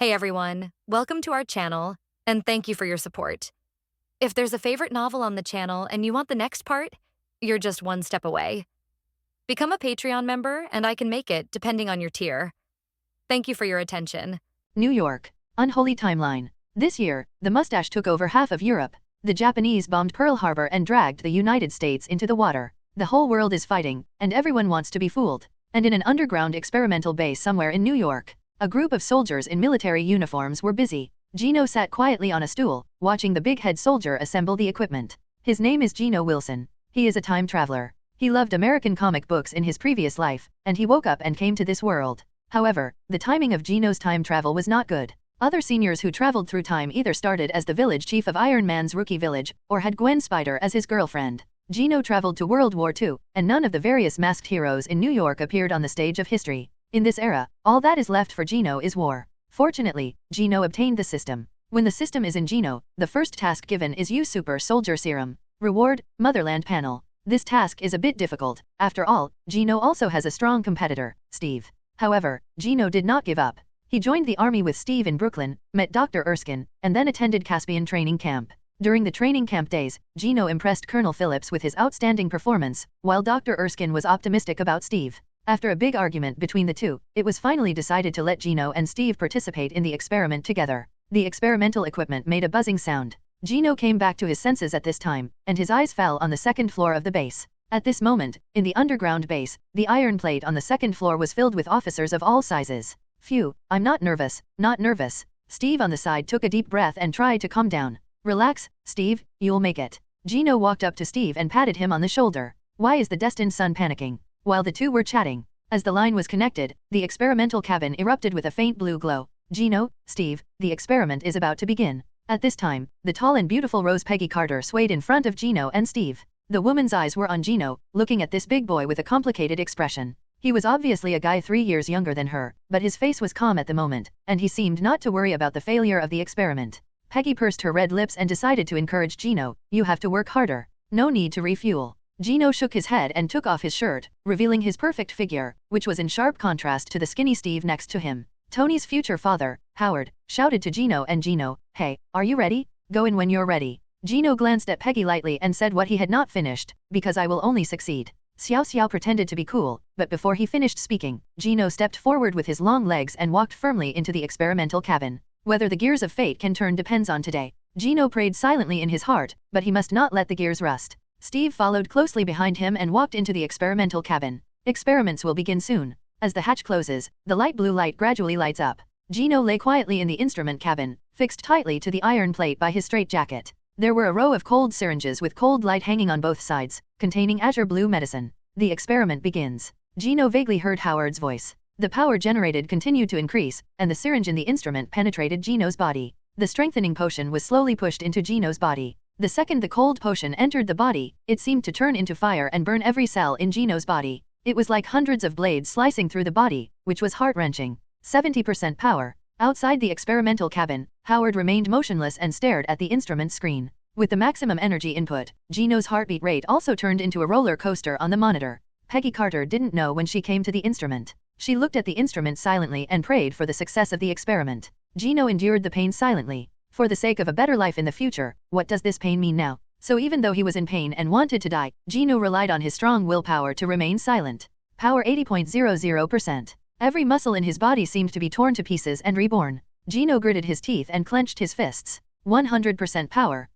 Hey everyone, welcome to our channel, and thank you for your support. If there's a favorite novel on the channel and you want the next part, you're just one step away. Become a Patreon member and I can make it depending on your tier. Thank you for your attention. New York. Unholy timeline. This year, the mustache took over half of Europe. The Japanese bombed Pearl Harbor and dragged the United States into the water. The whole world is fighting, and everyone wants to be fooled. And in an underground experimental base somewhere in New York, a group of soldiers in military uniforms were busy. Gino sat quietly on a stool, watching the big head soldier assemble the equipment. His name is Gino Wilson. He is a time traveler. He loved American comic books in his previous life, and he woke up and came to this world. However, the timing of Gino's time travel was not good. Other seniors who traveled through time either started as the village chief of Iron Man's rookie village, or had Gwen Spider as his girlfriend. Gino traveled to World War II, and none of the various masked heroes in New York appeared on the stage of history. In this era, all that is left for Gino is war. Fortunately, Gino obtained the system. When the system is in Gino, the first task given is use Super Soldier Serum. Reward, Motherland Panel. This task is a bit difficult. After all, Gino also has a strong competitor, Steve. However, Gino did not give up. He joined the army with Steve in Brooklyn, met Dr. Erskine, and then attended Caspian training camp. During the training camp days, Gino impressed Colonel Phillips with his outstanding performance, while Dr. Erskine was optimistic about Steve. After a big argument between the two, it was finally decided to let Gino and Steve participate in the experiment together. The experimental equipment made a buzzing sound. Gino came back to his senses at this time, and his eyes fell on the second floor of the base. At this moment, in the underground base, the iron plate on the second floor was filled with officers of all sizes. Phew, I'm not nervous, not nervous. Steve on the side took a deep breath and tried to calm down. Relax, Steve, you'll make it. Gino walked up to Steve and patted him on the shoulder. Why is the destined son panicking? While the two were chatting, as the line was connected, the experimental cabin erupted with a faint blue glow. Gino, Steve, the experiment is about to begin. At this time, the tall and beautiful Rose Peggy Carter swayed in front of Gino and Steve. The woman's eyes were on Gino, looking at this big boy with a complicated expression. He was obviously a guy 3 years younger than her, but his face was calm at the moment, and he seemed not to worry about the failure of the experiment. Peggy pursed her red lips and decided to encourage Gino, you have to work harder. No need to refuel. Gino shook his head and took off his shirt, revealing his perfect figure, which was in sharp contrast to the skinny Steve next to him. Tony's future father, Howard, shouted to Gino and Gino, hey, are you ready? Go in when you're ready. Gino glanced at Peggy lightly and said what he had not finished, because I will only succeed. Xiao Xiao pretended to be cool, but before he finished speaking, Gino stepped forward with his long legs and walked firmly into the experimental cabin. Whether the gears of fate can turn depends on today. Gino prayed silently in his heart, but he must not let the gears rust. Steve followed closely behind him and walked into the experimental cabin. Experiments will begin soon. As the hatch closes, the light blue light gradually lights up. Gino lay quietly in the instrument cabin, fixed tightly to the iron plate by his straitjacket. There were a row of cold syringes with cold light hanging on both sides, containing azure blue medicine. The experiment begins. Gino vaguely heard Howard's voice. The power generated continued to increase, and the syringe in the instrument penetrated Gino's body. The strengthening potion was slowly pushed into Gino's body. The second the cold potion entered the body, it seemed to turn into fire and burn every cell in Gino's body. It was like hundreds of blades slicing through the body, which was heart-wrenching. 70% power. Outside the experimental cabin, Howard remained motionless and stared at the instrument screen. With the maximum energy input, Gino's heartbeat rate also turned into a roller coaster on the monitor. Peggy Carter didn't know when she came to the instrument. She looked at the instrument silently and prayed for the success of the experiment. Gino endured the pain silently. For the sake of a better life in the future, what does this pain mean now? So even though he was in pain and wanted to die, Gino relied on his strong willpower to remain silent. Power 80.00%. Every muscle in his body seemed to be torn to pieces and reborn. Gino gritted his teeth and clenched his fists. 100% power.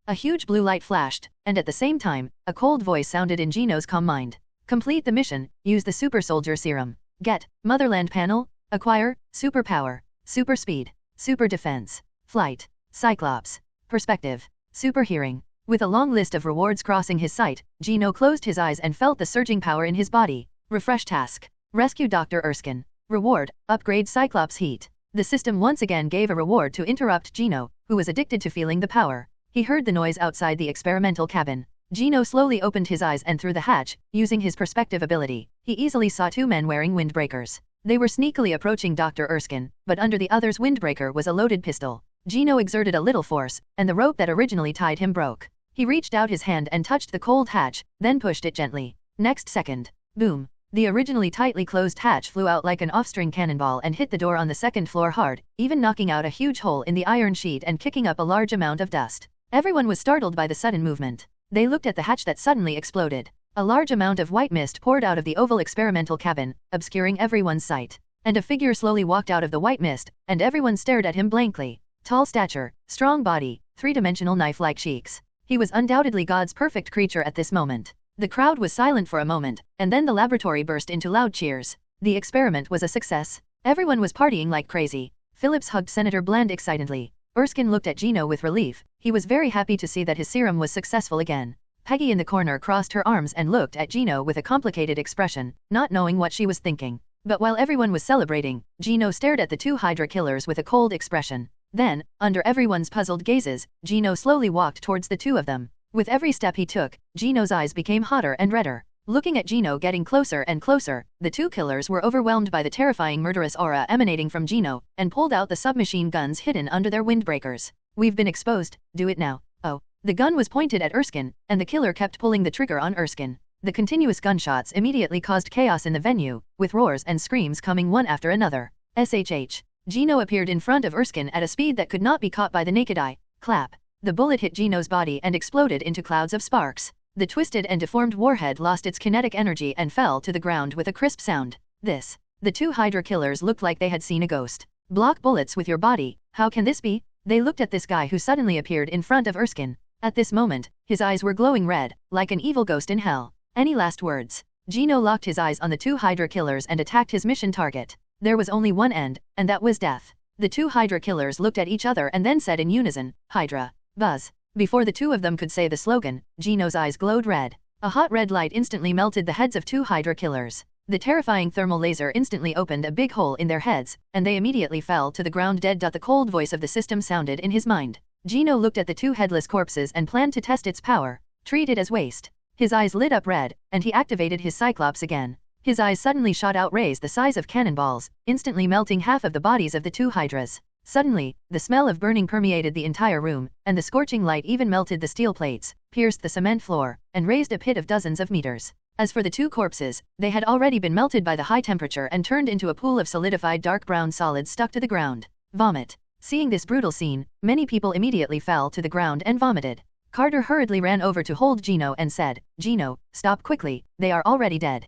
A huge blue light flashed, and at the same time, a cold voice sounded in Gino's calm mind. Complete the mission, use the Super Soldier Serum. Get, Motherland Panel, acquire, Superpower, Super Speed, Super Defense, Flight, Cyclops, Perspective, Super Hearing. With a long list of rewards crossing his sight, Gino closed his eyes and felt the surging power in his body. Refresh task. Rescue Dr. Erskine. Reward, upgrade Cyclops Heat. The system once again gave a reward to interrupt Gino, who was addicted to feeling the power. He heard the noise outside the experimental cabin. Gino slowly opened his eyes and through the hatch, using his perspective ability, he easily saw two men wearing windbreakers. They were sneakily approaching Dr. Erskine, but under the other's windbreaker was a loaded pistol. Gino exerted a little force, and the rope that originally tied him broke. He reached out his hand and touched the cold hatch, then pushed it gently. Next second, boom, The originally tightly closed hatch flew out like an off-string cannonball and hit the door on the second floor hard, even knocking out a huge hole in the iron sheet and kicking up a large amount of dust. Everyone was startled by the sudden movement. They looked at the hatch that suddenly exploded. A large amount of white mist poured out of the oval experimental cabin, obscuring everyone's sight. And a figure slowly walked out of the white mist, and everyone stared at him blankly. Tall stature, strong body, three-dimensional knife-like cheeks. He was undoubtedly God's perfect creature at this moment. The crowd was silent for a moment, and then the laboratory burst into loud cheers. The experiment was a success. Everyone was partying like crazy. Phillips hugged Senator Bland excitedly. Erskine looked at Gino with relief. He was very happy to see that his serum was successful again. Peggy in the corner crossed her arms and looked at Gino with a complicated expression, not knowing what she was thinking. But while everyone was celebrating, Gino stared at the two Hydra killers with a cold expression. Then, under everyone's puzzled gazes, Gino slowly walked towards the two of them. With every step he took, Gino's eyes became hotter and redder. Looking at Gino getting closer and closer, the two killers were overwhelmed by the terrifying murderous aura emanating from Gino, and pulled out the submachine guns hidden under their windbreakers. We've been exposed, do it now. Oh. The gun was pointed at Erskine, and the killer kept pulling the trigger on Erskine. The continuous gunshots immediately caused chaos in the venue, with roars and screams coming one after another. SHH. Gino appeared in front of Erskine at a speed that could not be caught by the naked eye. Clap. The bullet hit Gino's body and exploded into clouds of sparks. The twisted and deformed warhead lost its kinetic energy and fell to the ground with a crisp sound. The two Hydra killers looked like they had seen a ghost. Block bullets with your body, how can this be? They looked at this guy who suddenly appeared in front of Erskine. At this moment, his eyes were glowing red, like an evil ghost in hell. Any last words? Gino locked his eyes on the two Hydra killers and attacked his mission target. There was only one end, and that was death. The two Hydra killers looked at each other and then said in unison, Hydra. Buzz. Before the two of them could say the slogan, Gino's eyes glowed red. A hot red light instantly melted the heads of two Hydra killers. The terrifying thermal laser instantly opened a big hole in their heads, and they immediately fell to the ground dead. The cold voice of the system sounded in his mind. Gino looked at the two headless corpses and planned to test its power. Treat it as waste. His eyes lit up red, and he activated his Cyclops again. His eyes suddenly shot out rays the size of cannonballs, instantly melting half of the bodies of the two Hydras. Suddenly, the smell of burning permeated the entire room, and the scorching light even melted the steel plates, pierced the cement floor, and raised a pit of dozens of meters. As for the two corpses, they had already been melted by the high temperature and turned into a pool of solidified dark brown solids stuck to the ground. Vomit. Seeing this brutal scene, many people immediately fell to the ground and vomited. Carter hurriedly ran over to hold Gino and said, Gino, stop quickly, they are already dead.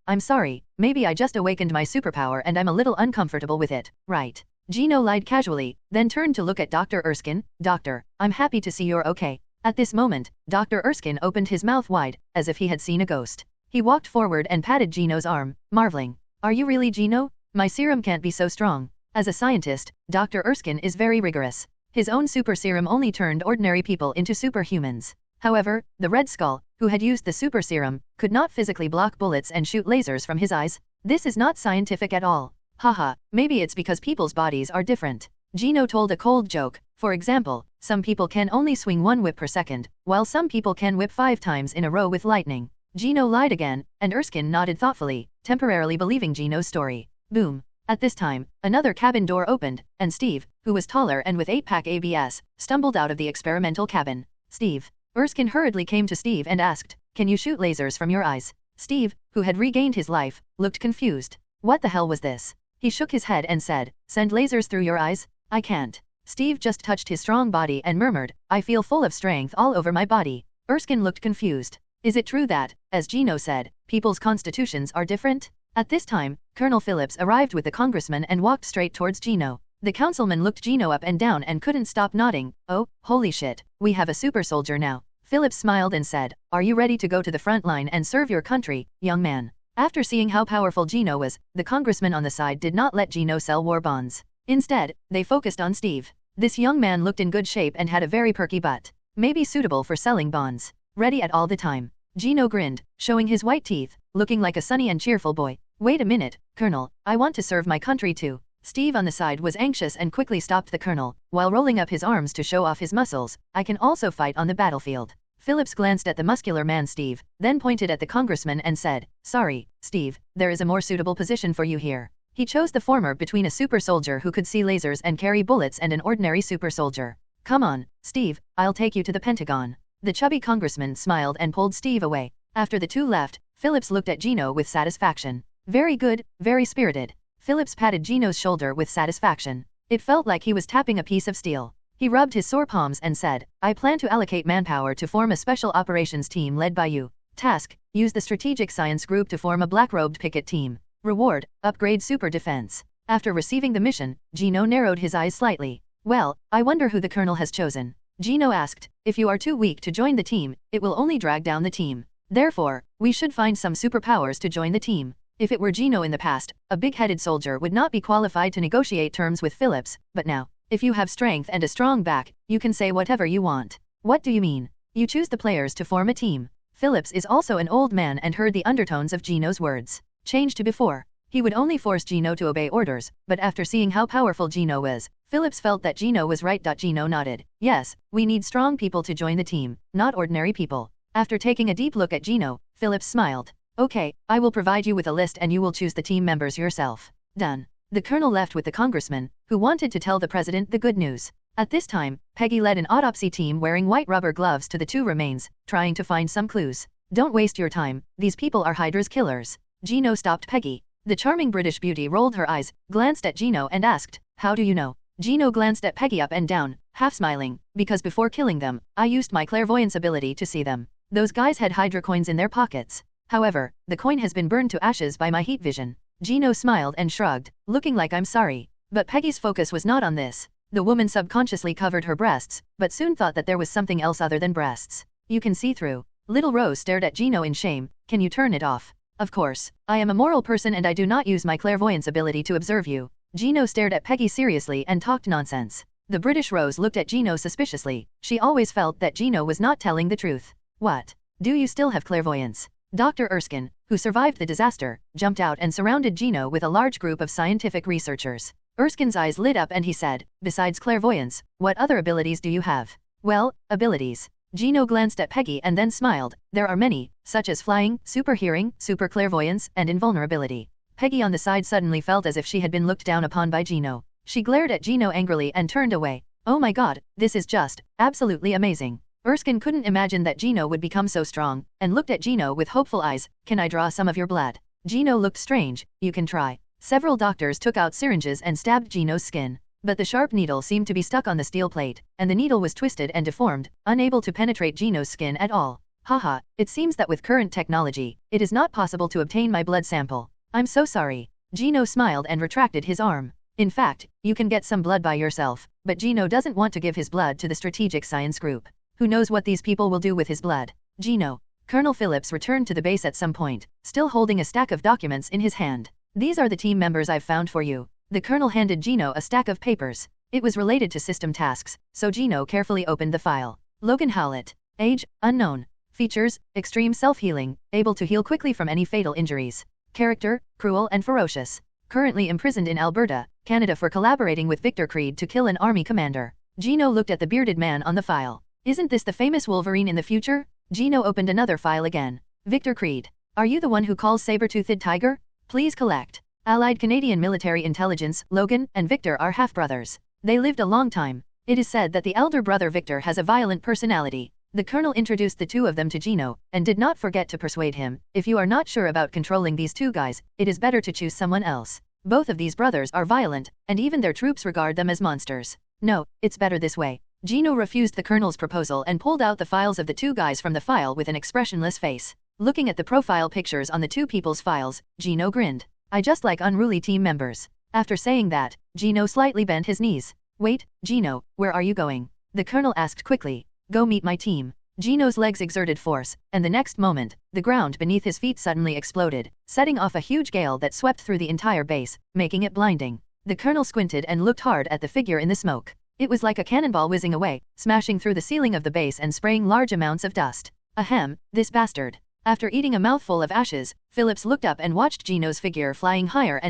I'm sorry, maybe I just awakened my superpower and I'm a little uncomfortable with it, right? Gino lied casually, then turned to look at Dr. Erskine. Doctor, I'm happy to see you're okay. At this moment, Dr. Erskine opened his mouth wide, as if he had seen a ghost. He walked forward and patted Gino's arm, marveling. Are you really Gino? My serum can't be so strong. As a scientist, Dr. Erskine is very rigorous. His own super serum only turned ordinary people into superhumans. However, the Red Skull, who had used the super serum, could not physically block bullets and shoot lasers from his eyes. This is not scientific at all. Haha, maybe it's because people's bodies are different. Gino told a cold joke. For example, some people can only swing one whip per second, while some people can whip 5 times in a row with lightning. Gino lied again, and Erskine nodded thoughtfully, temporarily believing Gino's story. Boom. At this time, another cabin door opened, and Steve, who was taller and with 8-pack ABS, stumbled out of the experimental cabin. Steve. Erskine hurriedly came to Steve and asked, can you shoot lasers from your eyes? Steve, who had regained his life, looked confused. What the hell was this? He shook his head and said, send lasers through your eyes? I can't. Steve just touched his strong body and murmured, I feel full of strength all over my body. Erskine looked confused. Is it true that, as Gino said, people's constitutions are different? At this time, Colonel Phillips arrived with the congressman and walked straight towards Gino. The councilman looked Gino up and down and couldn't stop nodding. Oh, holy shit, we have a super soldier now. Phillips smiled and said, are you ready to go to the front line and serve your country, young man? After seeing how powerful Gino was, the congressman on the side did not let Gino sell war bonds. Instead, they focused on Steve. This young man looked in good shape and had a very perky butt. Maybe suitable for selling bonds. Ready at all the time. Gino grinned, showing his white teeth, looking like a sunny and cheerful boy. Wait a minute, Colonel, I want to serve my country too. Steve on the side was anxious and quickly stopped the colonel, while rolling up his arms to show off his muscles. I can also fight on the battlefield. Phillips glanced at the muscular man Steve, then pointed at the congressman and said, sorry, Steve, there is a more suitable position for you here. He chose the former between a super soldier who could see lasers and carry bullets and an ordinary super soldier. Come on, Steve, I'll take you to the Pentagon. The chubby congressman smiled and pulled Steve away. After the two left, Phillips looked at Gino with satisfaction. Very good, very spirited. Phillips patted Gino's shoulder with satisfaction. It felt like he was tapping a piece of steel. He rubbed his sore palms and said, I plan to allocate manpower to form a special operations team led by you. Task, use the strategic science group to form a black-robed picket team. Reward, upgrade super defense. After receiving the mission, Gino narrowed his eyes slightly. Well, I wonder who the colonel has chosen. Gino asked, if you are too weak to join the team, it will only drag down the team. Therefore, we should find some superpowers to join the team. If it were Gino in the past, a big-headed soldier would not be qualified to negotiate terms with Phillips, but now, if you have strength and a strong back, you can say whatever you want. What do you mean? You choose the players to form a team. Phillips is also an old man and heard the undertones of Gino's words. Changed to before. He would only force Gino to obey orders, but after seeing how powerful Gino was, Phillips felt that Gino was right. Gino nodded. Yes, we need strong people to join the team, not ordinary people. After taking a deep look at Gino, Phillips smiled. Okay, I will provide you with a list and you will choose the team members yourself. Done. The colonel left with the congressman, who wanted to tell the president the good news. At this time, Peggy led an autopsy team wearing white rubber gloves to the two remains, trying to find some clues. Don't waste your time, these people are Hydra's killers. Gino stopped Peggy. The charming British beauty rolled her eyes, glanced at Gino and asked, how do you know? Gino glanced at Peggy up and down, half smiling, because before killing them, I used my clairvoyance ability to see them. Those guys had Hydra coins in their pockets. However, the coin has been burned to ashes by my heat vision. Gino smiled and shrugged, looking like I'm sorry. But Peggy's focus was not on this. The woman subconsciously covered her breasts, but soon thought that there was something else other than breasts. You can see through. Little Rose stared at Gino in shame. Can you turn it off? Of course. I am a moral person and I do not use my clairvoyance ability to observe you. Gino stared at Peggy seriously and talked nonsense. The British Rose looked at Gino suspiciously. She always felt that Gino was not telling the truth. What? Do you still have clairvoyance? Dr. Erskine, who survived the disaster, jumped out and surrounded Gino with a large group of scientific researchers. Erskine's eyes lit up and he said, besides clairvoyance, what other abilities do you have? Well, abilities. Gino glanced at Peggy and then smiled. There are many, such as flying, super hearing, super clairvoyance, and invulnerability. Peggy on the side suddenly felt as if she had been looked down upon by Gino. She glared at Gino angrily and turned away. Oh my god, this is just absolutely amazing. Erskine couldn't imagine that Gino would become so strong, and looked at Gino with hopeful eyes. Can I draw some of your blood? Gino looked strange. You can try. Several doctors took out syringes and stabbed Gino's skin. But the sharp needle seemed to be stuck on the steel plate, and the needle was twisted and deformed, unable to penetrate Gino's skin at all. Haha, it seems that with current technology, it is not possible to obtain my blood sample. I'm so sorry. Gino smiled and retracted his arm. In fact, you can get some blood by yourself, but Gino doesn't want to give his blood to the strategic science group. Who knows what these people will do with his blood? Gino. Colonel Phillips returned to the base at some point, still holding a stack of documents in his hand. These are the team members I've found for you. The colonel handed Gino a stack of papers. It was related to system tasks, so Gino carefully opened the file. Logan Howlett. Age, unknown. Features, extreme self-healing, able to heal quickly from any fatal injuries. Character, cruel and ferocious. Currently imprisoned in Alberta, Canada for collaborating with Victor Creed to kill an army commander. Gino looked at the bearded man on the file. Isn't this the famous Wolverine in the future? Gino opened another file again. Victor Creed. Are you the one who calls saber-toothed tiger? Please collect. Allied Canadian military intelligence, Logan and Victor are half-brothers. They lived a long time. It is said that the elder brother Victor has a violent personality. The colonel introduced the two of them to Gino, and did not forget to persuade him, if you are not sure about controlling these two guys, it is better to choose someone else. Both of these brothers are violent, and even their troops regard them as monsters. No, it's better this way. Gino refused the colonel's proposal and pulled out the files of the two guys from the file with an expressionless face. Looking at the profile pictures on the two people's files, Gino grinned. I just like unruly team members. After saying that, Gino slightly bent his knees. Wait, Gino, where are you going? The colonel asked quickly. Go meet my team. Gino's legs exerted force, and the next moment, the ground beneath his feet suddenly exploded, setting off a huge gale that swept through the entire base, making it blinding. The colonel squinted and looked hard at the figure in the smoke. It was like a cannonball whizzing away, smashing through the ceiling of the base and spraying large amounts of dust. Ahem, this bastard. After eating a mouthful of ashes, Phillips looked up and watched Gino's figure flying higher,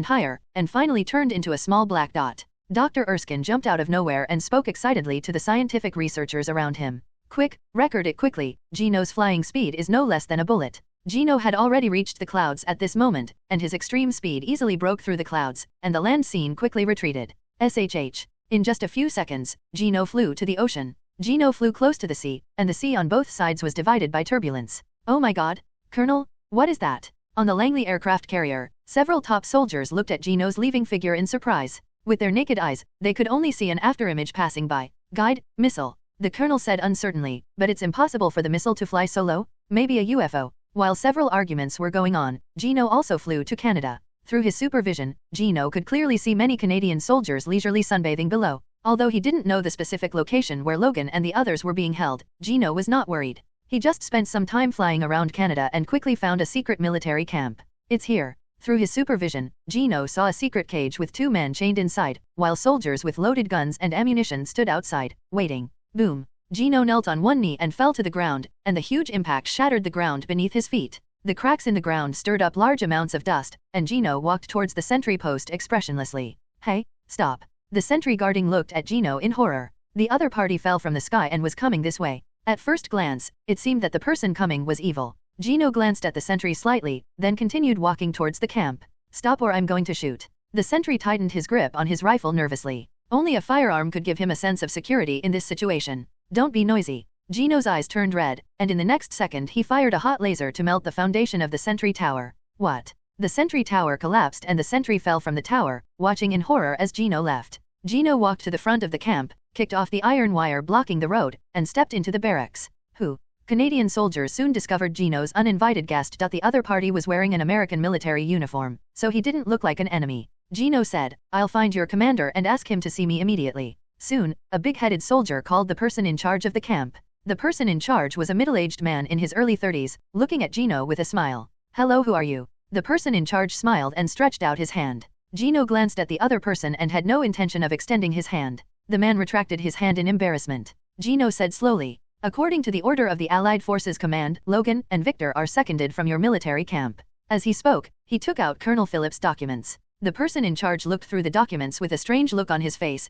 and finally turned into a small black dot. Dr. Erskine jumped out of nowhere and spoke excitedly to the scientific researchers around him. Quick, record it quickly, Gino's flying speed is no less than a bullet. Gino had already reached the clouds at this moment, and his extreme speed easily broke through the clouds, and the land scene quickly retreated. SHH. In just a few seconds, Gino flew to the ocean. Gino flew close to the sea, and the sea on both sides was divided by turbulence. Oh my god! Colonel, what is that? On the Langley aircraft carrier, several top soldiers looked at Gino's leaving figure in surprise. With their naked eyes, they could only see an afterimage passing by. Guide, missile. The colonel said uncertainly, but it's impossible for the missile to fly so low, maybe a UFO. While several arguments were going on, Gino also flew to Canada. Through his supervision, Gino could clearly see many Canadian soldiers leisurely sunbathing below. Although he didn't know the specific location where Logan and the others were being held, Gino was not worried. He just spent some time flying around Canada and quickly found a secret military camp. It's here. Through his supervision, Gino saw a secret cage with 2 men chained inside, while soldiers with loaded guns and ammunition stood outside, waiting. Boom. Gino knelt on one knee and fell to the ground, and the huge impact shattered the ground beneath his feet. The cracks in the ground stirred up large amounts of dust, and Gino walked towards the sentry post expressionlessly. Hey, stop. The sentry guarding looked at Gino in horror. The other party fell from the sky and was coming this way. At first glance, it seemed that the person coming was evil. Gino glanced at the sentry slightly, then continued walking towards the camp. Stop or I'm going to shoot. The sentry tightened his grip on his rifle nervously. Only a firearm could give him a sense of security in this situation. Don't be noisy. Gino's eyes turned red, and in the next second he fired a hot laser to melt the foundation of the sentry tower. What? The sentry tower collapsed and the sentry fell from the tower, watching in horror as Gino left. Gino walked to the front of the camp, kicked off the iron wire blocking the road, and stepped into the barracks. Who? Canadian soldiers soon discovered Gino's uninvited guest. The other party was wearing an American military uniform, so he didn't look like an enemy. Gino said, I'll find your commander and ask him to see me immediately. Soon, a big-headed soldier called the person in charge of the camp. The person in charge was a middle-aged man in his early 30s, looking at Gino with a smile. Hello, who are you? The person in charge smiled and stretched out his hand. Gino glanced at the other person and had no intention of extending his hand. The man retracted his hand in embarrassment. Gino said slowly, according to the order of the Allied Forces Command, Logan and Victor are seconded from your military camp. As he spoke, he took out Colonel Phillips' documents. The person in charge looked through the documents with a strange look on his face.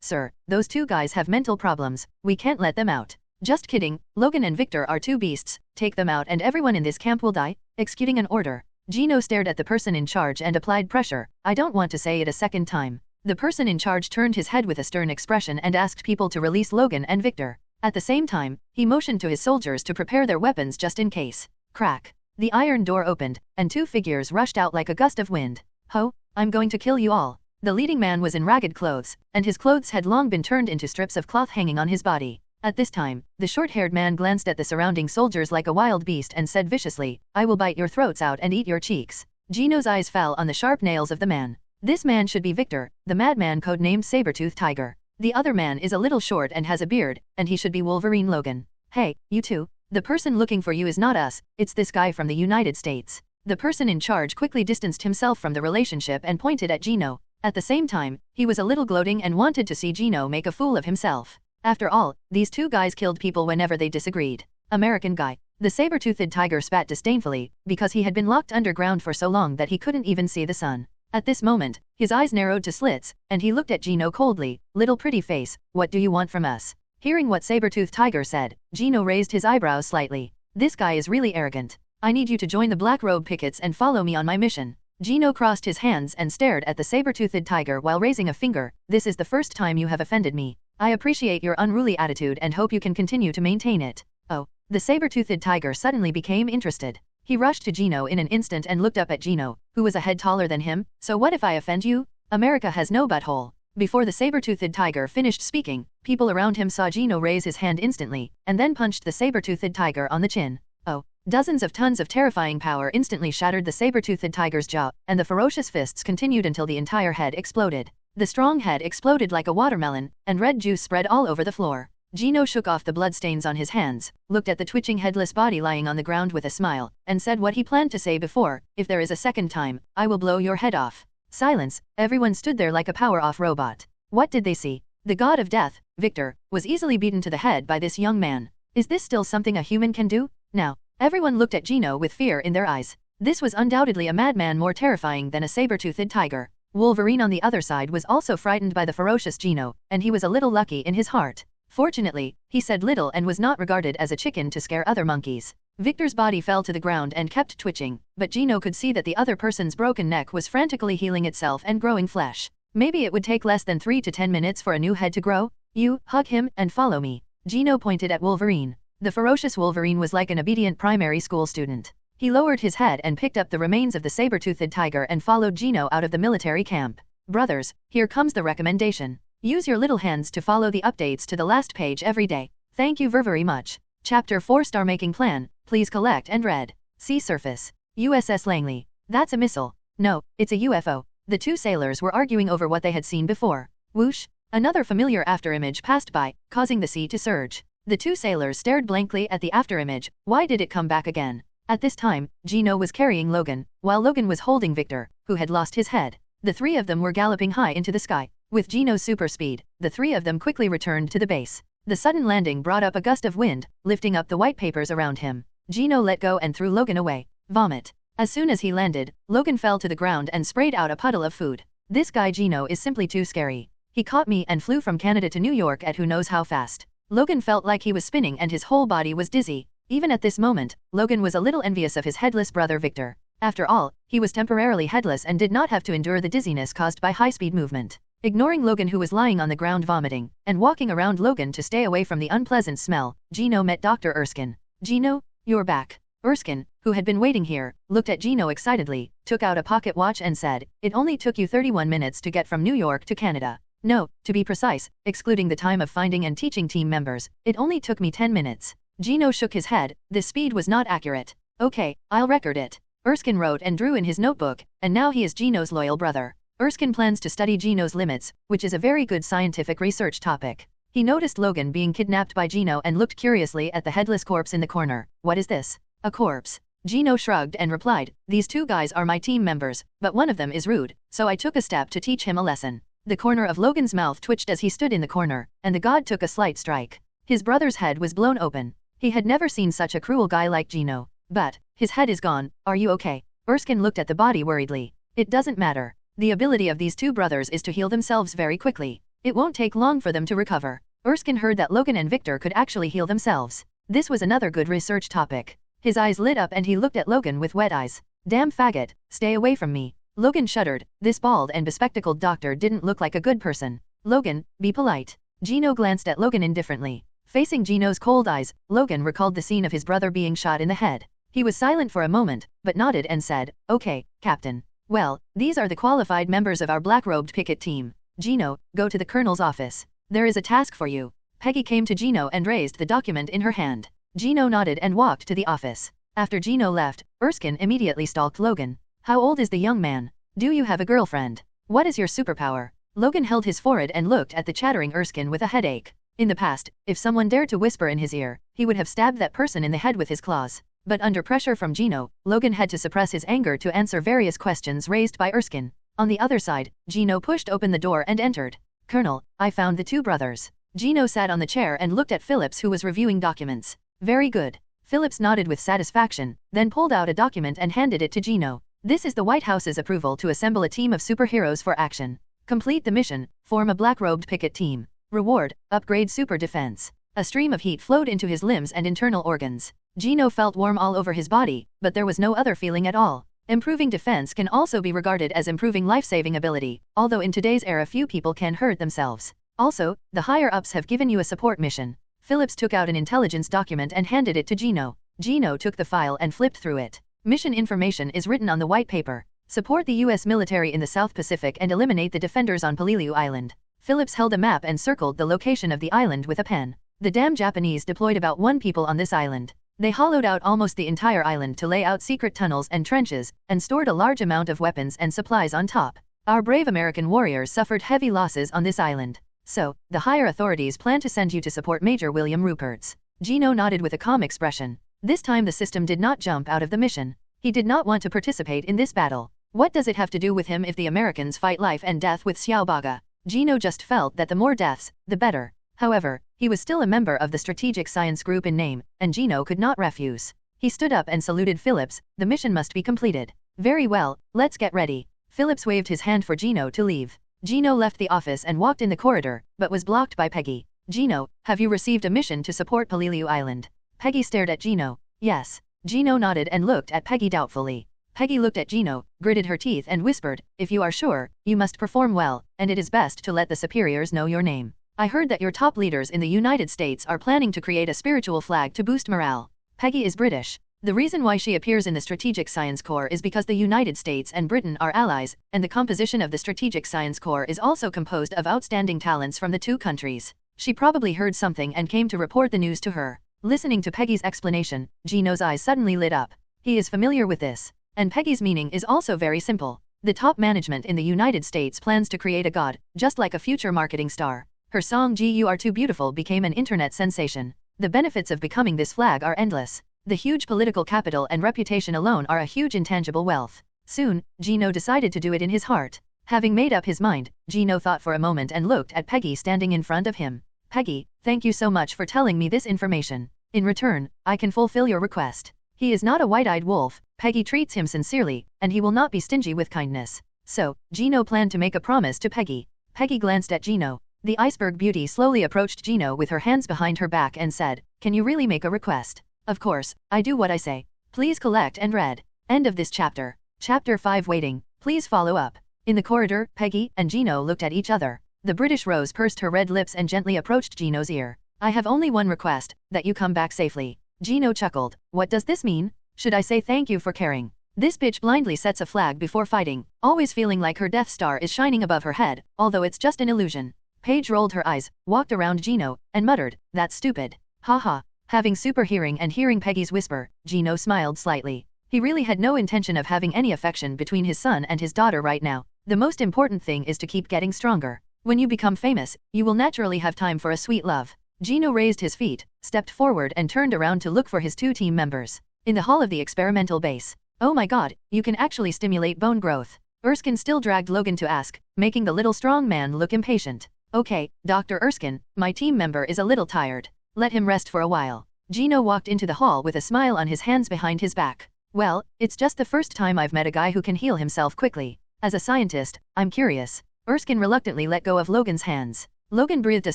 Sir, those 2 guys have mental problems, we can't let them out. Just kidding, Logan and Victor are 2 beasts, take them out and everyone in this camp will die. Executing an order. Gino stared at the person in charge and applied pressure. I don't want to say it a second time. The person in charge turned his head with a stern expression and asked people to release Logan and Victor. At the same time, he motioned to his soldiers to prepare their weapons just in case. Crack. The iron door opened, and 2 figures rushed out like a gust of wind. Ho, I'm going to kill you all. The leading man was in ragged clothes, and his clothes had long been turned into strips of cloth hanging on his body. At this time, the short-haired man glanced at the surrounding soldiers like a wild beast and said viciously, I will bite your throats out and eat your cheeks. Gino's eyes fell on the sharp nails of the man. This man should be Victor, the madman codenamed Sabertooth Tiger. The other man is a little short and has a beard, and he should be Wolverine Logan. Hey, you two. The person looking for you is not us, it's this guy from the United States. The person in charge quickly distanced himself from the relationship and pointed at Gino. At the same time, he was a little gloating and wanted to see Gino make a fool of himself. After all, these 2 guys killed people whenever they disagreed. American guy. The saber-toothed tiger spat disdainfully, because he had been locked underground for so long that he couldn't even see the sun. At this moment, his eyes narrowed to slits, and he looked at Gino coldly. Little pretty face, what do you want from us? Hearing what Saber-Tooth Tiger said, Gino raised his eyebrows slightly. This guy is really arrogant. I need you to join the Black Robe Pickets and follow me on my mission. Gino crossed his hands and stared at the saber-toothed tiger while raising a finger. This is the first time you have offended me. I appreciate your unruly attitude and hope you can continue to maintain it. Oh, the saber-toothed tiger suddenly became interested. He rushed to Gino in an instant and looked up at Gino, who was a head taller than him. So what if I offend you? America has no butthole. Before the saber-toothed tiger finished speaking, people around him saw Gino raise his hand instantly, and then punched the saber-toothed tiger on the chin. Oh, dozens of tons of terrifying power instantly shattered the saber-toothed tiger's jaw, and the ferocious fists continued until the entire head exploded. The strong head exploded like a watermelon, and red juice spread all over the floor. Gino shook off the bloodstains on his hands, looked at the twitching headless body lying on the ground with a smile, and said what he planned to say before, if there is a second time, I will blow your head off. Silence, everyone stood there like a power-off robot. What did they see? The god of death, Victor, was easily beaten to the head by this young man. Is this still something a human can do? Now, everyone looked at Gino with fear in their eyes. This was undoubtedly a madman more terrifying than a saber-toothed tiger. Wolverine on the other side was also frightened by the ferocious Gino, and he was a little lucky in his heart. Fortunately, he said little and was not regarded as a chicken to scare other monkeys. Victor's body fell to the ground and kept twitching, but Gino could see that the other person's broken neck was frantically healing itself and growing flesh. Maybe it would take less than 3 to 10 minutes for a new head to grow. You, hug him and follow me. Gino pointed at Wolverine. The ferocious Wolverine was like an obedient primary school student. He lowered his head and picked up the remains of the saber-toothed tiger and followed Gino out of the military camp. Brothers, here comes the recommendation. Use your little hands to follow the updates to the last page every day. Thank you very much. Chapter 4 Star Making Plan, please collect and read. Sea surface. USS Langley. That's a missile. No, it's a UFO. The two sailors were arguing over what they had seen before. Whoosh! Another familiar afterimage passed by, causing the sea to surge. The two sailors stared blankly at the afterimage. Why did it come back again? At this time, Gino was carrying Logan, while Logan was holding Victor, who had lost his head. The three of them were galloping high into the sky. With Gino's super speed, the three of them quickly returned to the base. The sudden landing brought up a gust of wind, lifting up the white papers around him. Gino let go and threw Logan away. Vomit. As soon as he landed, Logan fell to the ground and sprayed out a puddle of food. This guy Gino is simply too scary. He caught me and flew from Canada to New York at who knows how fast. Logan felt like he was spinning and his whole body was dizzy. Even at this moment, Logan was a little envious of his headless brother Victor. After all, he was temporarily headless and did not have to endure the dizziness caused by high-speed movement. Ignoring Logan who was lying on the ground vomiting, and walking around Logan to stay away from the unpleasant smell, Gino met Dr. Erskine. Gino, you're back. Erskine, who had been waiting here, looked at Gino excitedly, took out a pocket watch and said, "It only took you 31 minutes to get from New York to Canada. No, to be precise, excluding the time of finding and teaching team members, it only took me 10 minutes. Gino shook his head. This speed was not accurate. Okay, I'll record it. Erskine wrote and drew in his notebook, and now he is Gino's loyal brother. Erskine plans to study Gino's limits, which is a very good scientific research topic. He noticed Logan being kidnapped by Gino and looked curiously at the headless corpse in the corner. What is this? A corpse. Gino shrugged and replied, "These two guys are my team members, but one of them is rude, so I took a step to teach him a lesson." The corner of Logan's mouth twitched as he stood in the corner, and the god took a slight strike. His brother's head was blown open. He had never seen such a cruel guy like Gino. But, his head is gone. Are you okay? Erskine looked at the body worriedly. It doesn't matter. The ability of these two brothers is to heal themselves very quickly. It won't take long for them to recover. Erskine heard that Logan and Victor could actually heal themselves. This was another good research topic. His eyes lit up and he looked at Logan with wet eyes. Damn faggot, stay away from me. Logan shuddered. This bald and bespectacled doctor didn't look like a good person. Logan, be polite. Gino glanced at Logan indifferently. Facing Gino's cold eyes, Logan recalled the scene of his brother being shot in the head. He was silent for a moment, but nodded and said, "Okay, Captain. Well, these are the qualified members of our black-robed picket team. Gino, go to the colonel's office. There is a task for you." Peggy came to Gino and raised the document in her hand. Gino nodded and walked to the office. After Gino left, Erskine immediately stalked Logan. "How old is the young man? Do you have a girlfriend? What is your superpower?" Logan held his forehead and looked at the chattering Erskine with a headache. In the past, if someone dared to whisper in his ear, he would have stabbed that person in the head with his claws. But under pressure from Gino, Logan had to suppress his anger to answer various questions raised by Erskine. On the other side, Gino pushed open the door and entered. "Colonel, I found the two brothers." Gino sat on the chair and looked at Phillips who was reviewing documents. "Very good." Phillips nodded with satisfaction, then pulled out a document and handed it to Gino. "This is the White House's approval to assemble a team of superheroes for action. Complete the mission, form a black-robed picket team. Reward, upgrade super defense." A stream of heat flowed into his limbs and internal organs. Gino felt warm all over his body, but there was no other feeling at all. Improving defense can also be regarded as improving life-saving ability, although in today's era few people can hurt themselves. Also, the higher-ups have given you a support mission. Phillips took out an intelligence document and handed it to Gino. Gino took the file and flipped through it. Mission information is written on the white paper. Support the U.S. military in the South Pacific and eliminate the defenders on Peleliu Island. Phillips held a map and circled the location of the island with a pen. The damn Japanese deployed about 1 people on this island. They hollowed out almost the entire island to lay out secret tunnels and trenches, and stored a large amount of weapons and supplies on top. Our brave American warriors suffered heavy losses on this island. So, the higher authorities plan to send you to support Major William Ruperts. Gino nodded with a calm expression. This time the system did not jump out of the mission. He did not want to participate in this battle. What does it have to do with him if the Americans fight life and death with Xiaobaga? Gino just felt that the more deaths, the better. However, he was still a member of the Strategic Science Group in name, and Gino could not refuse. He stood up and saluted Phillips. The mission must be completed. "Very well, let's get ready." Phillips waved his hand for Gino to leave. Gino left the office and walked in the corridor, but was blocked by Peggy. "Gino, have you received a mission to support Peleliu Island?" Peggy stared at Gino. "Yes." Gino nodded and looked at Peggy doubtfully. Peggy looked at Gino, gritted her teeth and whispered, "If you are sure, you must perform well, and it is best to let the superiors know your name. I heard that your top leaders in the United States are planning to create a spiritual flag to boost morale." Peggy is British. The reason why she appears in the Strategic Science Corps is because the United States and Britain are allies, and the composition of the Strategic Science Corps is also composed of outstanding talents from the two countries. She probably heard something and came to report the news to her. Listening to Peggy's explanation, Gino's eyes suddenly lit up. He is familiar with this. And Peggy's meaning is also very simple. The top management in the United States plans to create a god, just like a future marketing star. Her song "You Are Too Beautiful" became an internet sensation. The benefits of becoming this flag are endless. The huge political capital and reputation alone are a huge intangible wealth. Soon, Gino decided to do it in his heart. Having made up his mind, Gino thought for a moment and looked at Peggy standing in front of him. Peggy, thank you so much for telling me this information. In return, I can fulfill your request. He is not a white-eyed wolf, Peggy treats him sincerely, and he will not be stingy with kindness. So, Gino planned to make a promise to Peggy. Peggy glanced at Gino. The iceberg beauty slowly approached Gino with her hands behind her back and said, "Can you really make a request?" "Of course, I do what I say. Please collect and read." End of this chapter. Chapter 5 Waiting. Please follow up. In the corridor, Peggy and Gino looked at each other. The British Rose pursed her red lips and gently approached Gino's ear. "I have only one request, that you come back safely." Gino chuckled. "What does this mean? Should I say thank you for caring?" This bitch blindly sets a flag before fighting, always feeling like her Death Star is shining above her head, although it's just an illusion. Paige rolled her eyes, walked around Gino, and muttered, "That's stupid." Haha. Having super hearing and hearing Peggy's whisper, Gino smiled slightly. He really had no intention of having any affection between his son and his daughter right now. The most important thing is to keep getting stronger. When you become famous, you will naturally have time for a sweet love. Gino raised his feet, stepped forward and turned around to look for his two team members. In the hall of the experimental base. "Oh my god, you can actually stimulate bone growth." Erskine still dragged Logan to ask, making the little strong man look impatient. "Okay, Dr. Erskine, my team member is a little tired. Let him rest for a while." Gino walked into the hall with a smile on his hands behind his back. "Well, it's just the first time I've met a guy who can heal himself quickly. As a scientist, I'm curious." Erskine reluctantly let go of Logan's hands. Logan breathed a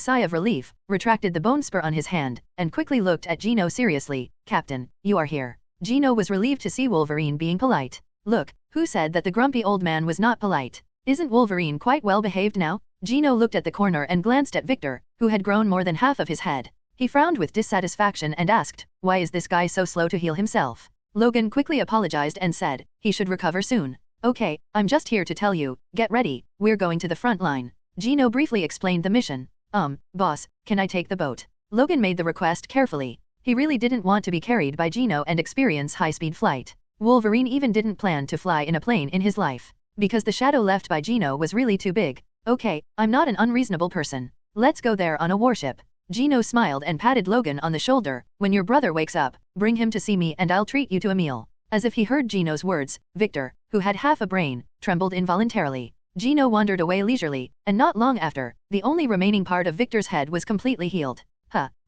sigh of relief, retracted the bone spur on his hand, and quickly looked at Gino seriously. "Captain, you are here." Gino was relieved to see Wolverine being polite. Look, who said that the grumpy old man was not polite? Isn't Wolverine quite well behaved now? Gino looked at the corner and glanced at Victor, who had grown more than half of his head. He frowned with dissatisfaction and asked, "Why is this guy so slow to heal himself?" Logan quickly apologized and said, "He should recover soon." "Okay, I'm just here to tell you, get ready, we're going to the front line." Gino briefly explained the mission. Boss, can I take the boat?" Logan made the request carefully. He really didn't want to be carried by Gino and experience high-speed flight. Wolverine even didn't plan to fly in a plane in his life, because the shadow left by Gino was really too big. "Okay, I'm not an unreasonable person. Let's go there on a warship." Gino smiled and patted Logan on the shoulder. "When your brother wakes up, bring him to see me and I'll treat you to a meal." As if he heard Gino's words, Victor, who had half a brain, trembled involuntarily. Gino wandered away leisurely, and not long after, the only remaining part of Victor's head was completely healed.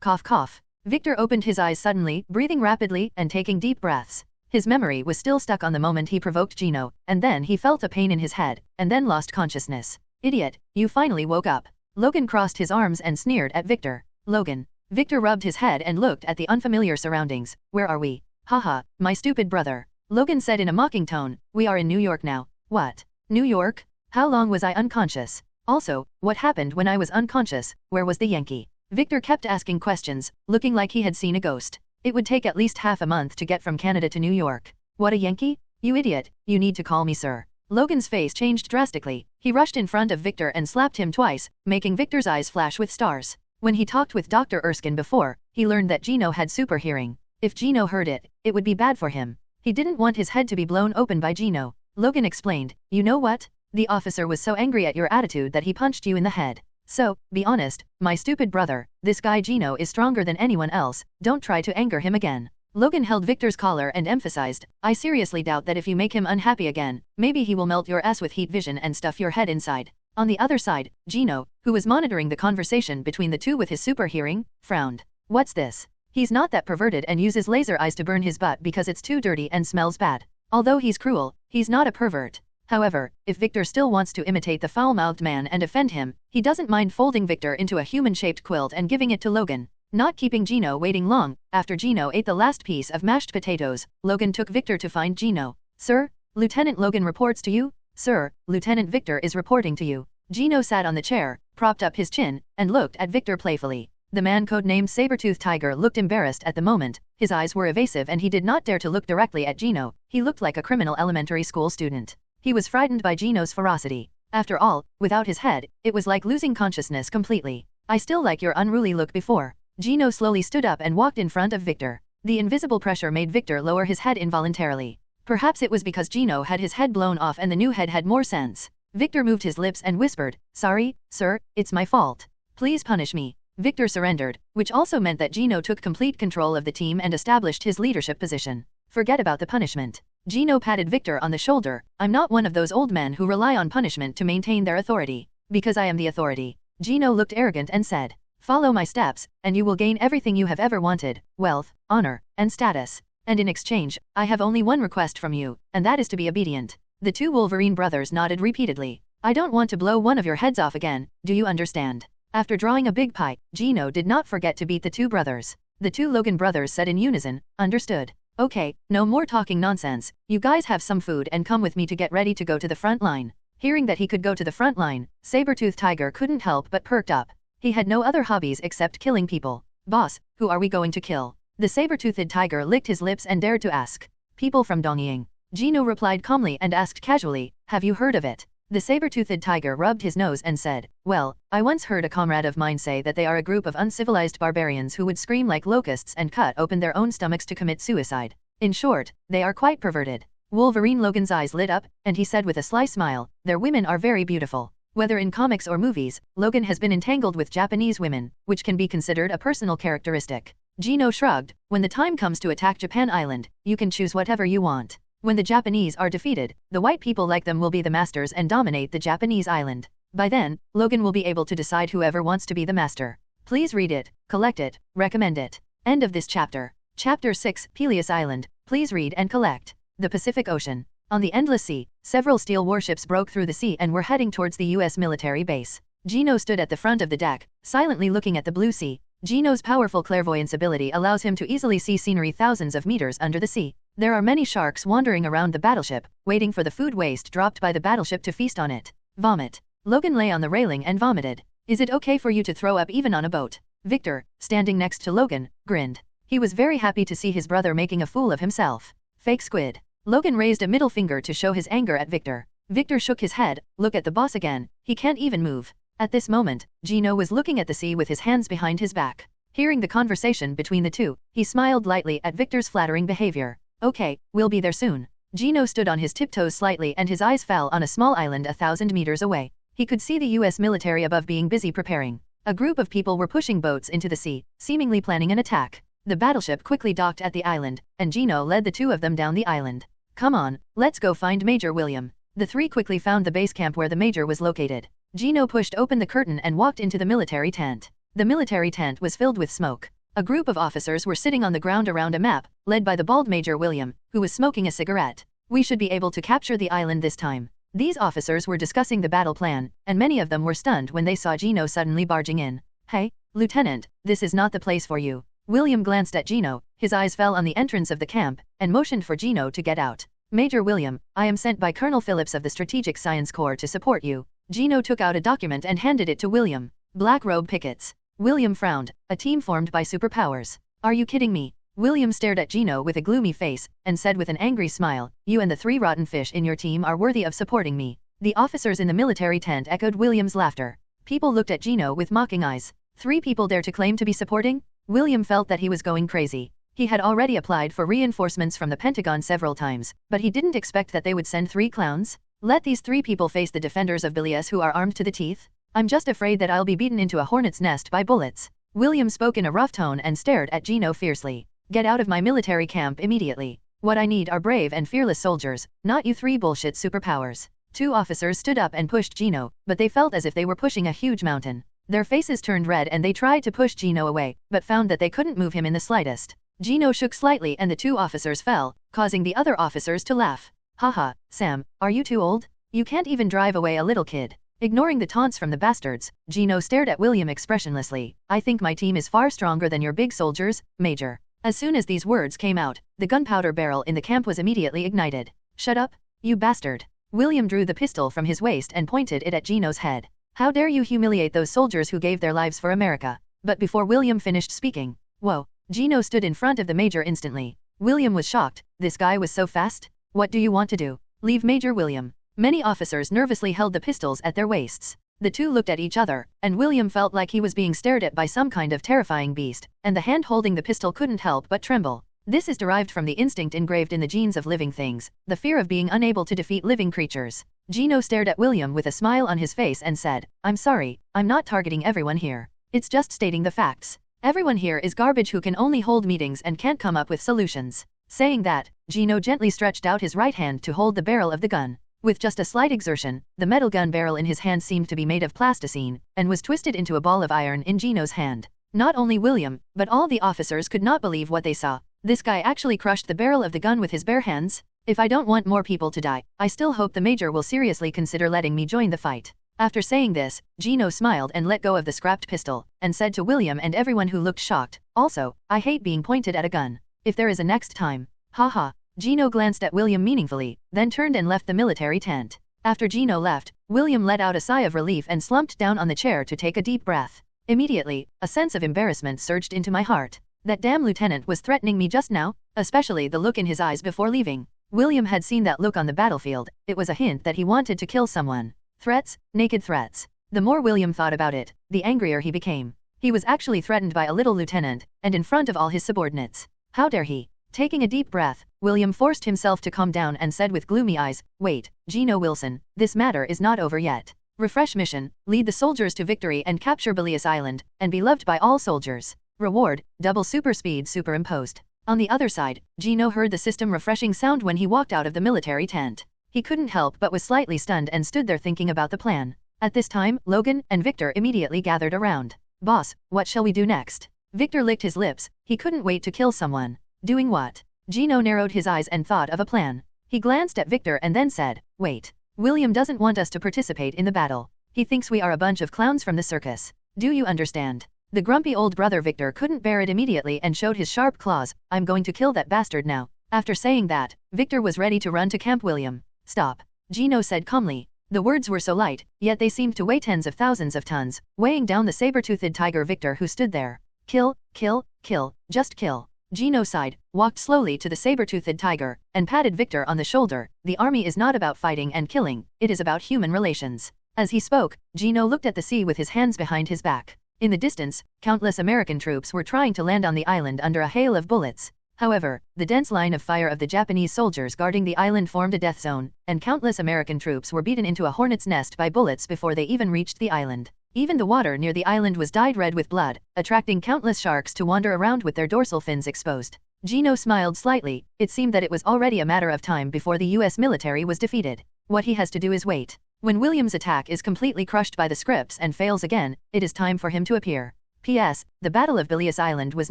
Cough cough. Victor opened his eyes suddenly, breathing rapidly and taking deep breaths. His memory was still stuck on the moment he provoked Gino, and then he felt a pain in his head, and then lost consciousness. "Idiot, you finally woke up." Logan crossed his arms and sneered at Victor. "Logan." Victor rubbed his head and looked at the unfamiliar surroundings. "Where are we?" "Haha, my stupid brother." Logan said in a mocking tone, "We are in New York now." "What? New York? How long was I unconscious? Also, what happened when I was unconscious? Where was the Yankee?" Victor kept asking questions, looking like he had seen a ghost. It would take at least half a month to get from Canada to New York. "What, a Yankee? You idiot, you need to call me sir." Logan's face changed drastically. He rushed in front of Victor and slapped him twice, making Victor's eyes flash with stars. When he talked with Dr. Erskine before, he learned that Gino had super hearing. If Gino heard it, it would be bad for him. He didn't want his head to be blown open by Gino. Logan explained, "You know what? The officer was so angry at your attitude that he punched you in the head. So, be honest, my stupid brother, this guy Gino is stronger than anyone else, don't try to anger him again." Logan held Victor's collar and emphasized, "I seriously doubt that if you make him unhappy again, maybe he will melt your ass with heat vision and stuff your head inside." On the other side, Gino, who was monitoring the conversation between the two with his super hearing, frowned. "What's this? He's not that perverted and uses laser eyes to burn his butt because it's too dirty and smells bad. Although he's cruel, he's not a pervert." However, if Victor still wants to imitate the foul-mouthed man and offend him, he doesn't mind folding Victor into a human-shaped quilt and giving it to Logan. Not keeping Gino waiting long, after Gino ate the last piece of mashed potatoes, Logan took Victor to find Gino. "Sir, Lieutenant Logan reports to you?" "Sir, Lieutenant Victor is reporting to you." Gino sat on the chair, propped up his chin, and looked at Victor playfully. The man codenamed Sabertooth Tiger looked embarrassed at the moment, his eyes were evasive and he did not dare to look directly at Gino. He looked like a criminal elementary school student. He was frightened by Gino's ferocity. After all, without his head, it was like losing consciousness completely. I still like your unruly look before. Gino slowly stood up and walked in front of Victor. The invisible pressure made Victor lower his head involuntarily. Perhaps it was because Gino had his head blown off and the new head had more sense. Victor moved his lips and whispered, "Sorry, sir, it's my fault. Please punish me." Victor surrendered, which also meant that Gino took complete control of the team and established his leadership position. Forget about the punishment. Gino patted Victor on the shoulder. "I'm not one of those old men who rely on punishment to maintain their authority. Because I am the authority." Gino looked arrogant and said, "Follow my steps, and you will gain everything you have ever wanted, wealth, honor, and status. And in exchange, I have only one request from you, and that is to be obedient." The two Wolverine brothers nodded repeatedly. "I don't want to blow one of your heads off again, do you understand?" After drawing a big pie, Gino did not forget to beat the two brothers. The two Logan brothers said in unison, "Understood. Okay, no more talking nonsense, you guys have some food and come with me to get ready to go to the front line." Hearing that he could go to the front line, Sabertooth Tiger couldn't help but perked up. He had no other hobbies except killing people. "Boss, who are we going to kill?" The saber-toothed tiger licked his lips and dared to ask. "People from Dongying." Gino replied calmly and asked casually, "Have you heard of it?" The saber-toothed tiger rubbed his nose and said, "Well, I once heard a comrade of mine say that they are a group of uncivilized barbarians who would scream like locusts and cut open their own stomachs to commit suicide. In short, they are quite perverted." Wolverine Logan's eyes lit up, and he said with a sly smile, "Their women are very beautiful." Whether in comics or movies, Logan has been entangled with Japanese women, which can be considered a personal characteristic. Gino shrugged. "When the time comes to attack Japan Island, you can choose whatever you want. When the Japanese are defeated, the white people like them will be the masters and dominate the Japanese island. By then, Logan will be able to decide whoever wants to be the master." Please read it, collect it, recommend it. End of this chapter. Chapter 6, Peleus Island. Please read and collect. The Pacific Ocean. On the endless sea, several steel warships broke through the sea and were heading towards the US military base. Gino stood at the front of the deck, silently looking at the blue sea. Gino's powerful clairvoyance ability allows him to easily see scenery thousands of meters under the sea. There are many sharks wandering around the battleship, waiting for the food waste dropped by the battleship to feast on it. Vomit. Logan lay on the railing and vomited. "Is it okay for you to throw up even on a boat?" Victor, standing next to Logan, grinned. He was very happy to see his brother making a fool of himself. Fake squid. Logan raised a middle finger to show his anger at Victor. Victor shook his head. "Look at the boss again, he can't even move." At this moment, Gino was looking at the sea with his hands behind his back. Hearing the conversation between the two, he smiled lightly at Victor's flattering behavior. "Okay, we'll be there soon." Gino stood on his tiptoes slightly and his eyes fell on a small island 1,000 meters away. He could see the US military above being busy preparing. A group of people were pushing boats into the sea, seemingly planning an attack. The battleship quickly docked at the island, and Gino led the two of them down the island. "Come on, let's go find Major William." The three quickly found the base camp where the Major was located. Gino pushed open the curtain and walked into the military tent. The military tent was filled with smoke. A group of officers were sitting on the ground around a map, led by the bald Major William, who was smoking a cigarette. "We should be able to capture the island this time." These officers were discussing the battle plan, and many of them were stunned when they saw Gino suddenly barging in. "Hey, Lieutenant, this is not the place for you." William glanced at Gino, his eyes fell on the entrance of the camp, and motioned for Gino to get out. "Major William, I am sent by Colonel Phillips of the Strategic Science Corps to support you." Gino took out a document and handed it to William. "Black Robe Pickets." William frowned. "A team formed by superpowers. Are you kidding me?" William stared at Gino with a gloomy face, and said with an angry smile, "You and the 3 rotten fish in your team are worthy of supporting me." The officers in the military tent echoed William's laughter. People looked at Gino with mocking eyes. 3 people dare to claim to be supporting? William felt that he was going crazy. He had already applied for reinforcements from the Pentagon several times, but he didn't expect that they would send 3 clowns. Let these 3 people face the defenders of Peleus who are armed to the teeth? "I'm just afraid that I'll be beaten into a hornet's nest by bullets." William spoke in a rough tone and stared at Gino fiercely. "Get out of my military camp immediately. What I need are brave and fearless soldiers, not you 3 bullshit superpowers." 2 officers stood up and pushed Gino, but they felt as if they were pushing a huge mountain. Their faces turned red and they tried to push Gino away, but found that they couldn't move him in the slightest. Gino shook slightly and the 2 officers fell, causing the other officers to laugh. "Haha, Sam, are you too old? You can't even drive away a little kid." Ignoring the taunts from the bastards, Gino stared at William expressionlessly. "I think my team is far stronger than your big soldiers, Major." As soon as these words came out, the gunpowder barrel in the camp was immediately ignited. "Shut up, you bastard." William drew the pistol from his waist and pointed it at Gino's head. "How dare you humiliate those soldiers who gave their lives for America?" But before William finished speaking, whoa, Gino stood in front of the Major instantly. William was shocked. This guy was so fast? What do you want to do? Leave Major William. Many officers nervously held the pistols at their waists. The two looked at each other, and William felt like he was being stared at by some kind of terrifying beast, and the hand holding the pistol couldn't help but tremble. This is derived from the instinct engraved in the genes of living things, the fear of being unable to defeat living creatures. Gino stared at William with a smile on his face and said, I'm sorry, I'm not targeting everyone here. It's just stating the facts. Everyone here is garbage who can only hold meetings and can't come up with solutions. Saying that, Gino gently stretched out his right hand to hold the barrel of the gun. With just a slight exertion, the metal gun barrel in his hand seemed to be made of plasticine, and was twisted into a ball of iron in Gino's hand. Not only William, but all the officers could not believe what they saw. This guy actually crushed the barrel of the gun with his bare hands? If I don't want more people to die, I still hope the Major will seriously consider letting me join the fight. After saying this, Gino smiled and let go of the scrapped pistol, and said to William and everyone who looked shocked, also, I hate being pointed at a gun. If there is a next time. Haha. Gino glanced at William meaningfully, then turned and left the military tent. After Gino left, William let out a sigh of relief and slumped down on the chair to take a deep breath. Immediately, a sense of embarrassment surged into my heart. That damn lieutenant was threatening me just now, especially the look in his eyes before leaving. William had seen that look on the battlefield. It was a hint that he wanted to kill someone. Threats, naked threats. The more William thought about it, the angrier he became. He was actually threatened by a little lieutenant, and in front of all his subordinates. How dare he? Taking a deep breath, William forced himself to calm down and said with gloomy eyes, wait, Gino Wilson, this matter is not over yet. Refresh mission, lead the soldiers to victory and capture Belias Island, and be loved by all soldiers. Reward, double super speed superimposed. On the other side, Gino heard the system refreshing sound when he walked out of the military tent. He couldn't help but was slightly stunned and stood there thinking about the plan. At this time, Logan and Victor immediately gathered around. Boss, what shall we do next? Victor licked his lips. He couldn't wait to kill someone. Doing what? Gino narrowed his eyes and thought of a plan. He glanced at Victor and then said, wait. William doesn't want us to participate in the battle. He thinks we are a bunch of clowns from the circus. Do you understand? The grumpy old brother Victor couldn't bear it immediately and showed his sharp claws. I'm going to kill that bastard now. After saying that, Victor was ready to run to Camp William. Stop. Gino said calmly. The words were so light, yet they seemed to weigh tens of thousands of tons, weighing down the saber-toothed tiger Victor who stood there. Kill, kill, kill, just kill. Gino sighed, walked slowly to the saber-toothed tiger, and patted Victor on the shoulder. The army is not about fighting and killing, it is about human relations. As he spoke, Gino looked at the sea with his hands behind his back. In the distance, countless American troops were trying to land on the island under a hail of bullets. However, the dense line of fire of the Japanese soldiers guarding the island formed a death zone, and countless American troops were beaten into a hornet's nest by bullets before they even reached the island. Even the water near the island was dyed red with blood, attracting countless sharks to wander around with their dorsal fins exposed. Gino smiled slightly. It seemed that it was already a matter of time before the US military was defeated. What he has to do is wait. When William's attack is completely crushed by the scripts and fails again, it is time for him to appear. P.S. The Battle of Belias Island was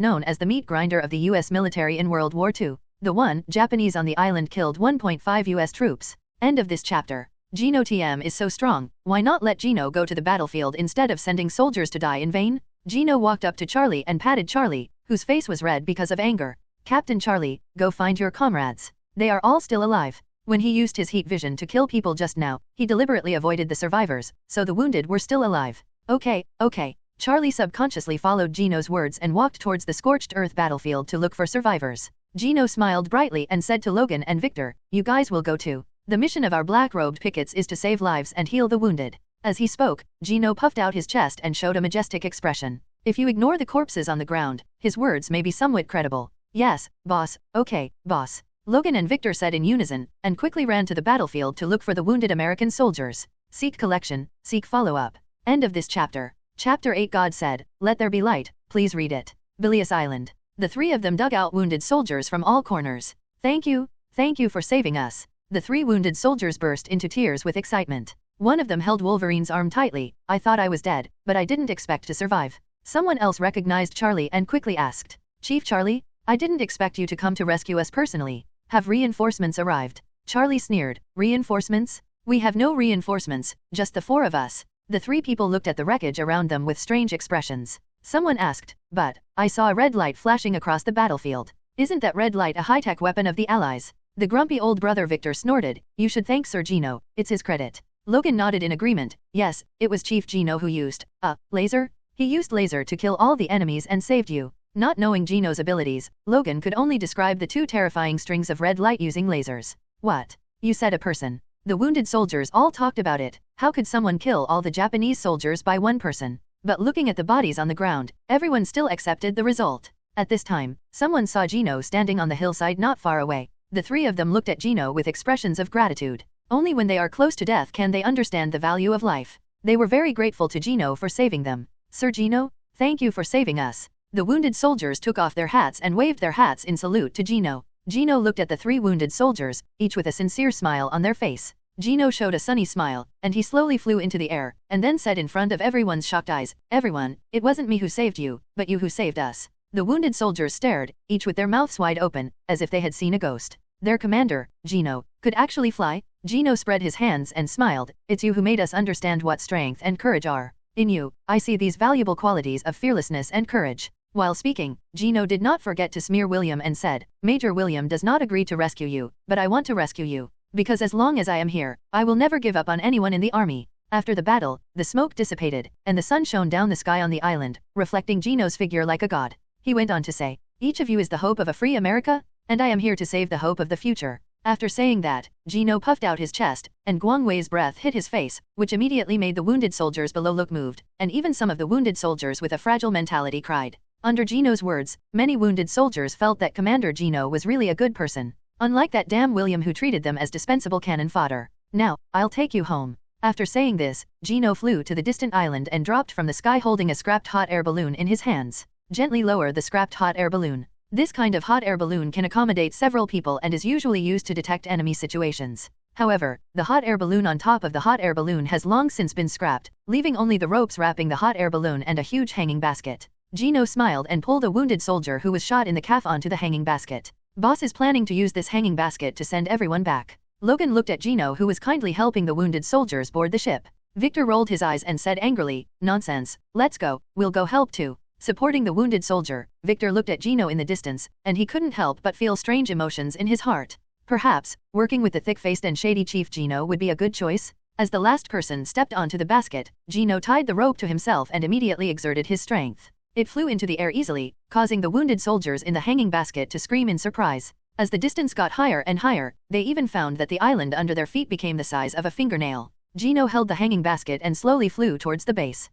known as the meat grinder of the US military in World War II. The Japanese on the island killed 1.5 US troops. End of this chapter. Gino TM is so strong, why not let Gino go to the battlefield instead of sending soldiers to die in vain? Gino walked up to Charlie and patted Charlie, whose face was red because of anger. Captain Charlie, go find your comrades. They are all still alive. When he used his heat vision to kill people just now, he deliberately avoided the survivors, so the wounded were still alive. Okay. Charlie subconsciously followed Gino's words and walked towards the scorched earth battlefield to look for survivors. Gino smiled brightly and said to Logan and Victor, you guys will go too. The mission of our black-robed pickets is to save lives and heal the wounded. As he spoke, Gino puffed out his chest and showed a majestic expression. If you ignore the corpses on the ground, his words may be somewhat credible. Yes, boss, okay, boss. Logan and Victor said in unison, and quickly ran to the battlefield to look for the wounded American soldiers. Seek collection, seek follow-up. End of this chapter. Chapter 8. God said, let there be light, please read it. Belias Island. The three of them dug out wounded soldiers from all corners. Thank you for saving us. The three wounded soldiers burst into tears with excitement. One of them held Wolverine's arm tightly. I thought I was dead, but I didn't expect to survive. Someone else recognized Charlie and quickly asked, Chief Charlie, I didn't expect you to come to rescue us personally. Have reinforcements arrived? Charlie sneered. Reinforcements? We have no reinforcements, just the four of us. The three people looked at the wreckage around them with strange expressions. Someone asked, but, I saw a red light flashing across the battlefield. Isn't that red light a high-tech weapon of the Allies? The grumpy old brother Victor snorted. You should thank Sir Gino, it's his credit. Logan nodded in agreement. Yes, it was Chief Gino who used, laser? He used laser to kill all the enemies and saved you. Not knowing Gino's abilities, Logan could only describe the two terrifying strings of red light using lasers. What? You said a person. The wounded soldiers all talked about it. How could someone kill all the Japanese soldiers by one person? But looking at the bodies on the ground, everyone still accepted the result. At this time, someone saw Gino standing on the hillside not far away. The three of them looked at Gino with expressions of gratitude. Only when they are close to death can they understand the value of life. They were very grateful to Gino for saving them. Sir Gino, thank you for saving us. The wounded soldiers took off their hats and waved their hats in salute to Gino. Gino looked at the three wounded soldiers, each with a sincere smile on their face. Gino showed a sunny smile, and he slowly flew into the air, and then said in front of everyone's shocked eyes, "Everyone, it wasn't me who saved you, but you who saved us." The wounded soldiers stared, each with their mouths wide open, as if they had seen a ghost. Their commander, Gino, could actually fly? Gino spread his hands and smiled. "It's you who made us understand what strength and courage are. In you, I see these valuable qualities of fearlessness and courage." While speaking, Gino did not forget to smear William and said, "Major William does not agree to rescue you, but I want to rescue you. Because as long as I am here, I will never give up on anyone in the army." After the battle, the smoke dissipated, and the sun shone down the sky on the island, reflecting Gino's figure like a god. He went on to say, "Each of you is the hope of a free America, and I am here to save the hope of the future." After saying that, Gino puffed out his chest, and Guang Wei's breath hit his face, which immediately made the wounded soldiers below look moved, and even some of the wounded soldiers with a fragile mentality cried. Under Gino's words, many wounded soldiers felt that Commander Gino was really a good person. Unlike that damn William who treated them as dispensable cannon fodder. "Now, I'll take you home." After saying this, Gino flew to the distant island and dropped from the sky holding a scrapped hot air balloon in his hands. Gently lower the scrapped hot air balloon. This kind of hot air balloon can accommodate several people and is usually used to detect enemy situations. However, the hot air balloon on top of the hot air balloon has long since been scrapped, leaving only the ropes wrapping the hot air balloon and a huge hanging basket. Gino smiled and pulled a wounded soldier who was shot in the calf onto the hanging basket. Boss is planning to use this hanging basket to send everyone back. Logan looked at Gino who was kindly helping the wounded soldiers board the ship. Victor rolled his eyes and said angrily, "Nonsense, let's go, we'll go help too." Supporting the wounded soldier, Victor looked at Gino in the distance, and he couldn't help but feel strange emotions in his heart. Perhaps, working with the thick-faced and shady Chief Gino would be a good choice? As the last person stepped onto the basket, Gino tied the rope to himself and immediately exerted his strength. It flew into the air easily, causing the wounded soldiers in the hanging basket to scream in surprise. As the distance got higher and higher, they even found that the island under their feet became the size of a fingernail. Gino held the hanging basket and slowly flew towards the base.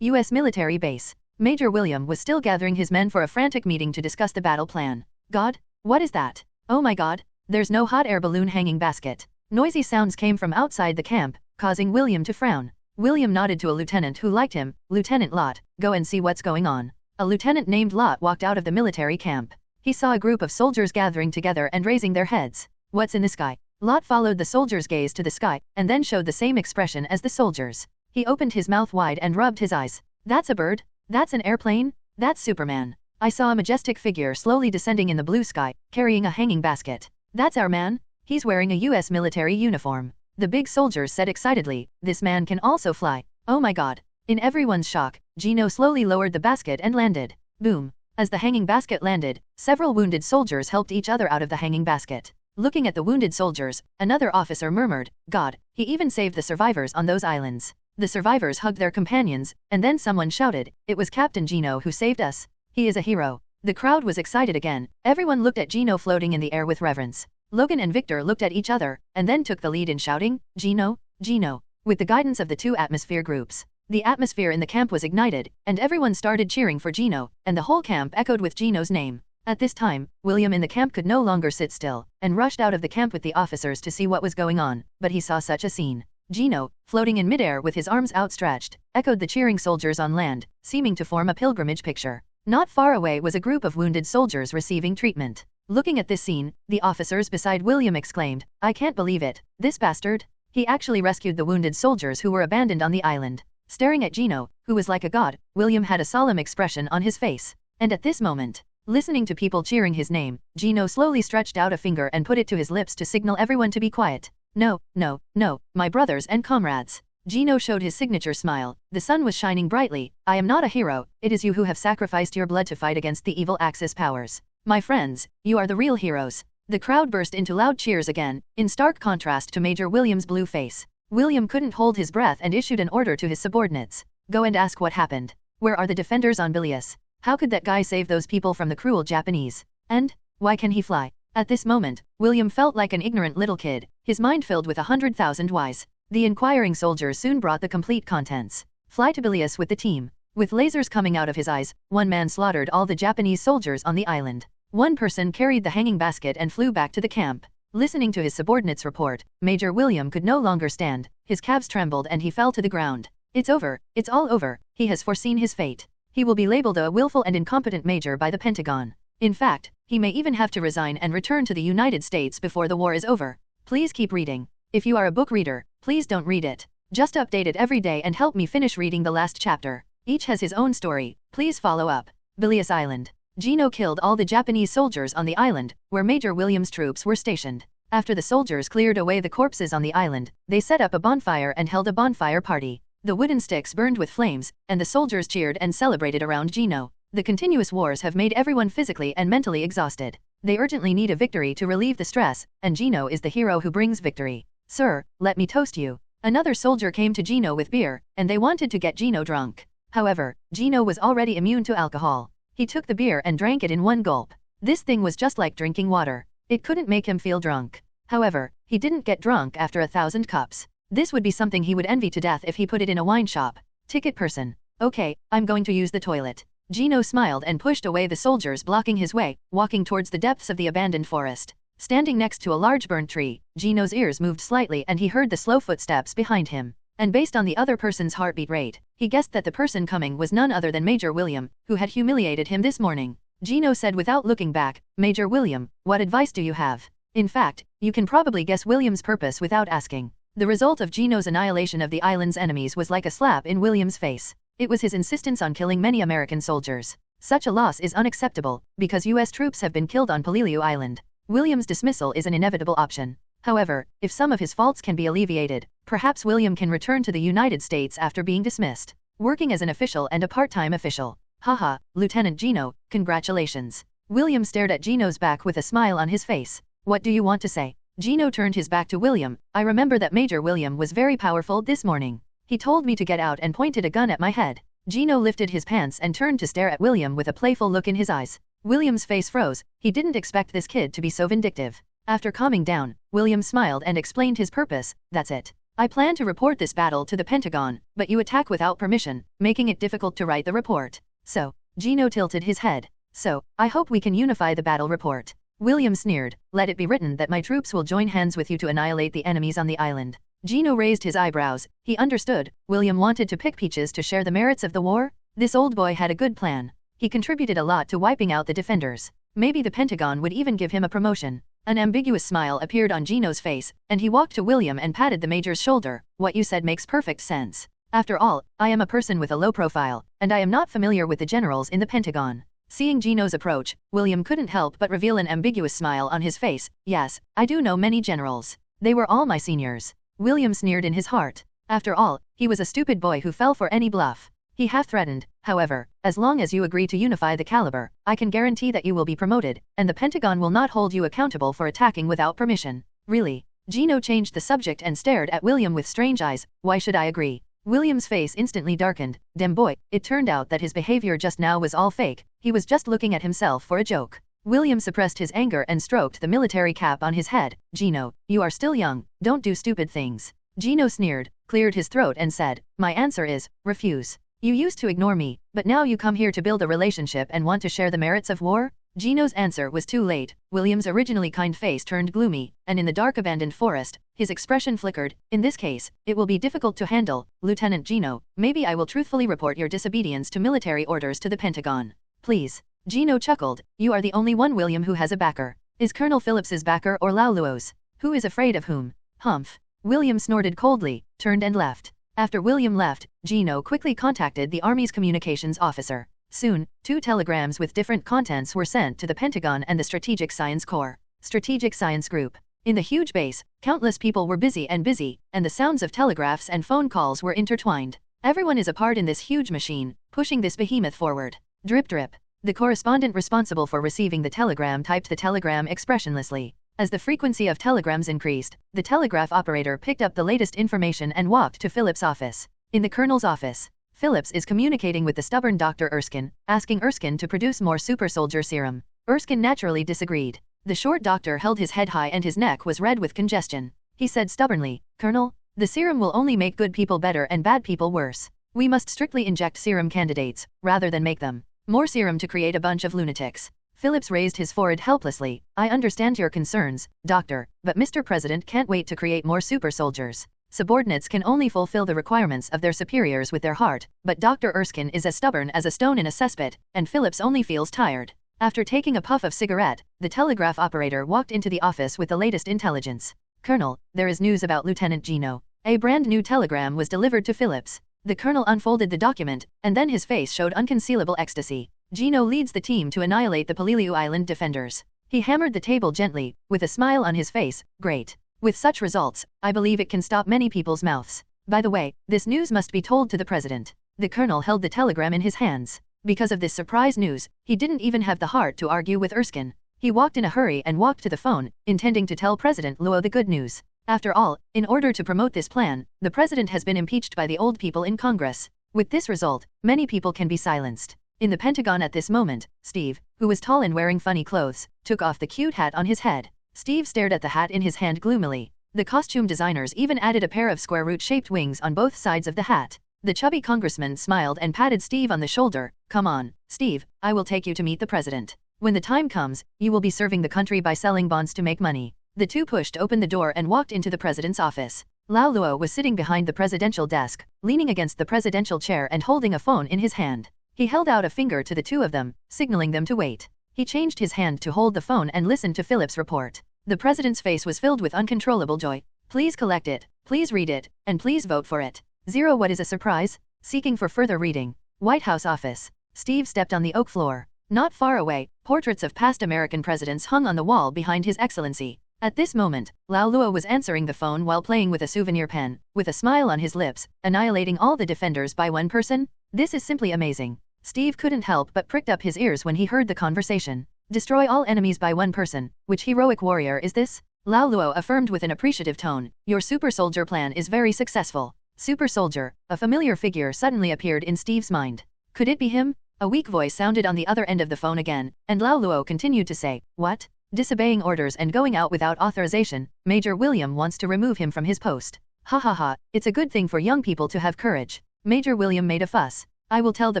U.S. military base. Major William was still gathering his men for a frantic meeting to discuss the battle plan. "God? What is that? Oh my god, there's no hot air balloon hanging basket." Noisy sounds came from outside the camp, causing William to frown. William nodded to a lieutenant who liked him. "Lieutenant Lott, go and see what's going on." A lieutenant named Lott walked out of the military camp. He saw a group of soldiers gathering together and raising their heads. "What's in the sky?" Lott followed the soldiers' gaze to the sky, and then showed the same expression as the soldiers. He opened his mouth wide and rubbed his eyes. "That's a bird? That's an airplane? That's Superman. I saw a majestic figure slowly descending in the blue sky, carrying a hanging basket. That's our man. He's wearing a U.S. military uniform." The big soldiers said excitedly, "This man can also fly. Oh my god." In everyone's shock, Gino slowly lowered the basket and landed. Boom. As the hanging basket landed, several wounded soldiers helped each other out of the hanging basket. Looking at the wounded soldiers, another officer murmured, "God, he even saved the survivors on those islands." The survivors hugged their companions, and then someone shouted, "It was Captain Gino who saved us. He is a hero." The crowd was excited again. Everyone looked at Gino floating in the air with reverence. Logan and Victor looked at each other, and then took the lead in shouting, "Gino, Gino." With the guidance of the two atmosphere groups, the atmosphere in the camp was ignited, and everyone started cheering for Gino, and the whole camp echoed with Gino's name. At this time, William in the camp could no longer sit still, and rushed out of the camp with the officers to see what was going on, but he saw such a scene. Gino, floating in midair with his arms outstretched, echoed the cheering soldiers on land, seeming to form a pilgrimage picture. Not far away was a group of wounded soldiers receiving treatment. Looking at this scene, the officers beside William exclaimed, "I can't believe it, this bastard. He actually rescued the wounded soldiers who were abandoned on the island." Staring at Gino, who was like a god, William had a solemn expression on his face. And at this moment, listening to people cheering his name, Gino slowly stretched out a finger and put it to his lips to signal everyone to be quiet. "No, no, no, my brothers and comrades." Gino showed his signature smile. The sun was shining brightly. "I am not a hero, it is you who have sacrificed your blood to fight against the evil Axis powers. My friends, you are the real heroes." The crowd burst into loud cheers again, in stark contrast to Major William's blue face. William couldn't hold his breath and issued an order to his subordinates. "Go and ask what happened." Where are the defenders on Bilius? How could that guy save those people from the cruel Japanese? And why can he fly? At this moment, William felt like an ignorant little kid, his mind filled with 100,000 whys. The inquiring soldiers soon brought the complete contents. Fly to Bilius with the team. With lasers coming out of his eyes, one man slaughtered all the Japanese soldiers on the island. One person carried the hanging basket and flew back to the camp. Listening to his subordinate's report, Major William could no longer stand. His calves trembled and he fell to the ground. It's over. It's all over. He has foreseen his fate. He will be labeled a willful and incompetent major by the Pentagon. In fact, he may even have to resign and return to the United States before the war is over. Please keep reading. If you are a book reader, please don't read it. Just update it every day and help me finish reading the last chapter. Each has his own story. Please follow up. Bilius Island. Gino killed all the Japanese soldiers on the island, where Major William's troops were stationed. After the soldiers cleared away the corpses on the island, they set up a bonfire and held a bonfire party. The wooden sticks burned with flames, and the soldiers cheered and celebrated around Gino. The continuous wars have made everyone physically and mentally exhausted. They urgently need a victory to relieve the stress, and Gino is the hero who brings victory. Sir, let me toast you. Another soldier came to Gino with beer, and they wanted to get Gino drunk. However, Gino was already immune to alcohol. He took the beer and drank it in one gulp. This thing was just like drinking water. It couldn't make him feel drunk. However, he didn't get drunk after 1,000 cups. This would be something he would envy to death if he put it in a wine shop. Ticket person. Okay, I'm going to use the toilet. Gino smiled and pushed away the soldiers blocking his way, walking towards the depths of the abandoned forest. Standing next to a large burnt tree, Gino's ears moved slightly and he heard the slow footsteps behind him. And based on the other person's heartbeat rate, he guessed that the person coming was none other than Major William, who had humiliated him this morning. Gino said without looking back, Major William, what advice do you have? In fact, you can probably guess William's purpose without asking. The result of Gino's annihilation of the island's enemies was like a slap in William's face. It was his insistence on killing many American soldiers. Such a loss is unacceptable, because US troops have been killed on Peleliu Island. William's dismissal is an inevitable option. However, if some of his faults can be alleviated, perhaps William can return to the United States after being dismissed. Working as an official and a part-time official. Haha, Lieutenant Gino, congratulations. William stared at Gino's back with a smile on his face. What do you want to say? Gino turned his back to William. I remember that Major William was very powerful this morning. He told me to get out and pointed a gun at my head. Gino lifted his pants and turned to stare at William with a playful look in his eyes. William's face froze. He didn't expect this kid to be so vindictive. After calming down, William smiled and explained his purpose. That's it. I plan to report this battle to the Pentagon, but you attack without permission, making it difficult to write the report. So, Gino tilted his head. So, I hope we can unify the battle report. William sneered. Let it be written that my troops will join hands with you to annihilate the enemies on the island. Gino raised his eyebrows. He understood. William wanted to pick peaches to share the merits of the war. This old boy had a good plan. He contributed a lot to wiping out the defenders. Maybe the Pentagon would even give him a promotion. An ambiguous smile appeared on Gino's face, and he walked to William and patted the major's shoulder. What you said makes perfect sense. After all, I am a person with a low profile, and I am not familiar with the generals in the Pentagon. Seeing Gino's approach, William couldn't help but reveal an ambiguous smile on his face. Yes, I do know many generals. They were all my seniors. William sneered in his heart. After all, he was a stupid boy who fell for any bluff. He half threatened, however, as long as you agree to unify the caliber, I can guarantee that you will be promoted, and the Pentagon will not hold you accountable for attacking without permission. Really? Gino changed the subject and stared at William with strange eyes. Why should I agree? William's face instantly darkened. Damn boy, it turned out that his behavior just now was all fake. He was just looking at himself for a joke. William suppressed his anger and stroked the military cap on his head. Gino, you are still young, don't do stupid things. Gino sneered, cleared his throat and said, my answer is, refuse. You used to ignore me, but now you come here to build a relationship and want to share the merits of war? Gino's answer was too late. William's originally kind face turned gloomy, and in the dark abandoned forest, his expression flickered. In this case, it will be difficult to handle, Lieutenant Gino. Maybe I will truthfully report your disobedience to military orders to the Pentagon. Please. Gino chuckled. You are the only one William who has a backer. Is Colonel Phillips's backer or Lau Luo's? Who is afraid of whom? Humph. William snorted coldly, turned and left. After William left, Gino quickly contacted the Army's communications officer. Soon, 2 telegrams with different contents were sent to the Pentagon and the Strategic Science Corps. Strategic Science Group. In the huge base, countless people were busy, and the sounds of telegraphs and phone calls were intertwined. Everyone is a part in this huge machine, pushing this behemoth forward. Drip drip. The correspondent responsible for receiving the telegram typed the telegram expressionlessly. As the frequency of telegrams increased, the telegraph operator picked up the latest information and walked to Philip's office. In the colonel's office, Phillips is communicating with the stubborn Dr. Erskine, asking Erskine to produce more super soldier serum. Erskine naturally disagreed. The short doctor held his head high and his neck was red with congestion. He said stubbornly, "Colonel, the serum will only make good people better and bad people worse. We must strictly inject serum candidates, rather than make them more serum to create a bunch of lunatics." Phillips raised his forehead helplessly. "I understand your concerns, Doctor, but Mr. President can't wait to create more super soldiers. Subordinates can only fulfill the requirements of their superiors with their heart, but Dr. Erskine is as stubborn as a stone in a cesspit, and Phillips only feels tired." After taking a puff of cigarette, the telegraph operator walked into the office with the latest intelligence. "Colonel, there is news about Lieutenant Gino." A brand new telegram was delivered to Phillips. The colonel unfolded the document, and then his face showed unconcealable ecstasy. "Gino leads the team to annihilate the Peleliu Island defenders." He hammered the table gently, with a smile on his face. "Great. With such results, I believe it can stop many people's mouths. By the way, this news must be told to the president." The colonel held the telegram in his hands. Because of this surprise news, he didn't even have the heart to argue with Erskine. He walked in a hurry and walked to the phone, intending to tell President Luo the good news. After all, in order to promote this plan, the president has been impeached by the old people in Congress. With this result, many people can be silenced. In the Pentagon at this moment, Steve, who was tall and wearing funny clothes, took off the cute hat on his head. Steve stared at the hat in his hand gloomily. The costume designers even added a pair of square root-shaped wings on both sides of the hat. The chubby congressman smiled and patted Steve on the shoulder. "Come on, Steve, I will take you to meet the president. When the time comes, you will be serving the country by selling bonds to make money." The two pushed open the door and walked into the president's office. Lao Luo was sitting behind the presidential desk, leaning against the presidential chair and holding a phone in his hand. He held out a finger to the two of them, signaling them to wait. He changed his hand to hold the phone and listened to Phillips' report. The president's face was filled with uncontrollable joy. "Please collect it, please read it, and please vote for it." 0. What is a surprise? Seeking for further reading. White House office. Steve stepped on the oak floor. Not far away, portraits of past American presidents hung on the wall behind His Excellency. At this moment, Lao Luo was answering the phone while playing with a souvenir pen, with a smile on his lips, annihilating all the defenders by one person? This is simply amazing. Steve couldn't help but pricked up his ears when he heard the conversation. Destroy all enemies by one person. Which heroic warrior is this? Lao Luo affirmed with an appreciative tone. "Your super soldier plan is very successful." Super soldier, a familiar figure suddenly appeared in Steve's mind. Could it be him? A weak voice sounded on the other end of the phone again, and Lao Luo continued to say, "What? Disobeying orders and going out without authorization, Major William wants to remove him from his post. Ha ha ha, it's a good thing for young people to have courage." Major William made a fuss. "I will tell the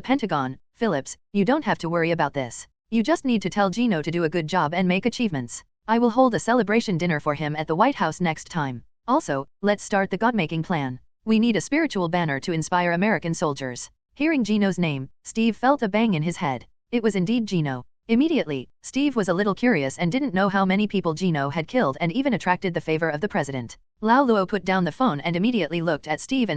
Pentagon, Phillips, you don't have to worry about this. You just need to tell Gino to do a good job and make achievements. I will hold a celebration dinner for him at the White House next time. Also, let's start the God-making plan. We need a spiritual banner to inspire American soldiers." Hearing Gino's name, Steve felt a bang in his head. It was indeed Gino. Immediately, Steve was a little curious and didn't know how many people Gino had killed and even attracted the favor of the president. Lao Luo put down the phone and immediately looked at Steve,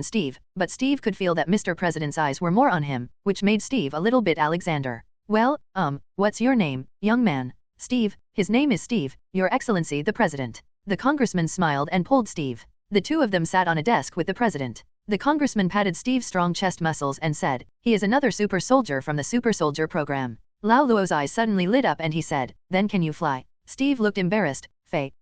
but Steve could feel that Mr. President's eyes were more on him, which made Steve a little bit Alexander. "Well, what's your name, young man?" "Steve, his name is Steve, Your Excellency the President." The congressman smiled and pulled Steve. The two of them sat on a desk with the president. The congressman patted Steve's strong chest muscles and said, "He is another super soldier from the super soldier program." Lao Luo's eyes suddenly lit up and he said, "Then can you fly?" Steve looked embarrassed.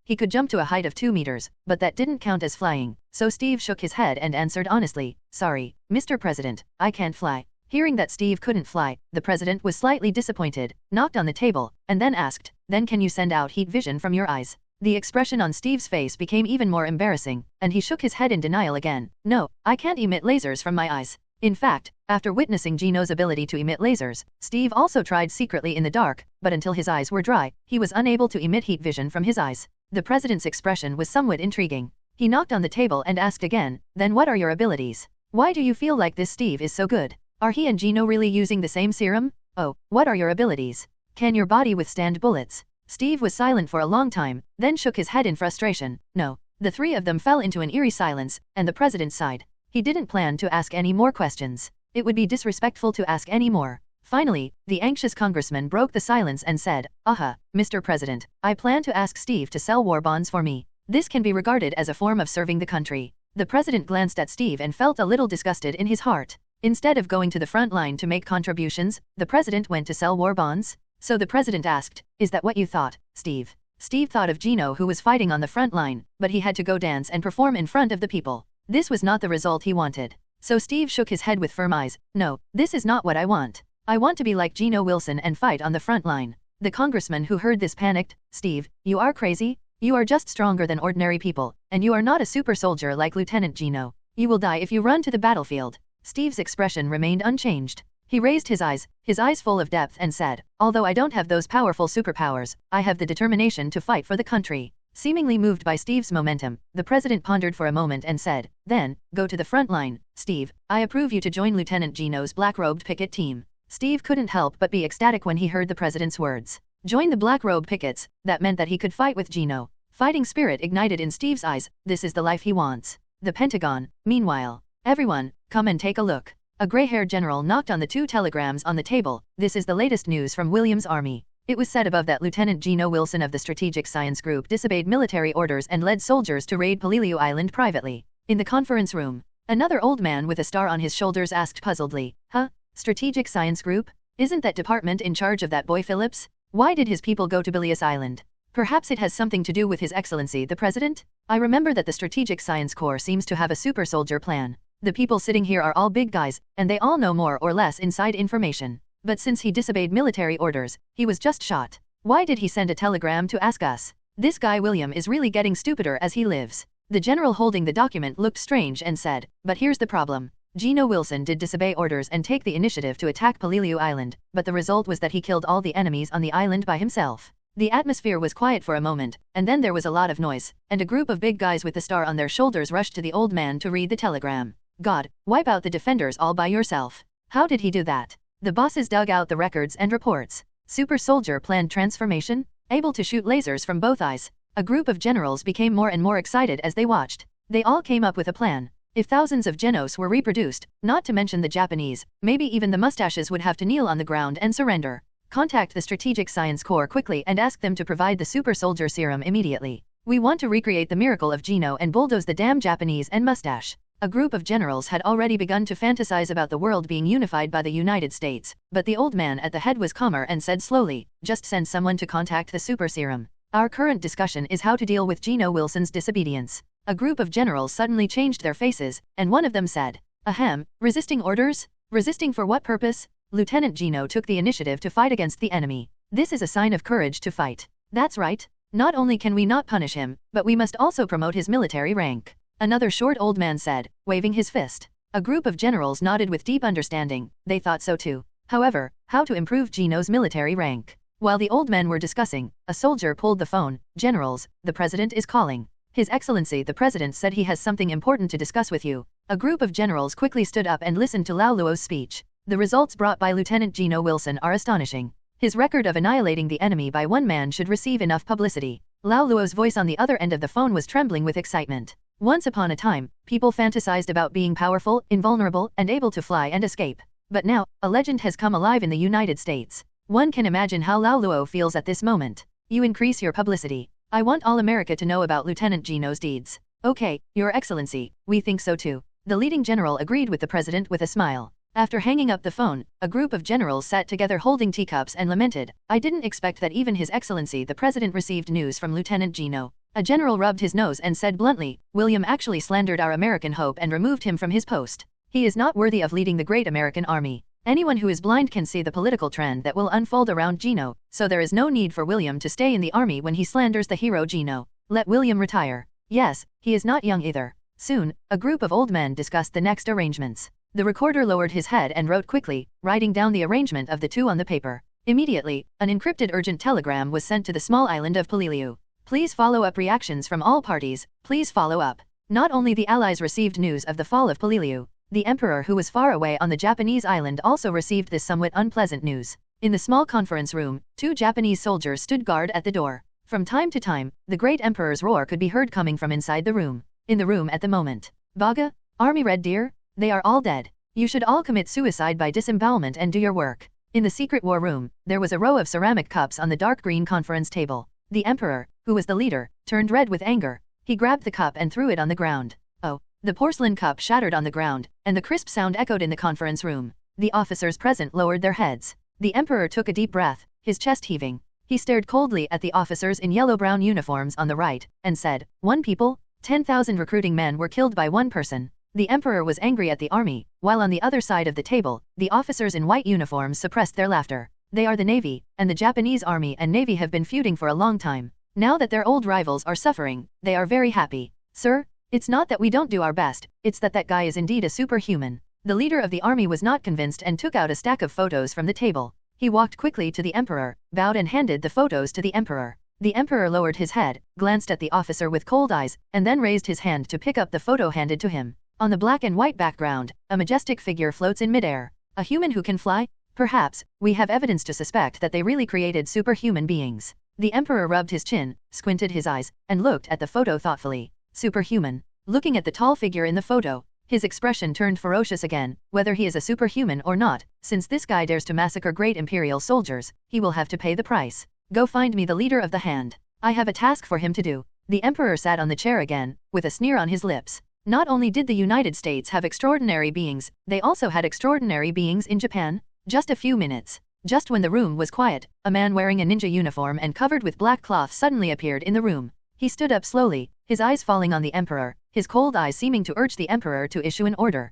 He could jump to a height of 2 meters, but that didn't count as flying, so Steve shook his head and answered honestly, "Sorry, Mr. President, I can't fly." Hearing that Steve couldn't fly, the president was slightly disappointed, knocked on the table, and then asked, "Then can you send out heat vision from your eyes?" The expression on Steve's face became even more embarrassing, and he shook his head in denial again. "No, I can't emit lasers from my eyes." In fact, after witnessing Gino's ability to emit lasers, Steve also tried secretly in the dark, but until his eyes were dry, he was unable to emit heat vision from his eyes. The president's expression was somewhat intriguing. He knocked on the table and asked again, "Then what are your abilities? Why do you feel like this Steve is so good? Are he and Gino really using the same serum? Oh, what are your abilities? Can your body withstand bullets?" Steve was silent for a long time, then shook his head in frustration. "No." The three of them fell into an eerie silence, and the president sighed. He didn't plan to ask any more questions. It would be disrespectful to ask any more. Finally, the anxious congressman broke the silence and said, "Aha, Mr. President, I plan to ask Steve to sell war bonds for me. This can be regarded as a form of serving the country." The president glanced at Steve and felt a little disgusted in his heart. Instead of going to the front line to make contributions, the president went to sell war bonds? So the president asked, "Is that what you thought, Steve?" Steve thought of Gino, who was fighting on the front line, but he had to go dance and perform in front of the people. This was not the result he wanted. So Steve shook his head with firm eyes. No, this is not what I want. I want to be like Gino Wilson and fight on the front line. The congressman who heard this panicked. Steve, you are crazy? You are just stronger than ordinary people, and you are not a super soldier like Lieutenant Gino. You will die if you run to the battlefield. Steve's expression remained unchanged. He raised his eyes full of depth and said, although I don't have those powerful superpowers, I have the determination to fight for the country. Seemingly moved by Steve's momentum, the president pondered for a moment and said, then, go to the front line. Steve, I approve you to join Lieutenant Gino's black-robed picket team. Steve couldn't help but be ecstatic when he heard the president's words. Join the black-robe pickets, that meant that he could fight with Gino. Fighting spirit ignited in Steve's eyes, this is the life he wants. The Pentagon, meanwhile. Everyone, come and take a look. A gray-haired general knocked on the 2 telegrams on the table. This is the latest news from William's army. It was said above that Lieutenant Gino Wilson of the Strategic Science Group disobeyed military orders and led soldiers to raid Peleliu Island privately. In the conference room, another old man with a star on his shoulders asked puzzledly, huh? Strategic Science Group? Isn't that department in charge of that boy Phillips? Why did his people go to Peleliu Island? Perhaps it has something to do with His Excellency the President? I remember that the Strategic Science Corps seems to have a super soldier plan. The people sitting here are all big guys, and they all know more or less inside information. But since he disobeyed military orders, he was just shot. Why did he send a telegram to ask us? This guy William is really getting stupider as he lives. The general holding the document looked strange and said, but here's the problem. Gino Wilson did disobey orders and take the initiative to attack Peleliu Island, but the result was that he killed all the enemies on the island by himself. The atmosphere was quiet for a moment, and then there was a lot of noise, and a group of big guys with the star on their shoulders rushed to the old man to read the telegram. God, wipe out the defenders all by yourself. How did he do that? The bosses dug out the records and reports. Super soldier planned transformation, able to shoot lasers from both eyes. A group of generals became more and more excited as they watched. They all came up with a plan. If thousands of Genos were reproduced, not to mention the Japanese, maybe even the mustaches would have to kneel on the ground and surrender. Contact the Strategic Science Corps quickly and ask them to provide the super soldier serum immediately. We want to recreate the miracle of Gino and bulldoze the damn Japanese and mustache. A group of generals had already begun to fantasize about the world being unified by the United States, but the old man at the head was calmer and said slowly, just send someone to contact the super serum. Our current discussion is how to deal with Gino Wilson's disobedience. A group of generals suddenly changed their faces, and one of them said, ahem, resisting orders? Resisting for what purpose? Lieutenant Gino took the initiative to fight against the enemy. This is a sign of courage to fight. That's right. Not only can we not punish him, but we must also promote his military rank. Another short old man said, waving his fist. A group of generals nodded with deep understanding. They thought so too. However, how to improve Gino's military rank? While the old men were discussing, a soldier pulled the phone. Generals, the president is calling. His Excellency the President said he has something important to discuss with you. A group of generals quickly stood up and listened to Lao Luo's speech. The results brought by Lieutenant Gino Wilson are astonishing. His record of annihilating the enemy by one man should receive enough publicity. Lao Luo's voice on the other end of the phone was trembling with excitement. Once upon a time, people fantasized about being powerful, invulnerable, and able to fly and escape. But now, a legend has come alive in the United States. One can imagine how Lao Luo feels at this moment. You increase your publicity. I want all America to know about Lieutenant Gino's deeds. Okay, Your Excellency, we think so too. The leading general agreed with the president with a smile. After hanging up the phone, a group of generals sat together holding teacups and lamented, I didn't expect that even His Excellency the President received news from Lieutenant Gino. A general rubbed his nose and said bluntly, William actually slandered our American hope and removed him from his post. He is not worthy of leading the great American army. Anyone who is blind can see the political trend that will unfold around Gino, so there is no need for William to stay in the army when he slanders the hero Gino. Let William retire. Yes, he is not young either. Soon, a group of old men discussed the next arrangements. The recorder lowered his head and wrote quickly, writing down the arrangement of the two on the paper. Immediately, an encrypted urgent telegram was sent to the small island of Peleliu. Please follow up reactions from all parties, please follow up. Not only the Allies received news of the fall of Peleliu, the Emperor who was far away on the Japanese island also received this somewhat unpleasant news. In the small conference room, 2 Japanese soldiers stood guard at the door. From time to time, the great Emperor's roar could be heard coming from inside the room. In the room at the moment. Baga? Army Red Deer? They are all dead. You should all commit suicide by disembowelment and do your work. In the secret war room, there was a row of ceramic cups on the dark green conference table. The Emperor, who was the leader, turned red with anger. He grabbed the cup and threw it on the ground. Oh. The porcelain cup shattered on the ground, and the crisp sound echoed in the conference room. The officers present lowered their heads. The Emperor took a deep breath, his chest heaving. He stared coldly at the officers in yellow-brown uniforms on the right, and said, 1 people? 10,000 recruiting men were killed by 1 person. The Emperor was angry at the army, while on the other side of the table, the officers in white uniforms suppressed their laughter. They are the Navy, and the Japanese Army and Navy have been feuding for a long time. Now that their old rivals are suffering, they are very happy. Sir, it's not that we don't do our best, it's that guy is indeed a superhuman. The leader of the army was not convinced and took out a stack of photos from the table. He walked quickly to the Emperor, bowed and handed the photos to the Emperor. The Emperor lowered his head, glanced at the officer with cold eyes, and then raised his hand to pick up the photo handed to him. On the black and white background, a majestic figure floats in midair. A human who can fly? Perhaps, we have evidence to suspect that they really created superhuman beings. The Emperor rubbed his chin, squinted his eyes, and looked at the photo thoughtfully. Superhuman. Looking at the tall figure in the photo, his expression turned ferocious again. Whether he is a superhuman or not, since this guy dares to massacre great imperial soldiers, he will have to pay the price. Go find me the leader of the hand. I have a task for him to do. The Emperor sat on the chair again, with a sneer on his lips. Not only did the United States have extraordinary beings, they also had extraordinary beings in Japan. Just a few minutes. Just when the room was quiet, a man wearing a ninja uniform and covered with black cloth suddenly appeared in the room. He stood up slowly, his eyes falling on the Emperor, his cold eyes seeming to urge the Emperor to issue an order.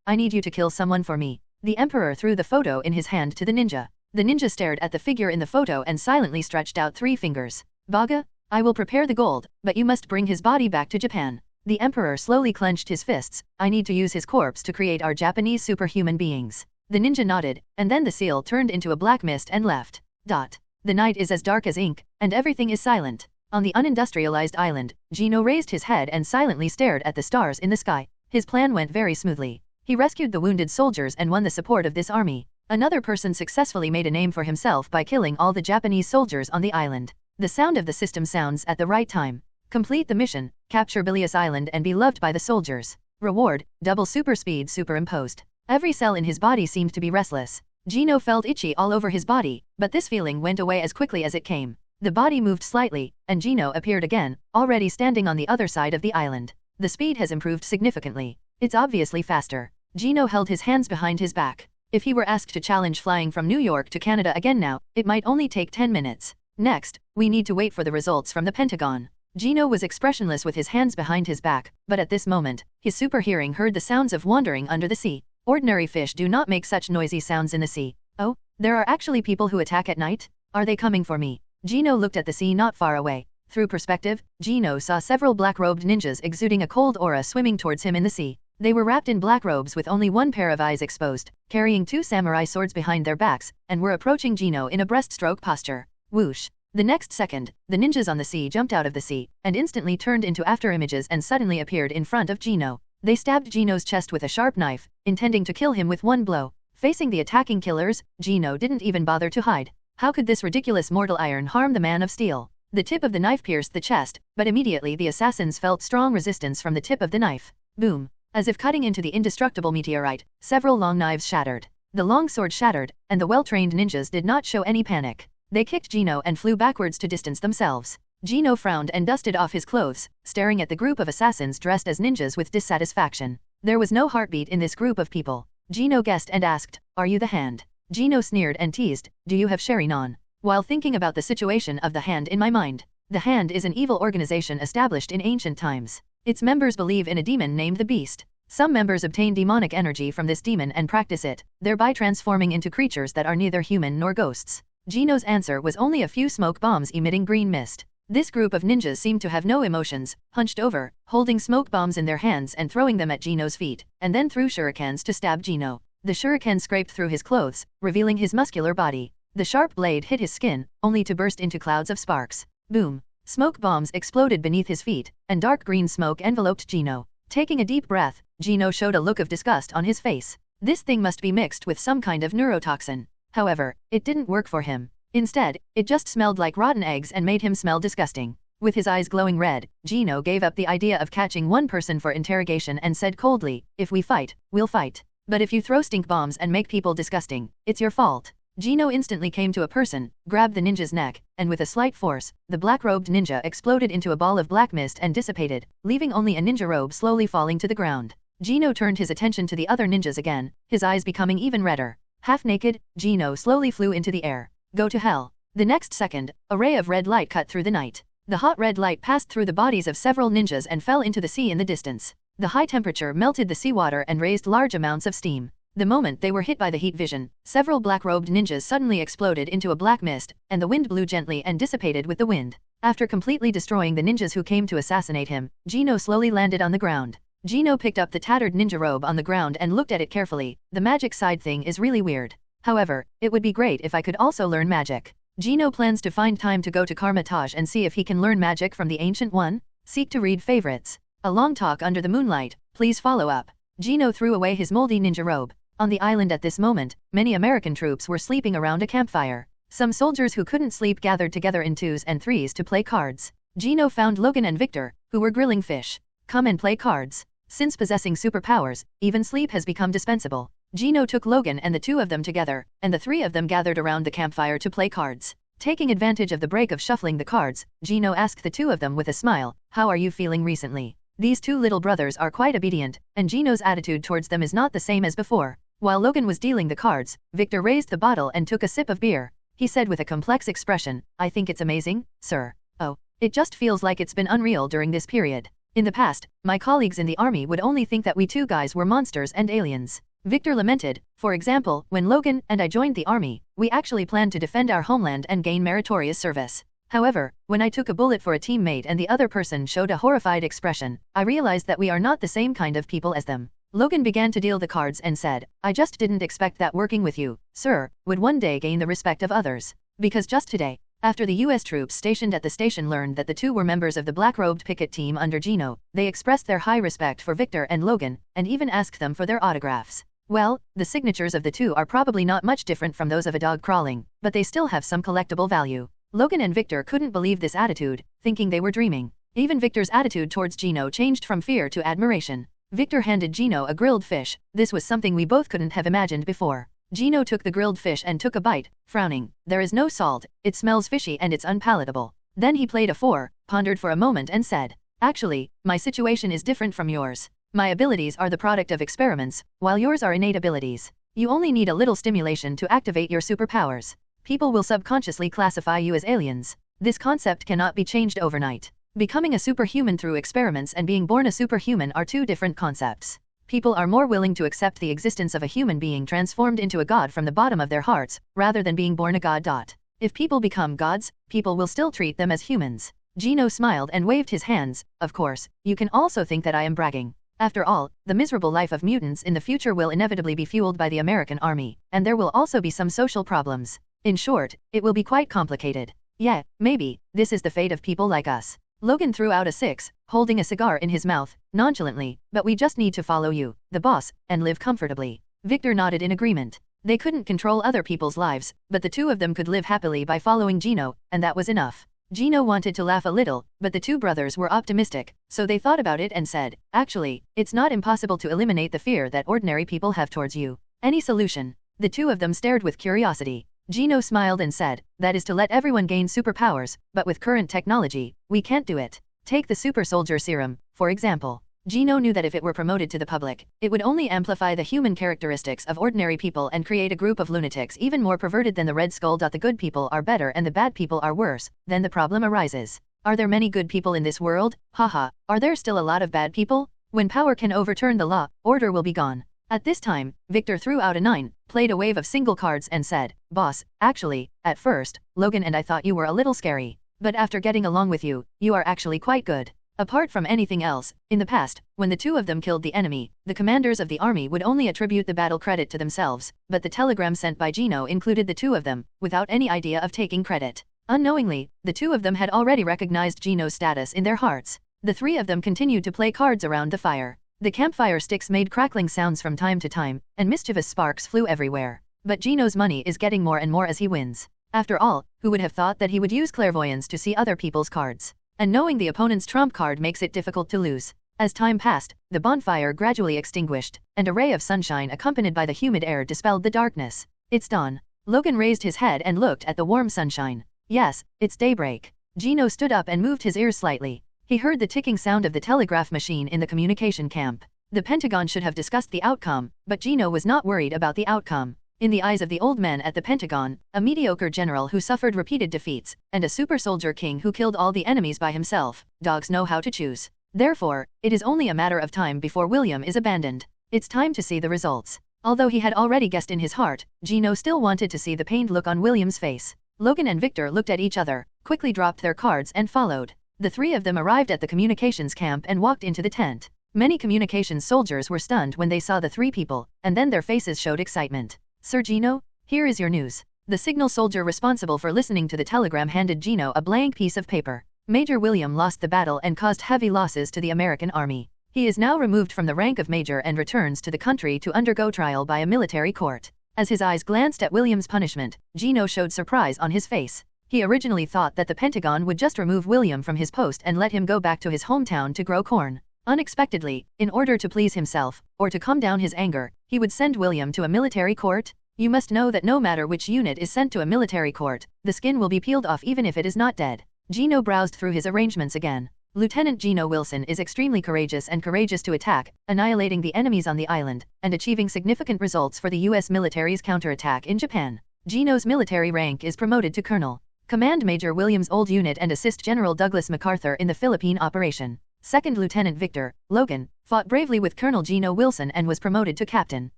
I need you to kill someone for me. The Emperor threw the photo in his hand to the ninja. The ninja stared at the figure in the photo and silently stretched out 3 fingers. Baga, I will prepare the gold, but you must bring his body back to Japan. The Emperor slowly clenched his fists. I need to use his corpse to create our Japanese superhuman beings. The ninja nodded, and then the seal turned into a black mist and left. The night is as dark as ink, and everything is silent. On the unindustrialized island, Gino raised his head and silently stared at the stars in the sky. His plan went very smoothly. He rescued the wounded soldiers and won the support of this army. Another person successfully made a name for himself by killing all the Japanese soldiers on the island. The sound of the system sounds at the right time. Complete the mission, capture Bilious Island and be loved by the soldiers. Reward, double super speed superimposed. Every cell in his body seemed to be restless. Gino felt itchy all over his body, but this feeling went away as quickly as it came. The body moved slightly, and Gino appeared again, already standing on the other side of the island. The speed has improved significantly. It's obviously faster. Gino held his hands behind his back. If he were asked to challenge flying from New York to Canada again now, it might only take 10 minutes. Next, we need to wait for the results from the Pentagon. Gino was expressionless with his hands behind his back, but at this moment, his super hearing heard the sounds of wandering under the sea. Ordinary fish do not make such noisy sounds in the sea. Oh, there are actually people who attack at night? Are they coming for me? Gino looked at the sea not far away. Through perspective, Gino saw several black-robed ninjas exuding a cold aura swimming towards him in the sea. They were wrapped in black robes with only one pair of eyes exposed, carrying 2 samurai swords behind their backs, and were approaching Gino in a breaststroke posture. Whoosh! The next second, the ninjas on the sea jumped out of the sea, and instantly turned into afterimages and suddenly appeared in front of Gino. They stabbed Gino's chest with a sharp knife, intending to kill him with one blow. Facing the attacking killers, Gino didn't even bother to hide. How could this ridiculous mortal iron harm the man of steel? The tip of the knife pierced the chest, but immediately the assassins felt strong resistance from the tip of the knife. Boom! As if cutting into the indestructible meteorite, several long knives shattered. The long sword shattered, and the well-trained ninjas did not show any panic. They kicked Gino and flew backwards to distance themselves. Gino frowned and dusted off his clothes, staring at the group of assassins dressed as ninjas with dissatisfaction. There was no heartbeat in this group of people. Gino guessed and asked, "Are you the hand?" Gino sneered and teased, "Do you have sherry on?" While thinking about the situation of the hand in my mind. The Hand is an evil organization established in ancient times. Its members believe in a demon named the Beast. Some members obtain demonic energy from this demon and practice it, thereby transforming into creatures that are neither human nor ghosts. Gino's answer was only a few smoke bombs emitting green mist. This group of ninjas seemed to have no emotions, hunched over, holding smoke bombs in their hands and throwing them at Gino's feet, and then threw shurikens to stab Gino. The shuriken scraped through his clothes, revealing his muscular body. The sharp blade hit his skin, only to burst into clouds of sparks. Boom! Smoke bombs exploded beneath his feet, and dark green smoke enveloped Gino. Taking a deep breath, Gino showed a look of disgust on his face. This thing must be mixed with some kind of neurotoxin. However, it didn't work for him. Instead, it just smelled like rotten eggs and made him smell disgusting. With his eyes glowing red, Gino gave up the idea of catching one person for interrogation and said coldly, "If we fight, we'll fight. But if you throw stink bombs and make people disgusting, it's your fault." Gino instantly came to a person, grabbed the ninja's neck, and with a slight force, the black-robed ninja exploded into a ball of black mist and dissipated, leaving only a ninja robe slowly falling to the ground. Gino turned his attention to the other ninjas again, his eyes becoming even redder. Half-naked, Gino slowly flew into the air. Go to hell. The next second, a ray of red light cut through the night. The hot red light passed through the bodies of several ninjas and fell into the sea in the distance. The high temperature melted the seawater and raised large amounts of steam. The moment they were hit by the heat vision, several black-robed ninjas suddenly exploded into a black mist, and the wind blew gently and dissipated with the wind. After completely destroying the ninjas who came to assassinate him, Gino slowly landed on the ground. Gino picked up the tattered ninja robe on the ground and looked at it carefully. The magic side thing is really weird. However, it would be great if I could also learn magic. Gino plans to find time to go to Karmatage and see if he can learn magic from the Ancient One. Seek to read favorites. A long talk under the moonlight. Please follow up. Gino threw away his moldy ninja robe. On the island at this moment, many American troops were sleeping around a campfire. Some soldiers who couldn't sleep gathered together in 2s and 3s to play cards. Gino found Logan and Victor, who were grilling fish. Come and play cards. Since possessing superpowers, even sleep has become dispensable. Gino took Logan and the two of them together, and the three of them gathered around the campfire to play cards. Taking advantage of the break of shuffling the cards, Gino asked the two of them with a smile, "How are you feeling recently?" These two little brothers are quite obedient, and Gino's attitude towards them is not the same as before. While Logan was dealing the cards, Victor raised the bottle and took a sip of beer. He said with a complex expression, "I think it's amazing, sir. Oh, it just feels like it's been unreal during this period. In the past, my colleagues in the army would only think that we two guys were monsters and aliens." Victor lamented, "For example, when Logan and I joined the army, we actually planned to defend our homeland and gain meritorious service. However, when I took a bullet for a teammate and the other person showed a horrified expression, I realized that we are not the same kind of people as them." Logan began to deal the cards and said, "I just didn't expect that working with you, sir, would one day gain the respect of others. Because just today, after the US troops stationed at the station learned that the two were members of the black-robed picket team under Gino, they expressed their high respect for Victor and Logan, and even asked them for their autographs. Well, the signatures of the two are probably not much different from those of a dog crawling, but they still have some collectible value." Logan and Victor couldn't believe this attitude, thinking they were dreaming. Even Victor's attitude towards Gino changed from fear to admiration. Victor handed Gino a grilled fish. This was something we both couldn't have imagined before. Gino took the grilled fish and took a bite, frowning. "There is no salt, it smells fishy and it's unpalatable." Then he played a 4, pondered for a moment and said, "Actually, my situation is different from yours. My abilities are the product of experiments, while yours are innate abilities. You only need a little stimulation to activate your superpowers. People will subconsciously classify you as aliens. This concept cannot be changed overnight. Becoming a superhuman through experiments and being born a superhuman are two different concepts. People are more willing to accept the existence of a human being transformed into a god from the bottom of their hearts, rather than being born a god. If people become gods, people will still treat them as humans." Gino smiled and waved his hands. "Of course, you can also think that I am bragging. After all, the miserable life of mutants in the future will inevitably be fueled by the American army, and there will also be some social problems. In short, it will be quite complicated. Yeah, maybe, this is the fate of people like us." Logan threw out a 6, holding a cigar in his mouth, nonchalantly, "But we just need to follow you, the boss, and live comfortably." Victor nodded in agreement. They couldn't control other people's lives, but the two of them could live happily by following Gino, and that was enough. Gino wanted to laugh a little, but the two brothers were optimistic, so they thought about it and said, "Actually, it's not impossible to eliminate the fear that ordinary people have towards you. Any solution?" The two of them stared with curiosity. Gino smiled and said, "That is to let everyone gain superpowers, but with current technology, we can't do it. Take the super soldier serum, for example." Gino knew that if it were promoted to the public, it would only amplify the human characteristics of ordinary people and create a group of lunatics even more perverted than the Red Skull. The good people are better and the bad people are worse. Then the problem arises. Are there many good people in this world? Haha, are there still a lot of bad people? When power can overturn the law, order will be gone. At this time, Victor threw out a 9, played a wave of single cards and said, "Boss, actually, at first, Logan and I thought you were a little scary. But after getting along with you, you are actually quite good. Apart from anything else, in the past, when the two of them killed the enemy, the commanders of the army would only attribute the battle credit to themselves, but the telegram sent by Gino included the two of them, without any idea of taking credit. Unknowingly, the two of them had already recognized Gino's status in their hearts. The three of them continued to play cards around the fire. The campfire sticks made crackling sounds from time to time, and mischievous sparks flew everywhere. But Gino's money is getting more and more as he wins. After all, who would have thought that he would use clairvoyance to see other people's cards? And knowing the opponent's trump card makes it difficult to lose. As time passed, the bonfire gradually extinguished, and a ray of sunshine accompanied by the humid air dispelled the darkness. "It's dawn." Logan raised his head and looked at the warm sunshine. "Yes, it's daybreak." Gino stood up and moved his ears slightly. He heard the ticking sound of the telegraph machine in the communication camp. The Pentagon should have discussed the outcome, but Gino was not worried about the outcome. In the eyes of the old men at the Pentagon, a mediocre general who suffered repeated defeats, and a super soldier king who killed all the enemies by himself, dogs know how to choose. Therefore, it is only a matter of time before William is abandoned. It's time to see the results. Although he had already guessed in his heart, Gino still wanted to see the pained look on William's face. Logan and Victor looked at each other, quickly dropped their cards and followed. The three of them arrived at the communications camp and walked into the tent. Many communications soldiers were stunned when they saw the three people, and then their faces showed excitement. Sir Gino, here is your news. The signal soldier responsible for listening to the telegram handed Gino a blank piece of paper. Major William lost the battle and caused heavy losses to the American army. He is now removed from the rank of major and returns to the country to undergo trial by a military court. As his eyes glanced at William's punishment, Gino showed surprise on his face. He originally thought that the Pentagon would just remove William from his post and let him go back to his hometown to grow corn. Unexpectedly, in order to please himself, or to calm down his anger, he would send William to a military court. You must know that no matter which unit is sent to a military court, the skin will be peeled off even if it is not dead. Gino browsed through his arrangements again. Lieutenant Gino Wilson is extremely courageous to attack, annihilating the enemies on the island, and achieving significant results for the U.S. military's counterattack in Japan. Gino's military rank is promoted to Colonel. Command Major William's old unit and assist General Douglas MacArthur in the Philippine operation. Second Lieutenant Victor, Logan, fought bravely with Colonel Gino Wilson and was promoted to Captain.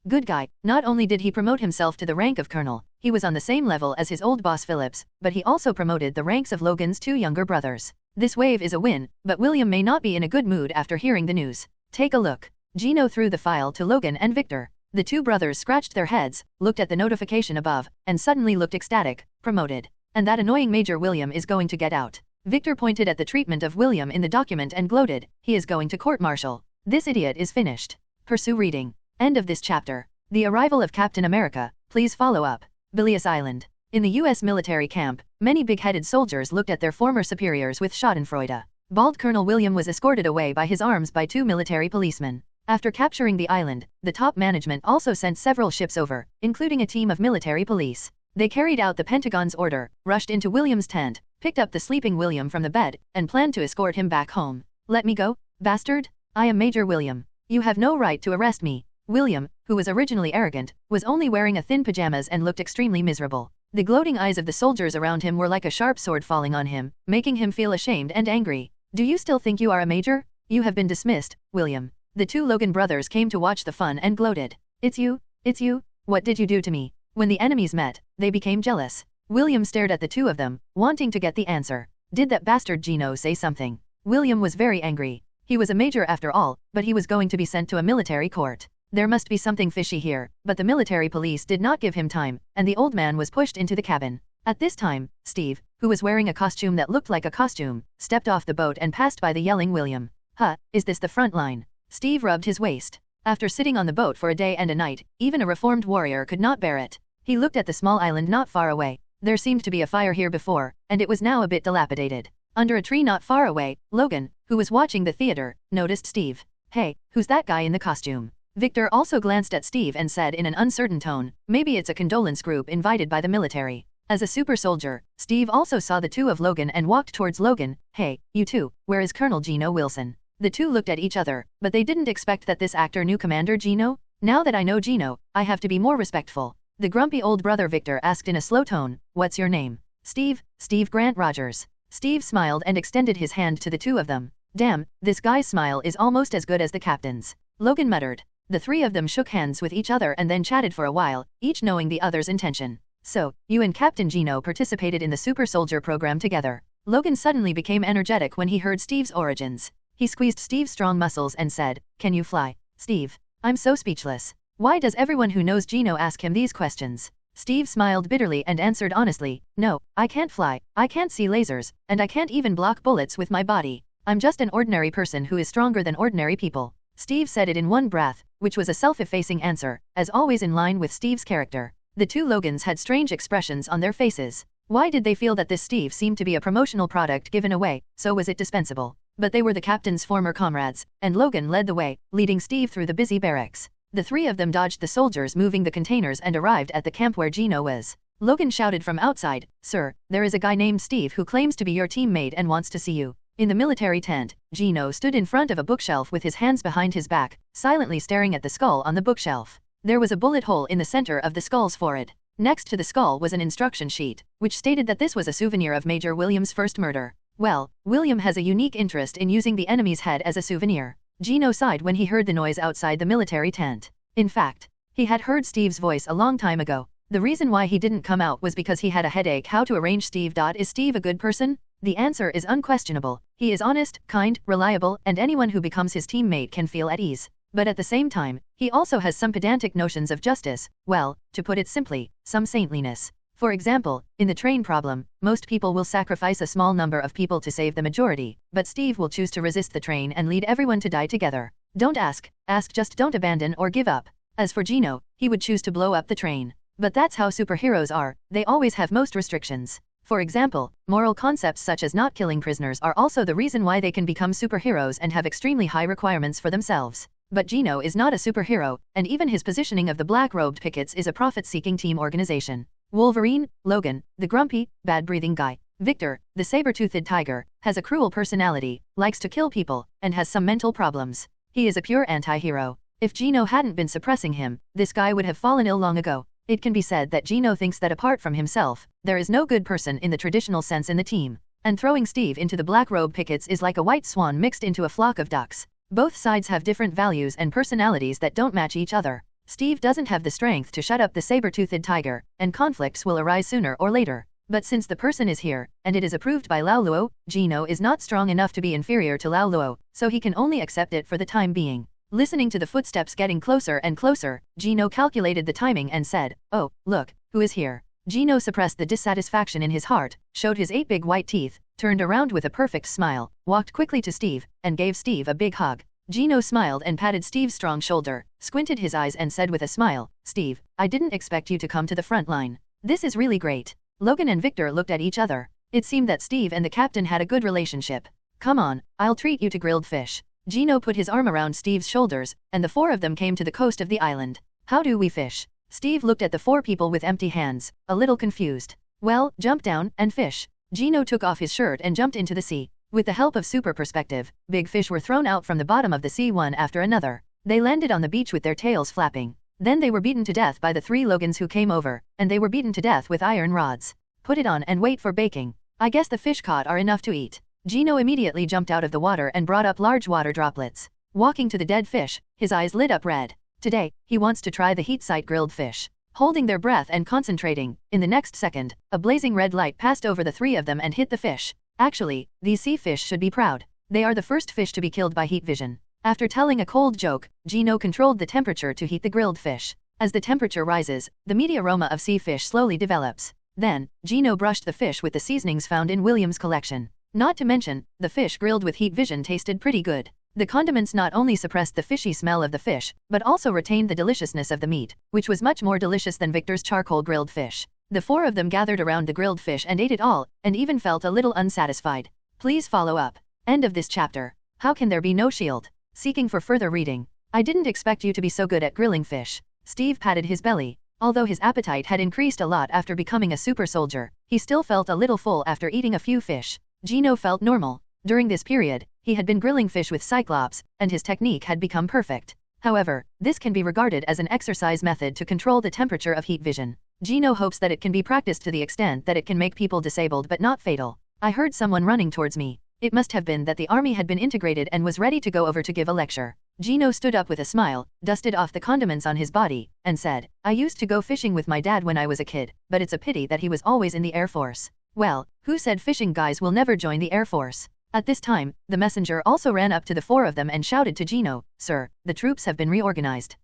Good guy. Not only did he promote himself to the rank of Colonel, he was on the same level as his old boss Phillips, but he also promoted the ranks of Logan's two younger brothers. This wave is a win, but William may not be in a good mood after hearing the news. Take a look. Gino threw the file to Logan and Victor. The two brothers scratched their heads, looked at the notification above, and suddenly looked ecstatic. Promoted. And that annoying Major William is going to get out. Victor pointed at the treatment of William in the document and gloated. He is going to court-martial. This idiot is finished. Pursue reading. End of this chapter. The arrival of Captain America. Please follow up. Bilius Island. In the U.S. military camp, many big-headed soldiers looked at their former superiors with schadenfreude. Bald Colonel William was escorted away by his arms by two military policemen. After capturing the island, the top management also sent several ships over, including a team of military police. They carried out the Pentagon's order, rushed into William's tent, picked up the sleeping William from the bed, and planned to escort him back home. Let me go, bastard? I am Major William. You have no right to arrest me. William, who was originally arrogant, was only wearing a thin pajamas and looked extremely miserable. The gloating eyes of the soldiers around him were like a sharp sword falling on him, making him feel ashamed and angry. Do you still think you are a major? You have been dismissed, William. The two Logan brothers came to watch the fun and gloated. It's you? What did you do to me? When the enemies met, they became jealous. William stared at the two of them, wanting to get the answer. Did that bastard Gino say something? William was very angry. He was a major after all, but he was going to be sent to a military court. There must be something fishy here, but the military police did not give him time, and the old man was pushed into the cabin. At this time, Steve, who was wearing a costume that looked like a costume, stepped off the boat and passed by the yelling William. Huh, is this the front line? Steve rubbed his waist. After sitting on the boat for a day and a night, even a reformed warrior could not bear it. He looked at the small island not far away. There seemed to be a fire here before, and it was now a bit dilapidated. Under a tree not far away, Logan, who was watching the theater, noticed Steve. Hey, who's that guy in the costume? Victor also glanced at Steve and said in an uncertain tone, maybe it's a condolence group invited by the military. As a super soldier, Steve also saw the two of Logan and walked towards Logan. Hey, you two, where is Colonel Gino Wilson? The two looked at each other, but they didn't expect that this actor knew Commander Gino. Now that I know Gino, I have to be more respectful. The grumpy old brother Victor asked in a slow tone, what's your name? Steve Grant Rogers. Steve smiled and extended his hand to the two of them. Damn, this guy's smile is almost as good as the captain's. Logan muttered. The three of them shook hands with each other and then chatted for a while, each knowing the other's intention. So, you and Captain Gino participated in the super soldier program together. Logan suddenly became energetic when he heard Steve's origins. He squeezed Steve's strong muscles and said, can you fly? Steve. I'm so speechless. Why does everyone who knows Gino ask him these questions? Steve smiled bitterly and answered honestly, no, I can't fly, I can't see lasers, and I can't even block bullets with my body. I'm just an ordinary person who is stronger than ordinary people. Steve said it in one breath, which was a self-effacing answer, as always in line with Steve's character. The two Logans had strange expressions on their faces. Why did they feel that this Steve seemed to be a promotional product given away, so was it dispensable? But they were the captain's former comrades, and Logan led the way, leading Steve through the busy barracks. The three of them dodged the soldiers moving the containers and arrived at the camp where Gino was. Logan shouted from outside, Sir, there is a guy named Steve who claims to be your teammate and wants to see you. In the military tent, Gino stood in front of a bookshelf with his hands behind his back, silently staring at the skull on the bookshelf. There was a bullet hole in the center of the skull's forehead. Next to the skull was an instruction sheet, which stated that this was a souvenir of Major William's first murder. Well, William has a unique interest in using the enemy's head as a souvenir. Gino sighed when he heard the noise outside the military tent. In fact, he had heard Steve's voice a long time ago. The reason why he didn't come out was because he had a headache. How to arrange Steve? Is Steve a good person? The answer is unquestionable. He is honest, kind, reliable, and anyone who becomes his teammate can feel at ease. But at the same time, he also has some pedantic notions of justice, well, to put it simply, some saintliness. For example, in the train problem, most people will sacrifice a small number of people to save the majority, but Steve will choose to resist the train and lead everyone to die together. Don't ask, just don't abandon or give up. As for Gino, he would choose to blow up the train. But that's how superheroes are, they always have most restrictions. For example, moral concepts such as not killing prisoners are also the reason why they can become superheroes and have extremely high requirements for themselves. But Gino is not a superhero, and even his positioning of the black-robed pickets is a profit-seeking team organization. Wolverine, Logan, the grumpy, bad-breathing guy, Victor, the saber-toothed tiger, has a cruel personality, likes to kill people, and has some mental problems. He is a pure anti-hero. If Gino hadn't been suppressing him, this guy would have fallen ill long ago. It can be said that Gino thinks that apart from himself, there is no good person in the traditional sense in the team. And throwing Steve into the black-robe pickets is like a white swan mixed into a flock of ducks. Both sides have different values and personalities that don't match each other. Steve doesn't have the strength to shut up the saber-toothed tiger, and conflicts will arise sooner or later. But since the person is here, and it is approved by Lao Luo, Gino is not strong enough to be inferior to Lao Luo, so he can only accept it for the time being. Listening to the footsteps getting closer and closer, Gino calculated the timing and said, "Oh, look, who is here?" Gino suppressed the dissatisfaction in his heart, showed his 8 big white teeth, turned around with a perfect smile, walked quickly to Steve, and gave Steve a big hug. Gino smiled and patted Steve's strong shoulder, squinted his eyes and said with a smile, "Steve, I didn't expect you to come to the front line. This is really great." Logan and Victor looked at each other. It seemed that Steve and the captain had a good relationship. "Come on, I'll treat you to grilled fish." Gino put his arm around Steve's shoulders, and the 4 of them came to the coast of the island. "How do we fish?" Steve looked at the 4 people with empty hands, a little confused. "Well, jump down and fish." Gino took off his shirt and jumped into the sea. With the help of super perspective, big fish were thrown out from the bottom of the sea one after another. They landed on the beach with their tails flapping. Then they were beaten to death by the 3 Logans who came over, and they were beaten to death with iron rods. "Put it on and wait for baking. I guess the fish caught are enough to eat." Gino immediately jumped out of the water and brought up large water droplets. Walking to the dead fish, his eyes lit up red. Today, he wants to try the heat-site grilled fish. Holding their breath and concentrating, in the next second, a blazing red light passed over the 3 of them and hit the fish. Actually, these sea fish should be proud. They are the first fish to be killed by heat vision. After telling a cold joke, Gino controlled the temperature to heat the grilled fish. As the temperature rises, the meaty aroma of sea fish slowly develops. Then, Gino brushed the fish with the seasonings found in William's collection. Not to mention, the fish grilled with heat vision tasted pretty good. The condiments not only suppressed the fishy smell of the fish, but also retained the deliciousness of the meat, which was much more delicious than Victor's charcoal grilled fish. The 4 of them gathered around the grilled fish and ate it all, and even felt a little unsatisfied. Please follow up. End of this chapter. How can there be no shield? Seeking for further reading. I didn't expect you to be so good at grilling fish. Steve patted his belly. Although his appetite had increased a lot after becoming a super soldier, he still felt a little full after eating a few fish. Gino felt normal. During this period, he had been grilling fish with Cyclops, and his technique had become perfect. However, this can be regarded as an exercise method to control the temperature of heat vision. Gino hopes that it can be practiced to the extent that it can make people disabled but not fatal. I heard someone running towards me. It must have been that the army had been integrated and was ready to go over to give a lecture. Gino stood up with a smile, dusted off the condiments on his body, and said, "I used to go fishing with my dad when I was a kid, but it's a pity that he was always in the Air Force." Well, who said fishing guys will never join the Air Force? At this time, the messenger also ran up to the 4 of them and shouted to Gino, "Sir, the troops have been reorganized."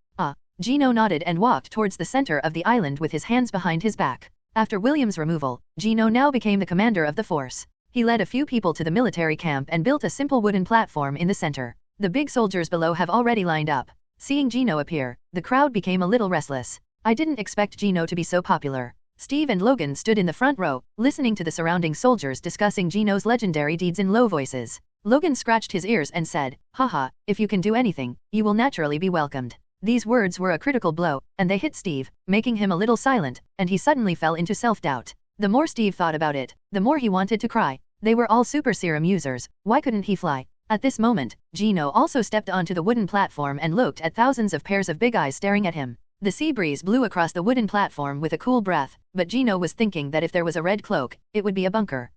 Gino nodded and walked towards the center of the island with his hands behind his back. After William's removal, Gino now became the commander of the force. He led a few people to the military camp and built a simple wooden platform in the center. The big soldiers below have already lined up. Seeing Gino appear, the crowd became a little restless. I didn't expect Gino to be so popular. Steve and Logan stood in the front row, listening to the surrounding soldiers discussing Gino's legendary deeds in low voices. Logan scratched his ears and said, "Haha, if you can do anything, you will naturally be welcomed." These words were a critical blow, and they hit Steve, making him a little silent, and he suddenly fell into self-doubt. The more Steve thought about it, the more he wanted to cry. They were all super serum users, why couldn't he fly? At this moment, Gino also stepped onto the wooden platform and looked at thousands of pairs of big eyes staring at him. The sea breeze blew across the wooden platform with a cool breath, but Gino was thinking that if there was a red cloak, it would be a bunker.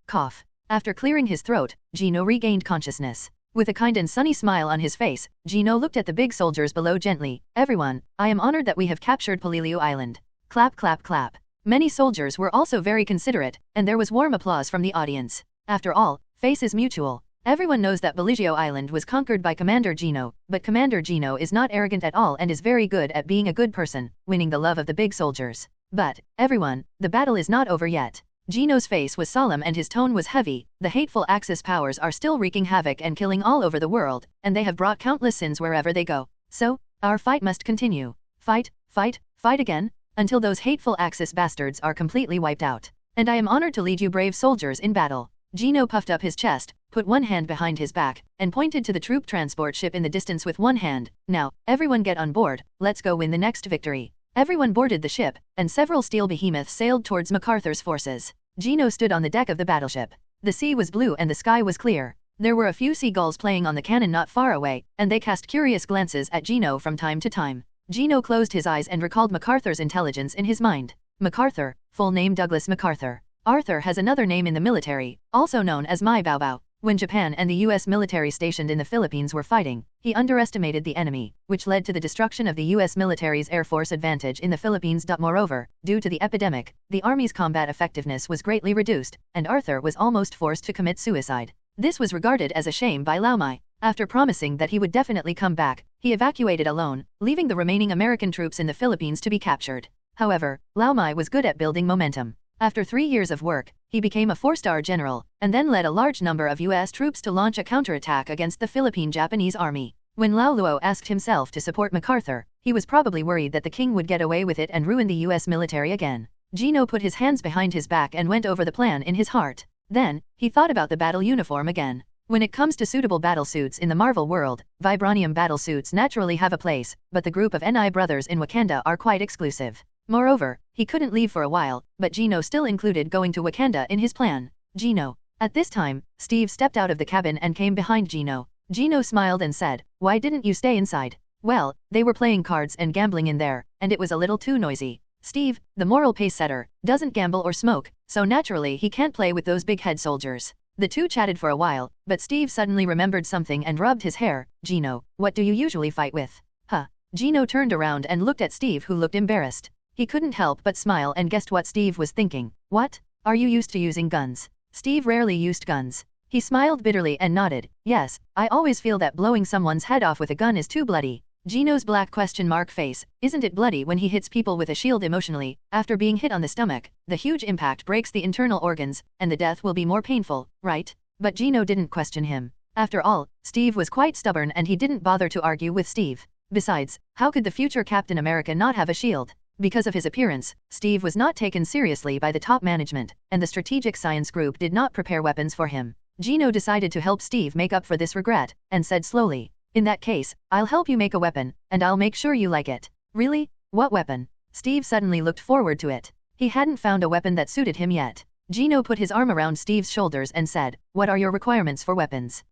Cough. After clearing his throat, Gino regained consciousness. With a kind and sunny smile on his face, Gino looked at the big soldiers below gently. Everyone, I am honored that we have captured Polilio Island. Clap clap clap. Many soldiers were also very considerate, and there was warm applause from the audience. After all, faith is mutual. Everyone knows that Polilio Island was conquered by Commander Gino, but Commander Gino is not arrogant at all and is very good at being a good person, winning the love of the big soldiers. But, everyone, the battle is not over yet. Gino's face was solemn and his tone was heavy. The hateful Axis powers are still wreaking havoc and killing all over the world, and they have brought countless sins wherever they go. So, our fight must continue. Fight, fight, fight again, until those hateful Axis bastards are completely wiped out. And I am honored to lead you brave soldiers in battle. Gino puffed up his chest, put one hand behind his back, and pointed to the troop transport ship in the distance with one hand. Now, everyone get on board, let's go win the next victory. Everyone boarded the ship, and several steel behemoths sailed towards MacArthur's forces. Gino stood on the deck of the battleship. The sea was blue and the sky was clear. There were a few seagulls playing on the cannon not far away, and they cast curious glances at Gino from time to time. Gino closed his eyes and recalled MacArthur's intelligence in his mind. MacArthur, full name Douglas MacArthur. Arthur has another name in the military, also known as Mai Bao Bao. When Japan and the US military stationed in the Philippines were fighting, he underestimated the enemy, which led to the destruction of the US military's air force advantage in the Philippines. Moreover, due to the epidemic, the army's combat effectiveness was greatly reduced, and Arthur was almost forced to commit suicide. This was regarded as a shame by Lau Mai. After promising that he would definitely come back, he evacuated alone, leaving the remaining American troops in the Philippines to be captured. However, Lau Mai was good at building momentum. After 3 years of work, he became a 4-star general, and then led a large number of US troops to launch a counterattack against the Philippine Japanese army. When Lau Luo asked himself to support MacArthur, he was probably worried that the king would get away with it and ruin the US military again. Gino put his hands behind his back and went over the plan in his heart. Then, he thought about the battle uniform again. When it comes to suitable battle suits in the Marvel world, vibranium battle suits naturally have a place, but the group of Ni brothers in Wakanda are quite exclusive. Moreover, he couldn't leave for a while, but Gino still included going to Wakanda in his plan. Gino. At this time, Steve stepped out of the cabin and came behind Gino. Gino smiled and said, "Why didn't you stay inside?" "Well, they were playing cards and gambling in there, and it was a little too noisy." Steve, the moral pace setter, doesn't gamble or smoke, so naturally he can't play with those big head soldiers. The two chatted for a while, but Steve suddenly remembered something and rubbed his hair. "Gino, what do you usually fight with?" "Huh." Gino turned around and looked at Steve, who looked embarrassed. He couldn't help but smile and guessed what Steve was thinking. "What? Are you used to using guns?" Steve rarely used guns. He smiled bitterly and nodded. "Yes, I always feel that blowing someone's head off with a gun is too bloody." Gino's black question mark face. "Isn't it bloody when he hits people with a shield emotionally? After being hit on the stomach, the huge impact breaks the internal organs, and the death will be more painful, right?" But Gino didn't question him. After all, Steve was quite stubborn and he didn't bother to argue with Steve. Besides, how could the future Captain America not have a shield? Because of his appearance, Steve was not taken seriously by the top management, and the Strategic Science Group did not prepare weapons for him. Gino decided to help Steve make up for this regret, and said slowly, "In that case, I'll help you make a weapon, and I'll make sure you like it." "Really? What weapon?" Steve suddenly looked forward to it. He hadn't found a weapon that suited him yet. Gino put his arm around Steve's shoulders and said, "What are your requirements for weapons?"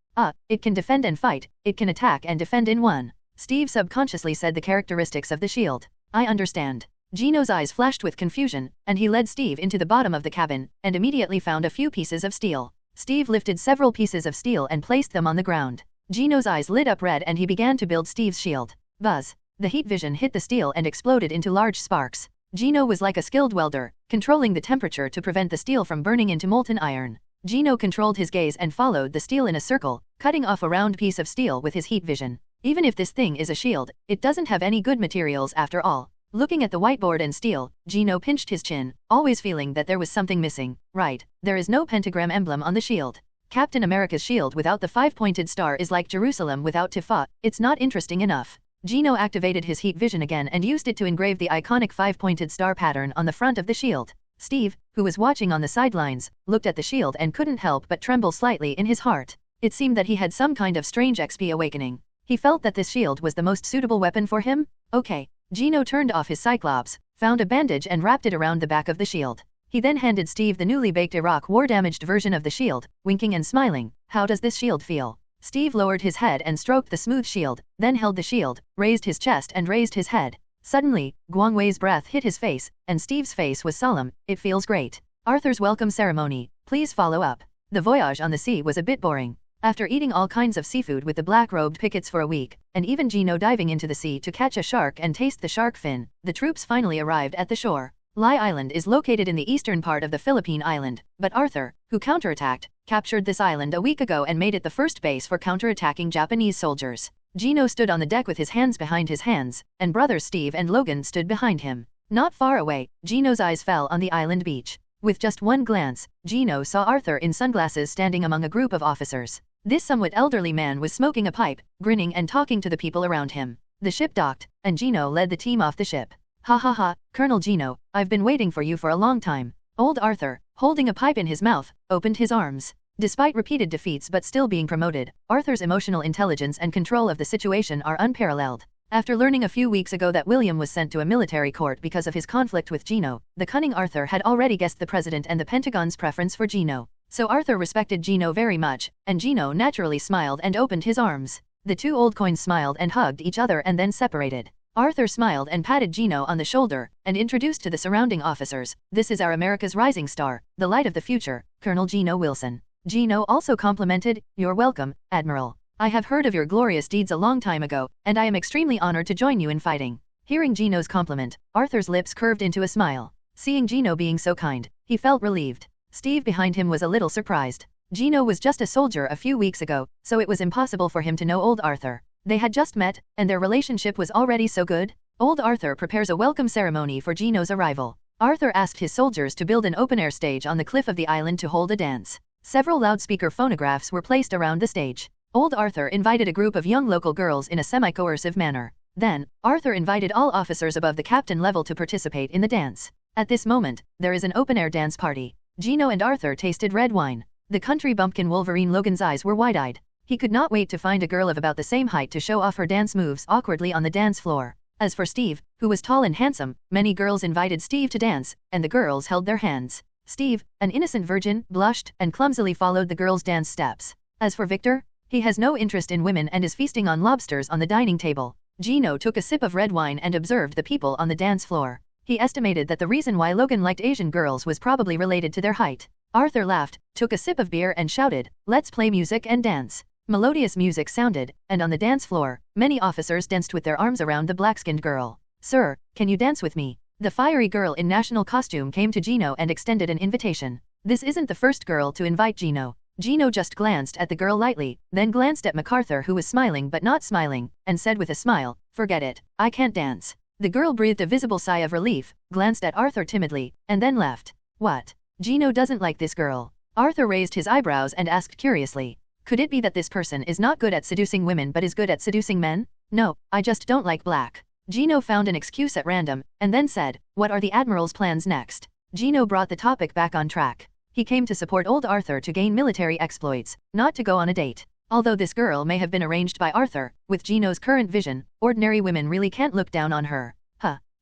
It can defend and fight, it can attack and defend in one." Steve subconsciously said the characteristics of the shield. "I understand." Gino's eyes flashed with confusion, and he led Steve into the bottom of the cabin, and immediately found a few pieces of steel. Steve lifted several pieces of steel and placed them on the ground. Gino's eyes lit up red and he began to build Steve's shield. Buzz! The heat vision hit the steel and exploded into large sparks. Gino was like a skilled welder, controlling the temperature to prevent the steel from burning into molten iron. Gino controlled his gaze and followed the steel in a circle, cutting off a round piece of steel with his heat vision. Even if this thing is a shield, it doesn't have any good materials after all. Looking at the whiteboard and steel, Gino pinched his chin, always feeling that there was something missing. Right, there is no pentagram emblem on the shield. Captain America's shield without the 5-pointed star is like Jerusalem without Tifa, it's not interesting enough. Gino activated his heat vision again and used it to engrave the iconic 5-pointed star pattern on the front of the shield. Steve, who was watching on the sidelines, looked at the shield and couldn't help but tremble slightly in his heart. It seemed that he had some kind of strange XP awakening. He felt that this shield was the most suitable weapon for him. Okay. Gino turned off his Cyclops, found a bandage and wrapped it around the back of the shield. He then handed Steve the newly baked Iraq war-damaged version of the shield, winking and smiling. "How does this shield feel?" Steve lowered his head and stroked the smooth shield, then held the shield, raised his chest and raised his head. Suddenly, Guang Wei's breath hit his face, and Steve's face was solemn. "It feels great. Arthur's welcome ceremony, please follow up." The voyage on the sea was a bit boring. After eating all kinds of seafood with the black-robed pickets for a week, and even Gino diving into the sea to catch a shark and taste the shark fin, the troops finally arrived at the shore. Lai Island is located in the eastern part of the Philippine island, but Arthur, who counterattacked, captured this island a week ago and made it the first base for counterattacking Japanese soldiers. Gino stood on the deck with his hands behind his hands, and brothers Steve and Logan stood behind him. Not far away, Gino's eyes fell on the island beach. With just one glance, Gino saw Arthur in sunglasses standing among a group of officers. This somewhat elderly man was smoking a pipe, grinning and talking to the people around him. The ship docked, and Gino led the team off the ship. Ha ha ha, Colonel Gino, I've been waiting for you for a long time. Old Arthur, holding a pipe in his mouth, opened his arms. Despite repeated defeats but still being promoted, Arthur's emotional intelligence and control of the situation are unparalleled. After learning a few weeks ago that William was sent to a military court because of his conflict with Gino, the cunning Arthur had already guessed the president and the Pentagon's preference for Gino. So Arthur respected Gino very much, and Gino naturally smiled and opened his arms. The two old coins smiled and hugged each other and then separated. Arthur smiled and patted Gino on the shoulder, and introduced to the surrounding officers, "This is our America's rising star, the light of the future, Colonel Gino Wilson." Gino also complimented, "You're welcome, Admiral. I have heard of your glorious deeds a long time ago, and I am extremely honored to join you in fighting." Hearing Gino's compliment, Arthur's lips curved into a smile. Seeing Gino being so kind, he felt relieved. Steve behind him was a little surprised. Gino was just a soldier a few weeks ago, so it was impossible for him to know old Arthur. They had just met, and their relationship was already so good. Old Arthur prepares a welcome ceremony for Gino's arrival. Arthur asked his soldiers to build an open-air stage on the cliff of the island to hold a dance. Several loudspeaker phonographs were placed around the stage. Old Arthur invited a group of young local girls in a semi-coercive manner. Then, Arthur invited all officers above the captain level to participate in the dance. At this moment, there is an open-air dance party. Gino and Arthur tasted red wine. The country bumpkin Wolverine Logan's eyes were wide-eyed. He could not wait to find a girl of about the same height to show off her dance moves awkwardly on the dance floor. As for Steve, who was tall and handsome, many girls invited Steve to dance, and the girls held their hands. Steve, an innocent virgin, blushed and clumsily followed the girls' dance steps. As for Victor, he has no interest in women and is feasting on lobsters on the dining table. Gino took a sip of red wine and observed the people on the dance floor. He estimated that the reason why Logan liked Asian girls was probably related to their height. Arthur laughed, took a sip of beer and shouted, "Let's play music and dance." Melodious music sounded, and on the dance floor, many officers danced with their arms around the black-skinned girl. "Sir, can you dance with me?" The fiery girl in national costume came to Gino and extended an invitation. This isn't the first girl to invite Gino. Gino just glanced at the girl lightly, then glanced at MacArthur who was smiling but not smiling, and said with a smile, "Forget it, I can't dance." The girl breathed a visible sigh of relief, glanced at Arthur timidly, and then left. "What? Gino doesn't like this girl?" Arthur raised his eyebrows and asked curiously. "Could it be that this person is not good at seducing women but is good at seducing men?" "No, I just don't like black." Gino found an excuse at random, and then said, "What are the Admiral's plans next?" Gino brought the topic back on track. He came to support old Arthur to gain military exploits, not to go on a date. Although this girl may have been arranged by Arthur, with Gino's current vision, ordinary women really can't look down on her.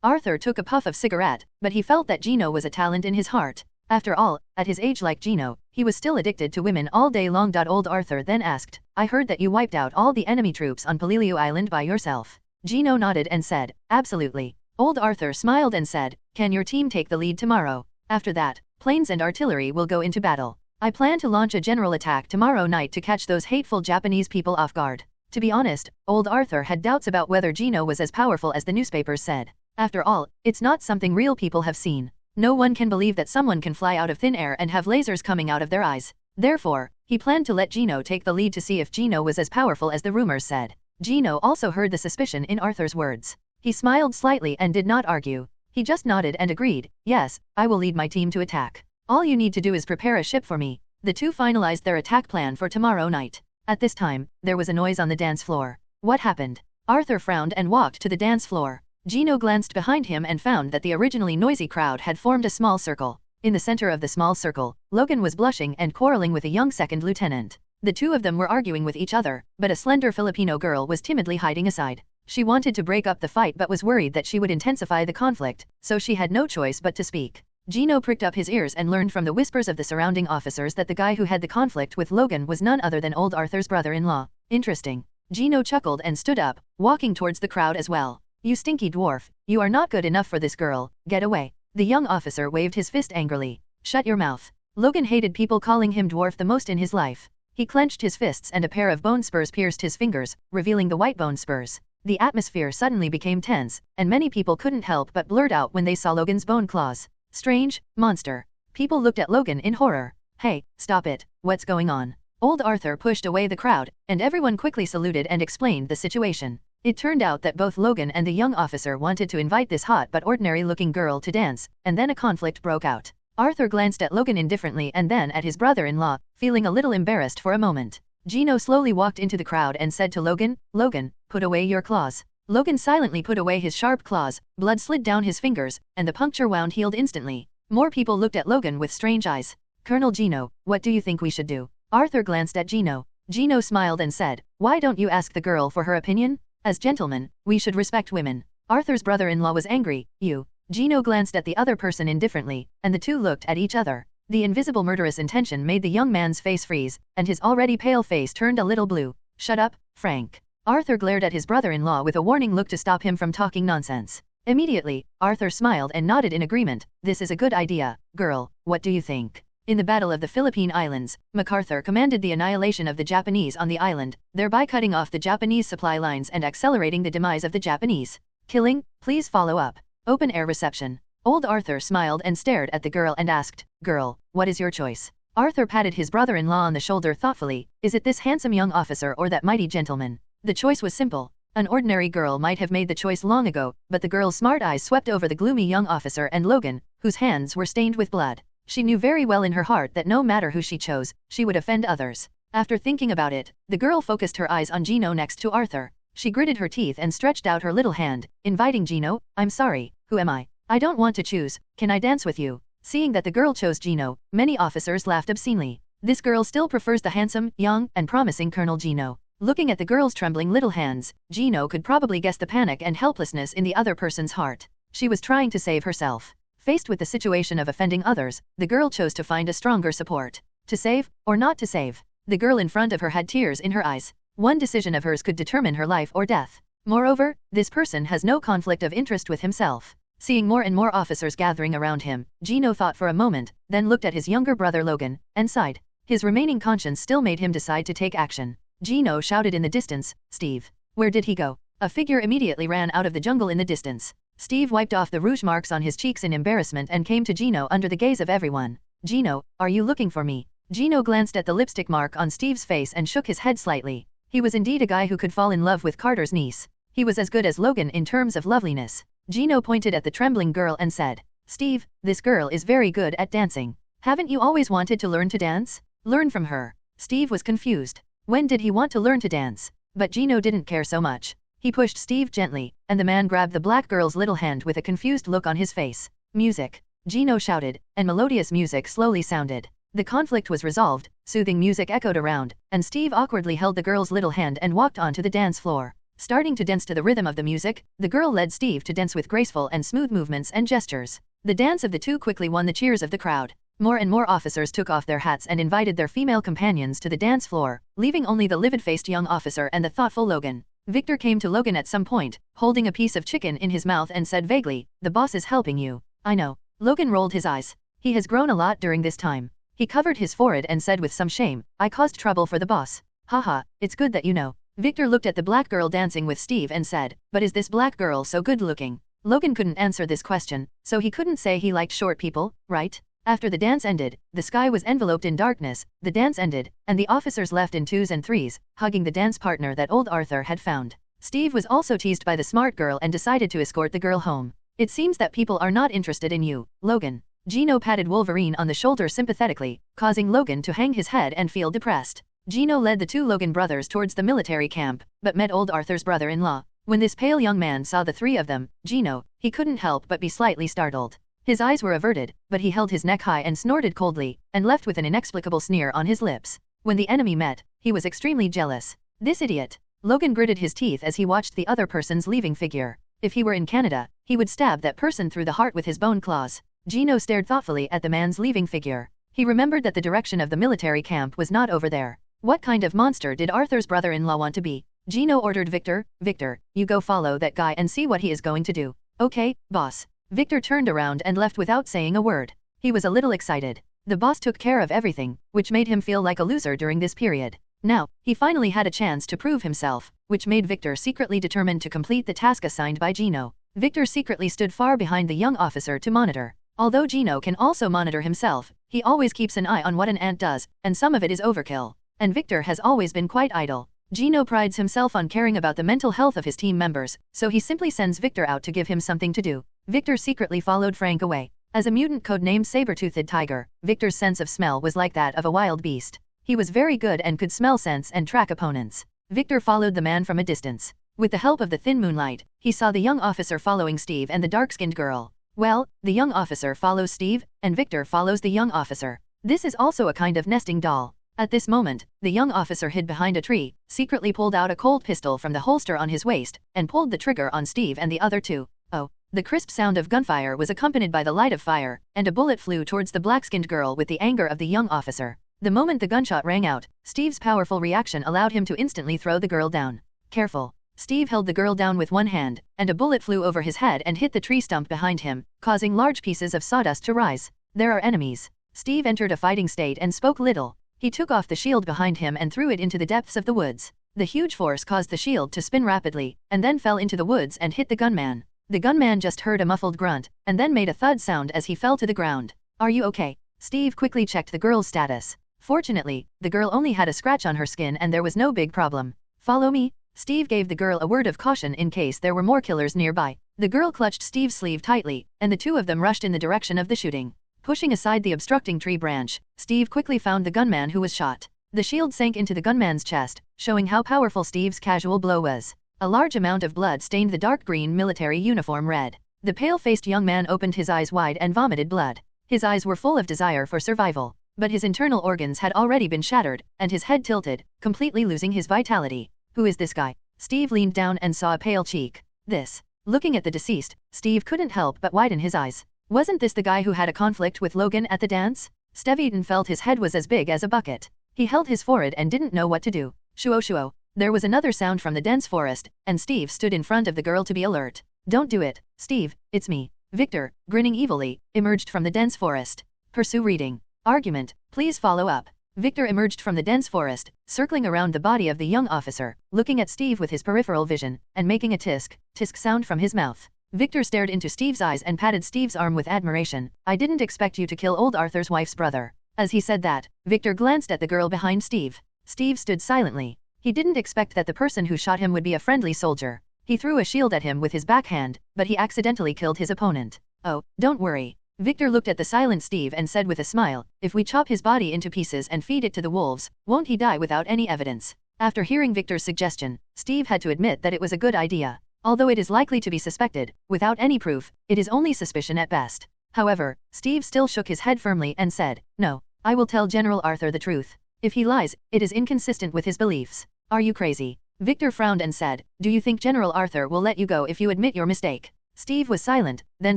Arthur took a puff of cigarette, but he felt that Gino was a talent in his heart. After all, at his age like Gino, he was still addicted to women all day long. Old Arthur then asked, "I heard that you wiped out all the enemy troops on Palilio Island by yourself." Gino nodded and said, "Absolutely." Old Arthur smiled and said, "Can your team take the lead tomorrow? After that, planes and artillery will go into battle. I plan to launch a general attack tomorrow night to catch those hateful Japanese people off guard." To be honest, old Arthur had doubts about whether Gino was as powerful as the newspapers said. After all, it's not something real people have seen. No one can believe that someone can fly out of thin air and have lasers coming out of their eyes. Therefore, he planned to let Gino take the lead to see if Gino was as powerful as the rumors said. Gino also heard the suspicion in Arthur's words. He smiled slightly and did not argue. He just nodded and agreed, "Yes, I will lead my team to attack. All you need to do is prepare a ship for me." The two finalized their attack plan for tomorrow night. At this time, there was a noise on the dance floor. What happened? Arthur frowned and walked to the dance floor. Gino glanced behind him and found that the originally noisy crowd had formed a small circle. In the center of the small circle, Logan was blushing and quarreling with a young second lieutenant. The two of them were arguing with each other, but a slender Filipino girl was timidly hiding aside. She wanted to break up the fight but was worried that she would intensify the conflict, so she had no choice but to speak. Gino pricked up his ears and learned from the whispers of the surrounding officers that the guy who had the conflict with Logan was none other than old Arthur's brother-in-law. Interesting. Gino chuckled and stood up, walking towards the crowd as well. "You stinky dwarf, you are not good enough for this girl, get away." The young officer waved his fist angrily. "Shut your mouth." Logan hated people calling him dwarf the most in his life. He clenched his fists and a pair of bone spurs pierced his fingers, revealing the white bone spurs. The atmosphere suddenly became tense, and many people couldn't help but blurt out when they saw Logan's bone claws. Strange, monster. People looked at Logan in horror. Hey, stop it, what's going on? Old Arthur pushed away the crowd, and everyone quickly saluted and explained the situation. It turned out that both Logan and the young officer wanted to invite this hot but ordinary-looking girl to dance, and then a conflict broke out. Arthur glanced at Logan indifferently and then at his brother-in-law, feeling a little embarrassed for a moment. Gino slowly walked into the crowd and said to Logan, "Logan, put away your claws." Logan silently put away his sharp claws, blood slid down his fingers, and the puncture wound healed instantly. More people looked at Logan with strange eyes. "Colonel Gino, what do you think we should do?" Arthur glanced at Gino. Gino smiled and said, "Why don't you ask the girl for her opinion? As gentlemen, we should respect women." Arthur's brother-in-law was angry. "You." Gino glanced at the other person indifferently, and the two looked at each other. The invisible murderous intention made the young man's face freeze, and his already pale face turned a little blue. "Shut up, Frank." Arthur glared at his brother-in-law with a warning look to stop him from talking nonsense. Immediately, Arthur smiled and nodded in agreement. "This is a good idea, girl, what do you think?" In the Battle of the Philippine Islands, MacArthur commanded the annihilation of the Japanese on the island, thereby cutting off the Japanese supply lines and accelerating the demise of the Japanese. Killing, please follow up. Open-air reception. Old Arthur smiled and stared at the girl and asked, "Girl, what is your choice?" Arthur patted his brother-in-law on the shoulder thoughtfully. "Is it this handsome young officer or that mighty gentleman?" The choice was simple. An ordinary girl might have made the choice long ago, but the girl's smart eyes swept over the gloomy young officer and Logan, whose hands were stained with blood. She knew very well in her heart that no matter who she chose, she would offend others. After thinking about it, the girl focused her eyes on Gino next to Arthur. She gritted her teeth and stretched out her little hand, inviting Gino. "I'm sorry, who am I? I don't want to choose, can I dance with you?" Seeing that the girl chose Gino, many officers laughed obscenely. This girl still prefers the handsome, young, and promising Colonel Gino. Looking at the girl's trembling little hands, Gino could probably guess the panic and helplessness in the other person's heart. She was trying to save herself. Faced with the situation of offending others, the girl chose to find a stronger support. To save, or not to save? The girl in front of her had tears in her eyes. One decision of hers could determine her life or death. Moreover, this person has no conflict of interest with himself. Seeing more and more officers gathering around him, Gino thought for a moment, then looked at his younger brother Logan, and sighed. His remaining conscience still made him decide to take action. Gino shouted in the distance, "Steve." Where did he go? A figure immediately ran out of the jungle in the distance. Steve wiped off the rouge marks on his cheeks in embarrassment and came to Gino under the gaze of everyone. "Gino, are you looking for me?" Gino glanced at the lipstick mark on Steve's face and shook his head slightly. He was indeed a guy who could fall in love with Carter's niece. He was as good as Logan in terms of loveliness. Gino pointed at the trembling girl and said, "Steve, this girl is very good at dancing. Haven't you always wanted to learn to dance? Learn from her." Steve was confused. When did he want to learn to dance? But Gino didn't care so much. He pushed Steve gently, and the man grabbed the black girl's little hand with a confused look on his face. "Music!" Gino shouted, and melodious music slowly sounded. The conflict was resolved, soothing music echoed around, and Steve awkwardly held the girl's little hand and walked onto the dance floor. Starting to dance to the rhythm of the music, the girl led Steve to dance with graceful and smooth movements and gestures. The dance of the two quickly won the cheers of the crowd. More and more officers took off their hats and invited their female companions to the dance floor, leaving only the livid-faced young officer and the thoughtful Logan. Victor came to Logan at some point, holding a piece of chicken in his mouth and said vaguely, "The boss is helping you." "I know." Logan rolled his eyes. He has grown a lot during this time. He covered his forehead and said with some shame, "I caused trouble for the boss." "Haha, it's good that you know." Victor looked at the black girl dancing with Steve and said, "But is this black girl so good-looking?" Logan couldn't answer this question, so he couldn't say he liked short people, right? After the dance ended, the sky was enveloped in darkness, the dance ended, and the officers left in twos and threes, hugging the dance partner that old Arthur had found. Steve was also teased by the smart girl and decided to escort the girl home. "It seems that people are not interested in you, Logan." Gino patted Wolverine on the shoulder sympathetically, causing Logan to hang his head and feel depressed. Gino led the two Logan brothers towards the military camp, but met old Arthur's brother-in-law. When this pale young man saw the three of them, Gino, he couldn't help but be slightly startled. His eyes were averted, but he held his neck high and snorted coldly, and left with an inexplicable sneer on his lips. When the enemy met, he was extremely jealous. "This idiot." Logan gritted his teeth as he watched the other person's leaving figure. If he were in Canada, he would stab that person through the heart with his bone claws. Gino stared thoughtfully at the man's leaving figure. He remembered that the direction of the military camp was not over there. What kind of monster did Arthur's brother-in-law want to be? Gino ordered Victor, "Victor, you go follow that guy and see what he is going to do." "Okay, boss." Victor turned around and left without saying a word. He was a little excited. The boss took care of everything, which made him feel like a loser during this period. Now, he finally had a chance to prove himself, which made Victor secretly determined to complete the task assigned by Gino. Victor secretly stood far behind the young officer to monitor. Although Gino can also monitor himself, he always keeps an eye on what an ant does, and some of it is overkill. And Victor has always been quite idle. Gino prides himself on caring about the mental health of his team members, so he simply sends Victor out to give him something to do. Victor secretly followed Frank away. As a mutant codenamed Saber-Toothed Tiger, Victor's sense of smell was like that of a wild beast. He was very good and could smell scents and track opponents. Victor followed the man from a distance. With the help of the thin moonlight, he saw the young officer following Steve and the dark-skinned girl. Well, the young officer follows Steve, and Victor follows the young officer. This is also a kind of nesting doll. At this moment, the young officer hid behind a tree, secretly pulled out a cold pistol from the holster on his waist, and pulled the trigger on Steve and the other two. Oh. The crisp sound of gunfire was accompanied by the light of fire, and a bullet flew towards the black-skinned girl with the anger of the young officer. The moment the gunshot rang out, Steve's powerful reaction allowed him to instantly throw the girl down. Careful. Steve held the girl down with one hand, and a bullet flew over his head and hit the tree stump behind him, causing large pieces of sawdust to rise. There are enemies. Steve entered a fighting state and spoke little. He took off the shield behind him and threw it into the depths of the woods. The huge force caused the shield to spin rapidly, and then fell into the woods and hit the gunman. The gunman just heard a muffled grunt, and then made a thud sound as he fell to the ground. Are you okay? Steve quickly checked the girl's status. Fortunately, the girl only had a scratch on her skin and there was no big problem. Follow me? Steve gave the girl a word of caution in case there were more killers nearby. The girl clutched Steve's sleeve tightly, and the two of them rushed in the direction of the shooting. Pushing aside the obstructing tree branch, Steve quickly found the gunman who was shot. The shield sank into the gunman's chest, showing how powerful Steve's casual blow was. A large amount of blood stained the dark green military uniform red. The pale-faced young man opened his eyes wide and vomited blood. His eyes were full of desire for survival, but his internal organs had already been shattered, and his head tilted, completely losing his vitality. Who is this guy? Steve leaned down and saw a pale cheek. This. Looking at the deceased, Steve couldn't help but widen his eyes. Wasn't this the guy who had a conflict with Logan at the dance? Steve felt his head was as big as a bucket. He held his forehead and didn't know what to do. Shuo shuo. There was another sound from the dense forest, and Steve stood in front of the girl to be alert. Don't do it, Steve, it's me. Victor, grinning evilly, emerged from the dense forest. Pursue reading. Argument, please follow up. Victor emerged from the dense forest, circling around the body of the young officer, looking at Steve with his peripheral vision, and making a tisk sound from his mouth. Victor stared into Steve's eyes and patted Steve's arm with admiration. I didn't expect you to kill old Arthur's wife's brother. As he said that, Victor glanced at the girl behind Steve. Steve stood silently. He didn't expect that the person who shot him would be a friendly soldier. He threw a shield at him with his backhand, but he accidentally killed his opponent. Oh, don't worry. Victor looked at the silent Steve and said with a smile, if we chop his body into pieces and feed it to the wolves, won't he die without any evidence? After hearing Victor's suggestion, Steve had to admit that it was a good idea. Although it is likely to be suspected, without any proof, it is only suspicion at best. However, Steve still shook his head firmly and said, no, I will tell General Arthur the truth. If he lies, it is inconsistent with his beliefs. Are you crazy? Victor frowned and said, do you think General Arthur will let you go if you admit your mistake? Steve was silent, then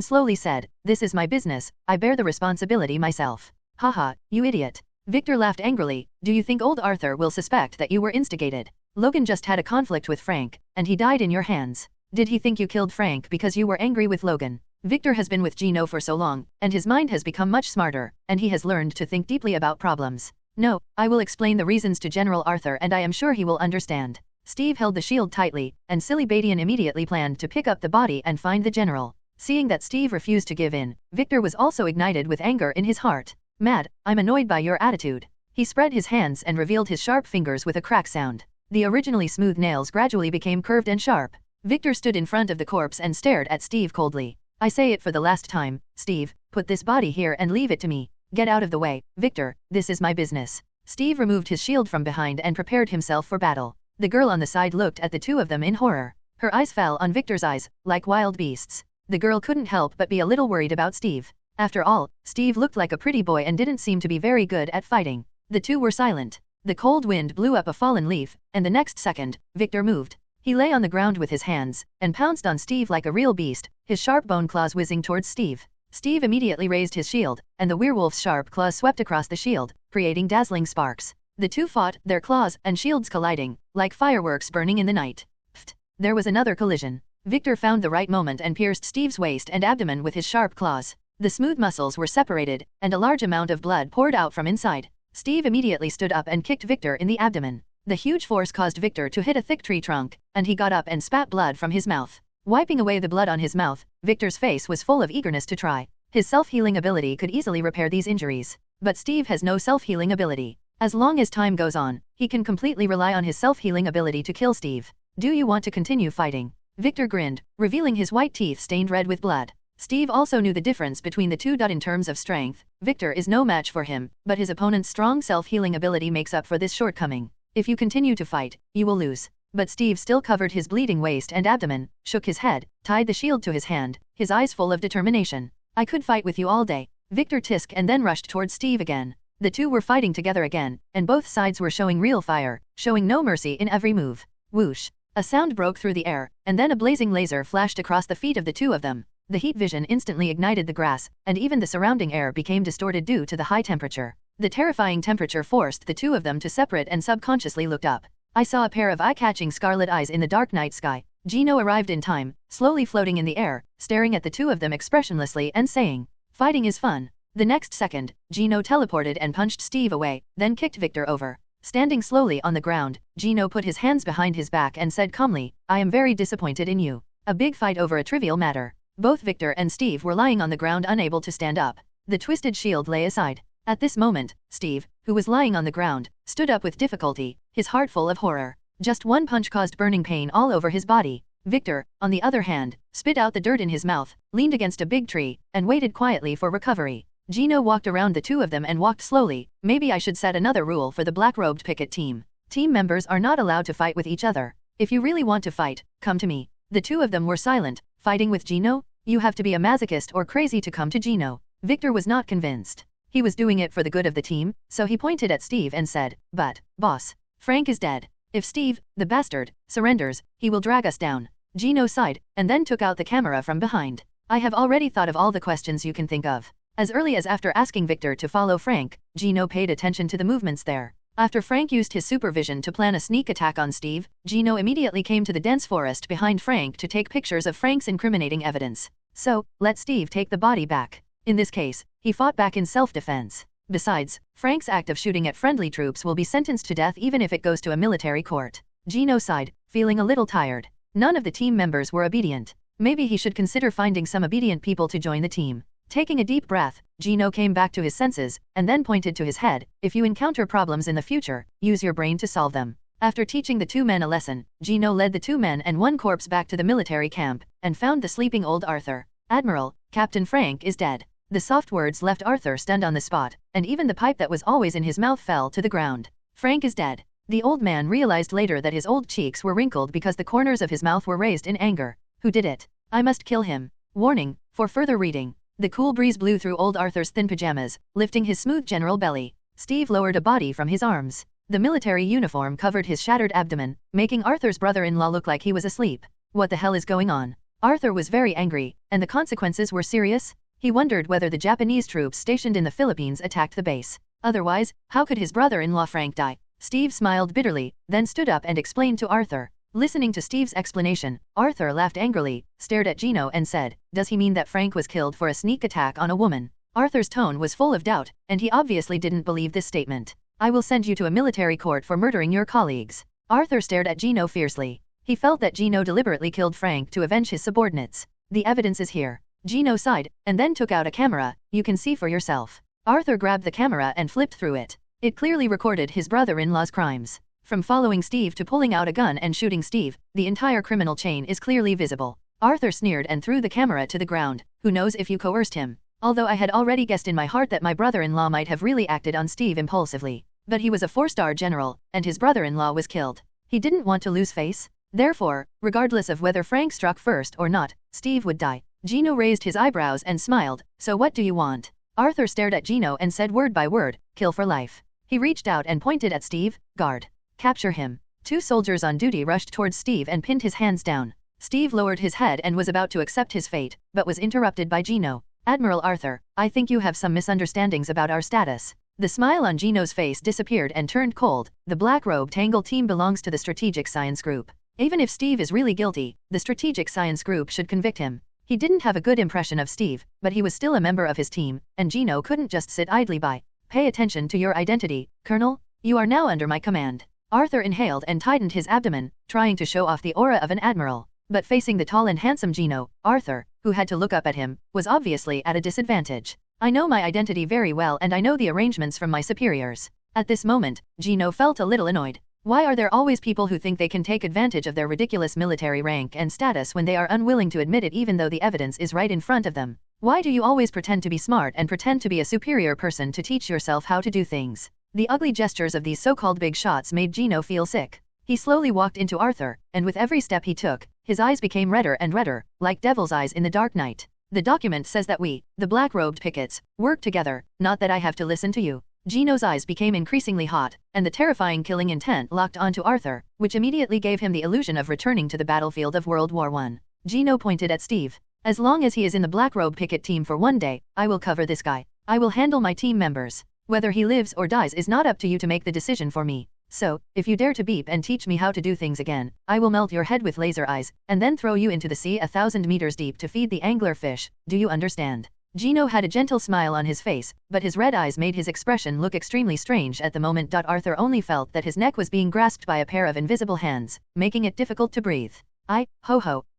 slowly said, this is my business, I bear the responsibility myself. Haha, you idiot. Victor laughed angrily, do you think old Arthur will suspect that you were instigated? Logan just had a conflict with Frank, and he died in your hands. Did he think you killed Frank because you were angry with Logan? Victor has been with Gino for so long, and his mind has become much smarter, and he has learned to think deeply about problems. No, I will explain the reasons to General Arthur and I am sure he will understand. Steve held the shield tightly, and Silly Badian immediately planned to pick up the body and find the general. Seeing that Steve refused to give in, Victor was also ignited with anger in his heart. Mad, I'm annoyed by your attitude. He spread his hands and revealed his sharp fingers with a crack sound. The originally smooth nails gradually became curved and sharp. Victor stood in front of the corpse and stared at Steve coldly. I say it for the last time, Steve, put this body here and leave it to me. Get out of the way, Victor, this is my business. Steve removed his shield from behind and prepared himself for battle. The girl on the side looked at the two of them in horror. Her eyes fell on Victor's eyes, like wild beasts. The girl couldn't help but be a little worried about Steve. After all, Steve looked like a pretty boy and didn't seem to be very good at fighting. The two were silent. The cold wind blew up a fallen leaf, and the next second, Victor moved. He lay on the ground with his hands, and pounced on Steve like a real beast, his sharp bone claws whizzing towards Steve. Steve immediately raised his shield, and the werewolf's sharp claws swept across the shield, creating dazzling sparks. The two fought, their claws and shields colliding, like fireworks burning in the night. Pfft! There was another collision. Victor found the right moment and pierced Steve's waist and abdomen with his sharp claws. The smooth muscles were separated, and a large amount of blood poured out from inside. Steve immediately stood up and kicked Victor in the abdomen. The huge force caused Victor to hit a thick tree trunk, and he got up and spat blood from his mouth. Wiping away the blood on his mouth, Victor's face was full of eagerness to try. His self-healing ability could easily repair these injuries. But Steve has no self-healing ability. As long as time goes on, he can completely rely on his self-healing ability to kill Steve. Do you want to continue fighting? Victor grinned, revealing his white teeth stained red with blood. Steve also knew the difference between the two. In terms of strength, Victor is no match for him, but his opponent's strong self-healing ability makes up for this shortcoming. If you continue to fight, you will lose. But Steve still covered his bleeding waist and abdomen, shook his head, tied the shield to his hand, his eyes full of determination. I could fight with you all day. Victor tisked and then rushed towards Steve again. The two were fighting together again, and both sides were showing real fire, showing no mercy in every move. Whoosh! A sound broke through the air, and then a blazing laser flashed across the feet of the two of them. The heat vision instantly ignited the grass, and even the surrounding air became distorted due to the high temperature. The terrifying temperature forced the two of them to separate and subconsciously looked up. I saw a pair of eye-catching scarlet eyes in the dark night sky. Gino arrived in time, slowly floating in the air, staring at the two of them expressionlessly and saying, "Fighting is fun." The next second, Gino teleported and punched Steve away, then kicked Victor over. Standing slowly on the ground, Gino put his hands behind his back and said calmly, "I am very disappointed in you. A big fight over a trivial matter." Both Victor and Steve were lying on the ground unable to stand up. The twisted shield lay aside. At this moment, Steve, who was lying on the ground, stood up with difficulty, his heart full of horror. Just one punch caused burning pain all over his body. Victor, on the other hand, spit out the dirt in his mouth, leaned against a big tree, and waited quietly for recovery. Gino walked around the two of them and walked slowly. Maybe I should set another rule for the black-robed picket team. Team members are not allowed to fight with each other. If you really want to fight, come to me. The two of them were silent. Fighting with Gino? You have to be a masochist or crazy to come to Gino. Victor was not convinced. He was doing it for the good of the team, so he pointed at Steve and said, "But, boss, Frank is dead. If Steve, the bastard, surrenders, he will drag us down." Gino sighed, and then took out the camera from behind. "I have already thought of all the questions you can think of." As early as after asking Victor to follow Frank, Gino paid attention to the movements there. After Frank used his supervision to plan a sneak attack on Steve, Gino immediately came to the dense forest behind Frank to take pictures of Frank's incriminating evidence. So, let Steve take the body back. In this case, he fought back in self-defense. Besides, Frank's act of shooting at friendly troops will be sentenced to death even if it goes to a military court. Gino sighed, feeling a little tired. None of the team members were obedient. Maybe he should consider finding some obedient people to join the team. Taking a deep breath, Gino came back to his senses, and then pointed to his head. "If you encounter problems in the future, use your brain to solve them." After teaching the two men a lesson, Gino led the two men and one corpse back to the military camp, and found the sleeping old Arthur. "Admiral, Captain Frank is dead." The soft words left Arthur stunned on the spot, and even the pipe that was always in his mouth fell to the ground. Frank is dead. The old man realized later that his old cheeks were wrinkled because the corners of his mouth were raised in anger. Who did it? I must kill him. Warning, for further reading. The cool breeze blew through old Arthur's thin pajamas, lifting his smooth general belly. Steve lowered a body from his arms. The military uniform covered his shattered abdomen, making Arthur's brother-in-law look like he was asleep. What the hell is going on? Arthur was very angry, and the consequences were serious. He wondered whether the Japanese troops stationed in the Philippines attacked the base. Otherwise, how could his brother-in-law Frank die? Steve smiled bitterly, then stood up and explained to Arthur. Listening to Steve's explanation, Arthur laughed angrily, stared at Gino and said, "Does he mean that Frank was killed for a sneak attack on a woman?" Arthur's tone was full of doubt, and he obviously didn't believe this statement. "I will send you to a military court for murdering your colleagues." Arthur stared at Gino fiercely. He felt that Gino deliberately killed Frank to avenge his subordinates. "The evidence is here." Gino sighed, and then took out a camera. "You can see for yourself." Arthur grabbed the camera and flipped through it. It clearly recorded his brother-in-law's crimes. From following Steve to pulling out a gun and shooting Steve, the entire criminal chain is clearly visible. Arthur sneered and threw the camera to the ground. "Who knows if you coerced him? Although I had already guessed in my heart that my brother-in-law might have really acted on Steve impulsively. But he was a 4-star general, and his brother-in-law was killed. He didn't want to lose face. Therefore, regardless of whether Frank struck first or not, Steve would die." Gino raised his eyebrows and smiled. "So what do you want?" Arthur stared at Gino and said word by word, "Kill for life." He reached out and pointed at Steve. "Guard. Capture him." 2 soldiers on duty rushed towards Steve and pinned his hands down. Steve lowered his head and was about to accept his fate, but was interrupted by Gino. "Admiral Arthur, I think you have some misunderstandings about our status." The smile on Gino's face disappeared and turned cold. "The Black Robe Tangle team belongs to the Strategic Science Group. Even if Steve is really guilty, the Strategic Science Group should convict him. He didn't have a good impression of Steve, but he was still a member of his team, and Gino couldn't just sit idly by. Pay attention to your identity, Colonel. You are now under my command. Arthur inhaled and tightened his abdomen, trying to show off the aura of an admiral. But facing the tall and handsome Gino, Arthur, who had to look up at him, was obviously at a disadvantage. I know my identity very well and I know the arrangements from my superiors. At this moment, Gino felt a little annoyed. Why are there always people who think they can take advantage of their ridiculous military rank and status when they are unwilling to admit it even though the evidence is right in front of them? Why do you always pretend to be smart and pretend to be a superior person to teach yourself how to do things? The ugly gestures of these so-called big shots made Gino feel sick. He slowly walked into Arthur, and with every step he took, his eyes became redder and redder, like devil's eyes in the dark night. The document says that we, the black-robed pickets, work together, not that I have to listen to you. Gino's eyes became increasingly hot, and the terrifying killing intent locked onto Arthur, which immediately gave him the illusion of returning to the battlefield of World War I. Gino pointed at Steve. As long as he is in the black-robe picket team for one day, I will cover this guy. I will handle my team members. Whether he lives or dies is not up to you to make the decision for me. So, if you dare to beep and teach me how to do things again, I will melt your head with laser eyes, and then throw you into the sea 1,000 meters deep to feed the angler fish. Do you understand? Gino had a gentle smile on his face, but his red eyes made his expression look extremely strange at the moment. Arthur only felt that his neck was being grasped by a pair of invisible hands, making it difficult to breathe. I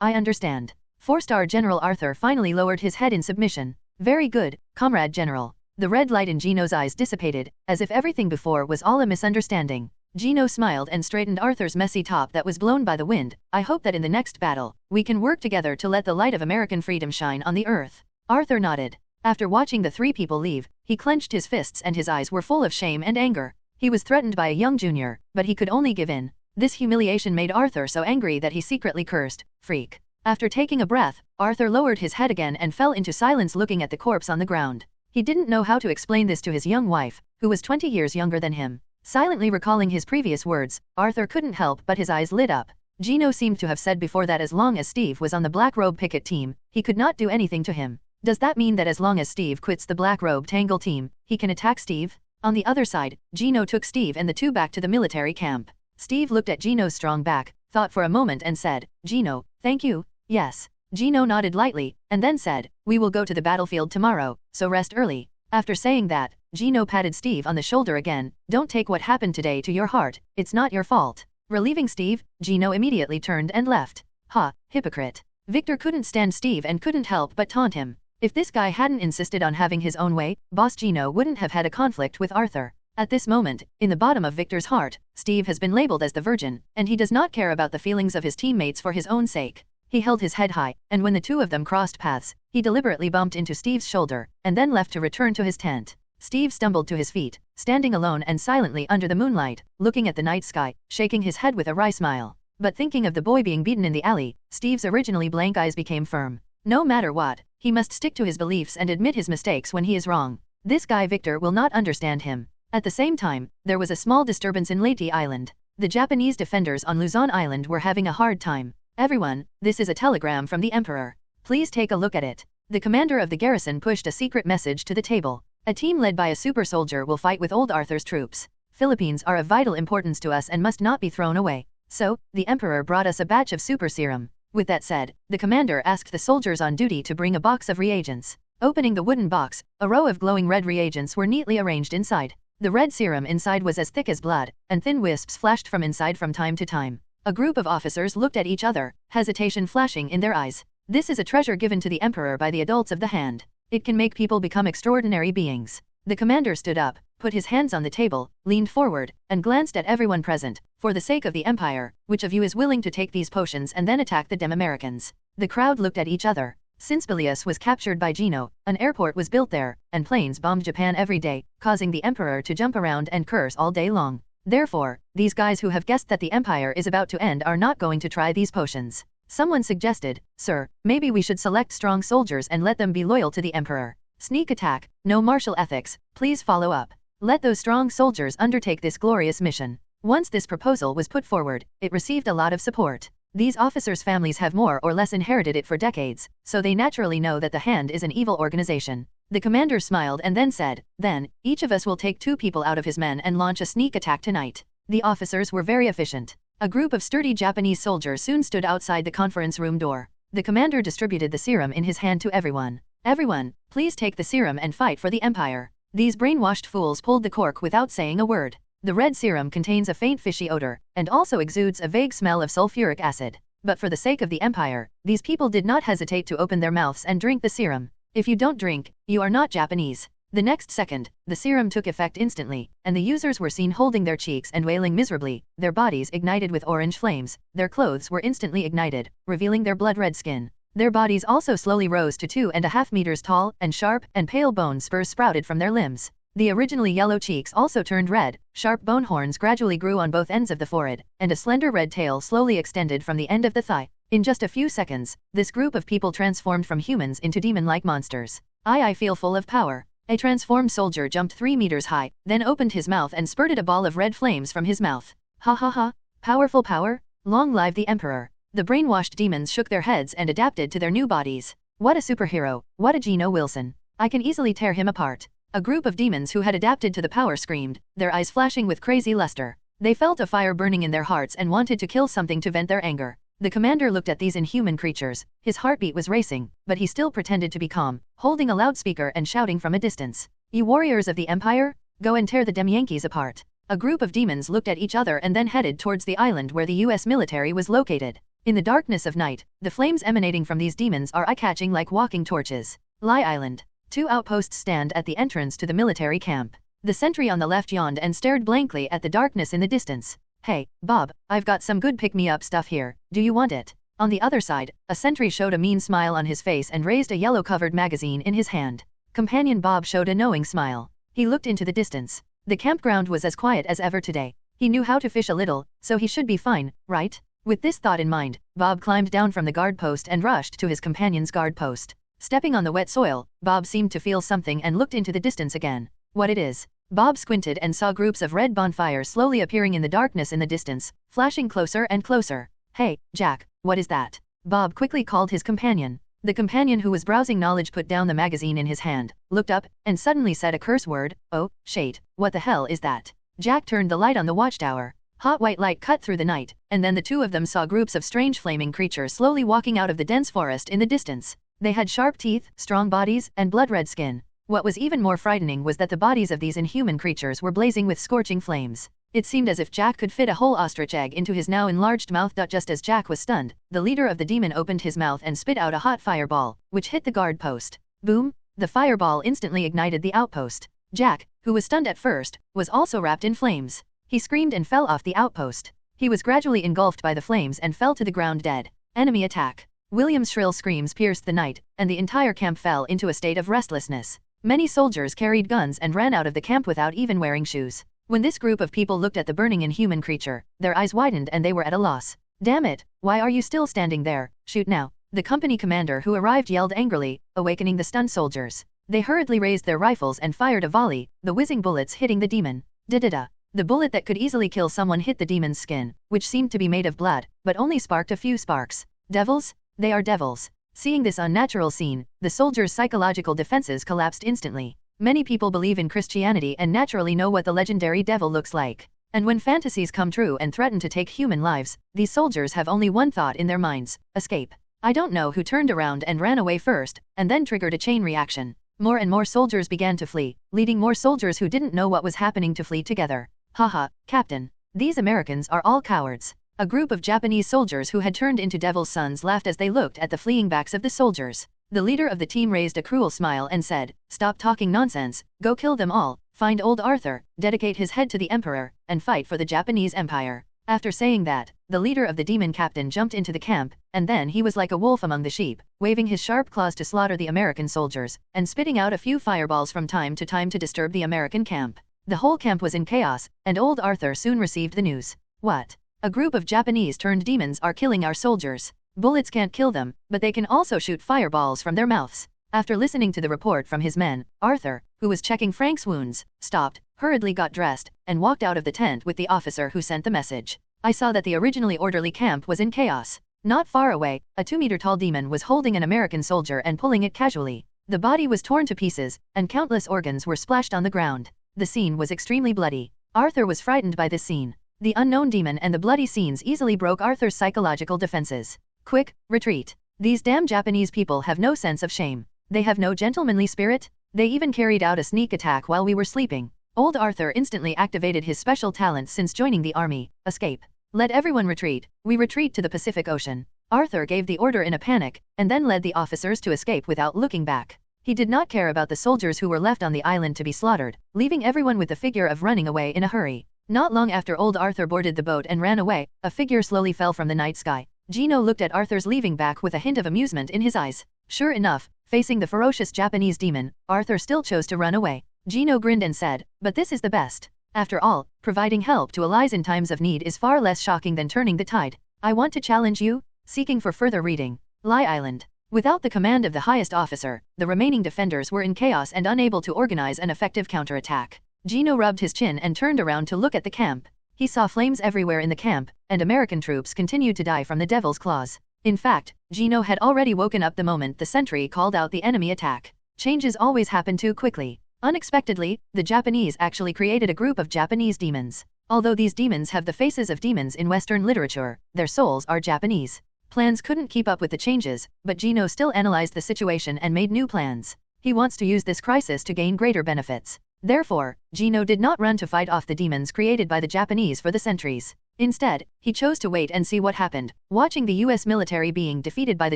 understand. 4-star General Arthur finally lowered his head in submission. Very good, Comrade General. The red light in Gino's eyes dissipated, as if everything before was all a misunderstanding. Gino smiled and straightened Arthur's messy top that was blown by the wind. I hope that in the next battle, we can work together to let the light of American freedom shine on the earth. Arthur nodded. After watching the three people leave, he clenched his fists and his eyes were full of shame and anger. He was threatened by a young junior, but he could only give in. This humiliation made Arthur so angry that he secretly cursed, "Freak." After taking a breath, Arthur lowered his head again and fell into silence looking at the corpse on the ground. He didn't know how to explain this to his young wife, who was 20 years younger than him. Silently recalling his previous words, Arthur couldn't help but his eyes lit up. Gino seemed to have said before that as long as Steve was on the Black Robe picket team, he could not do anything to him. Does that mean that as long as Steve quits the Black Robe Tangle team, he can attack Steve? On the other side, Gino took Steve and the two back to the military camp. Steve looked at Gino's strong back, thought for a moment and said, "Gino, thank you." "Yes." Gino nodded lightly, and then said, "We will go to the battlefield tomorrow, so rest early." After saying that, Gino patted Steve on the shoulder again. "Don't take what happened today to your heart, it's not your fault." Relieving Steve, Gino immediately turned and left. Ha, hypocrite. Victor couldn't stand Steve and couldn't help but taunt him. If this guy hadn't insisted on having his own way, Boss Gino wouldn't have had a conflict with Arthur. At this moment, in the bottom of Victor's heart, Steve has been labeled as the virgin, and he does not care about the feelings of his teammates for his own sake. He held his head high, and when the two of them crossed paths, he deliberately bumped into Steve's shoulder, and then left to return to his tent. Steve stumbled to his feet, standing alone and silently under the moonlight, looking at the night sky, shaking his head with a wry smile. But thinking of the boy being beaten in the alley, Steve's originally blank eyes became firm. No matter what, he must stick to his beliefs and admit his mistakes when he is wrong. This guy Victor will not understand him. At the same time, there was a small disturbance in Leyte Island. The Japanese defenders on Luzon Island were having a hard time. "Everyone, this is a telegram from the Emperor. Please take a look at it." The commander of the garrison pushed a secret message to the table. "A team led by a super soldier will fight with old Arthur's troops. Philippines are of vital importance to us and must not be thrown away. So, the Emperor brought us a batch of super serum." With that said, the commander asked the soldiers on duty to bring a box of reagents. Opening the wooden box, a row of glowing red reagents were neatly arranged inside. The red serum inside was as thick as blood, and thin wisps flashed from inside from time to time. A group of officers looked at each other, hesitation flashing in their eyes. This is a treasure given to the Emperor by the adults of the hand. It can make people become extraordinary beings. The commander stood up, put his hands on the table, leaned forward, and glanced at everyone present. "For the sake of the Empire, which of you is willing to take these potions and then attack the Dem-Americans?" The crowd looked at each other. Since Belias was captured by Gino, an airport was built there, and planes bombed Japan every day, causing the Emperor to jump around and curse all day long. Therefore, these guys who have guessed that the Empire is about to end are not going to try these potions. Someone suggested, "Sir, maybe we should select strong soldiers and let them be loyal to the Emperor. Sneak attack, no martial ethics, please follow up. Let those strong soldiers undertake this glorious mission." Once this proposal was put forward, it received a lot of support. These officers' families have more or less inherited it for decades, so they naturally know that the Hand is an evil organization. The commander smiled and then said, "Then, each of us will take 2 people out of his men and launch a sneak attack tonight." The officers were very efficient. A group of sturdy Japanese soldiers soon stood outside the conference room door. The commander distributed the serum in his hand to everyone. Everyone, please take the serum and fight for the Empire. These brainwashed fools pulled the cork without saying a word. The red serum contains a faint fishy odor, and also exudes a vague smell of sulfuric acid. But for the sake of the Empire, these people did not hesitate to open their mouths and drink the serum. If you don't drink, you are not Japanese. The next second, the serum took effect instantly, and the users were seen holding their cheeks and wailing miserably, their bodies ignited with orange flames, their clothes were instantly ignited, revealing their blood-red skin. Their bodies also slowly rose to 2.5 meters tall, and sharp and pale bone spurs sprouted from their limbs. The originally yellow cheeks also turned red, sharp bone horns gradually grew on both ends of the forehead, and a slender red tail slowly extended from the end of the thigh. In just a few seconds, this group of people transformed from humans into demon-like monsters. I feel full of power. A transformed soldier jumped 3 meters high, then opened his mouth and spurted a ball of red flames from his mouth. Ha ha ha! Powerful power? Long live the Emperor! The brainwashed demons shook their heads and adapted to their new bodies. What a superhero! What a Geno Wilson! I can easily tear him apart. A group of demons who had adapted to the power screamed, their eyes flashing with crazy luster. They felt a fire burning in their hearts and wanted to kill something to vent their anger. The commander looked at these inhuman creatures. His heartbeat was racing, but he still pretended to be calm, holding a loudspeaker and shouting from a distance. You warriors of the Empire? Go and tear the Demyankees apart. A group of demons looked at each other and then headed towards the island where the US military was located. In the darkness of night, the flames emanating from these demons are eye-catching like walking torches. Lie Island. 2 outposts stand at the entrance to the military camp. The sentry on the left yawned and stared blankly at the darkness in the distance. Hey, Bob, I've got some good pick-me-up stuff here, do you want it? On the other side, a sentry showed a mean smile on his face and raised a yellow-covered magazine in his hand. Companion Bob showed a knowing smile. He looked into the distance. The campground was as quiet as ever today. He knew how to fish a little, so he should be fine, right? With this thought in mind, Bob climbed down from the guard post and rushed to his companion's guard post. Stepping on the wet soil, Bob seemed to feel something and looked into the distance again. What it is? Bob squinted and saw groups of red bonfires slowly appearing in the darkness in the distance, flashing closer and closer. Hey, Jack, what is that? Bob quickly called his companion. The companion who was browsing knowledge put down the magazine in his hand, looked up, and suddenly said a curse word. Oh, shit, what the hell is that? Jack turned the light on the watchtower. Hot white light cut through the night, and then the two of them saw groups of strange flaming creatures slowly walking out of the dense forest in the distance. They had sharp teeth, strong bodies, and blood-red skin. What was even more frightening was that the bodies of these inhuman creatures were blazing with scorching flames. It seemed as if Jack could fit a whole ostrich egg into his now enlarged mouth. Just as Jack was stunned, the leader of the demon opened his mouth and spit out a hot fireball, which hit the guard post. Boom! The fireball instantly ignited the outpost. Jack, who was stunned at first, was also wrapped in flames. He screamed and fell off the outpost. He was gradually engulfed by the flames and fell to the ground dead. Enemy attack. William's shrill screams pierced the night, and the entire camp fell into a state of restlessness. Many soldiers carried guns and ran out of the camp without even wearing shoes. When this group of people looked at the burning inhuman creature, their eyes widened and they were at a loss. Damn it, why are you still standing there? Shoot now. The company commander who arrived yelled angrily, awakening the stunned soldiers. They hurriedly raised their rifles and fired a volley, the whizzing bullets hitting the demon. Da-da-da. The bullet that could easily kill someone hit the demon's skin, which seemed to be made of blood, but only sparked a few sparks. Devils? They are devils. Seeing this unnatural scene, the soldiers' psychological defenses collapsed instantly. Many people believe in Christianity and naturally know what the legendary devil looks like. And when fantasies come true and threaten to take human lives, these soldiers have only one thought in their minds: escape. I don't know who turned around and ran away first, and then triggered a chain reaction. More and more soldiers began to flee, leading more soldiers who didn't know what was happening to flee together. Haha, Captain. These Americans are all cowards. A group of Japanese soldiers who had turned into devil's sons laughed as they looked at the fleeing backs of the soldiers. The leader of the team raised a cruel smile and said, "Stop talking nonsense, go kill them all, find old Arthur, dedicate his head to the Emperor, and fight for the Japanese Empire." After saying that, the leader of the demon captain jumped into the camp, and then he was like a wolf among the sheep, waving his sharp claws to slaughter the American soldiers, and spitting out a few fireballs from time to time to disturb the American camp. The whole camp was in chaos, and old Arthur soon received the news. What? A group of Japanese-turned demons are killing our soldiers. Bullets can't kill them, but they can also shoot fireballs from their mouths. After listening to the report from his men, Arthur, who was checking Frank's wounds, stopped, hurriedly got dressed, and walked out of the tent with the officer who sent the message. I saw that the originally orderly camp was in chaos. Not far away, a 2-meter-tall demon was holding an American soldier and pulling it casually. The body was torn to pieces, and countless organs were splashed on the ground. The scene was extremely bloody. Arthur was frightened by this scene. The unknown demon and the bloody scenes easily broke Arthur's psychological defenses. Quick, retreat. These damn Japanese people have no sense of shame. They have no gentlemanly spirit. They even carried out a sneak attack while we were sleeping. Old Arthur instantly activated his special talent since joining the army, escape. Let everyone retreat. We retreat to the Pacific Ocean. Arthur gave the order in a panic, and then led the officers to escape without looking back. He did not care about the soldiers who were left on the island to be slaughtered, leaving everyone with the figure of running away in a hurry. Not long after old Arthur boarded the boat and ran away, a figure slowly fell from the night sky. Gino looked at Arthur's leaving back with a hint of amusement in his eyes. Sure enough, facing the ferocious Japanese demon, Arthur still chose to run away. Gino grinned and said, "But this is the best. After all, providing help to allies in times of need is far less shocking than turning the tide. I want to challenge you." Seeking for further reading. Lie Island. Without the command of the highest officer, the remaining defenders were in chaos and unable to organize an effective counterattack. Gino rubbed his chin and turned around to look at the camp. He saw flames everywhere in the camp, and American troops continued to die from the devil's claws. In fact, Gino had already woken up the moment the sentry called out the enemy attack. Changes always happen too quickly. Unexpectedly, the Japanese actually created a group of Japanese demons. Although these demons have the faces of demons in Western literature, their souls are Japanese. Plans couldn't keep up with the changes, but Gino still analyzed the situation and made new plans. He wants to use this crisis to gain greater benefits. Therefore, Gino did not run to fight off the demons created by the Japanese for the sentries. Instead, he chose to wait and see what happened, watching the US military being defeated by the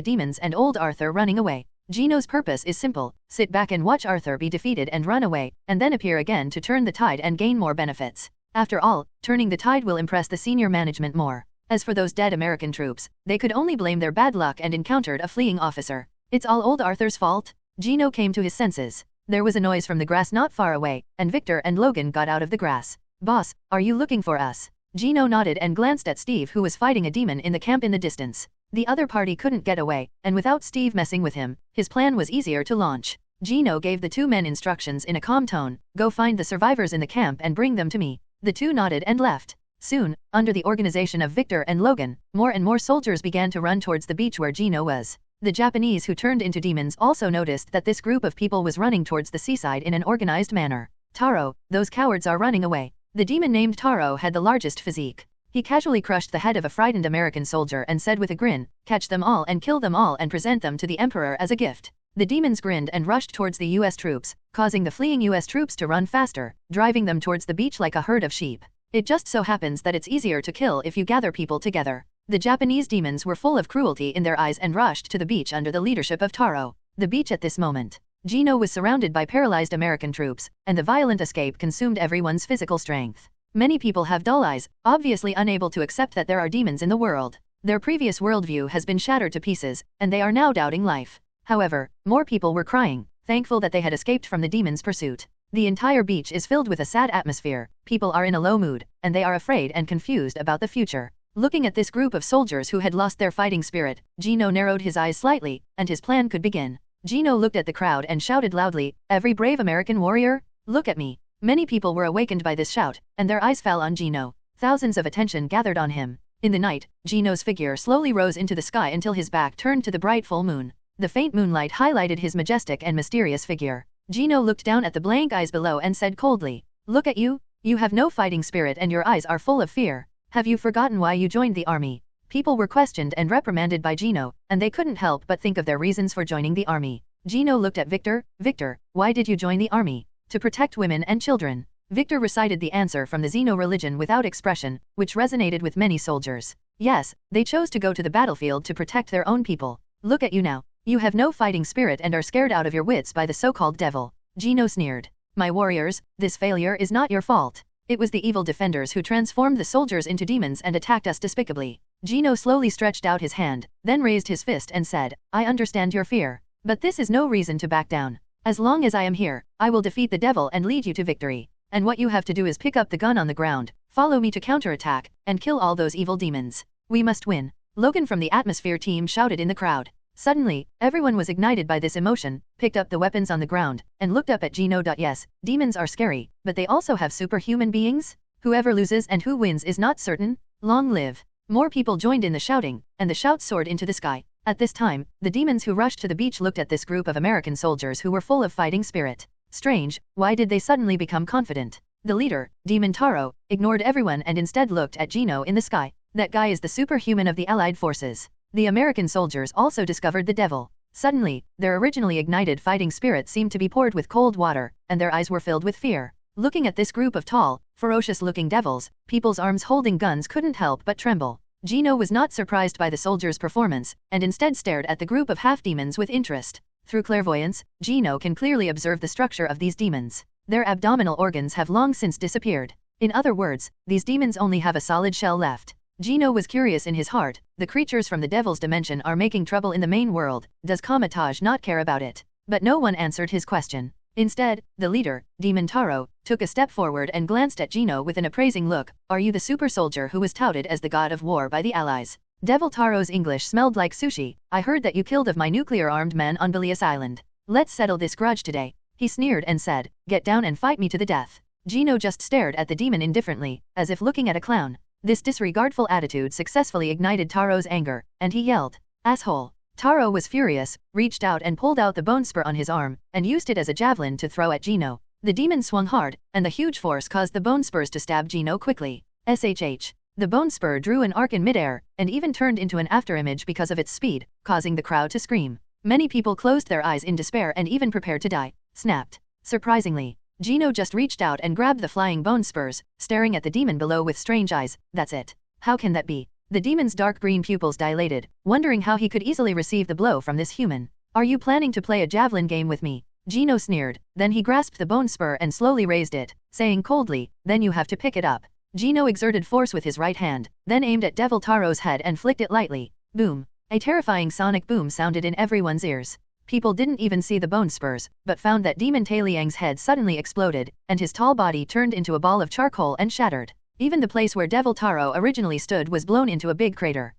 demons and old Arthur running away. Gino's purpose is simple: sit back and watch Arthur be defeated and run away, and then appear again to turn the tide and gain more benefits. After all, turning the tide will impress the senior management more. As for those dead American troops, they could only blame their bad luck and encountered a fleeing officer. It's all old Arthur's fault? Gino came to his senses. There was a noise from the grass not far away, and Victor and Logan got out of the grass. "Boss, are you looking for us?" Gino nodded and glanced at Steve, who was fighting a demon in the camp in the distance. The other party couldn't get away, and without Steve messing with him, his plan was easier to launch. Gino gave the two men instructions in a calm tone: "Go find the survivors in the camp and bring them to me." The two nodded and left. Soon, under the organization of Victor and Logan, more and more soldiers began to run towards the beach where Gino was. The Japanese who turned into demons also noticed that this group of people was running towards the seaside in an organized manner. "Taro, those cowards are running away." The demon named Taro had the largest physique. He casually crushed the head of a frightened American soldier and said with a grin, "Catch them all and kill them all and present them to the Emperor as a gift." The demons grinned and rushed towards the US troops, causing the fleeing US troops to run faster, driving them towards the beach like a herd of sheep. It just so happens that it's easier to kill if you gather people together. The Japanese demons were full of cruelty in their eyes and rushed to the beach under the leadership of Taro. The beach at this moment. Gino was surrounded by paralyzed American troops, and the violent escape consumed everyone's physical strength. Many people have dull eyes, obviously unable to accept that there are demons in the world. Their previous worldview has been shattered to pieces, and they are now doubting life. However, more people were crying, thankful that they had escaped from the demons' pursuit. The entire beach is filled with a sad atmosphere, people are in a low mood, and they are afraid and confused about the future. Looking at this group of soldiers who had lost their fighting spirit, Gino narrowed his eyes slightly, and his plan could begin. Gino looked at the crowd and shouted loudly, "Every brave American warrior, look at me." Many people were awakened by this shout, and their eyes fell on Gino. Thousands of attention gathered on him. In the night, Gino's figure slowly rose into the sky until his back turned to the bright full moon. The faint moonlight highlighted his majestic and mysterious figure. Gino looked down at the blank eyes below and said coldly, "Look at you. You have no fighting spirit and your eyes are full of fear. Have you forgotten why you joined the army?" People were questioned and reprimanded by Gino, and they couldn't help but think of their reasons for joining the army. Gino looked at Victor. "Victor, why did you join the army?" "To protect women and children." Victor recited the answer from the Xeno religion without expression, which resonated with many soldiers. Yes, they chose to go to the battlefield to protect their own people. "Look at you now. You have no fighting spirit and are scared out of your wits by the so-called devil." Gino sneered. "My warriors, this failure is not your fault. It was the evil defenders who transformed the soldiers into demons and attacked us despicably." Gino slowly stretched out his hand, then raised his fist and said, "I understand your fear. But this is no reason to back down. As long as I am here, I will defeat the devil and lead you to victory. And what you have to do is pick up the gun on the ground, follow me to counterattack, and kill all those evil demons. We must win." Logan from the Atmosphere team shouted in the crowd. Suddenly, everyone was ignited by this emotion, picked up the weapons on the ground, and looked up at Gino. Yes, demons are scary, but they also have superhuman beings? Whoever loses and who wins is not certain. Long live. More people joined in the shouting, and the shouts soared into the sky. At this time, the demons who rushed to the beach looked at this group of American soldiers who were full of fighting spirit. Strange, why did they suddenly become confident? The leader, Demon Taro, ignored everyone and instead looked at Gino in the sky. "That guy is the superhuman of the Allied forces. The American soldiers also discovered the devil. Suddenly, their originally ignited fighting spirit seemed to be poured with cold water, and their eyes were filled with fear. Looking at this group of tall, ferocious-looking devils, people's arms holding guns couldn't help but tremble. Gino was not surprised by the soldiers' performance, and instead stared at the group of half-demons with interest. Through clairvoyance, Gino can clearly observe the structure of these demons. Their abdominal organs have long since disappeared. In other words, these demons only have a solid shell left. Gino was curious in his heart, the creatures from the devil's dimension are making trouble in the main world, does Kamatage not care about it? But no one answered his question. Instead, the leader, Demon Taro, took a step forward and glanced at Gino with an appraising look. Are you the super soldier who was touted as the god of war by the Allies? Devil Taro's English smelled like sushi. I heard that you killed of my nuclear-armed men on Belias Island. Let's settle this grudge today. He sneered and said, get down and fight me to the death. Gino just stared at the demon indifferently, as if looking at a clown. This disregardful attitude successfully ignited Taro's anger, and he yelled, asshole. Taro was furious, reached out and pulled out the bone spur on his arm, and used it as a javelin to throw at Gino. The demon swung hard, and the huge force caused the bone spurs to stab Gino quickly. SHH. The bone spur drew an arc in midair, and even turned into an afterimage because of its speed, causing the crowd to scream. Many people closed their eyes in despair and even prepared to die. Snapped. Surprisingly, Gino just reached out and grabbed the flying bone spurs, staring at the demon below with strange eyes. That's it. How can that be? The demon's dark green pupils dilated, wondering how he could easily receive the blow from this human. Are you planning to play a javelin game with me? Gino sneered, then he grasped the bone spur and slowly raised it, saying coldly, then you have to pick it up. Gino exerted force with his right hand, then aimed at Devil Taro's head and flicked it lightly. Boom. A terrifying sonic boom sounded in everyone's ears. People didn't even see the bone spurs, but found that Demon Tailiang's head suddenly exploded, and his tall body turned into a ball of charcoal and shattered. Even the place where Devil Taro originally stood was blown into a big crater.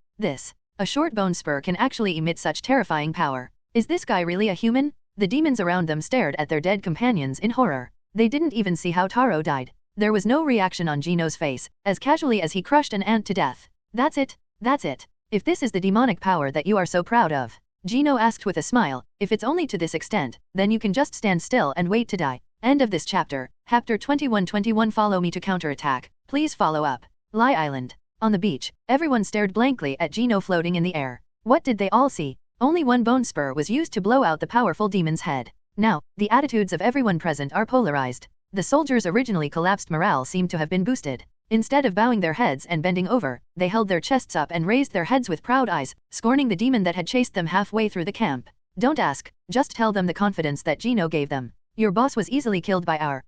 A short bone spur can actually emit such terrifying power. Is this guy really a human? The demons around them stared at their dead companions in horror. They didn't even see how Taro died. There was no reaction on Gino's face, as casually as he crushed an ant to death. That's it. That's it. If this is the demonic power that you are so proud of, Gino asked with a smile, if it's only to this extent, then you can just stand still and wait to die. End of this chapter. Chapter 2121. Follow me to counterattack. Please follow up. Lie Island. On the beach, everyone stared blankly at Gino floating in the air. What did they all see? Only one bone spur was used to blow out the powerful demon's head. Now, the attitudes of everyone present are polarized. The soldiers' originally collapsed morale seemed to have been boosted. Instead of bowing their heads and bending over, they held their chests up and raised their heads with proud eyes, scorning the demon that had chased them halfway through the camp. Don't ask, just tell them the confidence that Gino gave them. Your boss was easily killed by our,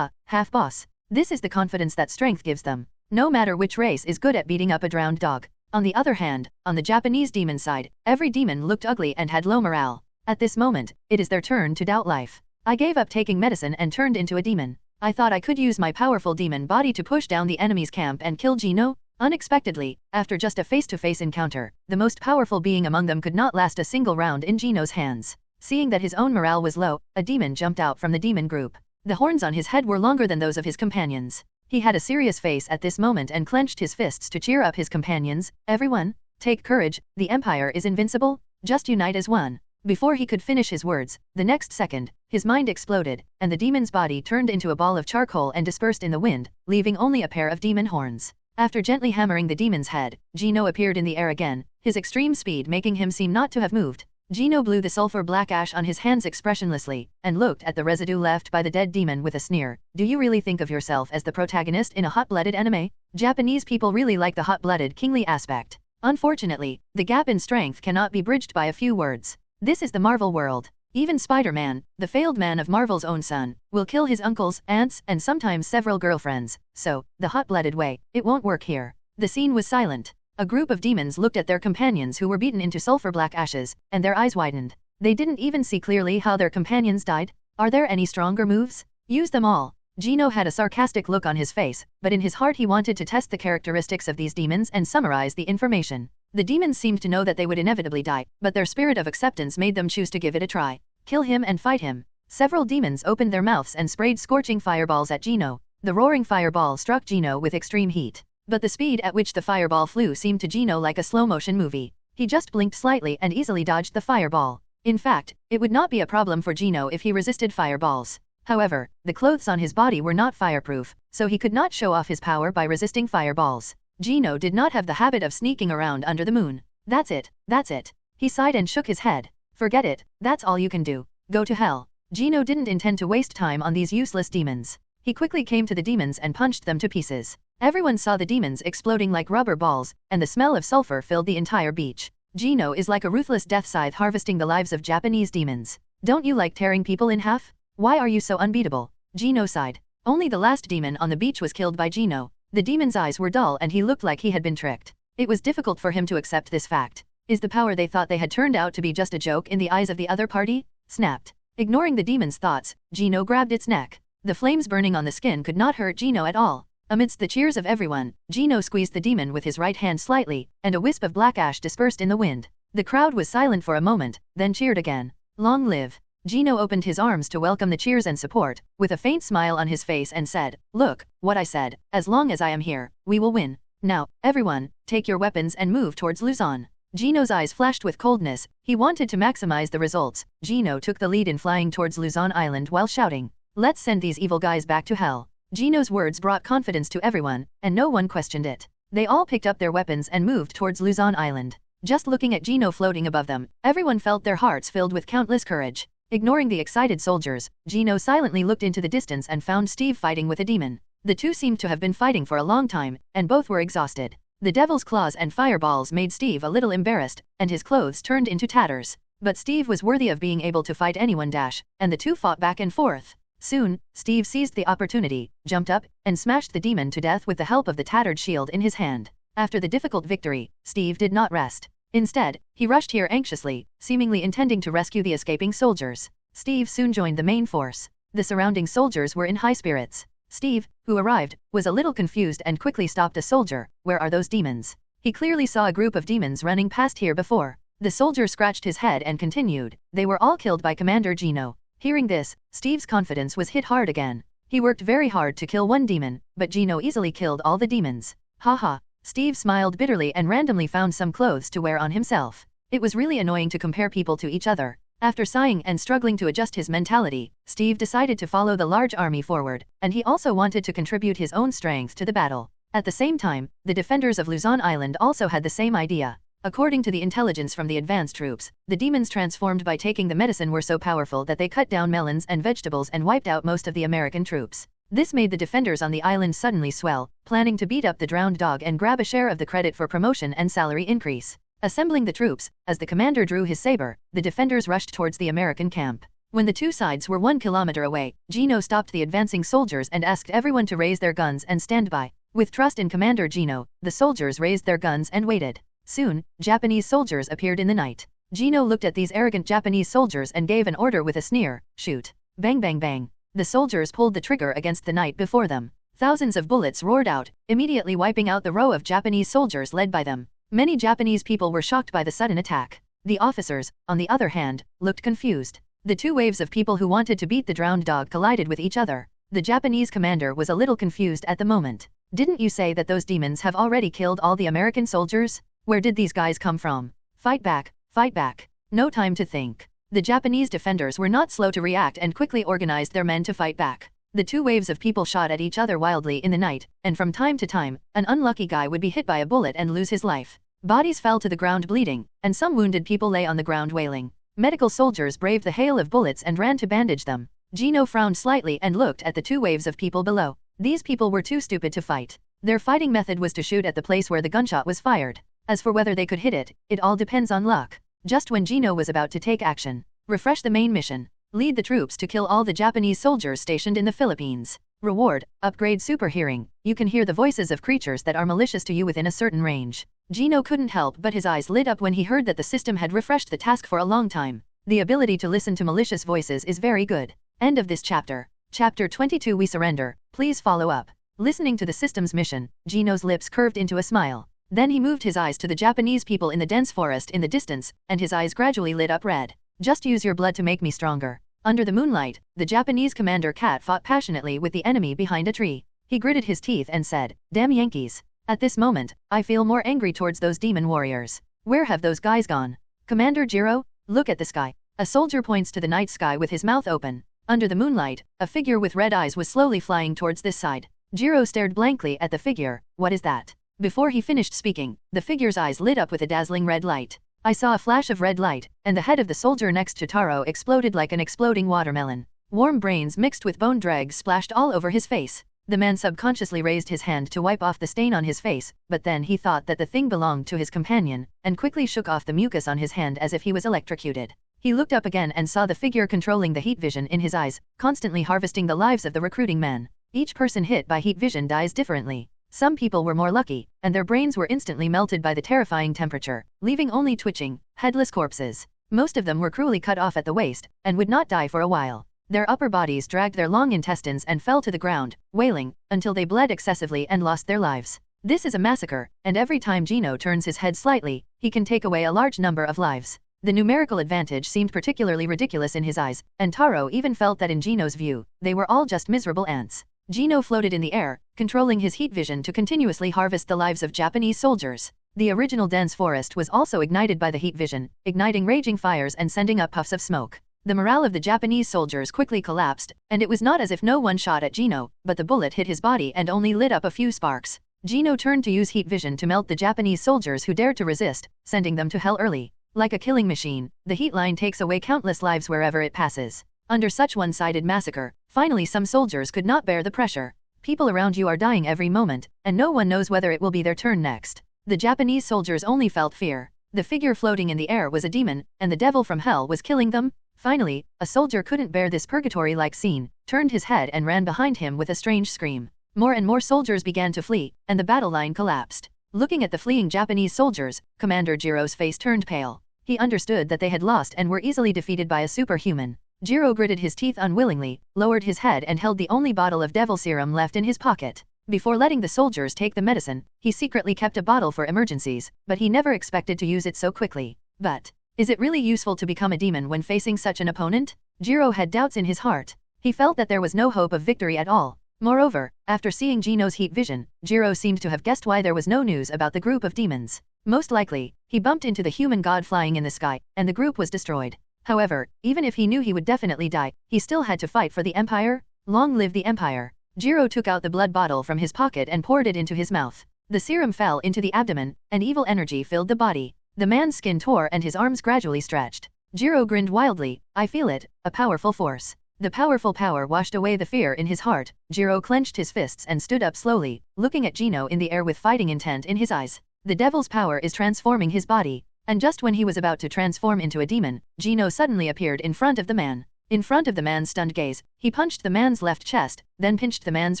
half-boss. This is the confidence that strength gives them. No matter which race is good at beating up a drowned dog. On the other hand, on the Japanese demon side, every demon looked ugly and had low morale. At this moment, it is their turn to doubt life. I gave up taking medicine and turned into a demon. I thought I could use my powerful demon body to push down the enemy's camp and kill Gino? Unexpectedly, after just a face-to-face encounter, the most powerful being among them could not last a single round in Gino's hands. Seeing that his own morale was low, a demon jumped out from the demon group. The horns on his head were longer than those of his companions. He had a serious face at this moment and clenched his fists to cheer up his companions. Everyone, take courage, the Empire is invincible, just unite as one. Before he could finish his words, the next second, his mind exploded, and the demon's body turned into a ball of charcoal and dispersed in the wind, leaving only a pair of demon horns. After gently hammering the demon's head, Gino appeared in the air again, his extreme speed making him seem not to have moved. Gino blew the sulfur black ash on his hands expressionlessly, and looked at the residue left by the dead demon with a sneer. Do you really think of yourself as the protagonist in a hot-blooded anime? Japanese people really like the hot-blooded kingly aspect. Unfortunately, the gap in strength cannot be bridged by a few words. This is the Marvel world. Even Spider-Man, the failed man of Marvel's own son, will kill his uncles, aunts, and sometimes several girlfriends. So, the hot-blooded way, it won't work here. The scene was silent. A group of demons looked at their companions who were beaten into sulfur black ashes, and their eyes widened. They didn't even see clearly how their companions died. Are there any stronger moves? Use them all. Gino had a sarcastic look on his face, but in his heart he wanted to test the characteristics of these demons and summarize the information. The demons seemed to know that they would inevitably die, but their spirit of acceptance made them choose to give it a try. Kill him and fight him. Several demons opened their mouths and sprayed scorching fireballs at Gino. The roaring fireball struck Gino with extreme heat. But the speed at which the fireball flew seemed to Gino like a slow-motion movie. He just blinked slightly and easily dodged the fireball. In fact, it would not be a problem for Gino if he resisted fireballs. However, the clothes on his body were not fireproof, so he could not show off his power by resisting fireballs. Gino did not have the habit of sneaking around under the moon. That's it, that's it. He sighed and shook his head. Forget it, that's all you can do. Go to hell. Gino didn't intend to waste time on these useless demons. He quickly came to the demons and punched them to pieces. Everyone saw the demons exploding like rubber balls, and the smell of sulfur filled the entire beach. Gino is like a ruthless death scythe harvesting the lives of Japanese demons. Don't you like tearing people in half? Why are you so unbeatable? Gino sighed. Only the last demon on the beach was killed by Gino. The demon's eyes were dull and he looked like he had been tricked. It was difficult for him to accept this fact. Is the power they thought they had turned out to be just a joke in the eyes of the other party? Snapped. Ignoring the demon's thoughts, Gino grabbed its neck. The flames burning on the skin could not hurt Gino at all. Amidst the cheers of everyone, Gino squeezed the demon with his right hand slightly, and a wisp of black ash dispersed in the wind. The crowd was silent for a moment, then cheered again. Long live. Gino opened his arms to welcome the cheers and support, with a faint smile on his face and said, "Look, what I said, as long as I am here, we will win. Now, everyone, take your weapons and move towards Luzon." Gino's eyes flashed with coldness. He wanted to maximize the results. Gino took the lead in flying towards Luzon Island while shouting, "Let's send these evil guys back to hell." Gino's words brought confidence to everyone, and no one questioned it. They all picked up their weapons and moved towards Luzon Island. Just looking at Gino floating above them, everyone felt their hearts filled with countless courage. Ignoring the excited soldiers, Gino silently looked into the distance and found Steve fighting with a demon. The two seemed to have been fighting for a long time, and both were exhausted. The devil's claws and fireballs made Steve a little embarrassed, and his clothes turned into tatters. But Steve was worthy of being able to fight anyone, and the two fought back and forth. Soon, Steve seized the opportunity, jumped up, and smashed the demon to death with the help of the tattered shield in his hand. After the difficult victory, Steve did not rest. Instead, he rushed here anxiously, seemingly intending to rescue the escaping soldiers. Steve soon joined the main force. The surrounding soldiers were in high spirits. Steve, who arrived, was a little confused and quickly stopped a soldier. "Where are those demons?" He clearly saw a group of demons running past here before. The soldier scratched his head and continued, "They were all killed by Commander Gino." Hearing this, Steve's confidence was hit hard again. He worked very hard to kill one demon, but Gino easily killed all the demons. Haha. Steve smiled bitterly and randomly found some clothes to wear on himself. It was really annoying to compare people to each other. After sighing and struggling to adjust his mentality, Steve decided to follow the large army forward, and he also wanted to contribute his own strength to the battle. At the same time, the defenders of Luzon Island also had the same idea. According to the intelligence from the advanced troops, the demons transformed by taking the medicine were so powerful that they cut down melons and vegetables and wiped out most of the American troops. This made the defenders on the island suddenly swell, planning to beat up the drowned dog and grab a share of the credit for promotion and salary increase. Assembling the troops, as the commander drew his saber, the defenders rushed towards the American camp. When the two sides were 1 kilometer away, Gino stopped the advancing soldiers and asked everyone to raise their guns and stand by. With trust in Commander Gino, the soldiers raised their guns and waited. Soon, Japanese soldiers appeared in the night. Gino looked at these arrogant Japanese soldiers and gave an order with a sneer, "Shoot." Bang bang bang. The soldiers pulled the trigger against the night before them. Thousands of bullets roared out, immediately wiping out the row of Japanese soldiers led by them. Many Japanese people were shocked by the sudden attack. The officers, on the other hand, looked confused. The two waves of people who wanted to beat the drowned dog collided with each other. The Japanese commander was a little confused at the moment. "Didn't you say that those demons have already killed all the American soldiers? Where did these guys come from? Fight back, fight back." No time to think. The Japanese defenders were not slow to react and quickly organized their men to fight back. The two waves of people shot at each other wildly in the night, and from time to time, an unlucky guy would be hit by a bullet and lose his life. Bodies fell to the ground bleeding, and some wounded people lay on the ground wailing. Medical soldiers braved the hail of bullets and ran to bandage them. Gino frowned slightly and looked at the two waves of people below. These people were too stupid to fight. Their fighting method was to shoot at the place where the gunshot was fired. As for whether they could hit it, it all depends on luck. Just when Gino was about to take action, refresh the main mission. Lead the troops to kill all the Japanese soldiers stationed in the Philippines. Reward, upgrade super hearing. You can hear the voices of creatures that are malicious to you within a certain range. Gino couldn't help but his eyes lit up when he heard that the system had refreshed the task for a long time. The ability to listen to malicious voices is very good. End of this chapter. Chapter 22 We Surrender. Please follow up. Listening to the system's mission, Gino's lips curved into a smile. Then he moved his eyes to the Japanese people in the dense forest in the distance, and his eyes gradually lit up red. "Just use your blood to make me stronger." Under the moonlight, the Japanese commander Cat fought passionately with the enemy behind a tree. He gritted his teeth and said, "Damn Yankees. At this moment, I feel more angry towards those demon warriors. Where have those guys gone? Commander Jiro, look at the sky." A soldier points to the night sky with his mouth open. Under the moonlight, a figure with red eyes was slowly flying towards this side. Jiro stared blankly at the figure. "What is that?" Before he finished speaking, the figure's eyes lit up with a dazzling red light. I saw a flash of red light, and the head of the soldier next to Taro exploded like an exploding watermelon. Warm brains mixed with bone dregs splashed all over his face. The man subconsciously raised his hand to wipe off the stain on his face, but then he thought that the thing belonged to his companion, and quickly shook off the mucus on his hand as if he was electrocuted. He looked up again and saw the figure controlling the heat vision in his eyes, constantly harvesting the lives of the recruiting men. Each person hit by heat vision dies differently. Some people were more lucky, and their brains were instantly melted by the terrifying temperature, leaving only twitching, headless corpses. Most of them were cruelly cut off at the waist, and would not die for a while. Their upper bodies dragged their long intestines and fell to the ground, wailing, until they bled excessively and lost their lives. This is a massacre, and every time Gino turns his head slightly, he can take away a large number of lives. The numerical advantage seemed particularly ridiculous in his eyes, and Taro even felt that in Gino's view, they were all just miserable ants. Gino floated in the air, controlling his heat vision to continuously harvest the lives of Japanese soldiers. The original dense forest was also ignited by the heat vision, igniting raging fires and sending up puffs of smoke. The morale of the Japanese soldiers quickly collapsed, and it was not as if no one shot at Gino, but the bullet hit his body and only lit up a few sparks. Gino turned to use heat vision to melt the Japanese soldiers who dared to resist, sending them to hell early. Like a killing machine, the heat line takes away countless lives wherever it passes. Under such one-sided massacre, finally some soldiers could not bear the pressure. People around you are dying every moment, and no one knows whether it will be their turn next. The Japanese soldiers only felt fear. The figure floating in the air was a demon, and the devil from hell was killing them. Finally, a soldier couldn't bear this purgatory-like scene, turned his head and ran behind him with a strange scream. More and more soldiers began to flee, and the battle line collapsed. Looking at the fleeing Japanese soldiers, Commander Jiro's face turned pale. He understood that they had lost and were easily defeated by a superhuman. Jiro gritted his teeth unwillingly, lowered his head and held the only bottle of devil serum left in his pocket. Before letting the soldiers take the medicine, he secretly kept a bottle for emergencies, but he never expected to use it so quickly. But, is it really useful to become a demon when facing such an opponent? Jiro had doubts in his heart. He felt that there was no hope of victory at all. Moreover, after seeing Gino's heat vision, Jiro seemed to have guessed why there was no news about the group of demons. Most likely, he bumped into the human god flying in the sky, and the group was destroyed. However, even if he knew he would definitely die, he still had to fight for the Empire. Long live the Empire. Jiro took out the blood bottle from his pocket and poured it into his mouth. The serum fell into the abdomen, and evil energy filled the body. The man's skin tore and his arms gradually stretched. Jiro grinned wildly. I feel it, a powerful force. The powerful power washed away the fear in his heart. Jiro clenched his fists and stood up slowly, looking at Gino in the air with fighting intent in his eyes. The devil's power is transforming his body. And just when he was about to transform into a demon, Gino suddenly appeared in front of the man. In front of the man's stunned gaze, he punched the man's left chest, then pinched the man's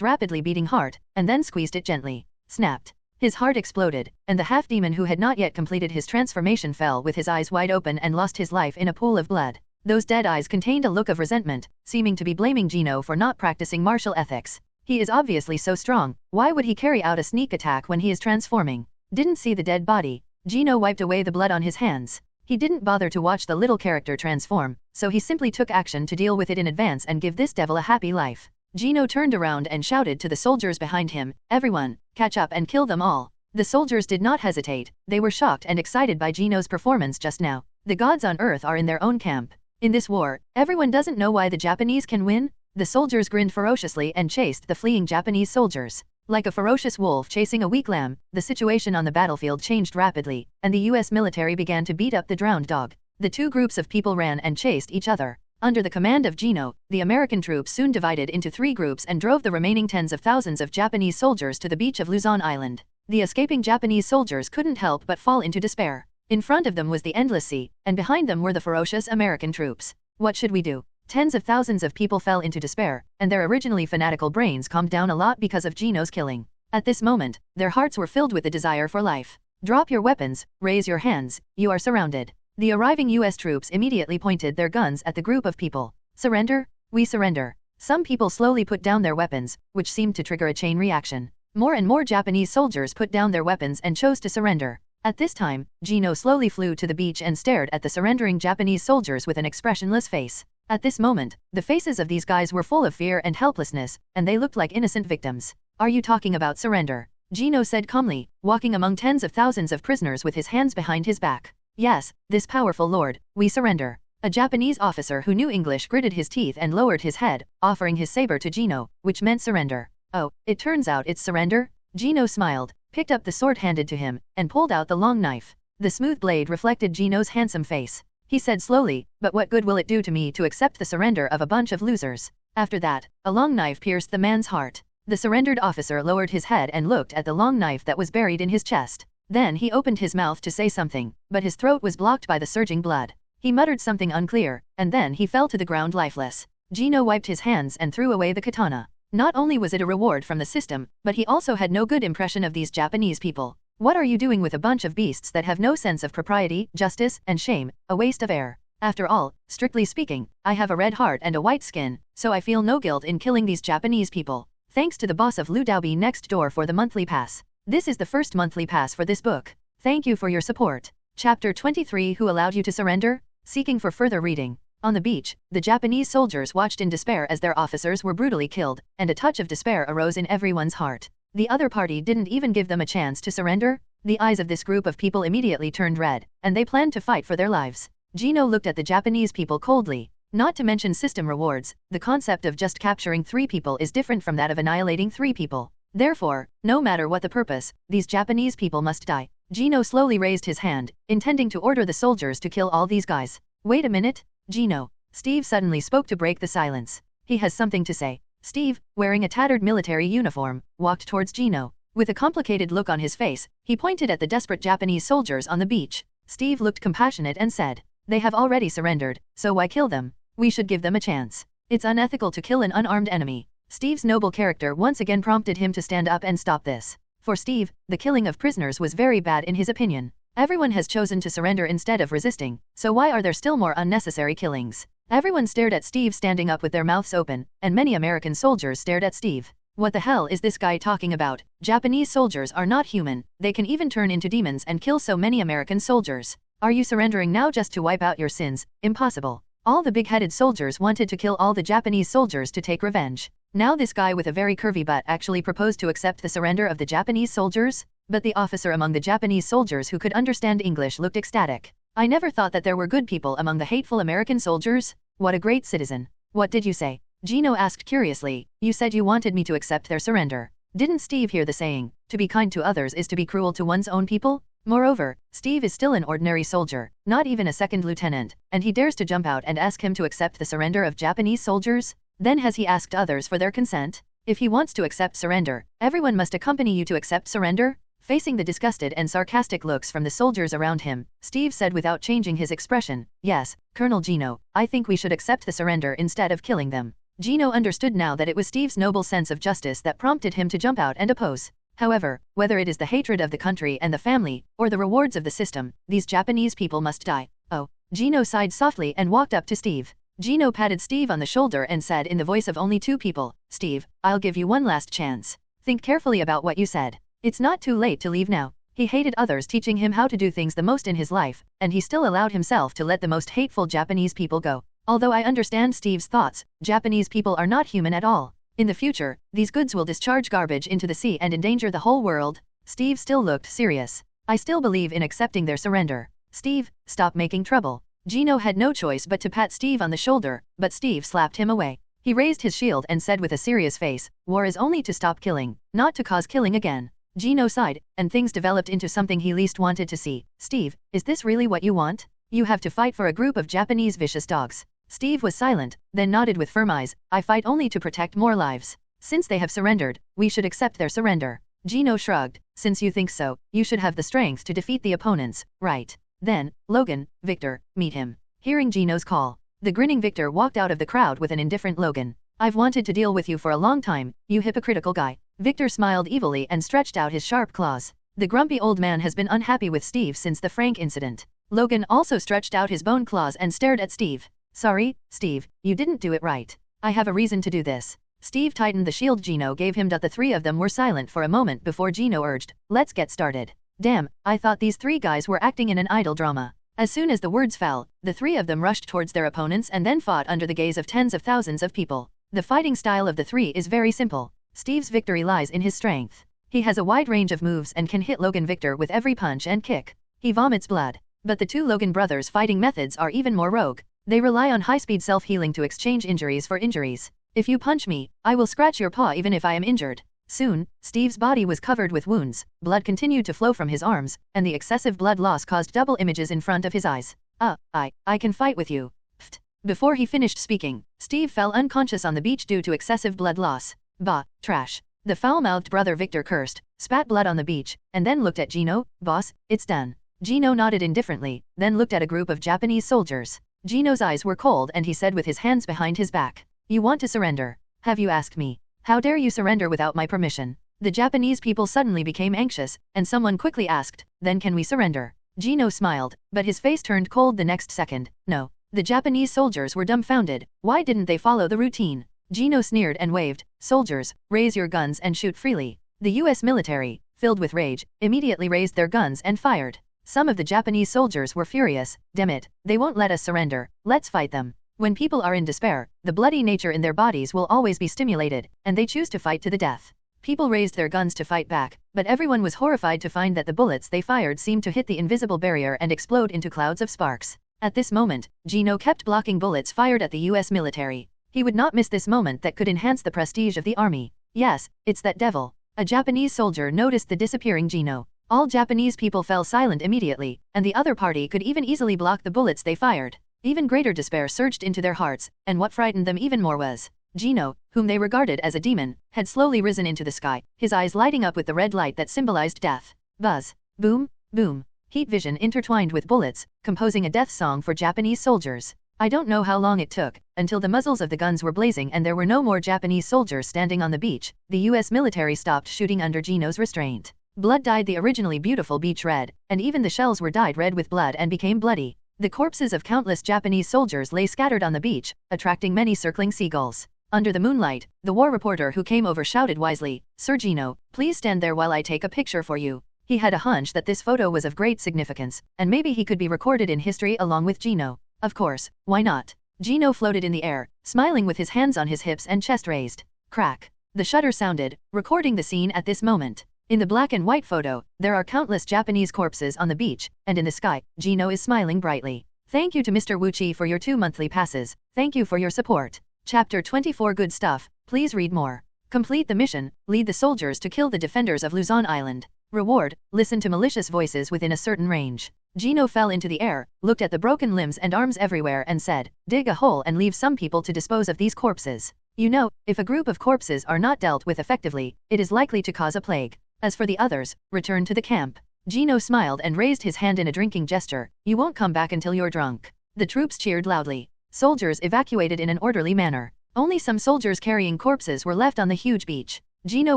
rapidly beating heart, and then squeezed it gently. Snapped. His heart exploded, and the half-demon who had not yet completed his transformation fell with his eyes wide open and lost his life in a pool of blood. Those dead eyes contained a look of resentment, seeming to be blaming Gino for not practicing martial ethics. He is obviously so strong, why would he carry out a sneak attack when he is transforming? Didn't see the dead body. Gino wiped away the blood on his hands. He didn't bother to watch the little character transform, so he simply took action to deal with it in advance and give this devil a happy life. Gino turned around and shouted to the soldiers behind him, "Everyone, catch up and kill them all." The soldiers did not hesitate. They were shocked and excited by Gino's performance just now. The gods on Earth are in their own camp. In this war, everyone doesn't know why the Japanese can win. The soldiers grinned ferociously and chased the fleeing Japanese soldiers. Like a ferocious wolf chasing a weak lamb, the situation on the battlefield changed rapidly, and the US military began to beat up the drowned dog. The two groups of people ran and chased each other. Under the command of Gino, the American troops soon divided into 3 groups and drove the remaining tens of thousands of Japanese soldiers to the beach of Luzon Island. The escaping Japanese soldiers couldn't help but fall into despair. In front of them was the endless sea, and behind them were the ferocious American troops. What should we do? Tens of thousands of people fell into despair, and their originally fanatical brains calmed down a lot because of Gino's killing. At this moment, their hearts were filled with the desire for life. Drop your weapons, raise your hands, you are surrounded. The arriving US troops immediately pointed their guns at the group of people. Surrender? We surrender. Some people slowly put down their weapons, which seemed to trigger a chain reaction. More and more Japanese soldiers put down their weapons and chose to surrender. At this time, Gino slowly flew to the beach and stared at the surrendering Japanese soldiers with an expressionless face. At this moment, the faces of these guys were full of fear and helplessness, and they looked like innocent victims. Are you talking about surrender? Gino said calmly, walking among tens of thousands of prisoners with his hands behind his back. Yes, this powerful lord, we surrender. A Japanese officer who knew English gritted his teeth and lowered his head, offering his saber to Gino, which meant surrender. Oh, it turns out it's surrender? Gino smiled, picked up the sword handed to him, and pulled out the long knife. The smooth blade reflected Gino's handsome face. He said slowly, "But what good will it do to me to accept the surrender of a bunch of losers?" After that, a long knife pierced the man's heart. The surrendered officer lowered his head and looked at the long knife that was buried in his chest. Then he opened his mouth to say something, but his throat was blocked by the surging blood. He muttered something unclear, and then he fell to the ground lifeless. Gino wiped his hands and threw away the katana. Not only was it a reward from the system, but he also had no good impression of these Japanese people. What are you doing with a bunch of beasts that have no sense of propriety, justice, and shame? A waste of air. After all, strictly speaking, I have a red heart and a white skin, so I feel no guilt in killing these Japanese people. Thanks to the boss of Ludaobi next door for the monthly pass. This is the first monthly pass for this book. Thank you for your support. Chapter 23 Who allowed you to surrender? Seeking for further reading. On the beach, the Japanese soldiers watched in despair as their officers were brutally killed, and a touch of despair arose in everyone's heart. The other party didn't even give them a chance to surrender. The eyes of this group of people immediately turned red, and they planned to fight for their lives. Gino looked at the Japanese people coldly. Not to mention system rewards, the concept of just capturing 3 people is different from that of annihilating 3 people. Therefore, no matter what the purpose, these Japanese people must die. Gino slowly raised his hand, intending to order the soldiers to kill all these guys. Wait a minute, Gino. Steve suddenly spoke to break the silence. He has something to say. Steve, wearing a tattered military uniform, walked towards Gino. With a complicated look on his face, he pointed at the desperate Japanese soldiers on the beach. Steve looked compassionate and said, "They have already surrendered, so why kill them? We should give them a chance. It's unethical to kill an unarmed enemy." Steve's noble character once again prompted him to stand up and stop this. For Steve, the killing of prisoners was very bad in his opinion. Everyone has chosen to surrender instead of resisting, so why are there still more unnecessary killings? Everyone stared at Steve standing up with their mouths open, and many American soldiers stared at Steve. What the hell is this guy talking about? Japanese soldiers are not human, they can even turn into demons and kill so many American soldiers. Are you surrendering now just to wipe out your sins? Impossible. All the big-headed soldiers wanted to kill all the Japanese soldiers to take revenge. Now this guy with a very curvy butt actually proposed to accept the surrender of the Japanese soldiers? But the officer among the Japanese soldiers who could understand English looked ecstatic. "I never thought that there were good people among the hateful American soldiers. What a great citizen." "What did you say?" Gino asked curiously. "You said you wanted me to accept their surrender. Didn't Steve hear the saying, to be kind to others is to be cruel to one's own people? Moreover, Steve is still an ordinary soldier, not even a second lieutenant, and he dares to jump out and ask him to accept the surrender of Japanese soldiers? Then has he asked others for their consent? If he wants to accept surrender, everyone must accompany you to accept surrender?" Facing the disgusted and sarcastic looks from the soldiers around him, Steve said without changing his expression, "Yes, Colonel Gino, I think we should accept the surrender instead of killing them." Gino understood now that it was Steve's noble sense of justice that prompted him to jump out and oppose. However, whether it is the hatred of the country and the family, or the rewards of the system, these Japanese people must die. "Oh." Gino sighed softly and walked up to Steve. Gino patted Steve on the shoulder and said in the voice of only 2 people, "Steve, I'll give you one last chance. Think carefully about what you said. It's not too late to leave now." He hated others teaching him how to do things the most in his life, and he still allowed himself to let the most hateful Japanese people go. Although I understand Steve's thoughts, Japanese people are not human at all. In the future, these goods will discharge garbage into the sea and endanger the whole world. Steve still looked serious. "I still believe in accepting their surrender." "Steve, stop making trouble." Gino had no choice but to pat Steve on the shoulder, but Steve slapped him away. He raised his shield and said with a serious face, "War is only to stop killing, not to cause killing again." Gino sighed, and things developed into something he least wanted to see. "Steve, is this really what you want? You have to fight for a group of Japanese vicious dogs." Steve was silent, then nodded with firm eyes. "I fight only to protect more lives. Since they have surrendered, we should accept their surrender." Gino shrugged. "Since you think so, you should have the strength to defeat the opponents, right? Then, Logan, Victor, meet him." Hearing Gino's call, the grinning Victor walked out of the crowd with an indifferent Logan. "I've wanted to deal with you for a long time, you hypocritical guy." Victor smiled evilly and stretched out his sharp claws. The grumpy old man has been unhappy with Steve since the Frank incident. Logan also stretched out his bone claws and stared at Steve. "Sorry, Steve, you didn't do it right. I have a reason to do this." Steve tightened the shield Gino gave him. The 3 of them were silent for a moment before Gino urged, "Let's get started." "Damn, I thought these 3 guys were acting in an idle drama." As soon as the words fell, the 3 of them rushed towards their opponents and then fought under the gaze of tens of thousands of people. The fighting style of the 3 is very simple. Steve's victory lies in his strength. He has a wide range of moves and can hit Logan Victor with every punch and kick. He vomits blood. But the 2 Logan brothers' fighting methods are even more rogue. They rely on high-speed self-healing to exchange injuries for injuries. "If you punch me, I will scratch your paw even if I am injured." Soon, Steve's body was covered with wounds, blood continued to flow from his arms, and the excessive blood loss caused double images in front of his eyes. I can fight with you. Pfft. Before he finished speaking, Steve fell unconscious on the beach due to excessive blood loss. Bah, trash. The foul-mouthed brother Victor cursed, spat blood on the beach, and then looked at Gino. Boss, it's done. Gino nodded indifferently, then looked at a group of Japanese soldiers. Gino's eyes were cold and he said with his hands behind his back, "You want to surrender? Have you asked me? How dare you surrender without my permission?" The Japanese people suddenly became anxious, and someone quickly asked, "Then can we surrender?" Gino smiled, but his face turned cold the next second. No. The Japanese soldiers were dumbfounded. Why didn't they follow the routine? Gino sneered and waved, "Soldiers, raise your guns and shoot freely." The US military, filled with rage, immediately raised their guns and fired. Some of the Japanese soldiers were furious. "Damn it, they won't let us surrender, let's fight them." When people are in despair, the bloody nature in their bodies will always be stimulated, and they choose to fight to the death. People raised their guns to fight back, but everyone was horrified to find that the bullets they fired seemed to hit the invisible barrier and explode into clouds of sparks. At this moment, Gino kept blocking bullets fired at the US military. He would not miss this moment that could enhance the prestige of the army. Yes, it's that devil. A Japanese soldier noticed the disappearing Gino. All Japanese people fell silent immediately, and the other party could even easily block the bullets they fired. Even greater despair surged into their hearts, and what frightened them even more was Gino, whom they regarded as a demon, had slowly risen into the sky, his eyes lighting up with the red light that symbolized death. Buzz. Boom, boom. Heat vision intertwined with bullets, composing a death song for Japanese soldiers. I don't know how long it took, until the muzzles of the guns were blazing and there were no more Japanese soldiers standing on the beach. The US military stopped shooting under Gino's restraint. Blood dyed the originally beautiful beach red, and even the shells were dyed red with blood and became bloody. The corpses of countless Japanese soldiers lay scattered on the beach, attracting many circling seagulls. Under the moonlight, the war reporter who came over shouted wisely, "Sir Gino, please stand there while I take a picture for you." He had a hunch that this photo was of great significance, and maybe he could be recorded in history along with Gino. Of course, why not? Gino floated in the air, smiling with his hands on his hips and chest raised. Crack. The shutter sounded, recording the scene at this moment. In the black and white photo, there are countless Japanese corpses on the beach, and in the sky, Gino is smiling brightly. Thank you to Mr. Wuchi for your 2 monthly passes. Thank you for your support. Chapter 24 Good stuff, please read more. Complete the mission, lead the soldiers to kill the defenders of Luzon Island. Reward, listen to malicious voices within a certain range. Gino fell into the air, looked at the broken limbs and arms everywhere and said, "Dig a hole and leave some people to dispose of these corpses. You know, if a group of corpses are not dealt with effectively, it is likely to cause a plague. As for the others, return to the camp." Gino smiled and raised his hand in a drinking gesture. "You won't come back until you're drunk." The troops cheered loudly. Soldiers evacuated in an orderly manner. Only some soldiers carrying corpses were left on the huge beach. Gino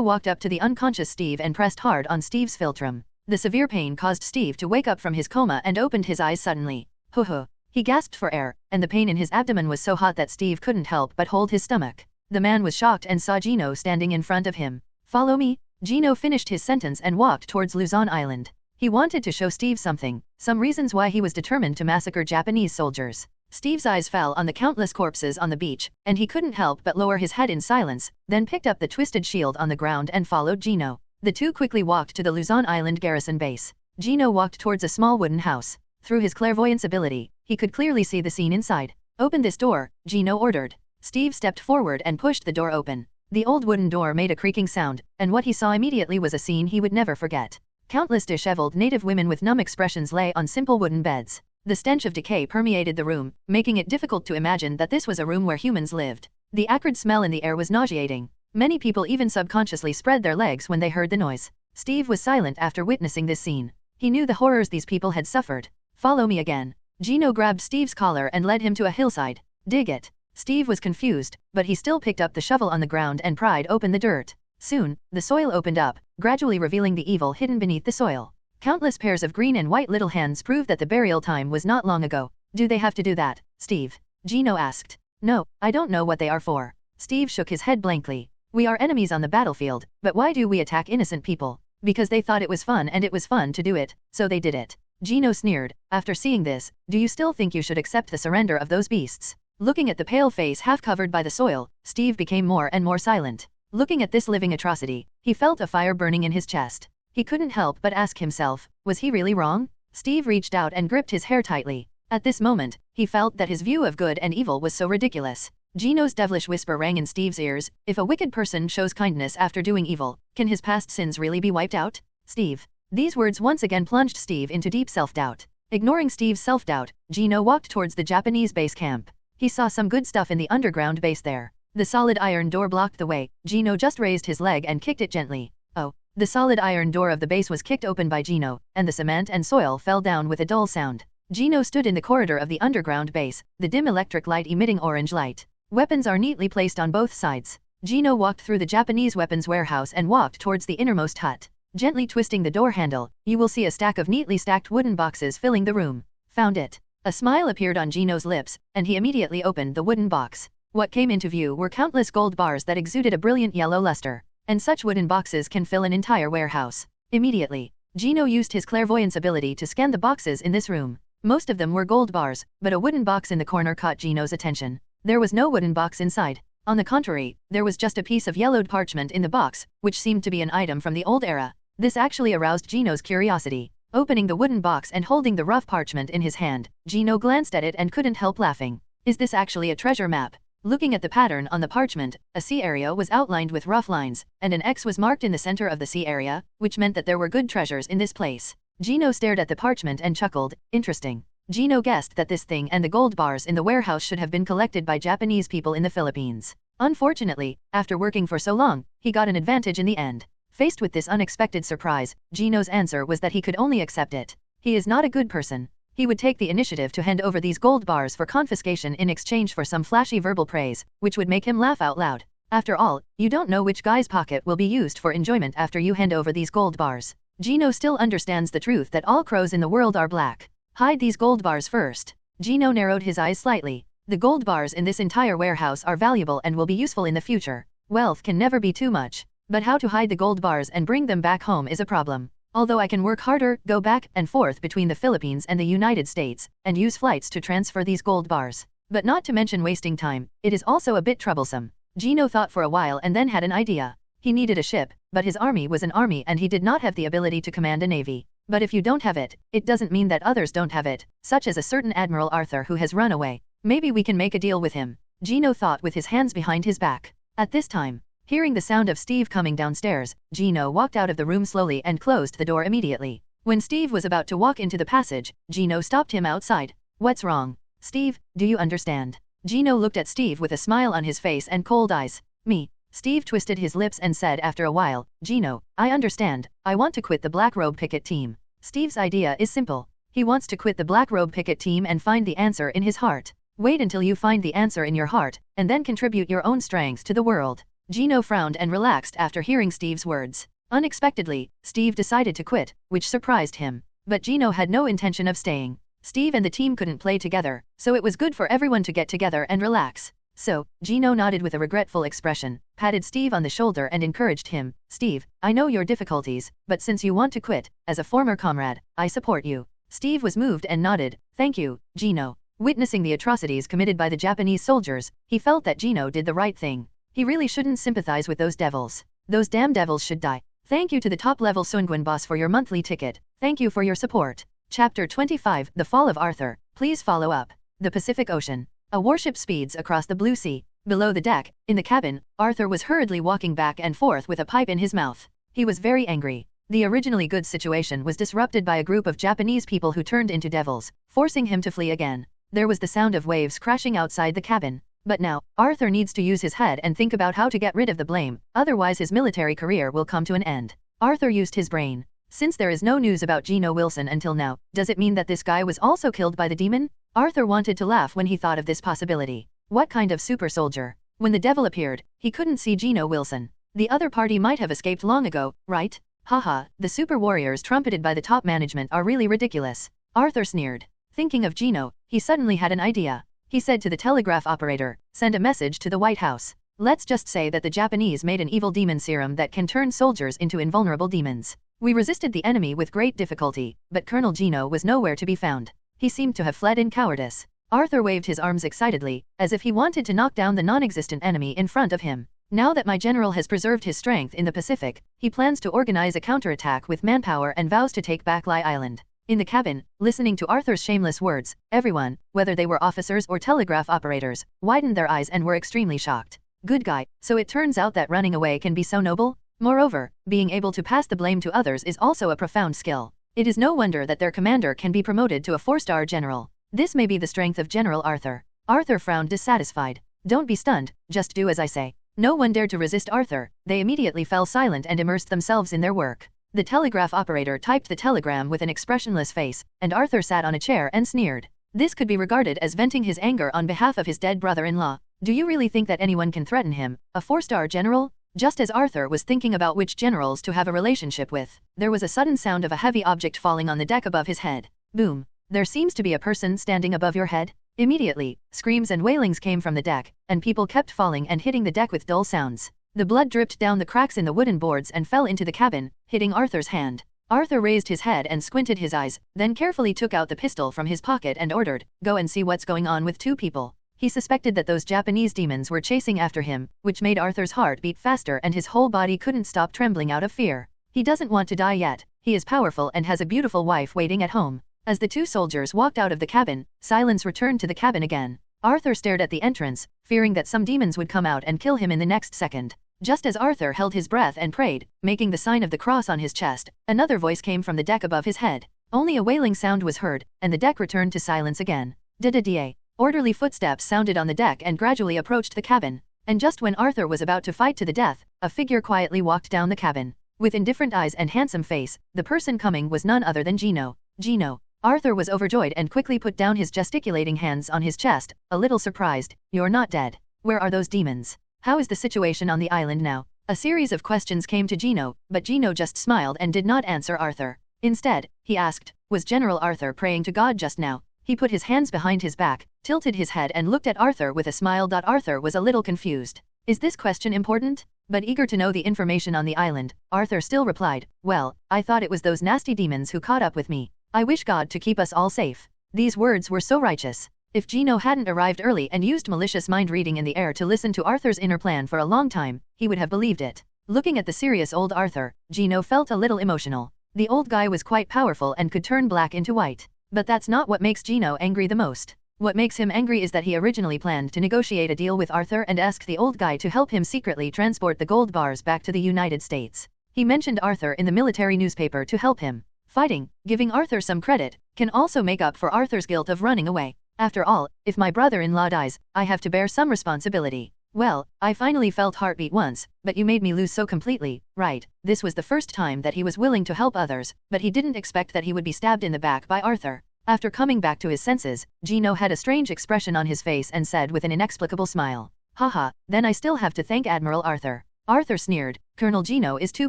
walked up to the unconscious Steve and pressed hard on Steve's philtrum. The severe pain caused Steve to wake up from his coma and opened his eyes suddenly. Hoo-hoo. He gasped for air, and the pain in his abdomen was so hot that Steve couldn't help but hold his stomach. The man was shocked and saw Gino standing in front of him. "Follow me." Gino finished his sentence and walked towards Luzon Island. He wanted to show Steve something, some reasons why he was determined to massacre Japanese soldiers. Steve's eyes fell on the countless corpses on the beach, and he couldn't help but lower his head in silence, then picked up the twisted shield on the ground and followed Gino. The two quickly walked to the Luzon Island garrison base. Gino walked towards a small wooden house. Through his clairvoyance ability, he could clearly see the scene inside. "Open this door," Gino ordered. Steve stepped forward and pushed the door open. The old wooden door made a creaking sound, and what he saw immediately was a scene he would never forget. Countless disheveled native women with numb expressions lay on simple wooden beds. The stench of decay permeated the room, making it difficult to imagine that this was a room where humans lived. The acrid smell in the air was nauseating. Many people even subconsciously spread their legs when they heard the noise. Steve was silent after witnessing this scene. He knew the horrors these people had suffered. "Follow me again." Gino grabbed Steve's collar and led him to a hillside. "Dig it." Steve was confused, but he still picked up the shovel on the ground and pried open the dirt. Soon, the soil opened up, gradually revealing the evil hidden beneath the soil. Countless pairs of green and white little hands proved that the burial time was not long ago. "Do they have to do that, Steve?" Gino asked. "No, I don't know what they are for." Steve shook his head blankly. "We are enemies on the battlefield, but why do we attack innocent people? Because they thought it was fun and it was fun to do it, so they did it." Gino sneered. "After seeing this, do you still think you should accept the surrender of those beasts?" Looking at the pale face half covered by the soil, Steve became more and more silent. Looking at this living atrocity, he felt a fire burning in his chest. He couldn't help but ask himself, was he really wrong? Steve reached out and gripped his hair tightly. At this moment, he felt that his view of good and evil was so ridiculous. Gino's devilish whisper rang in Steve's ears. If a wicked person shows kindness after doing evil, can his past sins really be wiped out? Steve. These words once again plunged Steve into deep self-doubt. Ignoring Steve's self-doubt, Gino walked towards the Japanese base camp. He saw some good stuff in the underground base there. The solid iron door blocked the way. Gino just raised his leg and kicked it gently. Oh. The solid iron door of the base was kicked open by Gino, and the cement and soil fell down with a dull sound. Gino stood in the corridor of the underground base, the dim electric light emitting orange light. Weapons are neatly placed on both sides. Gino walked through the Japanese weapons warehouse and walked towards the innermost hut. Gently twisting the door handle, you will see a stack of neatly stacked wooden boxes filling the room. Found it. A smile appeared on Gino's lips, and he immediately opened the wooden box. What came into view were countless gold bars that exuded a brilliant yellow luster. And such wooden boxes can fill an entire warehouse. Immediately, Gino used his clairvoyance ability to scan the boxes in this room. Most of them were gold bars, but a wooden box in the corner caught Gino's attention. There was no wooden box inside. On the contrary, there was just a piece of yellowed parchment in the box, which seemed to be an item from the old era. This actually aroused Gino's curiosity. Opening the wooden box and holding the rough parchment in his hand, Gino glanced at it and couldn't help laughing. Is this actually a treasure map? Looking at the pattern on the parchment, a sea area was outlined with rough lines, and an X was marked in the center of the sea area, which meant that there were good treasures in this place. Gino stared at the parchment and chuckled. Interesting. Gino guessed that this thing and the gold bars in the warehouse should have been collected by Japanese people in the Philippines. Unfortunately, after working for so long, he got an advantage in the end. Faced with this unexpected surprise, Gino's answer was that he could only accept it. He is not a good person. He would take the initiative to hand over these gold bars for confiscation in exchange for some flashy verbal praise, which would make him laugh out loud. After all, you don't know which guy's pocket will be used for enjoyment after you hand over these gold bars. Gino still understands the truth that all crows in the world are black. Hide these gold bars first. Gino narrowed his eyes slightly. The gold bars in this entire warehouse are valuable and will be useful in the future. Wealth can never be too much. But how to hide the gold bars and bring them back home is a problem. Although I can work harder, go back and forth between the Philippines and the United States, and use flights to transfer these gold bars. But not to mention wasting time, it is also a bit troublesome. Gino thought for a while and then had an idea. He needed a ship, but his army was an army and he did not have the ability to command a navy. But if you don't have it, it doesn't mean that others don't have it, such as a certain Admiral Arthur who has run away. Maybe we can make a deal with him. Gino thought with his hands behind his back. At this time, hearing the sound of Steve coming downstairs, Gino walked out of the room slowly and closed the door immediately. When Steve was about to walk into the passage, Gino stopped him outside. What's wrong? Steve, do you understand? Gino looked at Steve with a smile on his face and cold eyes. Me. Steve twisted his lips and said after a while, Gino, I understand. I want to quit the Black Robe Picket team. Steve's idea is simple. He wants to quit the Black Robe Picket team and find the answer in his heart. Wait until you find the answer in your heart, and then contribute your own strengths to the world. Gino frowned and relaxed after hearing Steve's words. Unexpectedly, Steve decided to quit, which surprised him. But Gino had no intention of staying. Steve and the team couldn't play together, so it was good for everyone to get together and relax. So, Gino nodded with a regretful expression, patted Steve on the shoulder and encouraged him. Steve, I know your difficulties, but since you want to quit, as a former comrade, I support you. Steve was moved and nodded. Thank you, Gino. Witnessing the atrocities committed by the Japanese soldiers, he felt that Gino did the right thing. He really shouldn't sympathize with those devils. Those damn devils should die. Thank you to the top-level Sunguin boss for your monthly ticket. Thank you for your support. Chapter 25, The Fall of Arthur. Please follow up. The Pacific Ocean. A warship speeds across the blue sea. Below the deck, in the cabin, Arthur was hurriedly walking back and forth with a pipe in his mouth. He was very angry. The originally good situation was disrupted by a group of Japanese people who turned into devils, forcing him to flee again. There was the sound of waves crashing outside the cabin. But now, Arthur needs to use his head and think about how to get rid of the blame, otherwise his military career will come to an end. Arthur used his brain. Since there is no news about Gino Wilson until now, does it mean that this guy was also killed by the demon? Arthur wanted to laugh when he thought of this possibility. What kind of super soldier? When the devil appeared, he couldn't see Gino Wilson. The other party might have escaped long ago, right? Haha, the super warriors trumpeted by the top management are really ridiculous. Arthur sneered. Thinking of Gino, he suddenly had an idea. He said to the telegraph operator, send a message to the White House. Let's just say that the Japanese made an evil demon serum that can turn soldiers into invulnerable demons. We resisted the enemy with great difficulty, but Colonel Gino was nowhere to be found. He seemed to have fled in cowardice. Arthur waved his arms excitedly, as if he wanted to knock down the non-existent enemy in front of him. Now that my general has preserved his strength in the Pacific, he plans to organize a counterattack with manpower and vows to take back Lie Island. In the cabin, listening to Arthur's shameless words, everyone, whether they were officers or telegraph operators, widened their eyes and were extremely shocked. Good guy, so it turns out that running away can be so noble? Moreover, being able to pass the blame to others is also a profound skill. It is no wonder that their commander can be promoted to a 4-star general. This may be the strength of General Arthur. Arthur frowned dissatisfied. Don't be stunned, just do as I say. No one dared to resist Arthur, they immediately fell silent and immersed themselves in their work. The telegraph operator typed the telegram with an expressionless face, and Arthur sat on a chair and sneered. This could be regarded as venting his anger on behalf of his dead brother-in-law. Do you really think that anyone can threaten him, a 4-star general? Just as Arthur was thinking about which generals to have a relationship with, there was a sudden sound of a heavy object falling on the deck above his head. Boom. There seems to be a person standing above your head. Immediately, screams and wailings came from the deck, and people kept falling and hitting the deck with dull sounds. The blood dripped down the cracks in the wooden boards and fell into the cabin, hitting Arthur's hand. Arthur raised his head and squinted his eyes, then carefully took out the pistol from his pocket and ordered, "Go and see what's going on with 2 people." He suspected that those Japanese demons were chasing after him, which made Arthur's heart beat faster and his whole body couldn't stop trembling out of fear. He doesn't want to die yet, he is powerful and has a beautiful wife waiting at home. As the 2 soldiers walked out of the cabin, silence returned to the cabin again. Arthur stared at the entrance, fearing that some demons would come out and kill him in the next second. Just as Arthur held his breath and prayed, making the sign of the cross on his chest, another voice came from the deck above his head. Only a wailing sound was heard, and the deck returned to silence again. Da-da-da. Orderly footsteps sounded on the deck and gradually approached the cabin. And just when Arthur was about to fight to the death, a figure quietly walked down the cabin. With indifferent eyes and handsome face, the person coming was none other than Gino. Gino. Arthur was overjoyed and quickly put down his gesticulating hands on his chest, a little surprised. "You're not dead. Where are those demons? How is the situation on the island now?" A series of questions came to Gino, but Gino just smiled and did not answer Arthur. Instead, he asked, "Was General Arthur praying to God just now?" He put his hands behind his back, tilted his head and looked at Arthur with a smile. Arthur was a little confused. Is this question important? But eager to know the information on the island, Arthur still replied, "Well, I thought it was those nasty demons who caught up with me. I wish God to keep us all safe." These words were so righteous. If Gino hadn't arrived early and used malicious mind reading in the air to listen to Arthur's inner plan for a long time, he would have believed it. Looking at the serious old Arthur, Gino felt a little emotional. The old guy was quite powerful and could turn black into white. But that's not what makes Gino angry the most. What makes him angry is that he originally planned to negotiate a deal with Arthur and ask the old guy to help him secretly transport the gold bars back to the United States. He mentioned Arthur in the military newspaper to help him. Fighting, giving Arthur some credit, can also make up for Arthur's guilt of running away. After all, if my brother-in-law dies, I have to bear some responsibility. Well, I finally felt heartbeat once, but you made me lose so completely, right? This was the first time that he was willing to help others, but he didn't expect that he would be stabbed in the back by Arthur. After coming back to his senses, Gino had a strange expression on his face and said with an inexplicable smile, "Haha, then I still have to thank Admiral Arthur." Arthur sneered, "Colonel Gino is too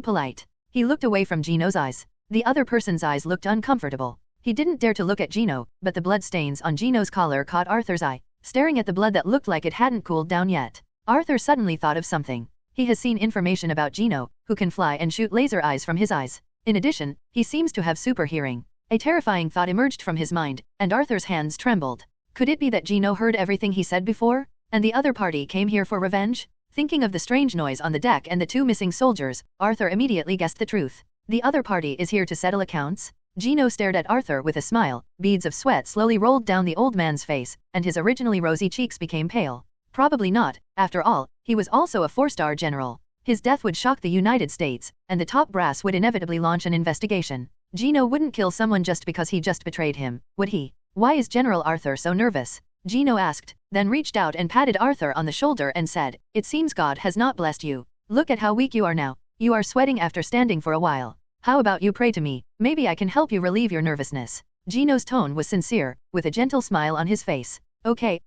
polite." He looked away from Gino's eyes. The other person's eyes looked uncomfortable. He didn't dare to look at Gino, but the blood stains on Gino's collar caught Arthur's eye, staring at the blood that looked like it hadn't cooled down yet. Arthur suddenly thought of something. He has seen information about Gino, who can fly and shoot laser eyes from his eyes. In addition, he seems to have super hearing. A terrifying thought emerged from his mind, and Arthur's hands trembled. Could it be that Gino heard everything he said before, and the other party came here for revenge? Thinking of the strange noise on the deck and the 2 missing soldiers, Arthur immediately guessed the truth. The other party is here to settle accounts? Gino stared at Arthur with a smile. Beads of sweat slowly rolled down the old man's face, and his originally rosy cheeks became pale. Probably not, after all, he was also a 4-star general. His death would shock the United States, and the top brass would inevitably launch an investigation. Gino wouldn't kill someone just because he just betrayed him, would he? Why is General Arthur so nervous? Gino asked, then reached out and patted Arthur on the shoulder and said, "It seems God has not blessed you. Look at how weak you are now. You are sweating after standing for a while. How about you pray to me, maybe I can help you relieve your nervousness." Gino's tone was sincere, with a gentle smile on his face. Okay,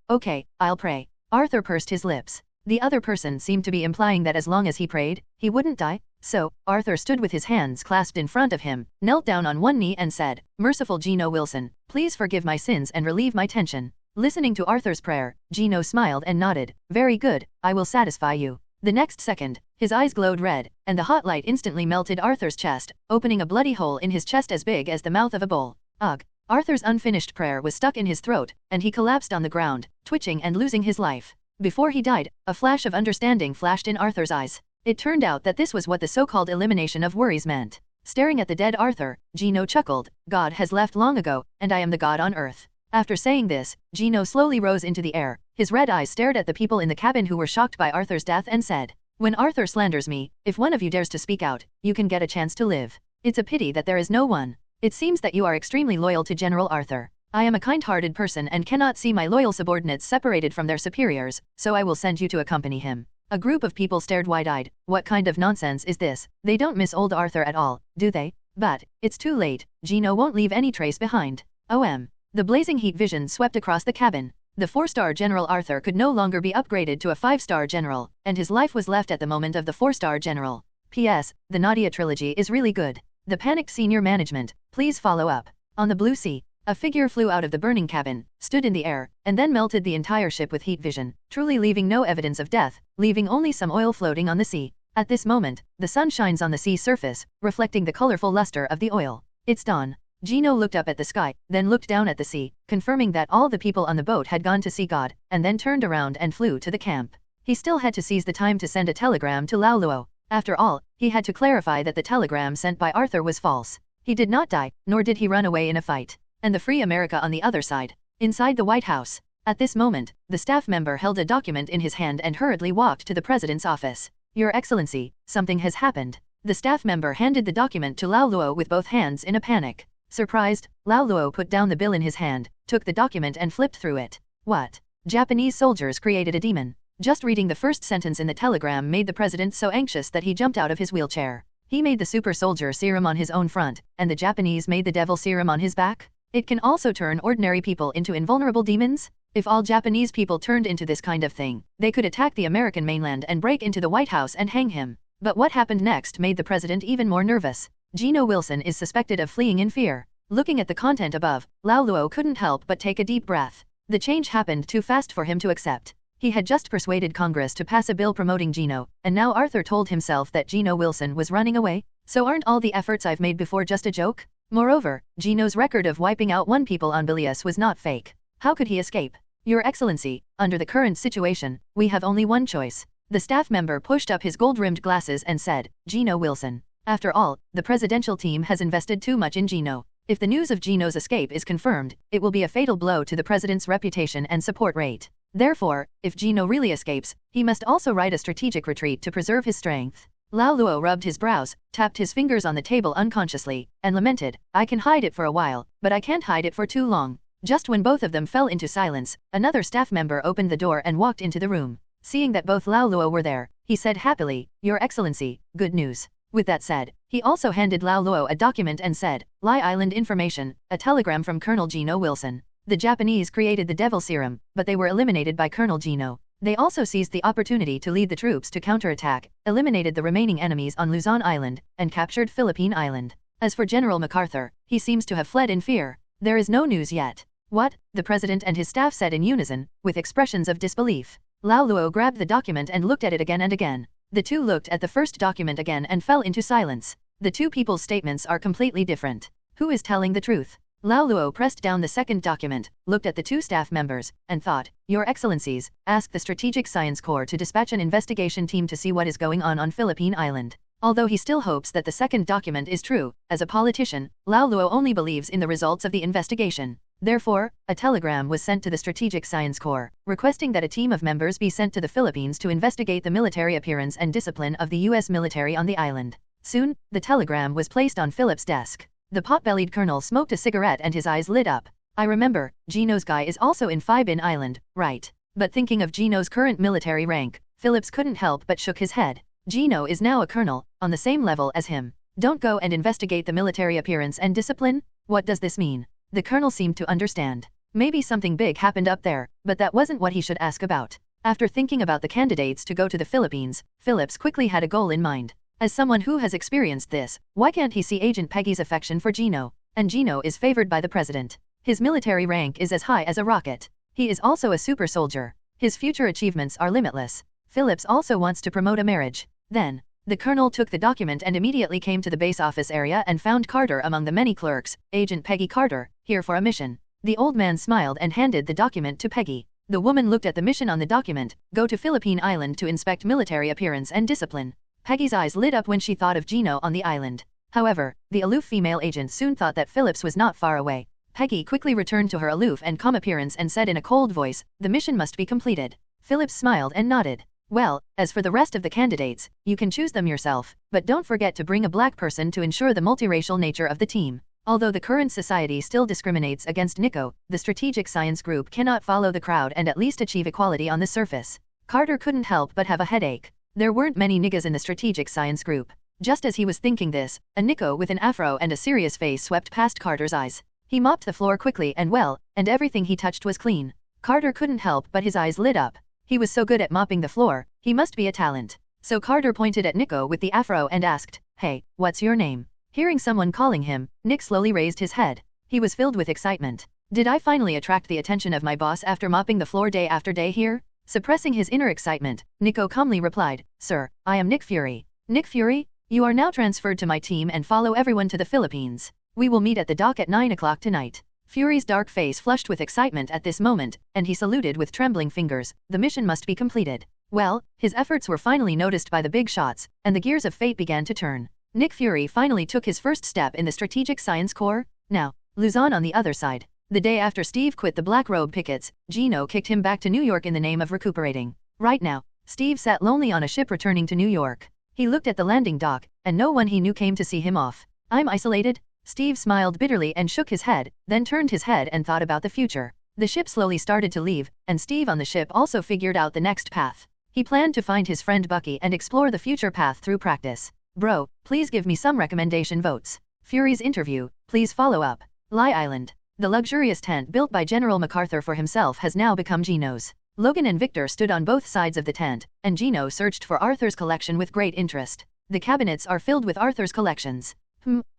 I'll pray." Arthur pursed his lips. The other person seemed to be implying that as long as he prayed, he wouldn't die. So, Arthur stood with his hands clasped in front of him, knelt down on one knee and said, "Merciful Gino Wilson, please forgive my sins and relieve my tension." Listening to Arthur's prayer, Gino smiled and nodded. "Very good, I will satisfy you." The next second, his eyes glowed red, and the hot light instantly melted Arthur's chest, opening a bloody hole in his chest as big as the mouth of a bull. Ugh! Arthur's unfinished prayer was stuck in his throat, and he collapsed on the ground, twitching and losing his life. Before he died, a flash of understanding flashed in Arthur's eyes. It turned out that this was what the so-called elimination of worries meant. Staring at the dead Arthur, Gino chuckled, God has left long ago, and I am the god on earth. After saying this, Gino slowly rose into the air. His red eyes stared at the people in the cabin who were shocked by Arthur's death and said, When Arthur slanders me, if one of you dares to speak out, you can get a chance to live. It's a pity that there is no one. It seems that you are extremely loyal to General Arthur. I am a kind-hearted person and cannot see my loyal subordinates separated from their superiors, so I will send you to accompany him. A group of people stared wide-eyed. What kind of nonsense is this? They don't miss old Arthur at all, do they? But it's too late. Gino won't leave any trace behind. The blazing heat vision swept across the cabin. The 4-star General Arthur could no longer be upgraded to a 5-star general, and his life was left at the moment of the 4-star general. P.S. The Nadia trilogy is really good. The panicked senior management, please follow up. On the blue sea, a figure flew out of the burning cabin, stood in the air, and then melted the entire ship with heat vision, truly leaving no evidence of death, leaving only some oil floating on the sea. At this moment, the sun shines on the sea surface, reflecting the colorful luster of the oil. It's dawn. Gino looked up at the sky, then looked down at the sea, confirming that all the people on the boat had gone to see God, and then turned around and flew to the camp. He still had to seize the time to send a telegram to Lao Luo. After all, he had to clarify that the telegram sent by Arthur was false. He did not die, nor did he run away in a fight. And the Free America on the other side. Inside the White House. At this moment, the staff member held a document in his hand and hurriedly walked to the president's office. Your Excellency, something has happened. The staff member handed the document to Lao Luo with both hands in a panic. Surprised, Lao Luo put down the bill in his hand, took the document and flipped through it. What? Japanese soldiers created a demon. Just reading the first sentence in the telegram made the president so anxious that he jumped out of his wheelchair. He made the super soldier serum on his own front, and the Japanese made the devil serum on his back? It can also turn ordinary people into invulnerable demons? If all Japanese people turned into this kind of thing, they could attack the American mainland and break into the White House and hang him. But what happened next made the president even more nervous. Gino Wilson is suspected of fleeing in fear. Looking at the content above, Lao Luo couldn't help but take a deep breath. The change happened too fast for him to accept. He had just persuaded Congress to pass a bill promoting Gino, and now Arthur told himself that Gino Wilson was running away? So aren't all the efforts I've made before just a joke? Moreover, Gino's record of wiping out one people on Bilius was not fake. How could he escape? Your Excellency, under the current situation, we have only one choice. The staff member pushed up his gold-rimmed glasses and said, Gino Wilson. After all, the presidential team has invested too much in Gino. If the news of Gino's escape is confirmed, it will be a fatal blow to the president's reputation and support rate. Therefore, if Gino really escapes, he must also write a strategic retreat to preserve his strength. Lao Luo rubbed his brows, tapped his fingers on the table unconsciously, and lamented, I can hide it for a while, but I can't hide it for too long. Just when both of them fell into silence, another staff member opened the door and walked into the room. Seeing that both Lao Luo were there, he said happily, Your Excellency, good news. With that said, he also handed Lao Luo a document and said, Lie Island information, a telegram from Colonel Gino Wilson. The Japanese created the devil serum, but they were eliminated by Colonel Gino. They also seized the opportunity to lead the troops to counterattack, eliminated the remaining enemies on Luzon Island, and captured Philippine Island. As for General MacArthur, he seems to have fled in fear. There is no news yet. What? The president and his staff said in unison, with expressions of disbelief. Lao Luo grabbed the document and looked at it again and again. The two looked at the first document again and fell into silence. The two people's statements are completely different. Who is telling the truth? Lao Luo pressed down the second document, looked at the two staff members, and thought, Your Excellencies, ask the Strategic Science Corps to dispatch an investigation team to see what is going on Philippine Island. Although he still hopes that the second document is true, as a politician, Lao Luo only believes in the results of the investigation. Therefore, a telegram was sent to the Strategic Science Corps, requesting that a team of members be sent to the Philippines to investigate the military appearance and discipline of the U.S. military on the island. Soon, the telegram was placed on Philip's desk. The pot-bellied colonel smoked a cigarette and his eyes lit up. I remember, Gino's guy is also in Philippine Island, right? But thinking of Gino's current military rank, Phillips couldn't help but shook his head. Gino is now a colonel, on the same level as him. Don't go and investigate the military appearance and discipline? What does this mean? The colonel seemed to understand. Maybe something big happened up there, but that wasn't what he should ask about. After thinking about the candidates to go to the Philippines, Phillips quickly had a goal in mind. As someone who has experienced this, why can't he see Agent Peggy's affection for Gino? And Gino is favored by the president. His military rank is as high as a rocket. He is also a super soldier. His future achievements are limitless. Phillips also wants to promote a marriage. Then, the colonel took the document and immediately came to the base office area and found Carter among the many clerks. Agent Peggy Carter, here for a mission. The old man smiled and handed the document to Peggy. The woman looked at the mission on the document, go to Philippine Island to inspect military appearance and discipline. Peggy's eyes lit up when she thought of Gino on the island. However, the aloof female agent soon thought that Phillips was not far away. Peggy quickly returned to her aloof and calm appearance and said in a cold voice, "The mission must be completed." Phillips smiled and nodded. "Well, as for the rest of the candidates, you can choose them yourself, but don't forget to bring a black person to ensure the multiracial nature of the team." Although the current society still discriminates against Nico, the strategic science group cannot follow the crowd and at least achieve equality on the surface. Carter couldn't help but have a headache. There weren't many niggas in the strategic science group. Just as he was thinking this, a Nico with an afro and a serious face swept past Carter's eyes. He mopped the floor quickly and well, and everything he touched was clean. Carter couldn't help but his eyes lit up. He was so good at mopping the floor, he must be a talent. So Carter pointed at Nico with the afro and asked, "Hey, what's your name?" Hearing someone calling him, Nick slowly raised his head. He was filled with excitement. "Did I finally attract the attention of my boss after mopping the floor day after day here?" Suppressing his inner excitement, Nico calmly replied, "Sir, I am Nick Fury." "Nick Fury? You are now transferred to my team and follow everyone to the Philippines. We will meet at the dock at 9 o'clock tonight." Fury's dark face flushed with excitement at this moment, and he saluted with trembling fingers. The mission must be completed. Well, his efforts were finally noticed by the big shots, and the gears of fate began to turn. Nick Fury finally took his first step in the Strategic Science Corps. Now, Luzon on the other side. The day after Steve quit the Black Robe Pickets, Gino kicked him back to New York in the name of recuperating. Right now, Steve sat lonely on a ship returning to New York. He looked at the landing dock, and no one he knew came to see him off. "I'm isolated?" Steve smiled bitterly and shook his head, then turned his head and thought about the future. The ship slowly started to leave, and Steve on the ship also figured out the next path. He planned to find his friend Bucky and explore the future path through practice. "Bro, please give me some recommendation votes." Fury's interview, please follow up. Lie Island. The luxurious tent built by General MacArthur for himself has now become Gino's. Logan and Victor stood on both sides of the tent, and Gino searched for Arthur's collection with great interest. The cabinets are filled with Arthur's collections.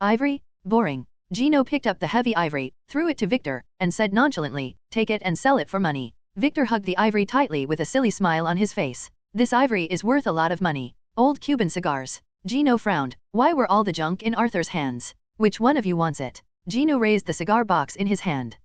Ivory? Boring. Gino picked up the heavy ivory, threw it to Victor, and said nonchalantly, "Take it and sell it for money." Victor hugged the ivory tightly with a silly smile on his face. "This ivory is worth a lot of money." Old Cuban cigars. Gino frowned. Why were all the junk in Arthur's hands? "Which one of you wants it?" Gino raised the cigar box in his hand.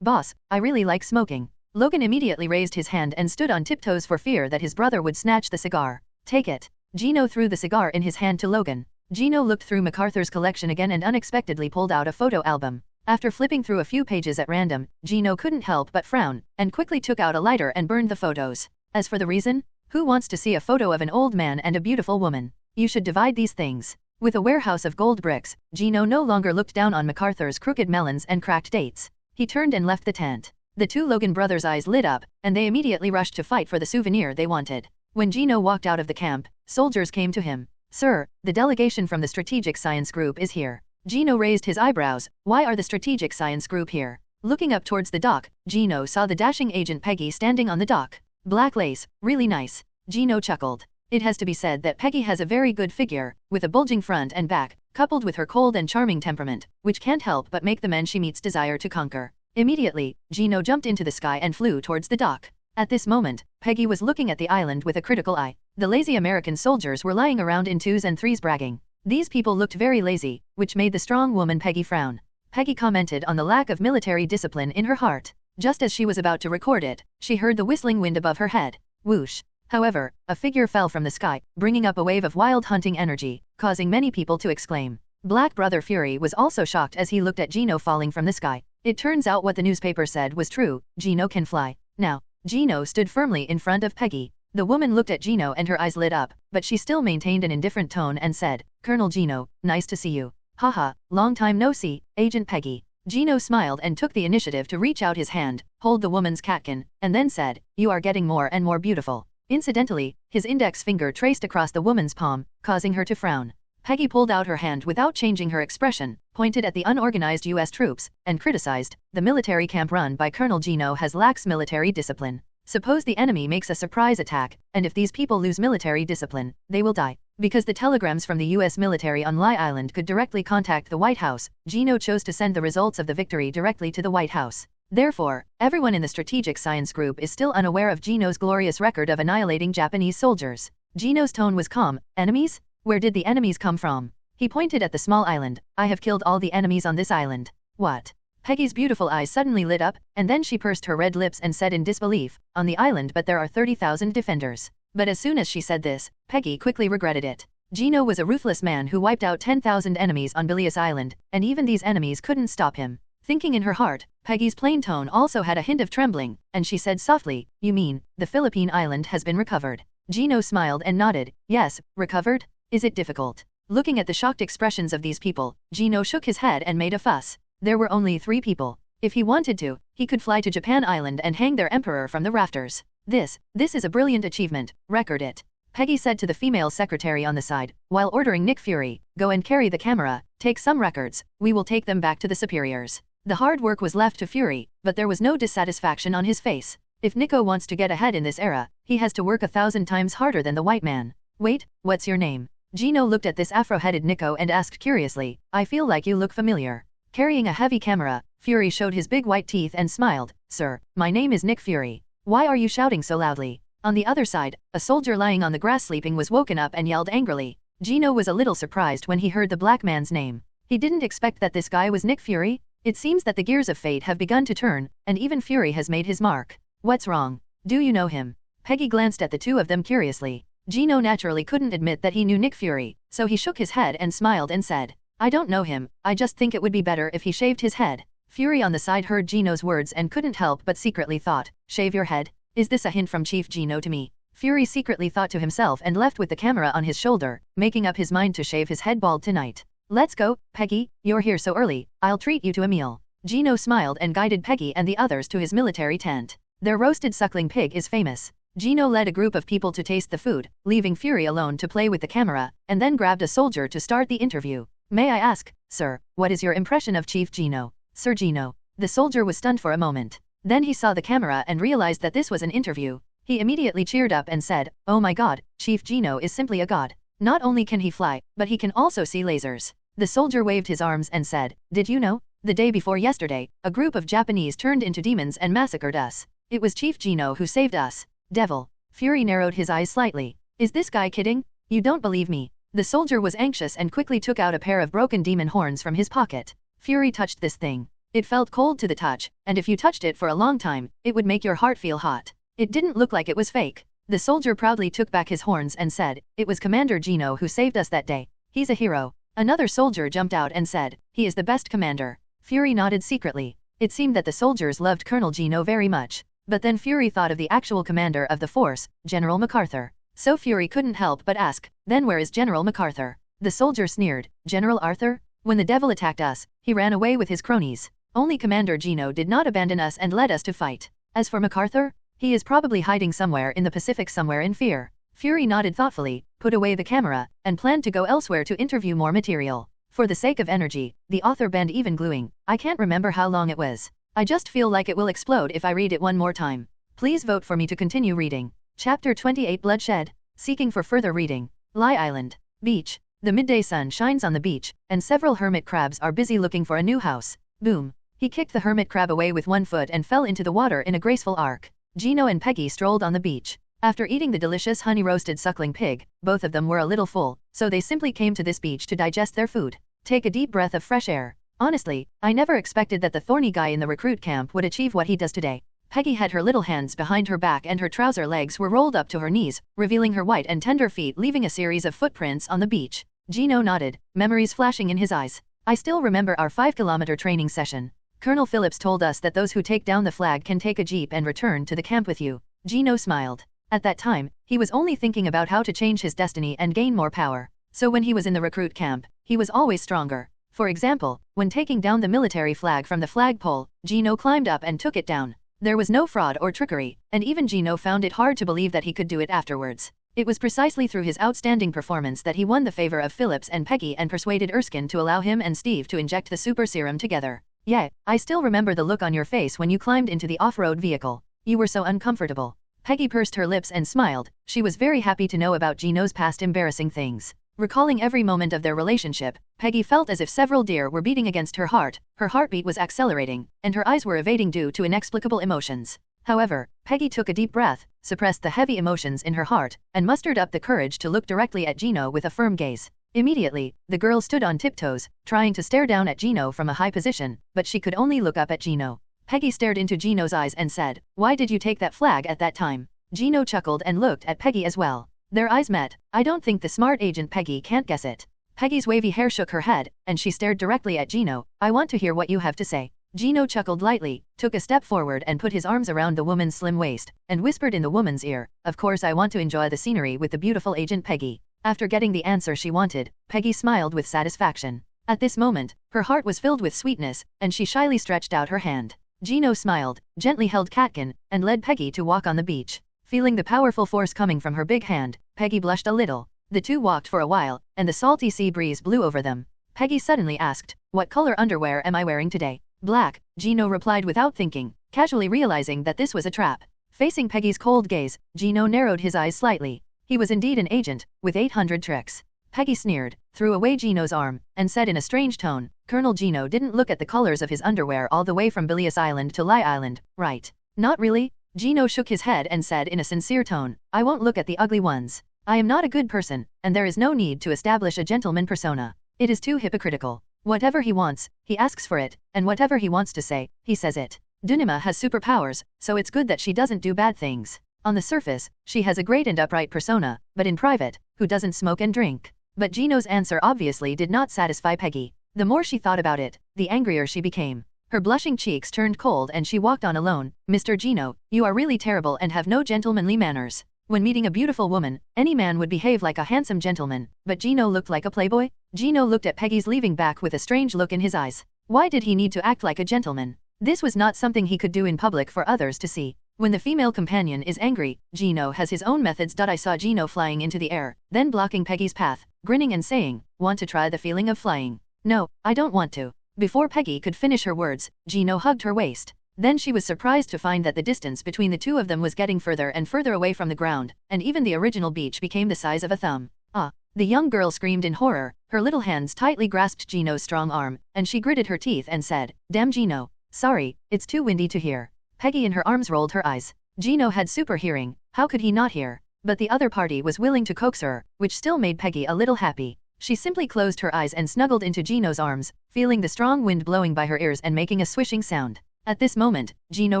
Boss, I really like smoking." Logan immediately raised his hand and stood on tiptoes for fear that his brother would snatch the cigar. "Take it." Gino threw the cigar in his hand to Logan. Gino looked through MacArthur's collection again and unexpectedly pulled out a photo album. After flipping through a few pages at random, Gino couldn't help but frown, and quickly took out a lighter and burned the photos. As for the reason? Who wants to see a photo of an old man and a beautiful woman? You should divide these things. With a warehouse of gold bricks, Gino no longer looked down on MacArthur's crooked melons and cracked dates. He turned and left the tent. The two Logan brothers' eyes lit up, and they immediately rushed to fight for the souvenir they wanted. When Gino walked out of the camp, soldiers came to him. "Sir, the delegation from the Strategic Science Group is here." Gino raised his eyebrows. "Why are the Strategic Science Group here?" Looking up towards the dock, Gino saw the dashing agent Peggy standing on the dock. "Black lace, really nice." Gino chuckled. It has to be said that Peggy has a very good figure, with a bulging front and back, coupled with her cold and charming temperament, which can't help but make the men she meets desire to conquer. Immediately, Gino jumped into the sky and flew towards the dock. At this moment, Peggy was looking at the island with a critical eye. The lazy American soldiers were lying around in 2s and 3s bragging. These people looked very lazy, which made the strong woman Peggy frown. Peggy commented on the lack of military discipline in her heart. Just as she was about to record it, she heard the whistling wind above her head. Whoosh. However, a figure fell from the sky, bringing up a wave of wild hunting energy, causing many people to exclaim. Black Brother Fury was also shocked as he looked at Gino falling from the sky. It turns out what the newspaper said was true, Gino can fly. Now, Gino stood firmly in front of Peggy. The woman looked at Gino and her eyes lit up, but she still maintained an indifferent tone and said, "Colonel Gino, nice to see you." "Haha, long time no see, Agent Peggy." Gino smiled and took the initiative to reach out his hand, hold the woman's catkin, and then said, "You are getting more and more beautiful." Incidentally, his index finger traced across the woman's palm, causing her to frown. Peggy pulled out her hand without changing her expression, pointed at the unorganized U.S. troops, and criticized, "The military camp run by Colonel Gino has lax military discipline. Suppose the enemy makes a surprise attack, and if these people lose military discipline, they will die." Because the telegrams from the U.S. military on Lie Island could directly contact the White House, Gino chose to send the results of the victory directly to the White House. Therefore, everyone in the Strategic Science Group is still unaware of Gino's glorious record of annihilating Japanese soldiers. Gino's tone was calm. "Enemies? Where did the enemies come from?" He pointed at the small island. "I have killed all the enemies on this island." "What?" Peggy's beautiful eyes suddenly lit up, and then she pursed her red lips and said in disbelief, "On the island but there are 30,000 defenders." But as soon as she said this, Peggy quickly regretted it. Gino was a ruthless man who wiped out 10,000 enemies on Bilious Island, and even these enemies couldn't stop him. Thinking in her heart, Peggy's plain tone also had a hint of trembling, and she said softly, "You mean, the Philippine island has been recovered?" Gino smiled and nodded. "Yes, recovered? Is it difficult?" Looking at the shocked expressions of these people, Gino shook his head and made a fuss. There were only 3 people. If he wanted to, he could fly to Japan Island and hang their emperor from the rafters. This is a brilliant achievement, record it. Peggy said to the female secretary on the side, while ordering Nick Fury, "Go and carry the camera, take some records, we will take them back to the superiors." The hard work was left to Fury, but there was no dissatisfaction on his face. If Nico wants to get ahead in this era, he has to work 1,000 times harder than the white man. "Wait, what's your name?" Gino looked at this afro-headed Nico and asked curiously, "I feel like you look familiar." Carrying a heavy camera, Fury showed his big white teeth and smiled. "Sir, my name is Nick Fury. Why are you shouting so loudly?" On the other side, a soldier lying on the grass sleeping was woken up and yelled angrily. Gino was a little surprised when he heard the black man's name. He didn't expect that this guy was Nick Fury. It seems that the gears of fate have begun to turn, and even Fury has made his mark. "What's wrong? Do you know him?" Peggy glanced at the two of them curiously. Gino naturally couldn't admit that he knew Nick Fury, so he shook his head and smiled and said, "I don't know him, I just think it would be better if he shaved his head." Fury on the side heard Gino's words and couldn't help but secretly thought, "Shave your head? Is this a hint from Chief Gino to me?" Fury secretly thought to himself and left with the camera on his shoulder, making up his mind to shave his head bald tonight. "Let's go, Peggy, you're here so early, I'll treat you to a meal." Gino smiled and guided Peggy and the others to his military tent. Their roasted suckling pig is famous. Gino led a group of people to taste the food, leaving Fury alone to play with the camera, and then grabbed a soldier to start the interview. "May I ask, sir, what is your impression of Chief Gino?" "Sir Gino." The soldier was stunned for a moment. Then he saw the camera and realized that this was an interview. He immediately cheered up and said, "Oh my god, Chief Gino is simply a god. Not only can he fly, but he can also see lasers." The soldier waved his arms and said, "Did you know? The day before yesterday, a group of Japanese turned into demons and massacred us. It was Chief Gino who saved us." "Devil." Fury narrowed his eyes slightly. "Is this guy kidding? You don't believe me?" The soldier was anxious and quickly took out a pair of broken demon horns from his pocket. Fury touched this thing. It felt cold to the touch, and if you touched it for a long time, it would make your heart feel hot. It didn't look like it was fake. The soldier proudly took back his horns and said, "It was Commander Gino who saved us that day. He's a hero." Another soldier jumped out and said, "He is the best commander." Fury nodded secretly. It seemed that the soldiers loved Colonel Gino very much. But then Fury thought of the actual commander of the force, General MacArthur. So Fury couldn't help but ask, "Then where is General MacArthur?" The soldier sneered, "General Arthur? When the devil attacked us, he ran away with his cronies. Only Commander Gino did not abandon us and led us to fight. As for MacArthur, he is probably hiding somewhere in the Pacific somewhere in fear." Fury nodded thoughtfully, put away the camera, and planned to go elsewhere to interview more material. For the sake of energy, the author banned even gluing. I can't remember how long it was. I just feel like it will explode if I read it one more time. Please vote for me to continue reading. Chapter 28 Bloodshed. Seeking for further reading. Lie Island. Beach. The midday sun shines on the beach, and several hermit crabs are busy looking for a new house. Boom. He kicked the hermit crab away with one foot and fell into the water in a graceful arc. Gino and Peggy strolled on the beach. After eating the delicious honey-roasted suckling pig, both of them were a little full, so they simply came to this beach to digest their food. Take a deep breath of fresh air. Honestly, I never expected that the thorny guy in the recruit camp would achieve what he does today. Peggy had her little hands behind her back and her trouser legs were rolled up to her knees, revealing her white and tender feet leaving a series of footprints on the beach. Gino nodded, memories flashing in his eyes. "I still remember our 5-kilometer training session. Colonel Phillips told us that those who take down the flag can take a jeep and return to the camp with you." Gino smiled. At that time, he was only thinking about how to change his destiny and gain more power. So when he was in the recruit camp, he was always stronger. For example, when taking down the military flag from the flagpole, Gino climbed up and took it down. There was no fraud or trickery, and even Gino found it hard to believe that he could do it afterwards. It was precisely through his outstanding performance that he won the favor of Phillips and Peggy and persuaded Erskine to allow him and Steve to inject the super serum together. "Yeah, I still remember the look on your face when you climbed into the off-road vehicle. You were so uncomfortable." Peggy pursed her lips and smiled. She was very happy to know about Gino's past embarrassing things. Recalling every moment of their relationship, Peggy felt as if several deer were beating against her heart, her heartbeat was accelerating, and her eyes were evading due to inexplicable emotions. However, Peggy took a deep breath, suppressed the heavy emotions in her heart, and mustered up the courage to look directly at Gino with a firm gaze. Immediately, the girl stood on tiptoes, trying to stare down at Gino from a high position, but she could only look up at Gino. Peggy stared into Gino's eyes and said, "Why did you take that flag at that time?" Gino chuckled and looked at Peggy as well. Their eyes met. I don't think the smart agent Peggy can't guess it. Peggy's wavy hair shook her head, and she stared directly at Gino. I want to hear what you have to say. Gino chuckled lightly, took a step forward and put his arms around the woman's slim waist, and whispered in the woman's ear, of course I want to enjoy the scenery with the beautiful agent Peggy. After getting the answer she wanted, Peggy smiled with satisfaction. At this moment, her heart was filled with sweetness, and she shyly stretched out her hand. Gino smiled, gently held Katkin, and led Peggy to walk on the beach. Feeling the powerful force coming from her big hand, Peggy blushed a little. The two walked for a while, and the salty sea breeze blew over them. Peggy suddenly asked, what color underwear am I wearing today? Black, Gino replied without thinking, casually realizing that this was a trap. Facing Peggy's cold gaze, Gino narrowed his eyes slightly. He was indeed an agent, with 800 tricks. Peggy sneered, threw away Gino's arm, and said in a strange tone, Colonel Gino didn't look at the colors of his underwear all the way from Bilius Island to Lie Island, right? Not really? Gino shook his head and said in a sincere tone, I won't look at the ugly ones. I am not a good person, and there is no need to establish a gentleman persona. It is too hypocritical. Whatever he wants, he asks for it, and whatever he wants to say, he says it. Dunima has superpowers, so it's good that she doesn't do bad things. On the surface, she has a great and upright persona, but in private, who doesn't smoke and drink? But Gino's answer obviously did not satisfy Peggy. The more she thought about it, the angrier she became. Her blushing cheeks turned cold and she walked on alone. Mr. Gino, you are really terrible and have no gentlemanly manners. When meeting a beautiful woman, any man would behave like a handsome gentleman, but Gino looked like a playboy? Gino looked at Peggy's leaving back with a strange look in his eyes. Why did he need to act like a gentleman? This was not something he could do in public for others to see. When the female companion is angry, Gino has his own methods. I saw Gino flying into the air, then blocking Peggy's path, grinning and saying, want to try the feeling of flying? No, I don't want to. Before Peggy could finish her words, Gino hugged her waist. Then she was surprised to find that the distance between the two of them was getting further and further away from the ground, and even the original beach became the size of a thumb. Ah! The young girl screamed in horror, her little hands tightly grasped Gino's strong arm, and she gritted her teeth and said, damn Gino. Sorry, it's too windy to hear. Peggy in her arms rolled her eyes. Gino had super hearing, how could he not hear? But the other party was willing to coax her, which still made Peggy a little happy. She simply closed her eyes and snuggled into Gino's arms, feeling the strong wind blowing by her ears and making a swishing sound. At this moment, Gino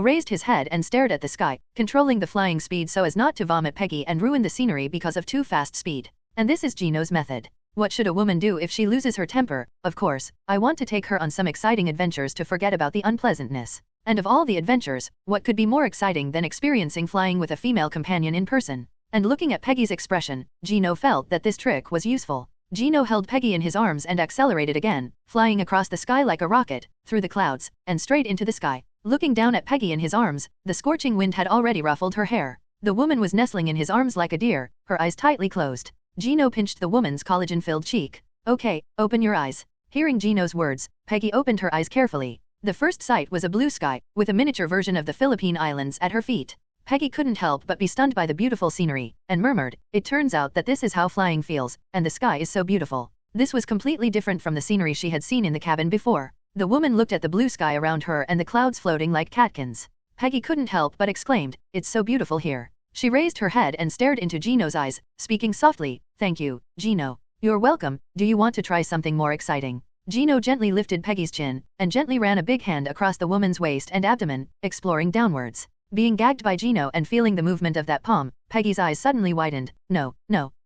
raised his head and stared at the sky, controlling the flying speed so as not to vomit Peggy and ruin the scenery because of too fast speed. And this is Gino's method. What should a woman do if she loses her temper? Of course, I want to take her on some exciting adventures to forget about the unpleasantness. And of all the adventures, what could be more exciting than experiencing flying with a female companion in person? And looking at Peggy's expression, Gino felt that this trick was useful. Gino held Peggy in his arms and accelerated again, flying across the sky like a rocket, through the clouds, and straight into the sky. Looking down at Peggy in his arms, the scorching wind had already ruffled her hair. The woman was nestling in his arms like a deer, her eyes tightly closed. Gino pinched the woman's collagen-filled cheek. Okay, open your eyes. Hearing Gino's words, Peggy opened her eyes carefully. The first sight was a blue sky, with a miniature version of the Philippine Islands at her feet. Peggy couldn't help but be stunned by the beautiful scenery, and murmured, it turns out that this is how flying feels, and the sky is so beautiful. This was completely different from the scenery she had seen in the cabin before. The woman looked at the blue sky around her and the clouds floating like catkins. Peggy couldn't help but exclaimed, it's so beautiful here. She raised her head and stared into Gino's eyes, speaking softly, thank you, Gino. You're welcome, do you want to try something more exciting? Gino gently lifted Peggy's chin, and gently ran a big hand across the woman's waist and abdomen, exploring downwards. Being gagged by Gino and feeling the movement of that palm, Peggy's eyes suddenly widened. No.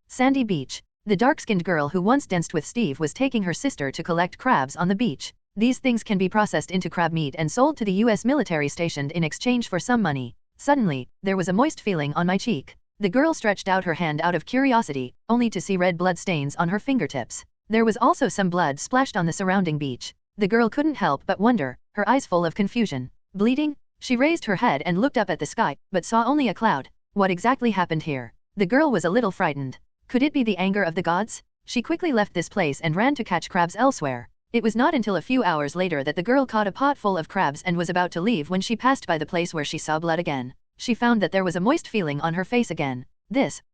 Sandy Beach. The dark-skinned girl who once danced with Steve was taking her sister to collect crabs on the beach. These things can be processed into crab meat and sold to the US military stationed in exchange for some money. Suddenly, there was a moist feeling on my cheek. The girl stretched out her hand out of curiosity, only to see red blood stains on her fingertips. There was also some blood splashed on the surrounding beach. The girl couldn't help but wonder, her eyes full of confusion. Bleeding? She raised her head and looked up at the sky, but saw only a cloud. What exactly happened here? The girl was a little frightened. Could it be the anger of the gods? She quickly left this place and ran to catch crabs elsewhere. It was not until a few hours later that the girl caught a pot full of crabs and was about to leave when she passed by the place where she saw blood again. She found that there was a moist feeling on her face again.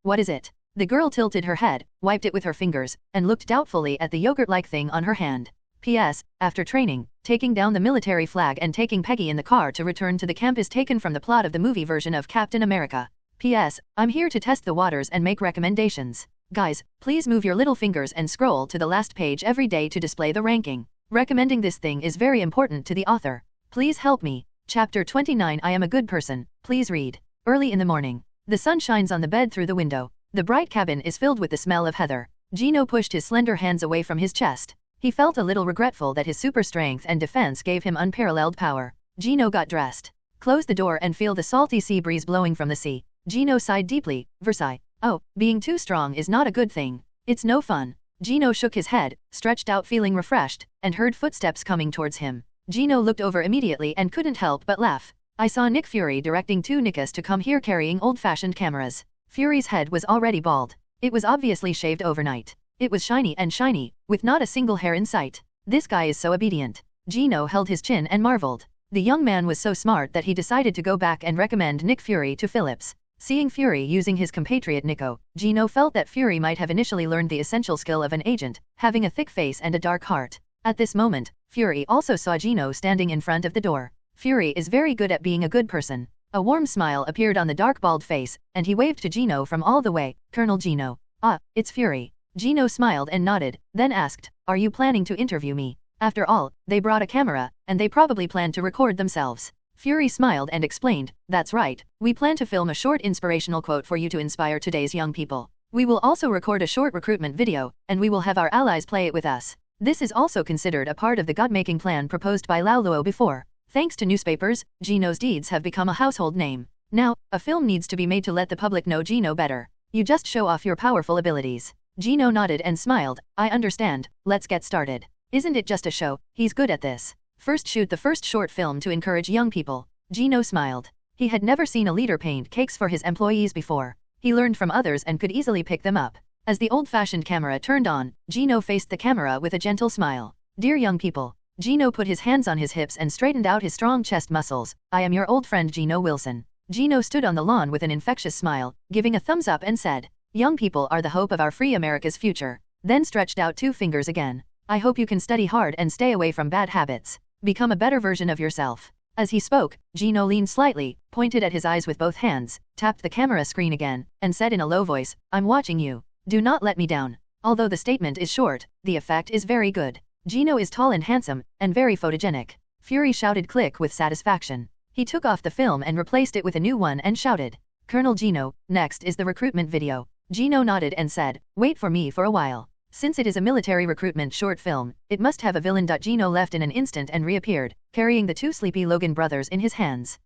What is it? The girl tilted her head, wiped it with her fingers, and looked doubtfully at the yogurt-like thing on her hand. P.S. After training, taking down the military flag and taking Peggy in the car to return to the camp is taken from the plot of the movie version of Captain America. P.S. I'm here to test the waters and make recommendations. Guys, please move your little fingers and scroll to the last page every day to display the ranking. Recommending this thing is very important to the author. Please help me. Chapter 29 I am a good person, please read. Early in the morning. The sun shines on the bed through the window. The bright cabin is filled with the smell of heather. Gino pushed his slender hands away from his chest. He felt a little regretful that his super strength and defense gave him unparalleled power. Gino got dressed. Close the door and feel the salty sea breeze blowing from the sea. Gino sighed deeply. Versailles. Oh, being too strong is not a good thing. It's no fun. Gino shook his head, stretched out feeling refreshed, and heard footsteps coming towards him. Gino looked over immediately and couldn't help but laugh. I saw Nick Fury directing two Nickas to come here carrying old-fashioned cameras. Fury's head was already bald. It was obviously shaved overnight. It was shiny and shiny, with not a single hair in sight. This guy is so obedient. Gino held his chin and marveled. The young man was so smart that he decided to go back and recommend Nick Fury to Phillips. Seeing Fury using his compatriot Nico, Gino felt that Fury might have initially learned the essential skill of an agent, having a thick face and a dark heart. At this moment, Fury also saw Gino standing in front of the door. Fury is very good at being a good person. A warm smile appeared on the dark bald face, and he waved to Gino from all the way. Colonel Gino. Ah, it's Fury. Gino smiled and nodded, then asked, are you planning to interview me? After all, they brought a camera, and they probably plan to record themselves. Fury smiled and explained, that's right, we plan to film a short inspirational quote for you to inspire today's young people. We will also record a short recruitment video, and we will have our allies play it with us. This is also considered a part of the god-making plan proposed by Lao Luo before. Thanks to newspapers, Gino's deeds have become a household name. Now, a film needs to be made to let the public know Gino better. You just show off your powerful abilities. Gino nodded and smiled, I understand, let's get started. Isn't it just a show? He's good at this. First shoot the first short film to encourage young people. Gino smiled. He had never seen a leader paint cakes for his employees before. He learned from others and could easily pick them up. As the old-fashioned camera turned on, Gino faced the camera with a gentle smile. Dear young people. Gino put his hands on his hips and straightened out his strong chest muscles. I am your old friend Gino Wilson. Gino stood on the lawn with an infectious smile, giving a thumbs up and said, young people are the hope of our free America's future. Then stretched out two fingers again. I hope you can study hard and stay away from bad habits. Become a better version of yourself. As he spoke, Gino leaned slightly, pointed at his eyes with both hands, tapped the camera screen again, and said in a low voice, I'm watching you. Do not let me down. Although the statement is short, the effect is very good. Gino is tall and handsome, and very photogenic. Fury shouted click with satisfaction. He took off the film and replaced it with a new one and shouted, Colonel Gino, next is the recruitment video. Gino nodded and said, wait for me for a while. Since it is a military recruitment short film, it must have a villain. Gino left in an instant and reappeared, carrying the two sleepy Logan brothers in his hands.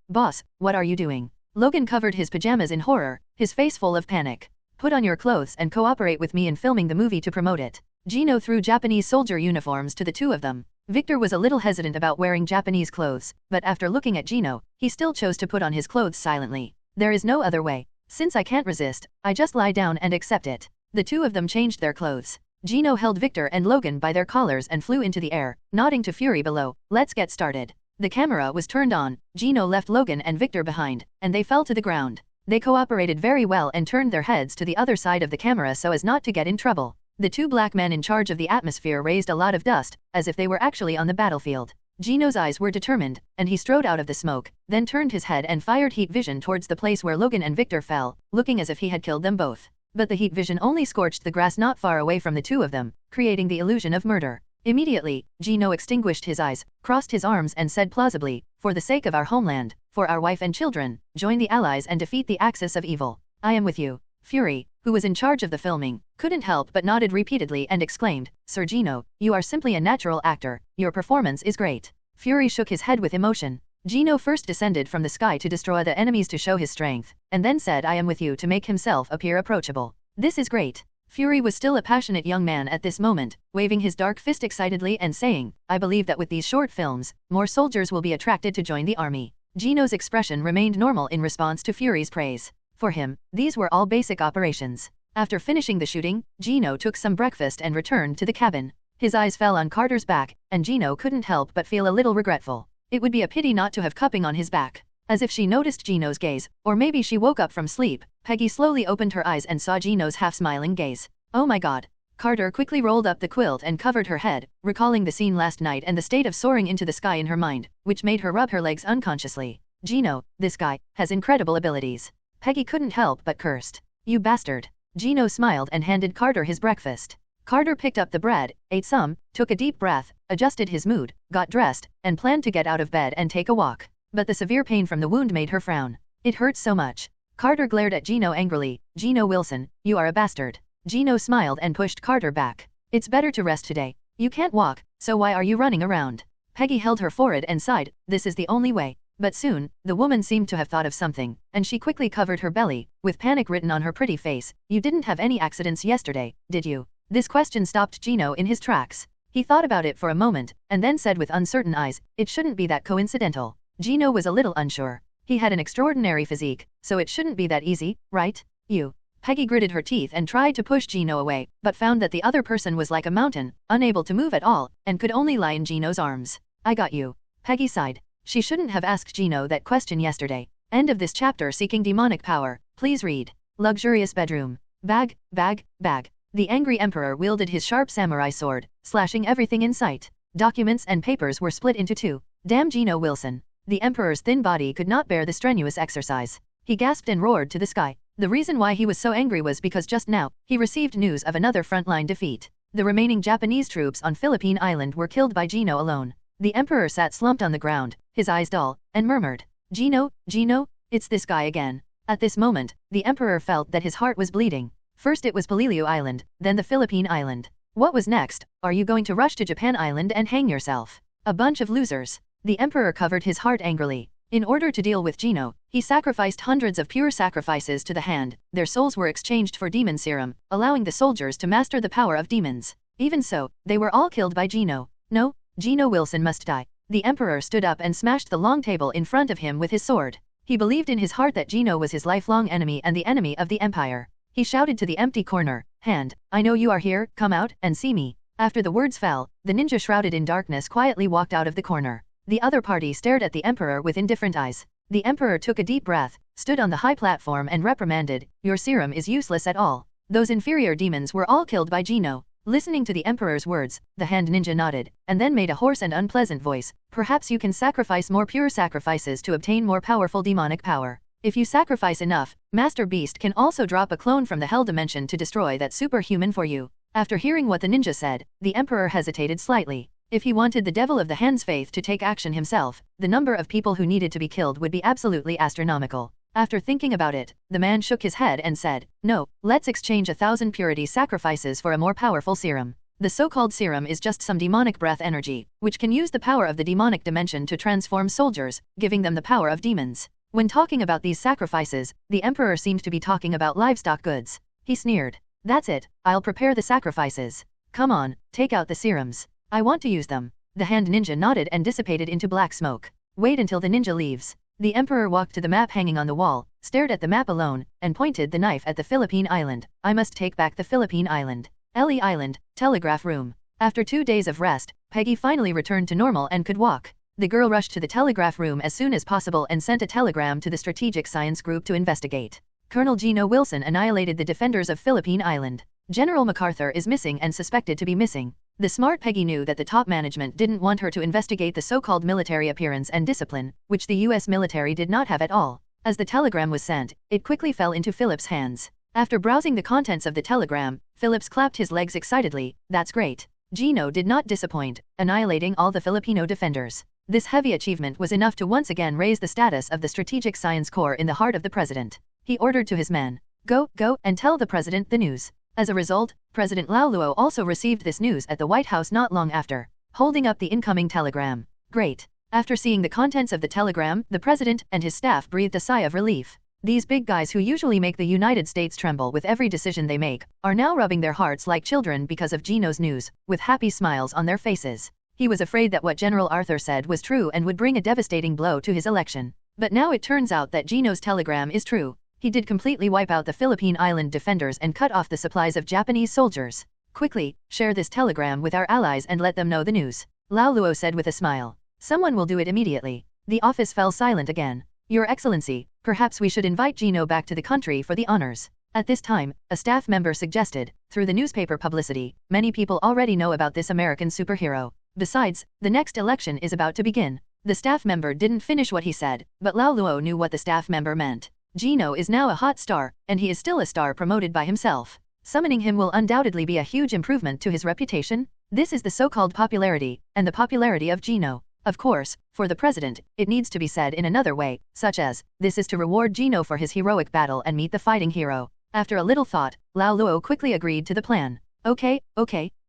Boss, what are you doing? Logan covered his pajamas in horror, his face full of panic. Put on your clothes and cooperate with me in filming the movie to promote it. Gino threw Japanese soldier uniforms to the two of them. Victor was a little hesitant about wearing Japanese clothes, but after looking at Gino, he still chose to put on his clothes silently. There is no other way. Since I can't resist, I just lie down and accept it. The two of them changed their clothes. Gino held Victor and Logan by their collars and flew into the air, nodding to Fury below, let's get started. The camera was turned on, Gino left Logan and Victor behind, and they fell to the ground. They cooperated very well and turned their heads to the other side of the camera so as not to get in trouble. The two black men in charge of the atmosphere raised a lot of dust, as if they were actually on the battlefield. Gino's eyes were determined, and he strode out of the smoke, then turned his head and fired heat vision towards the place where Logan and Victor fell, looking as if he had killed them both. But the heat vision only scorched the grass not far away from the two of them, creating the illusion of murder. Immediately, Gino extinguished his eyes, crossed his arms and said plausibly, for the sake of our homeland, for our wife and children, join the allies and defeat the axis of evil. I am with you. Fury, who was in charge of the filming, couldn't help but nodded repeatedly and exclaimed, Sir Gino, you are simply a natural actor, your performance is great. Fury shook his head with emotion. Gino first descended from the sky to destroy the enemies to show his strength, and then said I am with you to make himself appear approachable. This is great. Fury was still a passionate young man at this moment, waving his dark fist excitedly and saying, I believe that with these short films, more soldiers will be attracted to join the army. Gino's expression remained normal in response to Fury's praise. For him, these were all basic operations. After finishing the shooting, Gino took some breakfast and returned to the cabin. His eyes fell on Carter's back, and Gino couldn't help but feel a little regretful. It would be a pity not to have cupping on his back. As if she noticed Gino's gaze, or maybe she woke up from sleep, Peggy slowly opened her eyes and saw Gino's half-smiling gaze. Oh my god. Carter quickly rolled up the quilt and covered her head, recalling the scene last night and the state of soaring into the sky in her mind, which made her rub her legs unconsciously. Gino, this guy, has incredible abilities. Peggy couldn't help but cursed. You bastard. Gino smiled and handed Carter his breakfast. Carter picked up the bread, ate some, took a deep breath, adjusted his mood, got dressed, and planned to get out of bed and take a walk. But the severe pain from the wound made her frown. It hurt so much. Carter glared at Gino angrily. Gino Wilson, you are a bastard. Gino smiled and pushed Carter back. It's better to rest today. You can't walk, so why are you running around? Peggy held her forehead and sighed. This is the only way. But soon, the woman seemed to have thought of something, and she quickly covered her belly, with panic written on her pretty face. You didn't have any accidents yesterday, did you? This question stopped Gino in his tracks. He thought about it for a moment, and then said with uncertain eyes, it shouldn't be that coincidental. Gino was a little unsure. He had an extraordinary physique, so it shouldn't be that easy, right? You. Peggy gritted her teeth and tried to push Gino away, but found that the other person was like a mountain, unable to move at all, and could only lie in Gino's arms. I got you. Peggy sighed. She shouldn't have asked Gino that question yesterday. End of this chapter. Seeking demonic power. Please read. Luxurious bedroom. Bag, bag, bag. The angry emperor wielded his sharp samurai sword, slashing everything in sight. Documents and papers were split into two. Damn Gino Wilson. The emperor's thin body could not bear the strenuous exercise. He gasped and roared to the sky. The reason why he was so angry was because just now, he received news of another frontline defeat. The remaining Japanese troops on Philippine Island were killed by Gino alone. The emperor sat slumped on the ground, his eyes dull, and murmured, Gino, Gino, it's this guy again. At this moment, the emperor felt that his heart was bleeding. First it was Palilio Island, then the Philippine Island. What was next? Are you going to rush to Japan Island and hang yourself? A bunch of losers. The emperor covered his heart angrily. In order to deal with Gino, he sacrificed hundreds of pure sacrifices to the hand. Their souls were exchanged for demon serum, allowing the soldiers to master the power of demons. Even so, they were all killed by Gino. No, Gino Wilson must die. The emperor stood up and smashed the long table in front of him with his sword. He believed in his heart that Gino was his lifelong enemy and the enemy of the empire. He shouted to the empty corner, Hand, I know you are here, come out and see me. After the words fell, the ninja shrouded in darkness quietly walked out of the corner. The other party stared at the emperor with indifferent eyes. The emperor took a deep breath, stood on the high platform and reprimanded, your serum is useless at all. Those inferior demons were all killed by Gino. Listening to the emperor's words, the hand ninja nodded, and then made a hoarse and unpleasant voice, perhaps you can sacrifice more pure sacrifices to obtain more powerful demonic power. If you sacrifice enough, Master Beast can also drop a clone from the hell dimension to destroy that superhuman for you. After hearing what the ninja said, the emperor hesitated slightly. If he wanted the devil of the hand's faith to take action himself, the number of people who needed to be killed would be absolutely astronomical. After thinking about it, the man shook his head and said, no, let's exchange 1,000 purity sacrifices for a more powerful serum. The so-called serum is just some demonic breath energy, which can use the power of the demonic dimension to transform soldiers, giving them the power of demons. When talking about these sacrifices, the emperor seemed to be talking about livestock goods. He sneered. That's it, I'll prepare the sacrifices. Come on, take out the serums. I want to use them. The hand ninja nodded and dissipated into black smoke. Wait until the ninja leaves. The emperor walked to the map hanging on the wall, stared at the map alone, and pointed the knife at the Philippine Island. I must take back the Philippine Island. Ellie Island, telegraph room. After 2 days of rest, Peggy finally returned to normal and could walk. The girl rushed to the telegraph room as soon as possible and sent a telegram to the Strategic Science Group to investigate. Colonel Gino Wilson annihilated the defenders of Philippine Island. General MacArthur is missing and suspected to be missing. The smart Peggy knew that the top management didn't want her to investigate the so-called military appearance and discipline, which the US military did not have at all. As the telegram was sent, it quickly fell into Philip's hands. After browsing the contents of the telegram, Phillips clapped his legs excitedly, that's great. Gino did not disappoint, annihilating all the Filipino defenders. This heavy achievement was enough to once again raise the status of the Strategic Science Corps in the heart of the president. He ordered to his men, go and tell the president the news. As a result, President Lau Luo also received this news at the White House not long after, holding up the incoming telegram. Great. After seeing the contents of the telegram, the president and his staff breathed a sigh of relief. These big guys who usually make the United States tremble with every decision they make, are now rubbing their hearts like children because of Gino's news, with happy smiles on their faces. He was afraid that what General Arthur said was true and would bring a devastating blow to his election. But now it turns out that Gino's telegram is true. He did completely wipe out the Philippine Island defenders and cut off the supplies of Japanese soldiers. Quickly, share this telegram with our allies and let them know the news. Lau Luo said with a smile. Someone will do it immediately. The office fell silent again. Your Excellency, perhaps we should invite Gino back to the country for the honors. At this time, a staff member suggested, through the newspaper publicity, many people already know about this American superhero. Besides, the next election is about to begin. The staff member didn't finish what he said, but Lau Luo knew what the staff member meant. Gino is now a hot star, and he is still a star promoted by himself. Summoning him will undoubtedly be a huge improvement to his reputation. This is the so-called popularity, and the popularity of Gino. Of course, for the president, it needs to be said in another way, such as, this is to reward Gino for his heroic battle and meet the fighting hero. After a little thought, Lao Luo quickly agreed to the plan. Okay,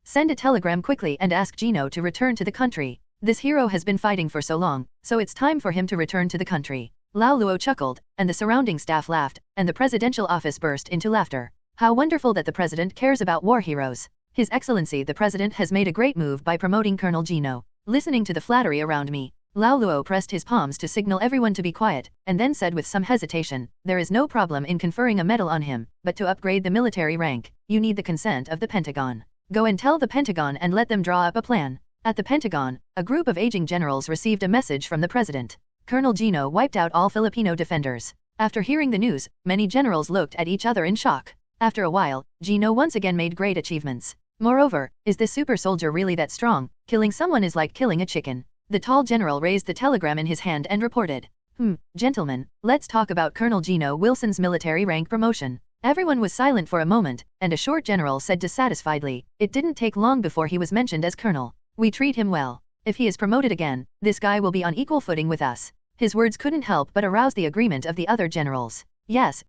send a telegram quickly and ask Gino to return to the country. This hero has been fighting for so long, so it's time for him to return to the country. Lao Luo chuckled, and the surrounding staff laughed, and the presidential office burst into laughter. How wonderful that the president cares about war heroes. His Excellency the President has made a great move by promoting Colonel Gino. Listening to the flattery around me, Lao Luo pressed his palms to signal everyone to be quiet, and then said with some hesitation, there is no problem in conferring a medal on him, but to upgrade the military rank, you need the consent of the Pentagon. Go and tell the Pentagon and let them draw up a plan. At the Pentagon, a group of aging generals received a message from the president. Colonel Gino wiped out all Filipino defenders. After hearing the news, many generals looked at each other in shock. After a while, Gino once again made great achievements. Moreover, is this super soldier really that strong? Killing someone is like killing a chicken. The tall general raised the telegram in his hand and reported. Gentlemen, let's talk about Colonel Gino Wilson's military rank promotion. Everyone was silent for a moment, and a short general said dissatisfiedly, it didn't take long before he was mentioned as colonel. We treat him well. If he is promoted again, this guy will be on equal footing with us. His words couldn't help but arouse the agreement of the other generals. Yes,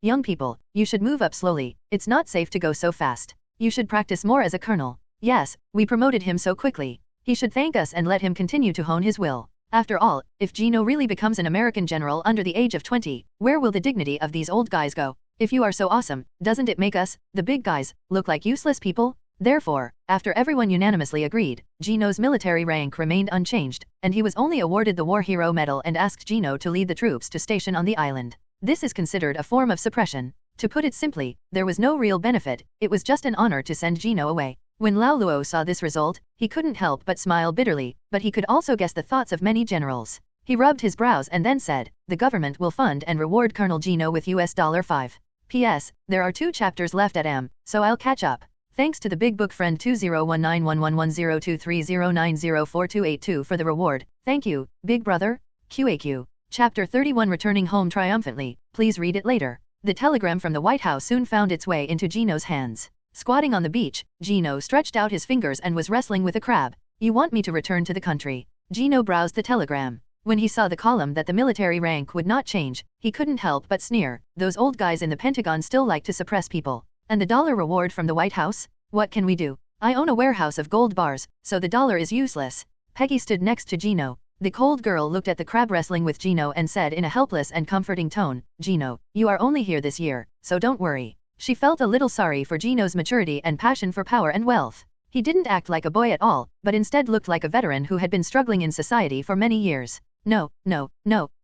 young people, you should move up slowly, it's not safe to go so fast. You should practice more as a colonel. Yes, we promoted him so quickly. He should thank us and let him continue to hone his will. After all, if Gino really becomes an American general under the age of 20, where will the dignity of these old guys go? If you are so awesome, doesn't it make us, the big guys, look like useless people? Therefore, after everyone unanimously agreed, Gino's military rank remained unchanged, and he was only awarded the War Hero Medal and asked Gino to lead the troops to station on the island. This is considered a form of suppression. To put it simply, there was no real benefit, it was just an honor to send Gino away. When Lao Luo saw this result, he couldn't help but smile bitterly, but he could also guess the thoughts of many generals. He rubbed his brows and then said, the government will fund and reward Colonel Gino with $5. P.S. There are 2 chapters left at M, so I'll catch up. Thanks to the Big Book friend 2019111023090428 for the reward. Thank you, Big Brother. QAQ. Chapter 31 Returning Home Triumphantly, please read it later. The telegram from the White House soon found its way into Gino's hands. Squatting on the beach, Gino stretched out his fingers and was wrestling with a crab. You want me to return to the country? Gino browsed the telegram. When he saw the column that the military rank would not change, he couldn't help but sneer. Those old guys in the Pentagon still like to suppress people. And the dollar reward from the White House? What can we do? I own a warehouse of gold bars, so the dollar is useless. Peggy stood next to Gino. The cold girl looked at the crab wrestling with Gino and said in a helpless and comforting tone, Gino, you are only here this year, so don't worry. She felt a little sorry for Gino's maturity and passion for power and wealth. He didn't act like a boy at all, but instead looked like a veteran who had been struggling in society for many years. No,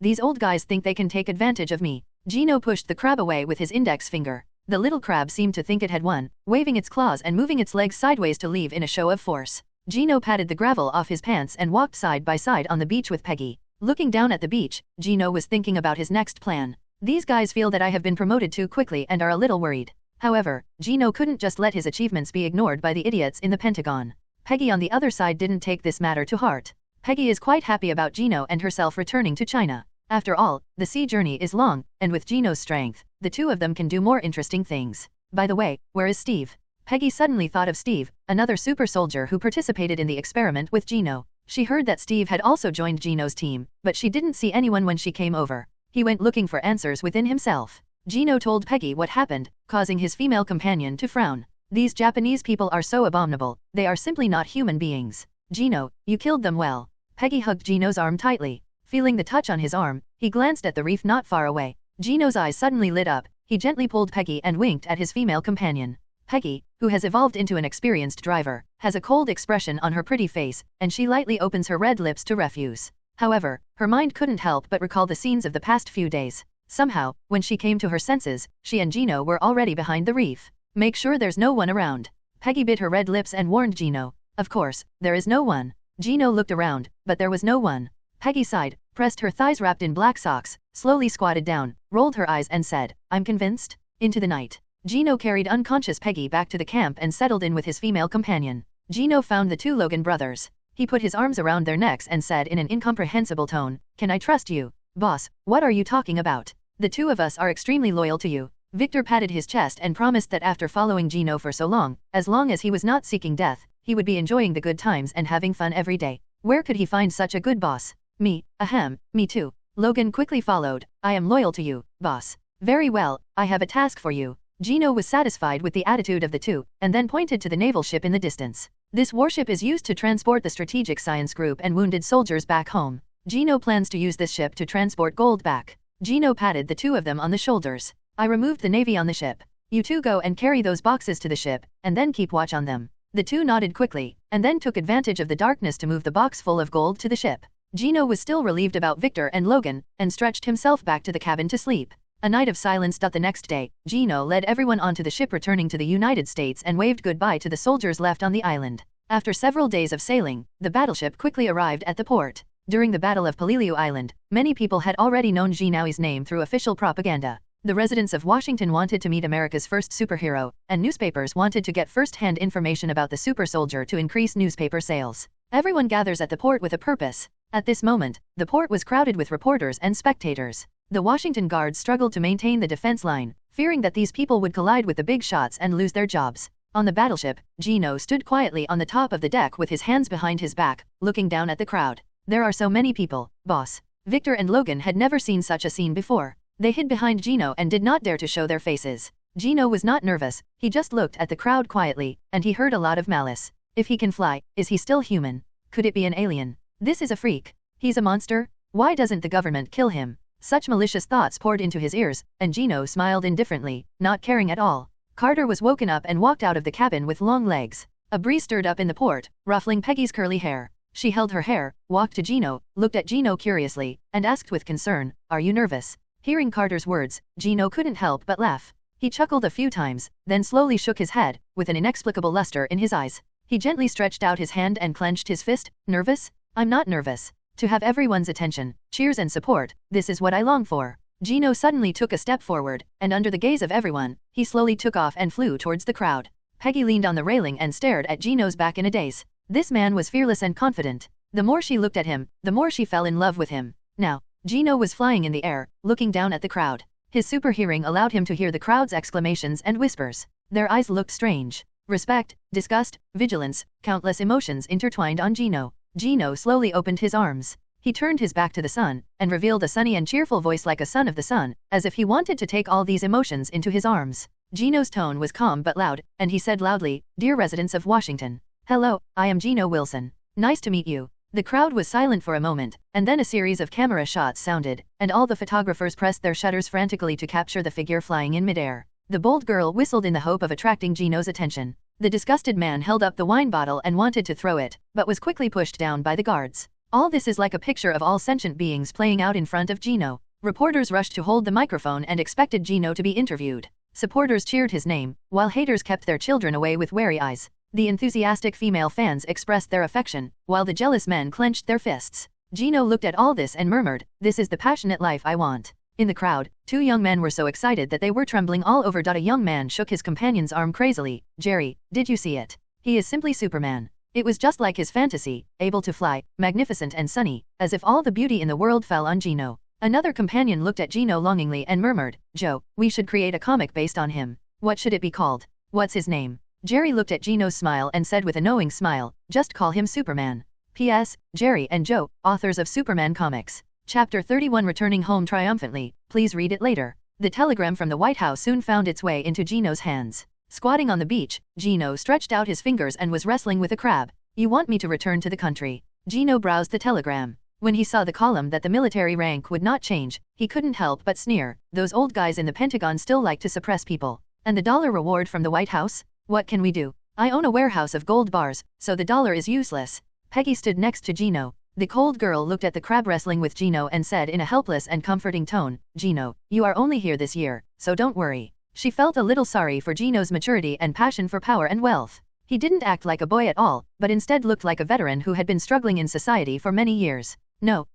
these old guys think they can take advantage of me. Gino pushed the crab away with his index finger. The little crab seemed to think it had won, waving its claws and moving its legs sideways to leave in a show of force. Gino patted the gravel off his pants and walked side by side on the beach with Peggy. Looking down at the beach, Gino was thinking about his next plan. These guys feel that I have been promoted too quickly and are a little worried. However, Gino couldn't just let his achievements be ignored by the idiots in the Pentagon. Peggy on the other side didn't take this matter to heart. Peggy is quite happy about Gino and herself returning to China. After all, the sea journey is long, and with Gino's strength, the two of them can do more interesting things. By the way, where is Steve? Peggy suddenly thought of Steve, another super soldier who participated in the experiment with Gino. She heard that Steve had also joined Gino's team, but she didn't see anyone when she came over. He went looking for answers within himself. Gino told Peggy what happened, causing his female companion to frown. These Japanese people are so abominable, they are simply not human beings. Gino, you killed them well. Peggy hugged Gino's arm tightly. Feeling the touch on his arm, he glanced at the reef not far away. Gino's eyes suddenly lit up. He gently pulled Peggy and winked at his female companion. Peggy, who has evolved into an experienced driver, has a cold expression on her pretty face, and she lightly opens her red lips to refuse. However, her mind couldn't help but recall the scenes of the past few days. Somehow, when she came to her senses, she and Gino were already behind the reef. Make sure there's no one around. Peggy bit her red lips and warned Gino. Of course, there is no one. Gino looked around, but there was no one. Peggy sighed, pressed her thighs wrapped in black socks, slowly squatted down, rolled her eyes and said, I'm convinced. Into the night. Gino carried unconscious Peggy back to the camp and settled in with his female companion. Gino found the two Logan brothers. He put his arms around their necks and said in an incomprehensible tone, Can I trust you? Boss, what are you talking about? The two of us are extremely loyal to you. Victor patted his chest and promised that after following Gino for so long as he was not seeking death, he would be enjoying the good times and having fun every day. Where could he find such a good boss? Me, ahem, me too. Logan quickly followed. I am loyal to you, boss. Very well, I have a task for you. Gino was satisfied with the attitude of the two, and then pointed to the naval ship in the distance. This warship is used to transport the strategic science group and wounded soldiers back home. Gino plans to use this ship to transport gold back. Gino patted the two of them on the shoulders. I removed the navy on the ship. You two go and carry those boxes to the ship, and then keep watch on them. The two nodded quickly, and then took advantage of the darkness to move the box full of gold to the ship. Gino was still relieved about Victor and Logan, and stretched himself back to the cabin to sleep. A night of silence. The next day, Gino led everyone onto the ship returning to the United States and waved goodbye to the soldiers left on the island. After several days of sailing, the battleship quickly arrived at the port. During the Battle of Peleliu Island, many people had already known Gino's name through official propaganda. The residents of Washington wanted to meet America's first superhero, and newspapers wanted to get first-hand information about the super soldier to increase newspaper sales. Everyone gathers at the port with a purpose. At this moment, the port was crowded with reporters and spectators. The Washington guards struggled to maintain the defense line, fearing that these people would collide with the big shots and lose their jobs. On the battleship, Gino stood quietly on the top of the deck with his hands behind his back, looking down at the crowd. There are so many people, boss. Victor and Logan had never seen such a scene before. They hid behind Gino and did not dare to show their faces. Gino was not nervous, he just looked at the crowd quietly, and he heard a lot of malice. If he can fly, is he still human? Could it be an alien? This is a freak. He's a monster? Why doesn't the government kill him? Such malicious thoughts poured into his ears, and Gino smiled indifferently, not caring at all. Carter was woken up and walked out of the cabin with long legs. A breeze stirred up in the port, ruffling Peggy's curly hair. She held her hair, walked to Gino, looked at Gino curiously, and asked with concern, "Are you nervous?" Hearing Carter's words, Gino couldn't help but laugh. He chuckled a few times, then slowly shook his head, with an inexplicable luster in his eyes. He gently stretched out his hand and clenched his fist. Nervous? I'm not nervous. To have everyone's attention, cheers and support, this is what I long for. Gino suddenly took a step forward, and under the gaze of everyone, he slowly took off and flew towards the crowd. Peggy leaned on the railing and stared at Gino's back in a daze. This man was fearless and confident. The more she looked at him, the more she fell in love with him. Now, Gino was flying in the air, looking down at the crowd. His super hearing allowed him to hear the crowd's exclamations and whispers. Their eyes looked strange. Respect, disgust, vigilance, countless emotions intertwined on Gino. Gino slowly opened his arms. He turned his back to the sun, and revealed a sunny and cheerful voice like a son of the sun, as if he wanted to take all these emotions into his arms. Gino's tone was calm but loud, and he said loudly, "Dear residents of Washington. Hello, I am Gino Wilson. Nice to meet you." The crowd was silent for a moment, and then a series of camera shots sounded, and all the photographers pressed their shutters frantically to capture the figure flying in midair. The bold girl whistled in the hope of attracting Gino's attention. The disgusted man held up the wine bottle and wanted to throw it, but was quickly pushed down by the guards. All this is like a picture of all sentient beings playing out in front of Gino. Reporters rushed to hold the microphone and expected Gino to be interviewed. Supporters cheered his name, while haters kept their children away with wary eyes. The enthusiastic female fans expressed their affection, while the jealous men clenched their fists. Gino looked at all this and murmured, "This is the passionate life I want." In the crowd, two young men were so excited that they were trembling all over. A young man shook his companion's arm crazily. "Jerry, did you see it? He is simply Superman." It was just like his fantasy, able to fly, magnificent and sunny, as if all the beauty in the world fell on Gino. Another companion looked at Gino longingly and murmured, "Joe, we should create a comic based on him. What should it be called? What's his name?" Jerry looked at Gino's smile and said with a knowing smile, "Just call him Superman." P.S. Jerry and Joe, authors of Superman comics. Chapter 31 Returning home triumphantly, please read it later. The telegram from the White House soon found its way into Gino's hands. Squatting on the beach, Gino stretched out his fingers and was wrestling with a crab. "You want me to return to the country?" Gino browsed the telegram. When he saw the column that the military rank would not change, he couldn't help but sneer. Those old guys in the Pentagon still like to suppress people. And the dollar reward from the White House? What can we do? I own a warehouse of gold bars, so the dollar is useless. Peggy stood next to Gino. The cold girl looked at the crab wrestling with Gino and said in a helpless and comforting tone, "Gino, you are only here this year, so don't worry." She felt a little sorry for Gino's maturity and passion for power and wealth. He didn't act like a boy at all, but instead looked like a veteran who had been struggling in society for many years. No,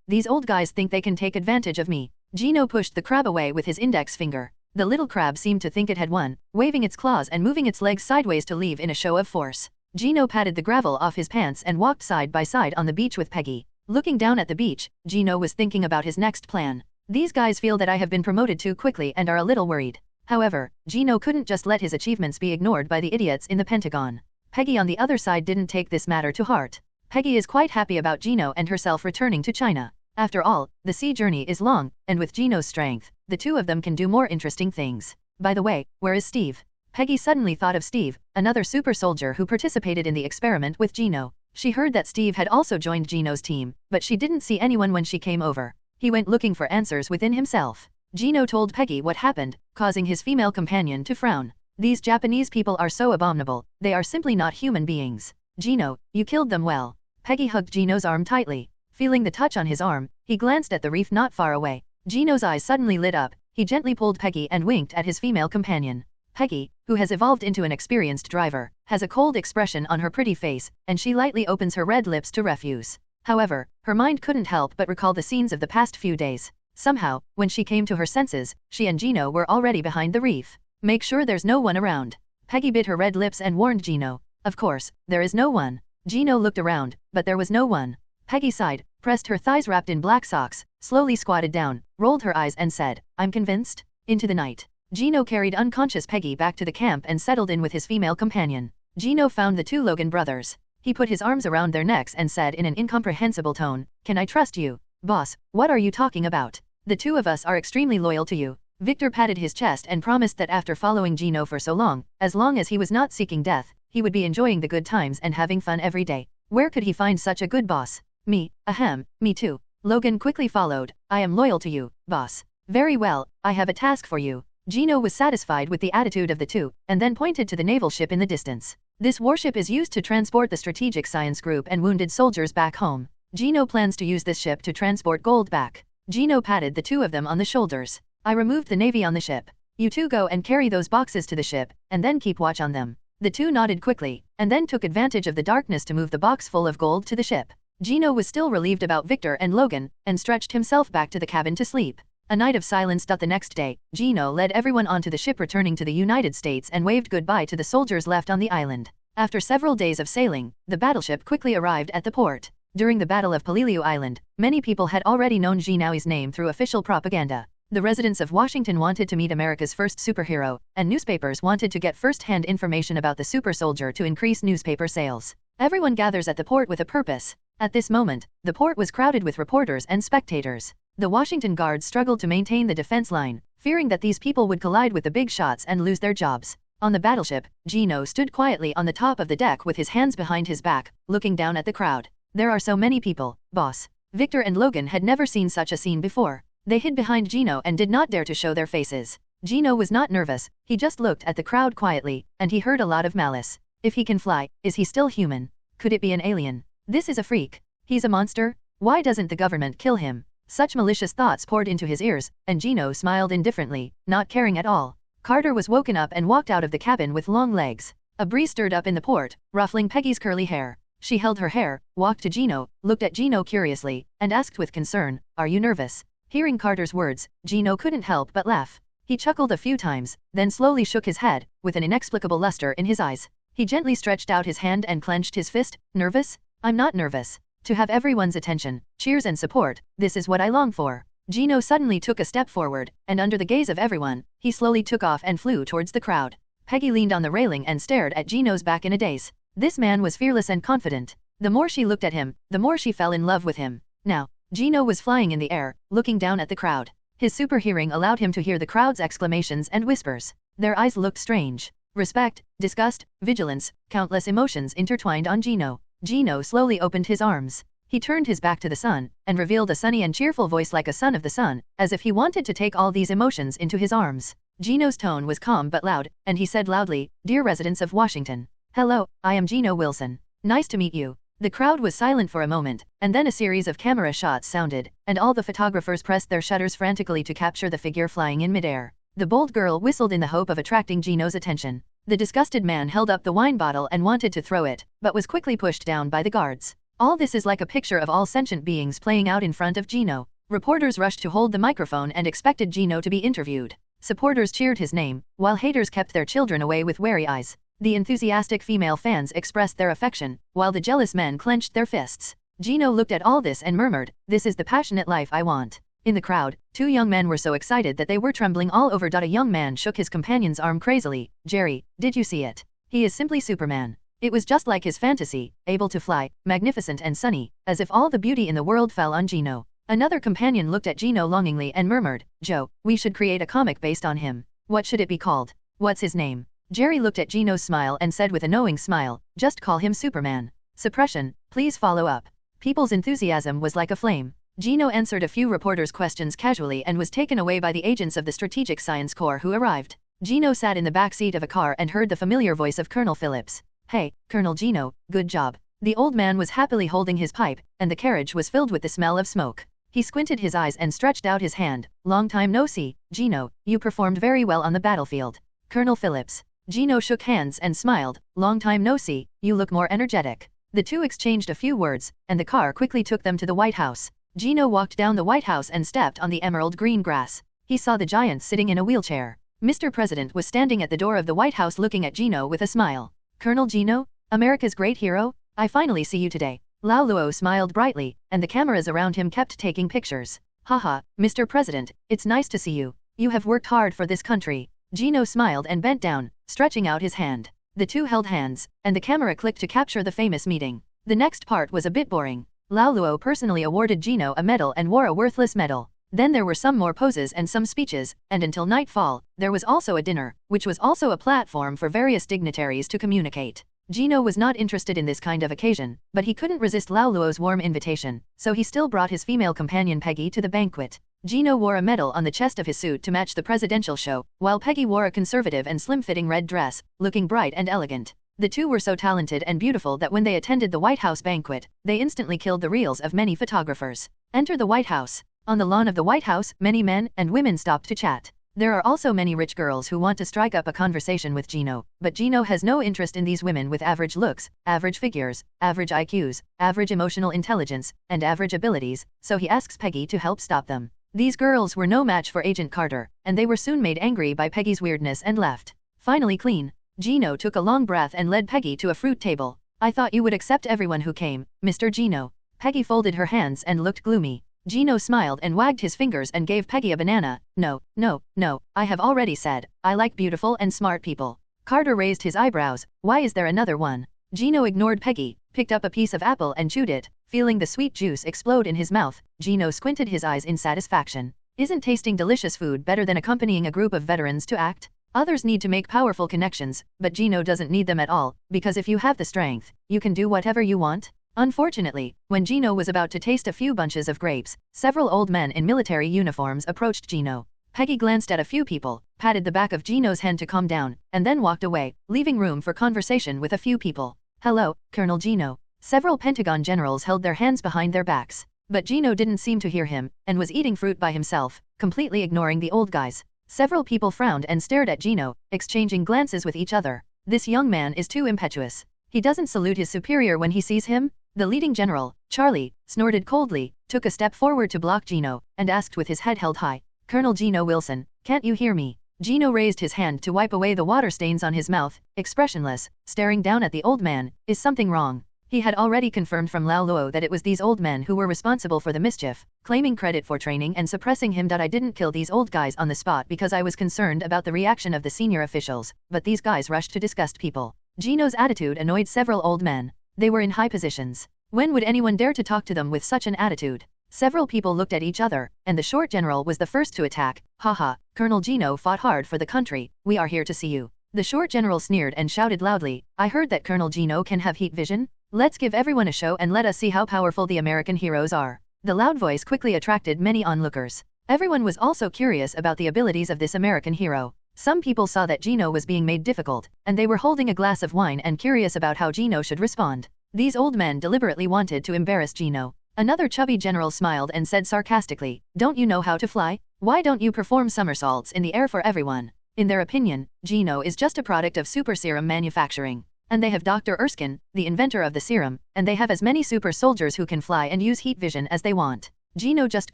these old guys think they can take advantage of me." Gino pushed the crab away with his index finger. The little crab seemed to think it had won, waving its claws and moving its legs sideways to leave in a show of force. Gino patted the gravel off his pants and walked side by side on the beach with Peggy. Looking down at the beach, Gino was thinking about his next plan. These guys feel that I have been promoted too quickly and are a little worried. However, Gino couldn't just let his achievements be ignored by the idiots in the Pentagon. Peggy on the other side didn't take this matter to heart. Peggy is quite happy about Gino and herself returning to China. After all, the sea journey is long, and with Gino's strength, the two of them can do more interesting things. By the way, where is Steve? Peggy suddenly thought of Steve, another super soldier who participated in the experiment with Gino. She heard that Steve had also joined Gino's team, but she didn't see anyone when she came over. He went looking for answers within himself. Gino told Peggy what happened, causing his female companion to frown. These Japanese people are so abominable, they are simply not human beings. Gino, you killed them well. Peggy hugged Gino's arm tightly. Feeling the touch on his arm, he glanced at the reef not far away. Gino's eyes suddenly lit up. He gently pulled Peggy and winked at his female companion. Peggy, who has evolved into an experienced driver, has a cold expression on her pretty face, and she lightly opens her red lips to refuse. However, her mind couldn't help but recall the scenes of the past few days. Somehow, when she came to her senses, she and Gino were already behind the reef. Make sure there's no one around. Peggy bit her red lips and warned Gino. Of course, there is no one. Gino looked around, but there was no one. Peggy sighed, pressed her thighs wrapped in black socks, slowly squatted down, rolled her eyes and said, I'm convinced. Into the night. Gino carried unconscious Peggy back to the camp and settled in with his female companion. Gino found the two Logan brothers. He put his arms around their necks and said in an incomprehensible tone, Can I trust you? Boss, what are you talking about? The two of us are extremely loyal to you. Victor patted his chest and promised that after following Gino for so long as he was not seeking death, he would be enjoying the good times and having fun every day. Where could he find such a good boss? Me, ahem, me too. Logan quickly followed, I am loyal to you, boss. Very well, I have a task for you. Gino was satisfied with the attitude of the two, and then pointed to the naval ship in the distance. This warship is used to transport the strategic science group and wounded soldiers back home. Gino plans to use this ship to transport gold back. Gino patted the two of them on the shoulders. I removed the navy on the ship. You two go and carry those boxes to the ship, and then keep watch on them. The two nodded quickly, and then took advantage of the darkness to move the box full of gold to the ship. Gino was still relieved about Victor and Logan, and stretched himself back to the cabin to sleep. A night of silence. The next day, Gino led everyone onto the ship returning to the United States and waved goodbye to the soldiers left on the island. After several days of sailing, the battleship quickly arrived at the port. During the Battle of Peleliu Island, many people had already known Gino's name through official propaganda. The residents of Washington wanted to meet America's first superhero, and newspapers wanted to get first-hand information about the super soldier to increase newspaper sales. Everyone gathers at the port with a purpose. At this moment, the port was crowded with reporters and spectators. The Washington guards struggled to maintain the defense line, fearing that these people would collide with the big shots and lose their jobs. On the battleship, Gino stood quietly on the top of the deck with his hands behind his back, looking down at the crowd. There are so many people, boss. Victor and Logan had never seen such a scene before. They hid behind Gino and did not dare to show their faces. Gino was not nervous, he just looked at the crowd quietly, and he heard a lot of malice. If he can fly, is he still human? Could it be an alien? This is a freak. He's a monster? Why doesn't the government kill him? Such malicious thoughts poured into his ears, and Gino smiled indifferently, not caring at all. Carter was woken up and walked out of the cabin with long legs. A breeze stirred up in the port, ruffling Peggy's curly hair. She held her hair, walked to Gino, looked at Gino curiously, and asked with concern, Are you nervous? Hearing Carter's words, Gino couldn't help but laugh. He chuckled a few times, then slowly shook his head, with an inexplicable luster in his eyes. He gently stretched out his hand and clenched his fist. Nervous? I'm not nervous. To have everyone's attention, cheers and support, this is what I long for. Gino suddenly took a step forward, and under the gaze of everyone, he slowly took off and flew towards the crowd. Peggy leaned on the railing and stared at Gino's back in a daze. This man was fearless and confident. The more she looked at him, the more she fell in love with him. Now, Gino was flying in the air, looking down at the crowd. His super hearing allowed him to hear the crowd's exclamations and whispers. Their eyes looked strange. Respect, disgust, vigilance, countless emotions intertwined on Gino. Gino slowly opened his arms. He turned his back to the sun, and revealed a sunny and cheerful voice like a son of the sun, as if he wanted to take all these emotions into his arms. Gino's tone was calm but loud, and he said loudly, Dear residents of Washington. Hello, I am Gino Wilson. Nice to meet you. The crowd was silent for a moment, and then a series of camera shots sounded, and all the photographers pressed their shutters frantically to capture the figure flying in midair. The bold girl whistled in the hope of attracting Gino's attention. The disgusted man held up the wine bottle and wanted to throw it, but was quickly pushed down by the guards. All this is like a picture of all sentient beings playing out in front of Gino. Reporters rushed to hold the microphone and expected Gino to be interviewed. Supporters cheered his name, while haters kept their children away with wary eyes. The enthusiastic female fans expressed their affection, while the jealous men clenched their fists. Gino looked at all this and murmured, This is the passionate life I want. In the crowd, two young men were so excited that they were trembling all over. A young man shook his companion's arm crazily. Jerry, did you see it? He is simply Superman. It was just like his fantasy, able to fly, magnificent and sunny, as if all the beauty in the world fell on Gino. Another companion looked at Gino longingly and murmured, "Joe, we should create a comic based on him. What should it be called? What's his name?" Jerry looked at Gino's smile and said with a knowing smile, "Just call him Superman." Suppression, please follow up. People's enthusiasm was like a flame. Gino answered a few reporters' questions casually and was taken away by the agents of the Strategic Science Corps who arrived. Gino sat in the back seat of a car and heard the familiar voice of Colonel Phillips. "Hey, Colonel Gino, good job." The old man was happily holding his pipe, and the carriage was filled with the smell of smoke. He squinted his eyes and stretched out his hand. "Long time no see, Gino, you performed very well on the battlefield." Colonel Phillips. Gino shook hands and smiled. "Long time no see, you look more energetic." The two exchanged a few words, and the car quickly took them to the White House. Gino walked down the White House and stepped on the emerald green grass. He saw the giant sitting in a wheelchair. Mr. President was standing at the door of the White House looking at Gino with a smile. "Colonel Gino, America's great hero, I finally see you today." Lao Luo smiled brightly, and the cameras around him kept taking pictures. "Haha, Mr. President, it's nice to see you. You have worked hard for this country." Gino smiled and bent down, stretching out his hand. The two held hands, and the camera clicked to capture the famous meeting. The next part was a bit boring. Lao Luo personally awarded Gino a medal and wore a worthless medal. Then there were some more poses and some speeches, and until nightfall, there was also a dinner, which was also a platform for various dignitaries to communicate. Gino was not interested in this kind of occasion, but he couldn't resist Lao Luo's warm invitation, so he still brought his female companion Peggy to the banquet. Gino wore a medal on the chest of his suit to match the presidential show, while Peggy wore a conservative and slim-fitting red dress, looking bright and elegant. The two were so talented and beautiful that when they attended the White House banquet, they instantly killed the reels of many photographers. Enter the White House. On the lawn of the White House, many men and women stopped to chat. There are also many rich girls who want to strike up a conversation with Gino, but Gino has no interest in these women with average looks, average figures, average IQs, average emotional intelligence, and average abilities, so he asks Peggy to help stop them. These girls were no match for Agent Carter, and they were soon made angry by Peggy's weirdness and left. Finally clean. Gino took a long breath and led Peggy to a fruit table. "I thought you would accept everyone who came, Mr. Gino." Peggy folded her hands and looked gloomy. Gino smiled and wagged his fingers and gave Peggy a banana. "No, no, no, I have already said, I like beautiful and smart people." Carter raised his eyebrows. "Why is there another one?" Gino ignored Peggy, picked up a piece of apple and chewed it. Feeling the sweet juice explode in his mouth, Gino squinted his eyes in satisfaction. Isn't tasting delicious food better than accompanying a group of veterans to act? Others need to make powerful connections, but Gino doesn't need them at all, because if you have the strength, you can do whatever you want. Unfortunately, when Gino was about to taste a few bunches of grapes, several old men in military uniforms approached Gino. Peggy glanced at a few people, patted the back of Gino's hand to calm down, and then walked away, leaving room for conversation with a few people. "Hello, Colonel Gino." Several Pentagon generals held their hands behind their backs, but Gino didn't seem to hear him, and was eating fruit by himself, completely ignoring the old guys. Several people frowned and stared at Gino, exchanging glances with each other. This young man is too impetuous. He doesn't salute his superior when he sees him? The leading general, Charlie, snorted coldly, took a step forward to block Gino, and asked with his head held high, "Colonel Gino Wilson, can't you hear me?" Gino raised his hand to wipe away the water stains on his mouth, expressionless, staring down at the old man. "Is something wrong?" He had already confirmed from Lao Luo that it was these old men who were responsible for the mischief, claiming credit for training and suppressing him. "I didn't kill these old guys on the spot because I was concerned about the reaction of the senior officials, but these guys rushed to disgust people." Gino's attitude annoyed several old men. They were in high positions. When would anyone dare to talk to them with such an attitude? Several people looked at each other, and the short general was the first to attack. "Haha, Colonel Gino fought hard for the country, we are here to see you." The short general sneered and shouted loudly, "I heard that Colonel Gino can have heat vision? Let's give everyone a show and let us see how powerful the American heroes are." The loud voice quickly attracted many onlookers. Everyone was also curious about the abilities of this American hero. Some people saw that Gino was being made difficult, and they were holding a glass of wine and curious about how Gino should respond. These old men deliberately wanted to embarrass Gino. Another chubby general smiled and said sarcastically, "Don't you know how to fly? Why don't you perform somersaults in the air for everyone?" In their opinion, Gino is just a product of super serum manufacturing. And they have Dr. Erskine, the inventor of the serum, and they have as many super soldiers who can fly and use heat vision as they want. Gino just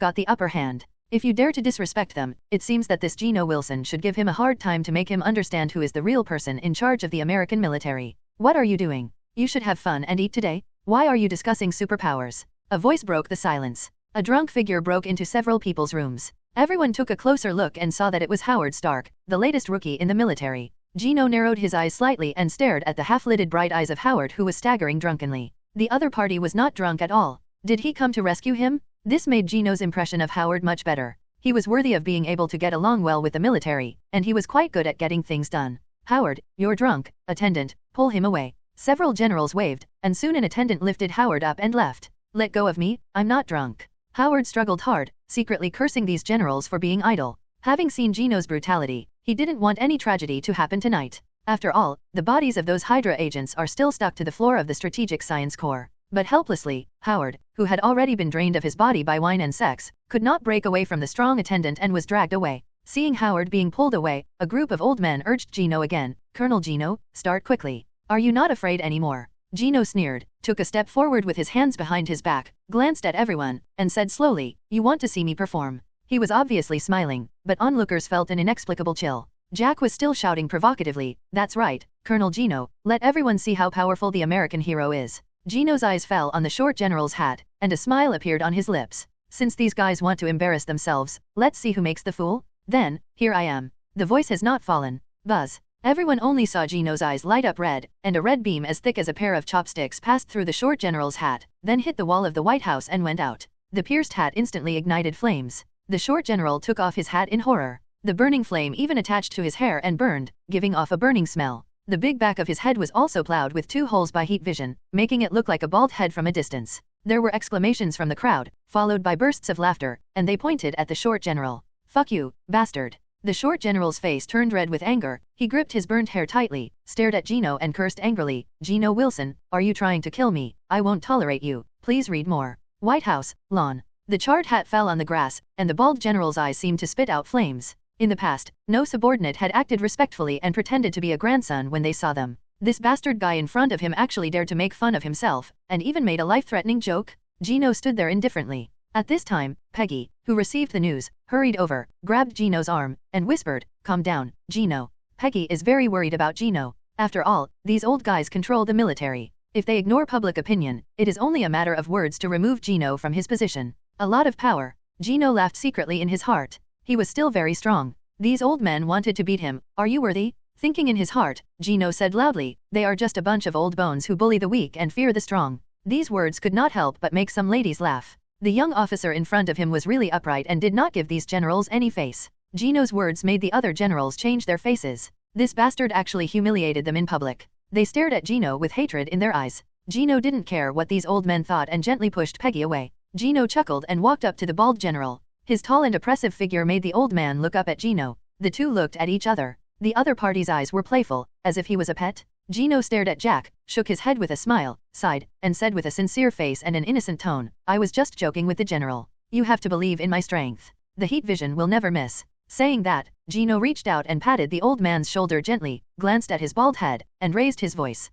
got the upper hand. If you dare to disrespect them, it seems that this Gino Wilson should give him a hard time to make him understand who is the real person in charge of the American military. "What are you doing? You should have fun and eat today. Why are you discussing superpowers?" A voice broke the silence. A drunk figure broke into several people's rooms. Everyone took a closer look and saw that it was Howard Stark, the latest rookie in the military. Gino narrowed his eyes slightly and stared at the half-lidded bright eyes of Howard, who was staggering drunkenly. The other party was not drunk at all. Did he come to rescue him? This made Gino's impression of Howard much better. He was worthy of being able to get along well with the military, and he was quite good at getting things done. Howard, you're drunk. Attendant, pull him away. Several generals waved, and soon an attendant lifted Howard up and left. Let go of me, I'm not drunk. Howard struggled hard, secretly cursing these generals for being idle. Having seen Gino's brutality, he didn't want any tragedy to happen tonight. After all, the bodies of those Hydra agents are still stuck to the floor of the Strategic Science Corps. But helplessly, Howard, who had already been drained of his body by wine and sex, could not break away from the strong attendant and was dragged away. Seeing Howard being pulled away, a group of old men urged Gino again. Colonel Gino, start quickly. Are you not afraid anymore? Gino sneered, took a step forward with his hands behind his back, glanced at everyone, and said slowly, you want to see me perform. He was obviously smiling, but onlookers felt an inexplicable chill. Jack was still shouting provocatively, that's right, Colonel Gino, let everyone see how powerful the American hero is. Gino's eyes fell on the short general's hat, and a smile appeared on his lips. Since these guys want to embarrass themselves, let's see who makes the fool. Then, here I am. The voice has not fallen. Buzz. Everyone only saw Gino's eyes light up red, and a red beam as thick as a pair of chopsticks passed through the short general's hat, then hit the wall of the White House and went out. The pierced hat instantly ignited flames. The short general took off his hat in horror. The burning flame even attached to his hair and burned, giving off a burning smell. The big back of his head was also plowed with 2 holes by heat vision, making it look like a bald head from a distance. There were exclamations from the crowd, followed by bursts of laughter, and they pointed at the short general. Fuck you, bastard. The short general's face turned red with anger. He gripped his burnt hair tightly, stared at Gino and cursed angrily. Gino Wilson, are you trying to kill me? I won't tolerate you. Please read more. White House, lawn. The charred hat fell on the grass, and the bald general's eyes seemed to spit out flames. In the past, no subordinate had acted respectfully and pretended to be a grandson when they saw them. This bastard guy in front of him actually dared to make fun of himself, and even made a life-threatening joke. Gino stood there indifferently. At this time, Peggy, who received the news, hurried over, grabbed Gino's arm, and whispered, calm down, Gino. Peggy is very worried about Gino. After all, these old guys control the military. If they ignore public opinion, it is only a matter of words to remove Gino from his position. A lot of power. Gino laughed secretly in his heart. He was still very strong. These old men wanted to beat him. Are you worthy? Thinking in his heart, Gino said loudly, they are just a bunch of old bones who bully the weak and fear the strong. These words could not help but make some ladies laugh. The young officer in front of him was really upright and did not give these generals any face. Gino's words made the other generals change their faces. This bastard actually humiliated them in public. They stared at Gino with hatred in their eyes. Gino didn't care what these old men thought and gently pushed Peggy away. Gino chuckled and walked up to the bald general. His tall and oppressive figure made the old man look up at Gino. The two looked at each other. The other party's eyes were playful, as if he was a pet. Gino stared at Jack, shook his head with a smile, sighed, and said with a sincere face and an innocent tone, I was just joking with the general. You have to believe in my strength. The heat vision will never miss. Saying that, Gino reached out and patted the old man's shoulder gently, glanced at his bald head, and raised his voice.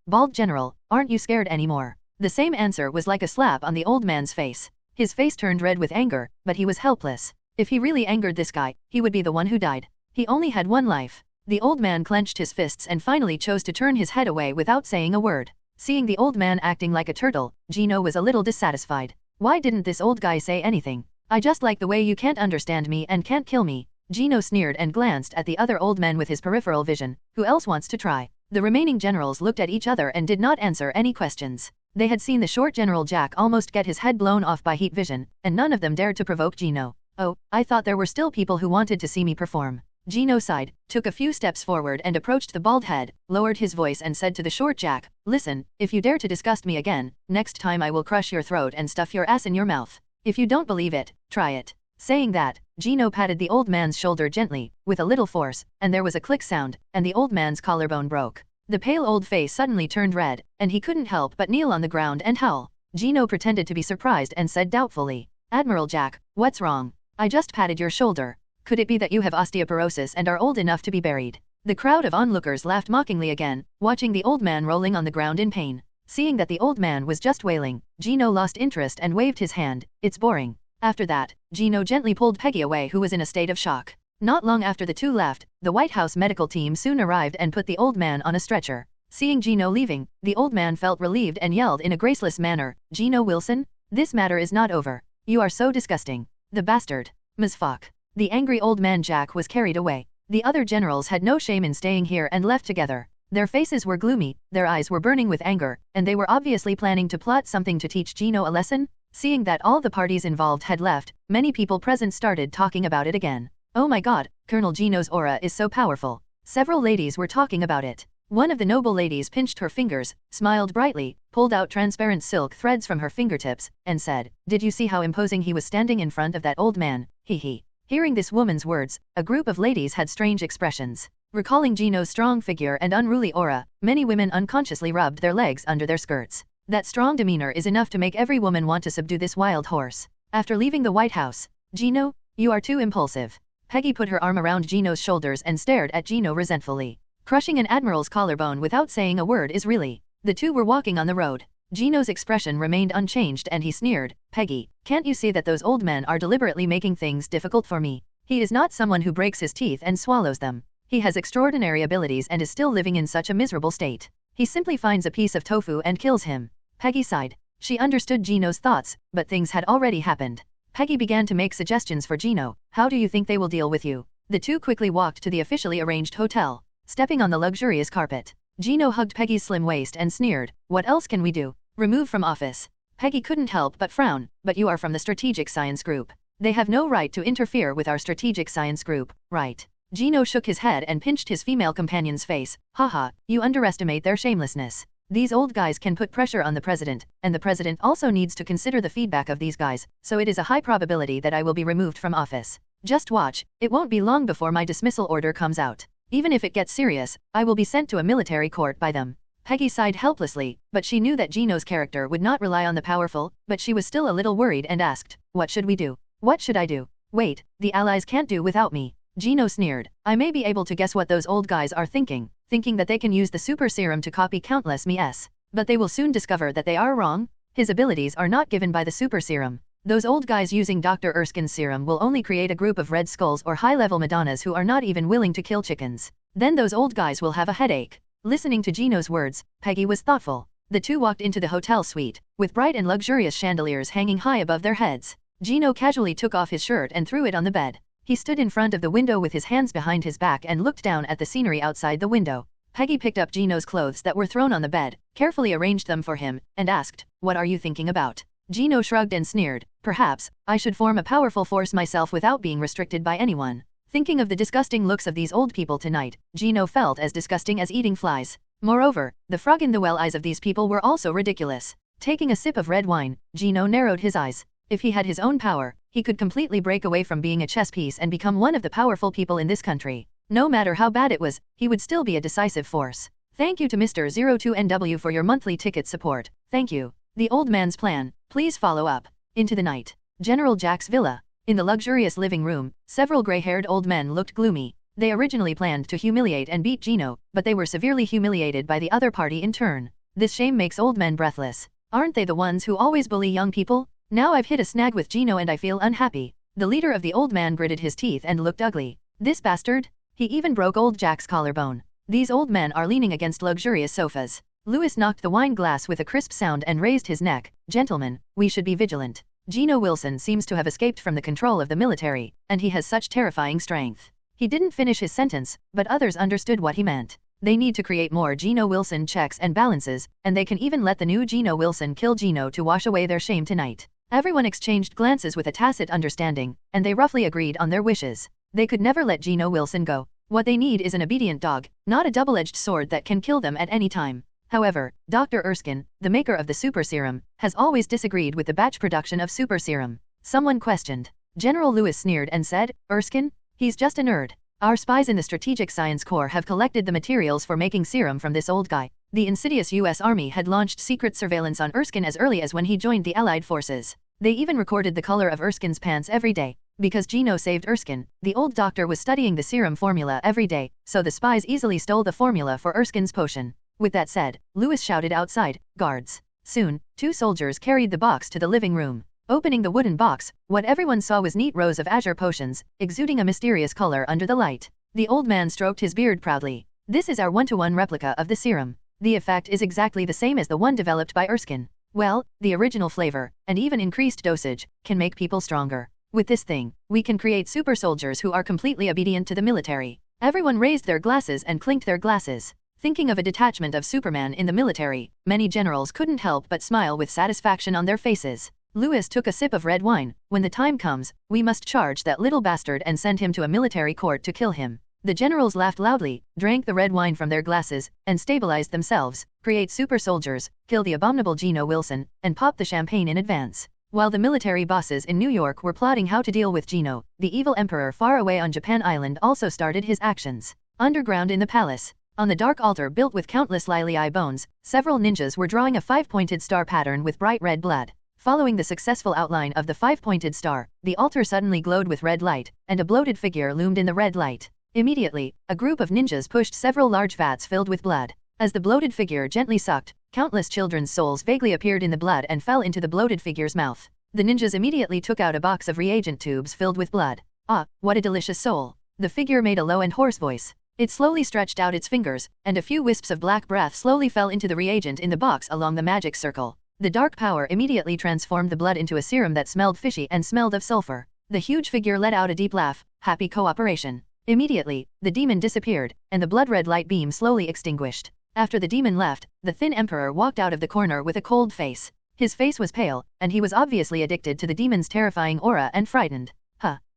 Bald general, aren't you scared anymore? The same answer was like a slap on the old man's face. His face turned red with anger, but he was helpless. If he really angered this guy, he would be the one who died. He only had one life. The old man clenched his fists and finally chose to turn his head away without saying a word. Seeing the old man acting like a turtle, Gino was a little dissatisfied. Why didn't this old guy say anything? I just like the way you can't understand me and can't kill me. Gino sneered and glanced at the other old men with his peripheral vision. Who else wants to try? The remaining generals looked at each other and did not answer any questions. They had seen the short General Jack almost get his head blown off by heat vision, and none of them dared to provoke Gino. Oh, I thought there were still people who wanted to see me perform. Gino sighed, took a few steps forward and approached the bald head, lowered his voice and said to the short Jack, listen, if you dare to disgust me again, next time I will crush your throat and stuff your ass in your mouth. If you don't believe it, try it. Saying that, Gino patted the old man's shoulder gently, with a little force, and there was a click sound, and the old man's collarbone broke. The pale old face suddenly turned red, and he couldn't help but kneel on the ground and howl. Gino pretended to be surprised and said doubtfully, Admiral Jack, what's wrong? I just patted your shoulder. Could it be that you have osteoporosis and are old enough to be buried? The crowd of onlookers laughed mockingly again, watching the old man rolling on the ground in pain. Seeing that the old man was just wailing, Gino lost interest and waved his hand. It's boring. After that, Gino gently pulled Peggy away, who was in a state of shock. Not long after the two left, the White House medical team soon arrived and put the old man on a stretcher. Seeing Gino leaving, the old man felt relieved and yelled in a graceless manner, Gino Wilson? This matter is not over. You are so disgusting. The bastard. Ms. Fuck. The angry old man Jack was carried away. The other generals had no shame in staying here and left together. Their faces were gloomy, their eyes were burning with anger, and they were obviously planning to plot something to teach Gino a lesson. Seeing that all the parties involved had left, many people present started talking about it again. Oh my god, Colonel Gino's aura is so powerful. Several ladies were talking about it. One of the noble ladies pinched her fingers, smiled brightly, pulled out transparent silk threads from her fingertips, and said, "Did you see how imposing he was standing in front of that old man? Hee." Hearing this woman's words, a group of ladies had strange expressions. Recalling Gino's strong figure and unruly aura, many women unconsciously rubbed their legs under their skirts. That strong demeanor is enough to make every woman want to subdue this wild horse. After leaving the White House, "Gino, you are too impulsive." Peggy put her arm around Gino's shoulders and stared at Gino resentfully. Crushing an admiral's collarbone without saying a word is really. The two were walking on the road. Gino's expression remained unchanged and he sneered, "Peggy, can't you see that those old men are deliberately making things difficult for me? He is not someone who breaks his teeth and swallows them. He has extraordinary abilities and is still living in such a miserable state. He simply finds a piece of tofu and kills him." Peggy sighed. She understood Gino's thoughts, but things had already happened. Peggy began to make suggestions for Gino. "How do you think they will deal with you?" The two quickly walked to the officially arranged hotel. Stepping on the luxurious carpet, Gino hugged Peggy's slim waist and sneered, "What else can we do? Remove from office." Peggy couldn't help but frown. "But you are from the Strategic Science Group. They have no right to interfere with our Strategic Science Group, right?" Gino shook his head and pinched his female companion's face. "Haha, you underestimate their shamelessness. These old guys can put pressure on the president, and the president also needs to consider the feedback of these guys, so it is a high probability that I will be removed from office. Just watch, it won't be long before my dismissal order comes out. Even if it gets serious, I will be sent to a military court by them." Peggy sighed helplessly, but she knew that Gino's character would not rely on the powerful, but she was still a little worried and asked, "What should we do? What should I do?" "Wait, the allies can't do without me." Gino sneered. "I may be able to guess what those old guys are thinking that they can use the super serum to copy countless MEs. But they will soon discover that they are wrong. His abilities are not given by the super serum. Those old guys using Dr. Erskine's serum will only create a group of Red Skulls or high-level Madonnas who are not even willing to kill chickens. Then those old guys will have a headache." Listening to Gino's words, Peggy was thoughtful. The two walked into the hotel suite, with bright and luxurious chandeliers hanging high above their heads. Gino casually took off his shirt and threw it on the bed. He stood in front of the window with his hands behind his back and looked down at the scenery outside the window. Peggy picked up Gino's clothes that were thrown on the bed, carefully arranged them for him, and asked, "What are you thinking about?" Gino shrugged and sneered, "Perhaps, I should form a powerful force myself without being restricted by anyone." Thinking of the disgusting looks of these old people tonight, Gino felt as disgusting as eating flies. Moreover, the frog in the well eyes of these people were also ridiculous. Taking a sip of red wine, Gino narrowed his eyes. If he had his own power, he could completely break away from being a chess piece and become one of the powerful people in this country. No matter how bad it was, he would still be a decisive force. "Thank you to Mr. 02NW for your monthly ticket support. Thank you." The old man's plan. Please follow up. Into the night. General Jack's villa. In the luxurious living room, several gray-haired old men looked gloomy. They originally planned to humiliate and beat Gino, but they were severely humiliated by the other party in turn. This shame makes old men breathless. Aren't they the ones who always bully young people? Now I've hit a snag with Gino and I feel unhappy. The leader of the old man gritted his teeth and looked ugly. This bastard? He even broke old Jack's collarbone. These old men are leaning against luxurious sofas. Lewis knocked the wine glass with a crisp sound and raised his neck. "Gentlemen, we should be vigilant. Gino Wilson seems to have escaped from the control of the military, and he has such terrifying strength." He didn't finish his sentence, but others understood what he meant. They need to create more Gino Wilson checks and balances, and they can even let the new Gino Wilson kill Gino to wash away their shame tonight. Everyone exchanged glances with a tacit understanding, and they roughly agreed on their wishes. They could never let Gino Wilson go. What they need is an obedient dog, not a double-edged sword that can kill them at any time. However, Dr. Erskine, the maker of the super serum, has always disagreed with the batch production of super serum. Someone questioned. General Lewis sneered and said, "Erskine? He's just a nerd. Our spies in the Strategic Science Corps have collected the materials for making serum from this old guy." The insidious US Army had launched secret surveillance on Erskine as early as when he joined the Allied forces. They even recorded the color of Erskine's pants every day. Because Gino saved Erskine, the old doctor was studying the serum formula every day, so the spies easily stole the formula for Erskine's potion. With that said, Lewis shouted outside, "Guards." Soon, 2 soldiers carried the box to the living room. Opening the wooden box, what everyone saw was neat rows of azure potions, exuding a mysterious color under the light. The old man stroked his beard proudly. "This is our 1-to-1 replica of the serum. The effect is exactly the same as the one developed by Erskine. Well, the original flavor, and even increased dosage, can make people stronger. With this thing, we can create super soldiers who are completely obedient to the military." Everyone raised their glasses and clinked their glasses. Thinking of a detachment of Superman in the military, many generals couldn't help but smile with satisfaction on their faces. Lewis took a sip of red wine. When the time comes, we must charge that little bastard and send him to a military court to kill him. The generals laughed loudly, drank the red wine from their glasses, and stabilized themselves, create super soldiers, kill the abominable Gino Wilson, and pop the champagne in advance. While the military bosses in New York were plotting how to deal with Gino, the evil emperor far away on Japan Island also started his actions. Underground in the palace, on the dark altar built with countless lily bones, several ninjas were drawing a five-pointed star pattern with bright red blood. Following the successful outline of the five-pointed star, the altar suddenly glowed with red light, and a bloated figure loomed in the red light. Immediately, a group of ninjas pushed several large vats filled with blood. As the bloated figure gently sucked, countless children's souls vaguely appeared in the blood and fell into the bloated figure's mouth. The ninjas immediately took out a box of reagent tubes filled with blood. Ah, what a delicious soul! The figure made a low and hoarse voice. It slowly stretched out its fingers, and a few wisps of black breath slowly fell into the reagent in the box along the magic circle. The dark power immediately transformed the blood into a serum that smelled fishy and smelled of sulfur. The huge figure let out a deep laugh. Happy cooperation. Immediately, the demon disappeared, and the blood-red light beam slowly extinguished. After the demon left, the thin emperor walked out of the corner with a cold face. His face was pale, and he was obviously addicted to the demon's terrifying aura and frightened.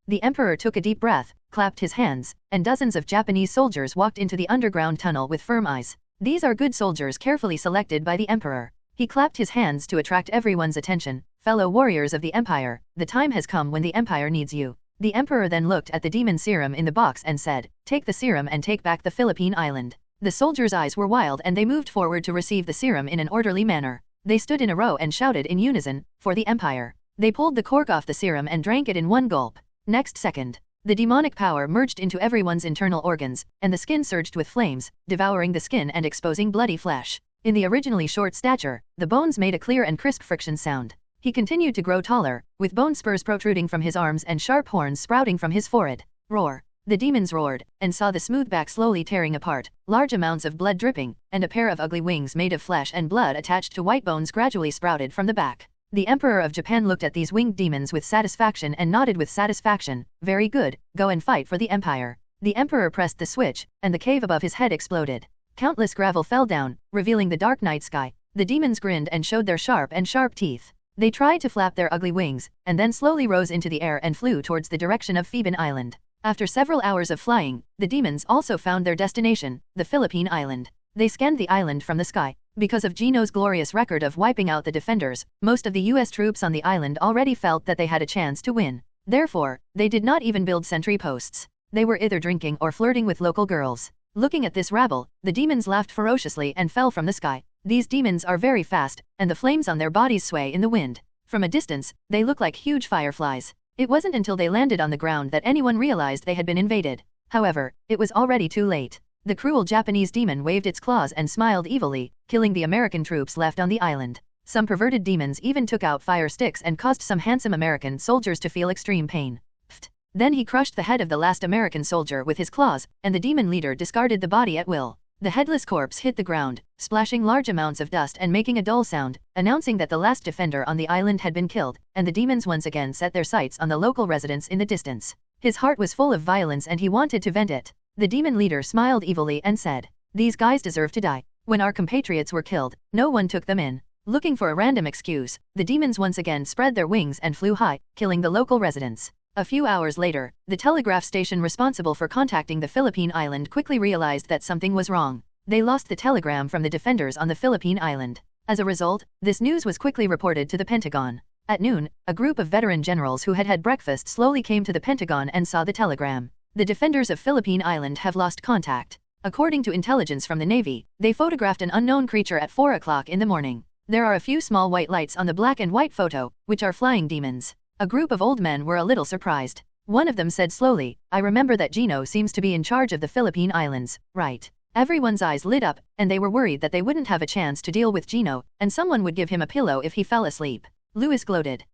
The emperor took a deep breath, clapped his hands, and dozens of Japanese soldiers walked into the underground tunnel with firm eyes. These are good soldiers carefully selected by the emperor. He clapped his hands to attract everyone's attention. Fellow warriors of the empire, the time has come when the empire needs you. The emperor then looked at the demon serum in the box and said, "Take the serum and take back the Philippine island." The soldiers' eyes were wild and they moved forward to receive the serum in an orderly manner. They stood in a row and shouted in unison, "For the empire." They pulled the cork off the serum and drank it in one gulp. Next second, the demonic power merged into everyone's internal organs, and the skin surged with flames, devouring the skin and exposing bloody flesh. In the originally short stature, the bones made a clear and crisp friction sound. He continued to grow taller, with bone spurs protruding from his arms and sharp horns sprouting from his forehead. Roar! The demons roared, and saw the smooth back slowly tearing apart, large amounts of blood dripping, and a pair of ugly wings made of flesh and blood attached to white bones gradually sprouted from the back. The Emperor of Japan looked at these winged demons with satisfaction and nodded with satisfaction. Very good, go and fight for the Empire. The Emperor pressed the switch, and the cave above his head exploded. Countless gravel fell down, revealing the dark night sky. The demons grinned and showed their sharp teeth. They tried to flap their ugly wings, and then slowly rose into the air and flew towards the direction of Theban Island. After several hours of flying, the demons also found their destination, the Philippine Island. They scanned the island from the sky. Because of Gino's glorious record of wiping out the defenders, most of the US troops on the island already felt that they had a chance to win. Therefore, they did not even build sentry posts. They were either drinking or flirting with local girls. Looking at this rabble, the demons laughed ferociously and fell from the sky. These demons are very fast, and the flames on their bodies sway in the wind. From a distance, they look like huge fireflies. It wasn't until they landed on the ground that anyone realized they had been invaded. However, it was already too late. The cruel Japanese demon waved its claws and smiled evilly, killing the American troops left on the island. Some perverted demons even took out fire sticks and caused some handsome American soldiers to feel extreme pain. Pfft. Then he crushed the head of the last American soldier with his claws, and the demon leader discarded the body at will. The headless corpse hit the ground, splashing large amounts of dust and making a dull sound, announcing that the last defender on the island had been killed, and the demons once again set their sights on the local residents in the distance. His heart was full of violence and he wanted to vent it. The demon leader smiled evilly and said, "These guys deserve to die. When our compatriots were killed, no one took them in." Looking for a random excuse, the demons once again spread their wings and flew high, killing the local residents. A few hours later, the telegraph station responsible for contacting the Philippine Island quickly realized that something was wrong. They lost the telegram from the defenders on the Philippine Island. As a result, this news was quickly reported to the Pentagon. At noon, a group of veteran generals who had had breakfast slowly came to the Pentagon and saw the telegram. The defenders of Philippine Island have lost contact. According to intelligence from the Navy, they photographed an unknown creature at 4 o'clock in the morning. There are a few small white lights on the black and white photo, which are flying demons. A group of old men were a little surprised. One of them said slowly, "I remember that Gino seems to be in charge of the Philippine Islands, right?" Everyone's eyes lit up, and they were worried that they wouldn't have a chance to deal with Gino, and someone would give him a pillow if he fell asleep. Lewis gloated.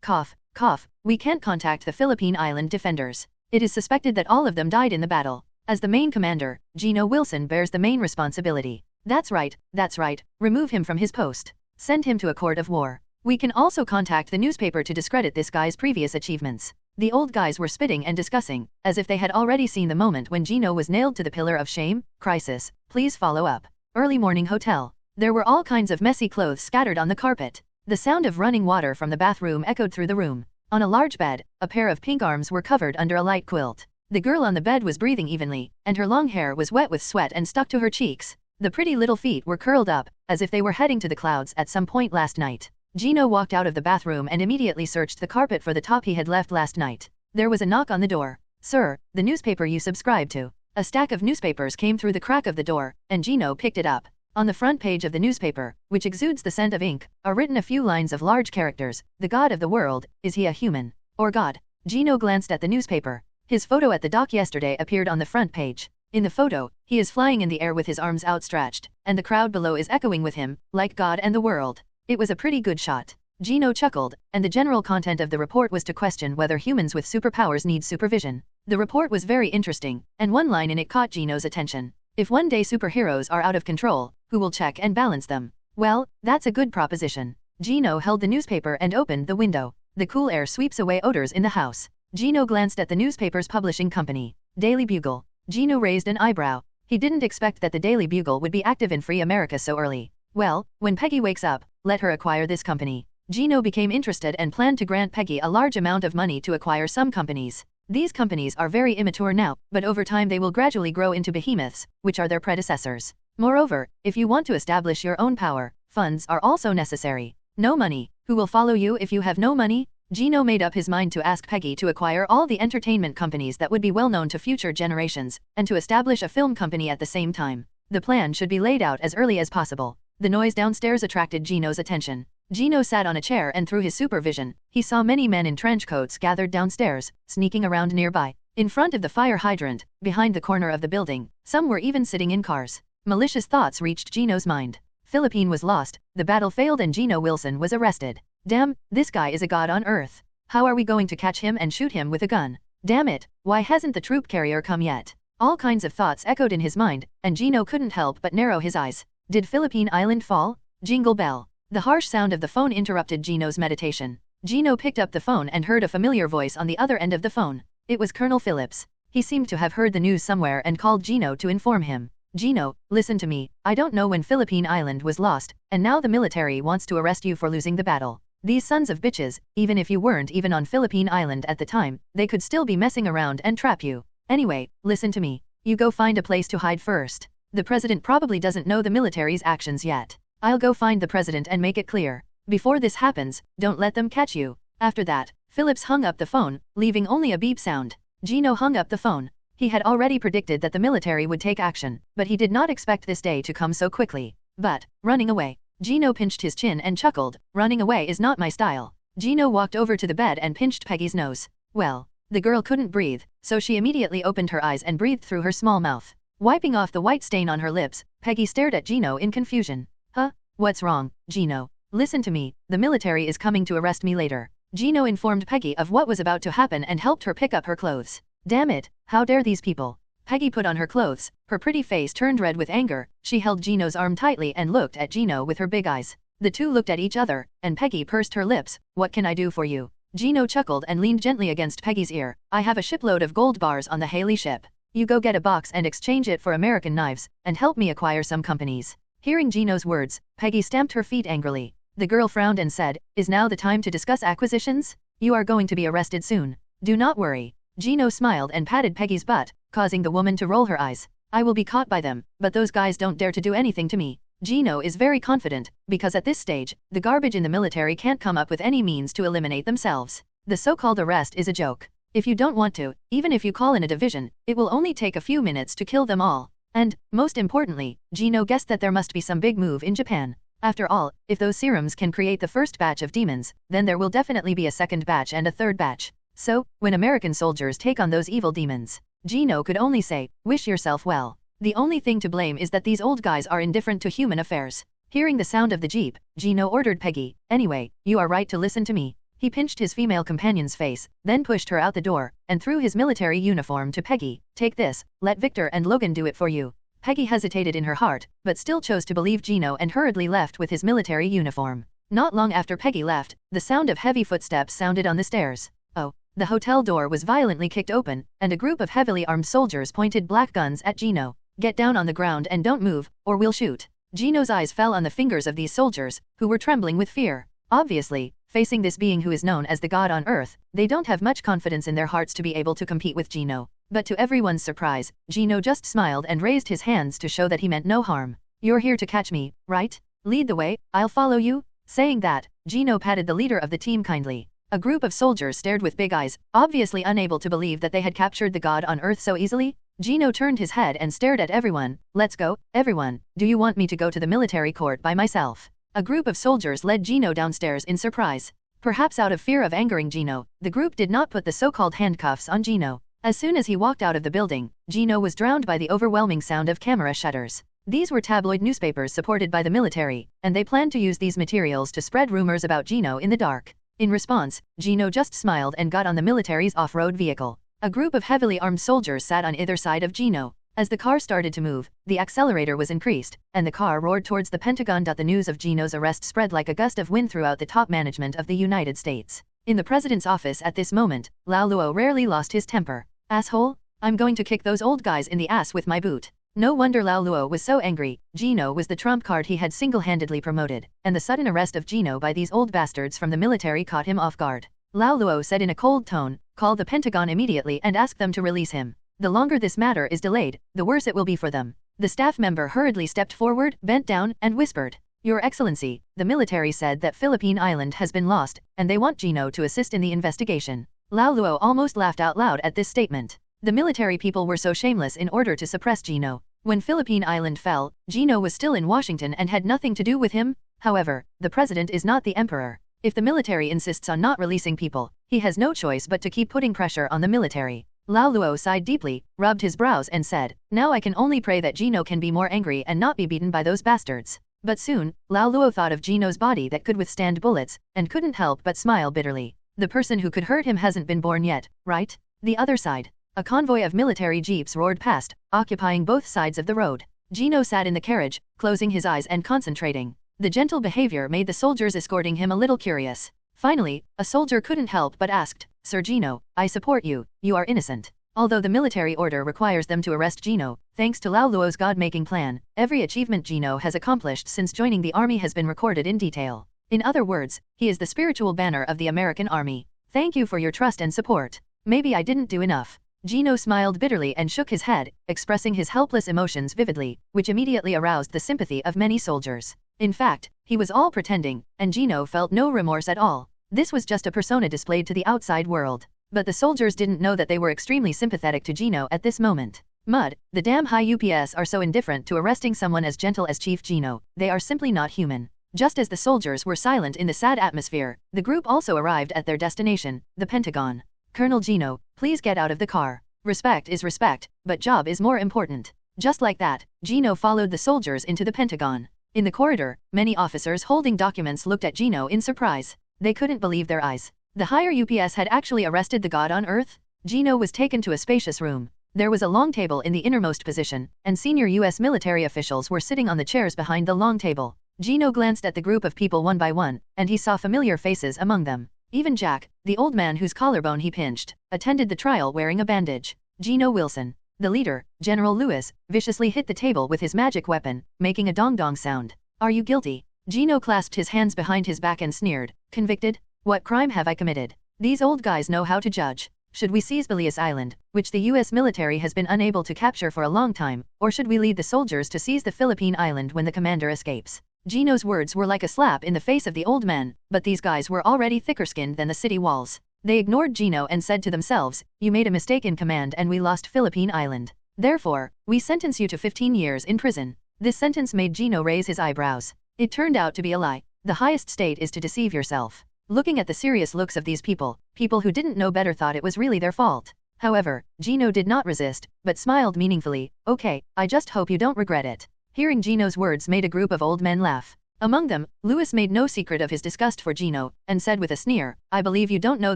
Cough, cough, we can't contact the Philippine Island defenders. It is suspected that all of them died in the battle. As the main commander, Gino Wilson bears the main responsibility. That's right, remove him from his post. Send him to a court of war. We can also contact the newspaper to discredit this guy's previous achievements. The old guys were spitting and discussing, as if they had already seen the moment when Gino was nailed to the pillar of shame. Crisis, please follow up. Early morning hotel. There were all kinds of messy clothes scattered on the carpet. The sound of running water from the bathroom echoed through the room. On a large bed, a pair of pink arms were covered under a light quilt. The girl on the bed was breathing evenly, and her long hair was wet with sweat and stuck to her cheeks. The pretty little feet were curled up, as if they were heading to the clouds at some point last night. Gino walked out of the bathroom and immediately searched the carpet for the top he had left last night. There was a knock on the door. Sir, the newspaper you subscribe to. A stack of newspapers came through the crack of the door, and Gino picked it up. On the front page of the newspaper, which exudes the scent of ink, are written a few lines of large characters. The god of the world, is he a human? Or god? Gino glanced at the newspaper. His photo at the dock yesterday appeared on the front page. In the photo, he is flying in the air with his arms outstretched, and the crowd below is echoing with him, like God and the world. It was a pretty good shot. Gino chuckled, and the general content of the report was to question whether humans with superpowers need supervision. The report was very interesting, and one line in it caught Gino's attention. If one day superheroes are out of control, who will check and balance them? Well, that's a good proposition. Gino held the newspaper and opened the window. The cool air sweeps away odors in the house. Gino glanced at the newspaper's publishing company, Daily Bugle. Gino raised an eyebrow. He didn't expect that the Daily Bugle would be active in free America so early. Well, when Peggy wakes up, let her acquire this company. Gino became interested and planned to grant Peggy a large amount of money to acquire some companies. These companies are very immature now, but over time they will gradually grow into behemoths, which are their predecessors. Moreover, if you want to establish your own power, funds are also necessary. No money. Who will follow you if you have no money? Gino made up his mind to ask Peggy to acquire all the entertainment companies that would be well known to future generations, and to establish a film company at the same time. The plan should be laid out as early as possible. The noise downstairs attracted Gino's attention. Gino sat on a chair and through his supervision, he saw many men in trench coats gathered downstairs, sneaking around nearby. In front of the fire hydrant, behind the corner of the building, some were even sitting in cars. Malicious thoughts reached Gino's mind. Philippine was lost, the battle failed and Gino Wilson was arrested. Damn, this guy is a god on earth. How are we going to catch him and shoot him with a gun? Damn it, why hasn't the troop carrier come yet? All kinds of thoughts echoed in his mind, and Gino couldn't help but narrow his eyes. Did Philippine Island fall? Jingle bell. The harsh sound of the phone interrupted Gino's meditation. Gino picked up the phone and heard a familiar voice on the other end of the phone. It was Colonel Phillips. He seemed to have heard the news somewhere and called Gino to inform him. Gino, listen to me. I don't know when Philippine Island was lost, and now the military wants to arrest you for losing the battle. These sons of bitches, even if you weren't even on Philippine Island at the time, they could still be messing around and trap you. Anyway, listen to me. You go find a place to hide first. The president probably doesn't know the military's actions yet. I'll go find the president and make it clear. Before this happens, don't let them catch you. After that, Phillips hung up the phone, leaving only a beep sound. Gino hung up the phone. He had already predicted that the military would take action, but he did not expect this day to come so quickly. But, running away. Gino pinched his chin and chuckled. Running away is not my style. Gino walked over to the bed and pinched Peggy's nose. Well, the girl couldn't breathe, so she immediately opened her eyes and breathed through her small mouth. Wiping off the white stain on her lips, Peggy stared at Gino in confusion. Huh? What's wrong, Gino? Listen to me, the military is coming to arrest me later. Gino informed Peggy of what was about to happen and helped her pick up her clothes. Damn it, how dare these people? Peggy put on her clothes, her pretty face turned red with anger. She held Gino's arm tightly and looked at Gino with her big eyes. The two looked at each other, and Peggy pursed her lips. What can I do for you? Gino chuckled and leaned gently against Peggy's ear. I have a shipload of gold bars on the Haley ship. You go get a box and exchange it for American knives, and help me acquire some companies. Hearing Gino's words, Peggy stamped her feet angrily. The girl frowned and said, Is now the time to discuss acquisitions? You are going to be arrested soon. Do not worry. Gino smiled and patted Peggy's butt, causing the woman to roll her eyes. I will be caught by them, but those guys don't dare to do anything to me. Gino is very confident, because at this stage, the garbage in the military can't come up with any means to eliminate themselves. The so-called arrest is a joke. If you don't want to, even if you call in a division, it will only take a few minutes to kill them all. And, most importantly, Gino guessed that there must be some big move in Japan. After all, if those serums can create the first batch of demons, then there will definitely be a second batch and a third batch. So, when American soldiers take on those evil demons, Gino could only say, wish yourself well. The only thing to blame is that these old guys are indifferent to human affairs. Hearing the sound of the jeep, Gino ordered Peggy, Anyway, you are right to listen to me. He pinched his female companion's face, then pushed her out the door, and threw his military uniform to Peggy. Take this, let Victor and Logan do it for you. Peggy hesitated in her heart, but still chose to believe Gino and hurriedly left with his military uniform. Not long after Peggy left, the sound of heavy footsteps sounded on the stairs. Oh, The hotel door was violently kicked open, and a group of heavily armed soldiers pointed black guns at Gino. Get down on the ground and don't move, or we'll shoot. Gino's eyes fell on the fingers of these soldiers, who were trembling with fear. Obviously, facing this being who is known as the god on earth, they don't have much confidence in their hearts to be able to compete with Gino. But to everyone's surprise, Gino just smiled and raised his hands to show that he meant no harm. You're here to catch me, right? Lead the way, I'll follow you. Saying that, Gino patted the leader of the team kindly. A group of soldiers stared with big eyes, obviously unable to believe that they had captured the god on earth so easily. Gino turned his head and stared at everyone. Let's go, everyone. Do you want me to go to the military court by myself? A group of soldiers led Gino downstairs in surprise. Perhaps out of fear of angering Gino, the group did not put the so-called handcuffs on Gino. As soon as he walked out of the building, Gino was drowned by the overwhelming sound of camera shutters. These were tabloid newspapers supported by the military, and they planned to use these materials to spread rumors about Gino in the dark. In response, Gino just smiled and got on the military's off-road vehicle. A group of heavily armed soldiers sat on either side of Gino. As the car started to move, the accelerator was increased, and the car roared towards the Pentagon. The news of Gino's arrest spread like a gust of wind throughout the top management of the United States. In the president's office at this moment, Lau Luo rarely lost his temper. Asshole! I'm going to kick those old guys in the ass with my boot. No wonder Lau Luo was so angry. Gino was the trump card he had single-handedly promoted, and the sudden arrest of Gino by these old bastards from the military caught him off guard. Lau Luo said in a cold tone, "Call the Pentagon immediately and ask them to release him. The longer this matter is delayed, the worse it will be for them." The staff member hurriedly stepped forward, bent down, and whispered, "Your Excellency, the military said that Philippine Island has been lost, and they want Gino to assist in the investigation." Lau Luo almost laughed out loud at this statement. The military people were so shameless in order to suppress Gino. When Philippine Island fell, Gino was still in Washington and had nothing to do with him. However, the president is not the emperor. If the military insists on not releasing people, he has no choice but to keep putting pressure on the military. Lau Luo sighed deeply, rubbed his brows and said, "Now I can only pray that Gino can be more angry and not be beaten by those bastards." But soon, Lau Luo thought of Gino's body that could withstand bullets, and couldn't help but smile bitterly. The person who could hurt him hasn't been born yet, right? The other side. A convoy of military jeeps roared past, occupying both sides of the road. Gino sat in the carriage, closing his eyes and concentrating. The gentle behavior made the soldiers escorting him a little curious. Finally, a soldier couldn't help but asked, "Sir Gino, I support you, you are innocent." Although the military order requires them to arrest Gino, thanks to Lau Luo's God-making plan, every achievement Gino has accomplished since joining the army has been recorded in detail. In other words, he is the spiritual banner of the American army. Thank you for your trust and support. Maybe I didn't do enough. Gino smiled bitterly and shook his head, expressing his helpless emotions vividly, which immediately aroused the sympathy of many soldiers. In fact, he was all pretending, and Gino felt no remorse at all. This was just a persona displayed to the outside world. But the soldiers didn't know that they were extremely sympathetic to Gino at this moment. Mud, the damn high UPS are so indifferent to arresting someone as gentle as Chief Gino, they are simply not human. Just as the soldiers were silent in the sad atmosphere, the group also arrived at their destination, the Pentagon. "Colonel Gino, please get out of the car. Respect is respect, but job is more important." Just like that, Gino followed the soldiers into the Pentagon. In the corridor, many officers holding documents looked at Gino in surprise. They couldn't believe their eyes. The higher UPS had actually arrested the god on Earth. Gino was taken to a spacious room. There was a long table in the innermost position, and senior US military officials were sitting on the chairs behind the long table. Gino glanced at the group of people one by one, and he saw familiar faces among them. Even Jack, the old man whose collarbone he pinched, attended the trial wearing a bandage. Gino Wilson, the leader, General Lewis, viciously hit the table with his magic weapon, making a dong-dong sound. "Are you guilty?" Gino clasped his hands behind his back and sneered, "Convicted? What crime have I committed? These old guys know how to judge. Should we seize Belias Island, which the US military has been unable to capture for a long time, or should we lead the soldiers to seize the Philippine Island when the commander escapes?" Gino's words were like a slap in the face of the old man, but these guys were already thicker-skinned than the city walls. They ignored Gino and said to themselves, "You made a mistake in command and we lost Philippine Island. Therefore, we sentence you to 15 years in prison." This sentence made Gino raise his eyebrows. It turned out to be a lie. The highest state is to deceive yourself. Looking at the serious looks of these people who didn't know better thought it was really their fault. However, Gino did not resist, but smiled meaningfully. "Okay, I just hope you don't regret it." Hearing Gino's words made a group of old men laugh. Among them, Lewis made no secret of his disgust for Gino, and said with a sneer, "I believe you don't know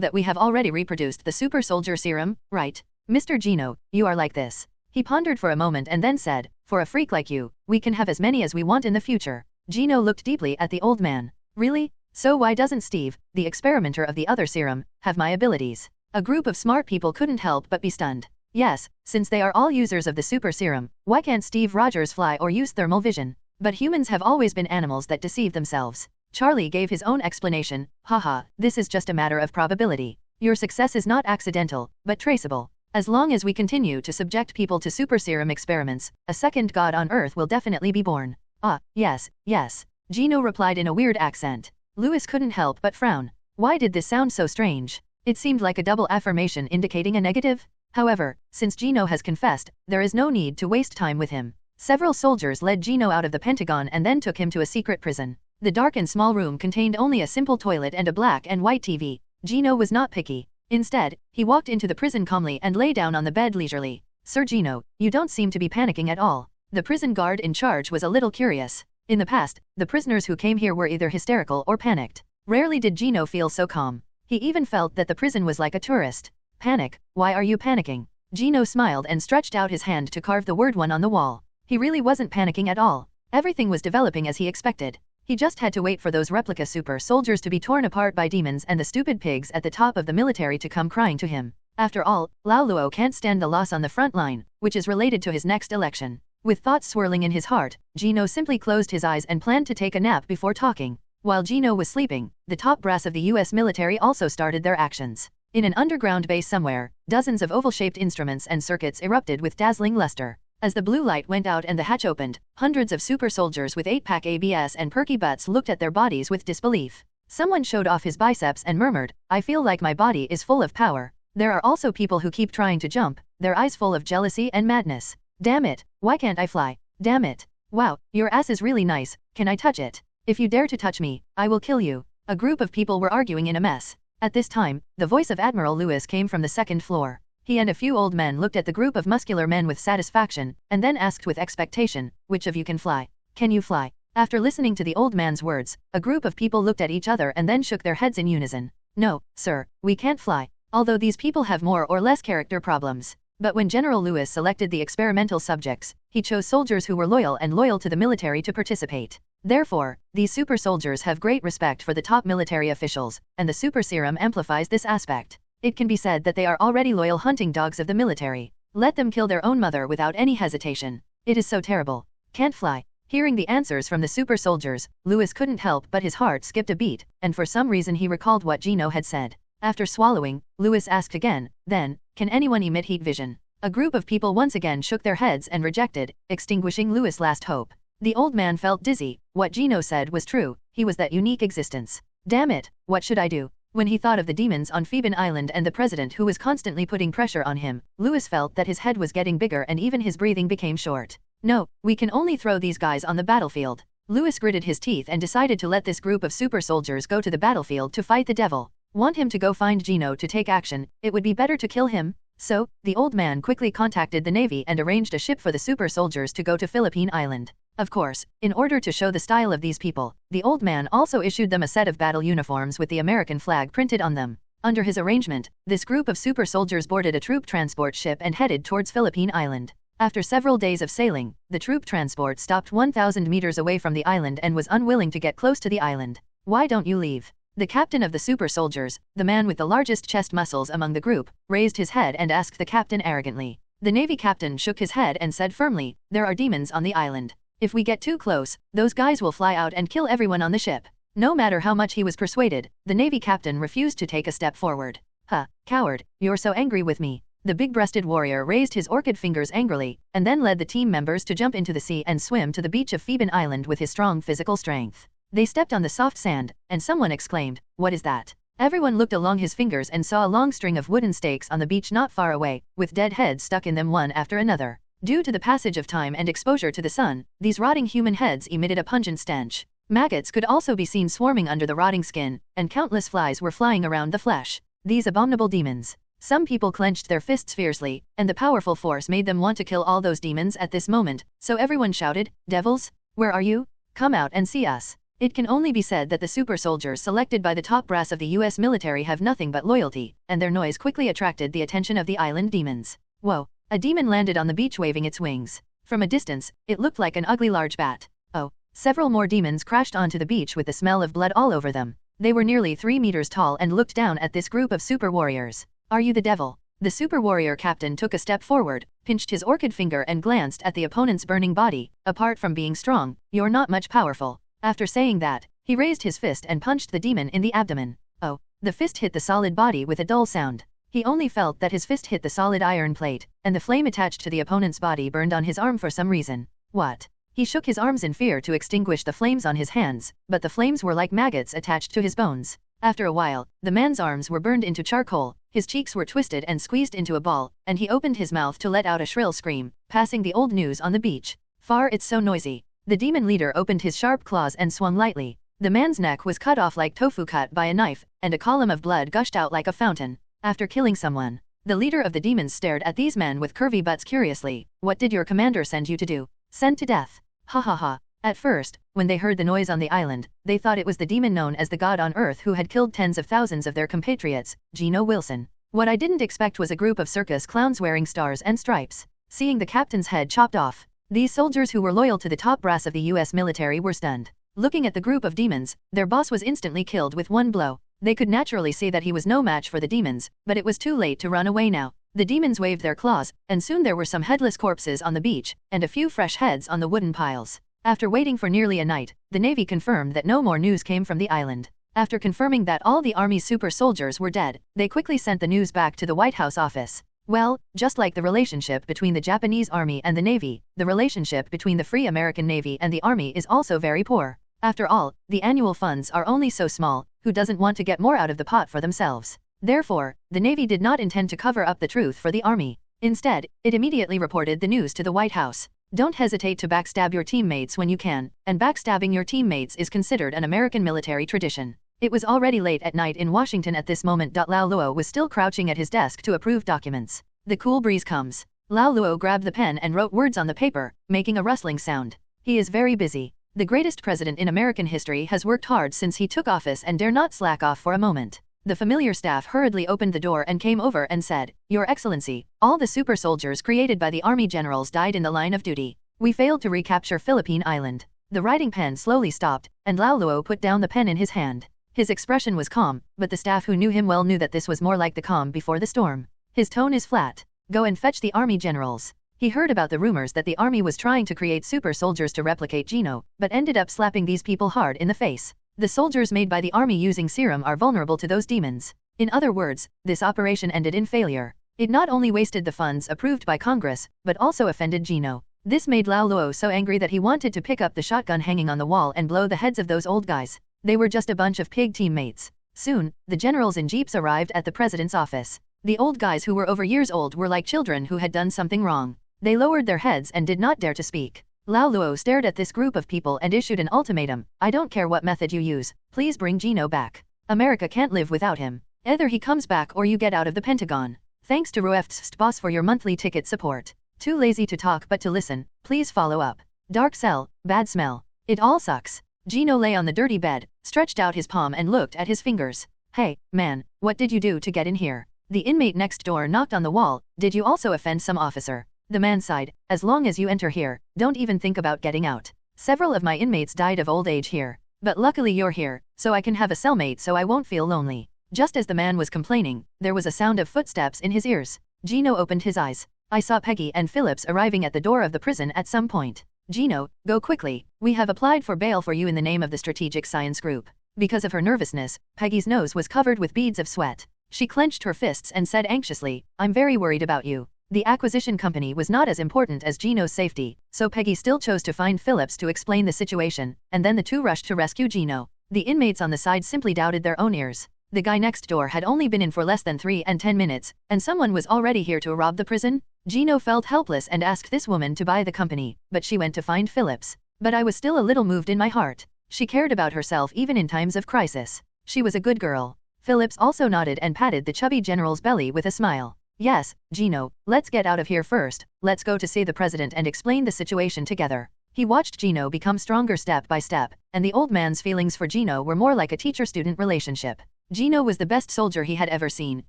that we have already reproduced the super soldier serum, right? Mr. Gino, you are like this." He pondered for a moment and then said, "For a freak like you, we can have as many as we want in the future." Gino looked deeply at the old man. "Really? So why doesn't Steve, the experimenter of the other serum, have my abilities?" A group of smart people couldn't help but be stunned. Yes, since they are all users of the super serum, why can't Steve Rogers fly or use thermal vision? But humans have always been animals that deceive themselves. Charlie gave his own explanation. Haha, this is just a matter of probability. Your success is not accidental, but traceable. As long as we continue to subject people to super serum experiments, a second god on Earth will definitely be born. Ah, yes, yes. Gino replied in a weird accent. Louis couldn't help but frown. Why did this sound so strange? It seemed like a double affirmation indicating a negative. However, since Gino has confessed, there is no need to waste time with him. Several soldiers led Gino out of the Pentagon and then took him to a secret prison. The dark and small room contained only a simple toilet and a black and white TV. Gino was not picky. Instead, he walked into the prison calmly and lay down on the bed leisurely. Sir Gino, you don't seem to be panicking at all. The prison guard in charge was a little curious. In the past, the prisoners who came here were either hysterical or panicked. Rarely did Gino feel so calm. He even felt that the prison was like a tourist. Panic? Why are you panicking? Gino smiled and stretched out his hand to carve the word 1 on the wall. He really wasn't panicking at all. Everything was developing as he expected. He just had to wait for those replica super soldiers to be torn apart by demons and the stupid pigs at the top of the military to come crying to him. After all, Lao Luo can't stand the loss on the front line, which is related to his next election. With thoughts swirling in his heart, Gino simply closed his eyes and planned to take a nap before talking. While Gino was sleeping, the top brass of the US military also started their actions. In an underground base somewhere, dozens of oval-shaped instruments and circuits erupted with dazzling luster. As the blue light went out and the hatch opened, hundreds of super soldiers with 8-pack ABS and perky butts looked at their bodies with disbelief. Someone showed off his biceps and murmured, "I feel like my body is full of power." There are also people who keep trying to jump, their eyes full of jealousy and madness. Damn it, why can't I fly? Damn it. Wow, your ass is really nice, can I touch it? If you dare to touch me, I will kill you. A group of people were arguing in a mess. At this time, the voice of Admiral Lewis came from the second floor. He and a few old men looked at the group of muscular men with satisfaction, and then asked with expectation, "Which of you can fly? Can you fly?" After listening to the old man's words, a group of people looked at each other and then shook their heads in unison. "No, sir, we can't fly." Although these people have more or less character problems. But when General Lewis selected the experimental subjects, he chose soldiers who were loyal to the military to participate. Therefore, these super soldiers have great respect for the top military officials, and the super serum amplifies this aspect. It can be said that they are already loyal hunting dogs of the military. Let them kill their own mother without any hesitation. It is so terrible. Can't fly. Hearing the answers from the super soldiers, Lewis couldn't help but his heart skipped a beat, and for some reason he recalled what Gino had said. After swallowing, Lewis asked again, then, "Can anyone emit heat vision?" A group of people once again shook their heads and rejected, extinguishing Lewis' last hope. The old man felt dizzy. What Gino said was true, he was that unique existence. Damn it, what should I do? When he thought of the demons on Phoeben Island and the president who was constantly putting pressure on him, Lewis felt that his head was getting bigger and even his breathing became short. No, we can only throw these guys on the battlefield. Lewis gritted his teeth and decided to let this group of super soldiers go to the battlefield to fight the devil. Want him to go find Gino to take action, it would be better to kill him? So, the old man quickly contacted the Navy and arranged a ship for the super soldiers to go to Philippine Island. Of course, in order to show the style of these people, the old man also issued them a set of battle uniforms with the American flag printed on them. Under his arrangement, this group of super soldiers boarded a troop transport ship and headed towards Philippine Island. After several days of sailing, the troop transport stopped 1,000 meters away from the island and was unwilling to get close to the island. "Why don't you leave?" The captain of the super soldiers, the man with the largest chest muscles among the group, raised his head and asked the captain arrogantly. The Navy captain shook his head and said firmly, "There are demons on the island. If we get too close, those guys will fly out and kill everyone on the ship." No matter how much he was persuaded, the Navy captain refused to take a step forward. "Huh, coward, you're so angry with me." The big-breasted warrior raised his orchid fingers angrily, and then led the team members to jump into the sea and swim to the beach of Phoeben Island with his strong physical strength. They stepped on the soft sand, and someone exclaimed, "What is that?" Everyone looked along his fingers and saw a long string of wooden stakes on the beach not far away, with dead heads stuck in them one after another. Due to the passage of time and exposure to the sun, these rotting human heads emitted a pungent stench. Maggots could also be seen swarming under the rotting skin, and countless flies were flying around the flesh. These abominable demons. Some people clenched their fists fiercely, and the powerful force made them want to kill all those demons at this moment, so everyone shouted, "Devils? Where are you? Come out and see us." It can only be said that the super soldiers selected by the top brass of the US military have nothing but loyalty, and their noise quickly attracted the attention of the island demons. Whoa, a demon landed on the beach waving its wings. From a distance, it looked like an ugly large bat. Oh, several more demons crashed onto the beach with the smell of blood all over them. They were nearly 3 meters tall and looked down at this group of super warriors. Are you the devil? The super warrior captain took a step forward, pinched his orchid finger and glanced at the opponent's burning body. Apart from being strong, you're not much powerful. After saying that, he raised his fist and punched the demon in the abdomen. Oh, the fist hit the solid body with a dull sound. He only felt that his fist hit the solid iron plate, and the flame attached to the opponent's body burned on his arm for some reason. What? He shook his arms in fear to extinguish the flames on his hands, but the flames were like maggots attached to his bones. After a while, the man's arms were burned into charcoal, his cheeks were twisted and squeezed into a ball, and he opened his mouth to let out a shrill scream, passing the old news on the beach. Far, it's so noisy. The demon leader opened his sharp claws and swung lightly. The man's neck was cut off like tofu cut by a knife, and a column of blood gushed out like a fountain. After killing someone, the leader of the demons stared at these men with curvy butts curiously. What did your commander send you to do? Send to death. Ha ha ha. At first, when they heard the noise on the island, they thought it was the demon known as the God on Earth who had killed tens of thousands of their compatriots, Gino Wilson. What I didn't expect was a group of circus clowns wearing stars and stripes. Seeing the captain's head chopped off, these soldiers who were loyal to the top brass of the US military were stunned. Looking at the group of demons, their boss was instantly killed with one blow. They could naturally see that he was no match for the demons, but it was too late to run away now. The demons waved their claws, and soon there were some headless corpses on the beach, and a few fresh heads on the wooden piles. After waiting for nearly a night, the Navy confirmed that no more news came from the island. After confirming that all the Army's super soldiers were dead, they quickly sent the news back to the White House office. Well, just like the relationship between the Japanese Army and the Navy, the relationship between the Free American Navy and the Army is also very poor. After all, the annual funds are only so small, who doesn't want to get more out of the pot for themselves? Therefore, the Navy did not intend to cover up the truth for the Army. Instead, it immediately reported the news to the White House. Don't hesitate to backstab your teammates when you can, and backstabbing your teammates is considered an American military tradition. It was already late at night in Washington at this moment. Lao Luo was still crouching at his desk to approve documents. The cool breeze comes. Lao Luo grabbed the pen and wrote words on the paper, making a rustling sound. He is very busy. The greatest president in American history has worked hard since he took office and dare not slack off for a moment. The familiar staff hurriedly opened the door and came over and said, Your Excellency, all the super soldiers created by the Army generals died in the line of duty. We failed to recapture Philippine Island. The writing pen slowly stopped, and Lao Luo put down the pen in his hand. His expression was calm, but the staff who knew him well knew that this was more like the calm before the storm. His tone is flat. Go and fetch the Army generals. He heard about the rumors that the Army was trying to create super soldiers to replicate Gino, but ended up slapping these people hard in the face. The soldiers made by the Army using serum are vulnerable to those demons. In other words, this operation ended in failure. It not only wasted the funds approved by Congress, but also offended Gino. This made Lao Luo so angry that he wanted to pick up the shotgun hanging on the wall and blow the heads of those old guys. They were just a bunch of pig teammates. Soon, the generals in jeeps arrived at the president's office. The old guys who were over years old were like children who had done something wrong. They lowered their heads and did not dare to speak. Lao Luo stared at this group of people and issued an ultimatum. I don't care what method you use, please bring Gino back. America can't live without him. Either he comes back or you get out of the Pentagon. Thanks to Ruefst Boss for your monthly ticket support. Too lazy to talk but to listen, please follow up. Dark cell, bad smell. It all sucks. Gino lay on the dirty bed, stretched out his palm and looked at his fingers. Hey, man, what did you do to get in here? The inmate next door knocked on the wall. Did you also offend some officer? The man sighed. As long as you enter here, don't even think about getting out. Several of my inmates died of old age here. But luckily you're here, so I can have a cellmate so I won't feel lonely. Just as the man was complaining, there was a sound of footsteps in his ears. Gino opened his eyes. I saw Peggy and Phillips arriving at the door of the prison at some point. Gino, go quickly. We have applied for bail for you in the name of the Strategic Science Group. Because of her nervousness, Peggy's nose was covered with beads of sweat. She clenched her fists and said anxiously, I'm very worried about you. The acquisition company was not as important as Gino's safety, so Peggy still chose to find Phillips to explain the situation, and then the two rushed to rescue Gino. The inmates on the side simply doubted their own ears. The guy next door had only been in for less than 3 and 10 minutes, and someone was already here to rob the prison? Gino felt helpless and asked this woman to buy the company, but she went to find Phillips. But I was still a little moved in my heart. She cared about herself even in times of crisis. She was a good girl. Phillips also nodded and patted the chubby general's belly with a smile. Yes, Gino, let's get out of here first. Let's go to see the president and explain the situation together. He watched Gino become stronger step by step, and the old man's feelings for Gino were more like a teacher-student relationship. Gino was the best soldier he had ever seen,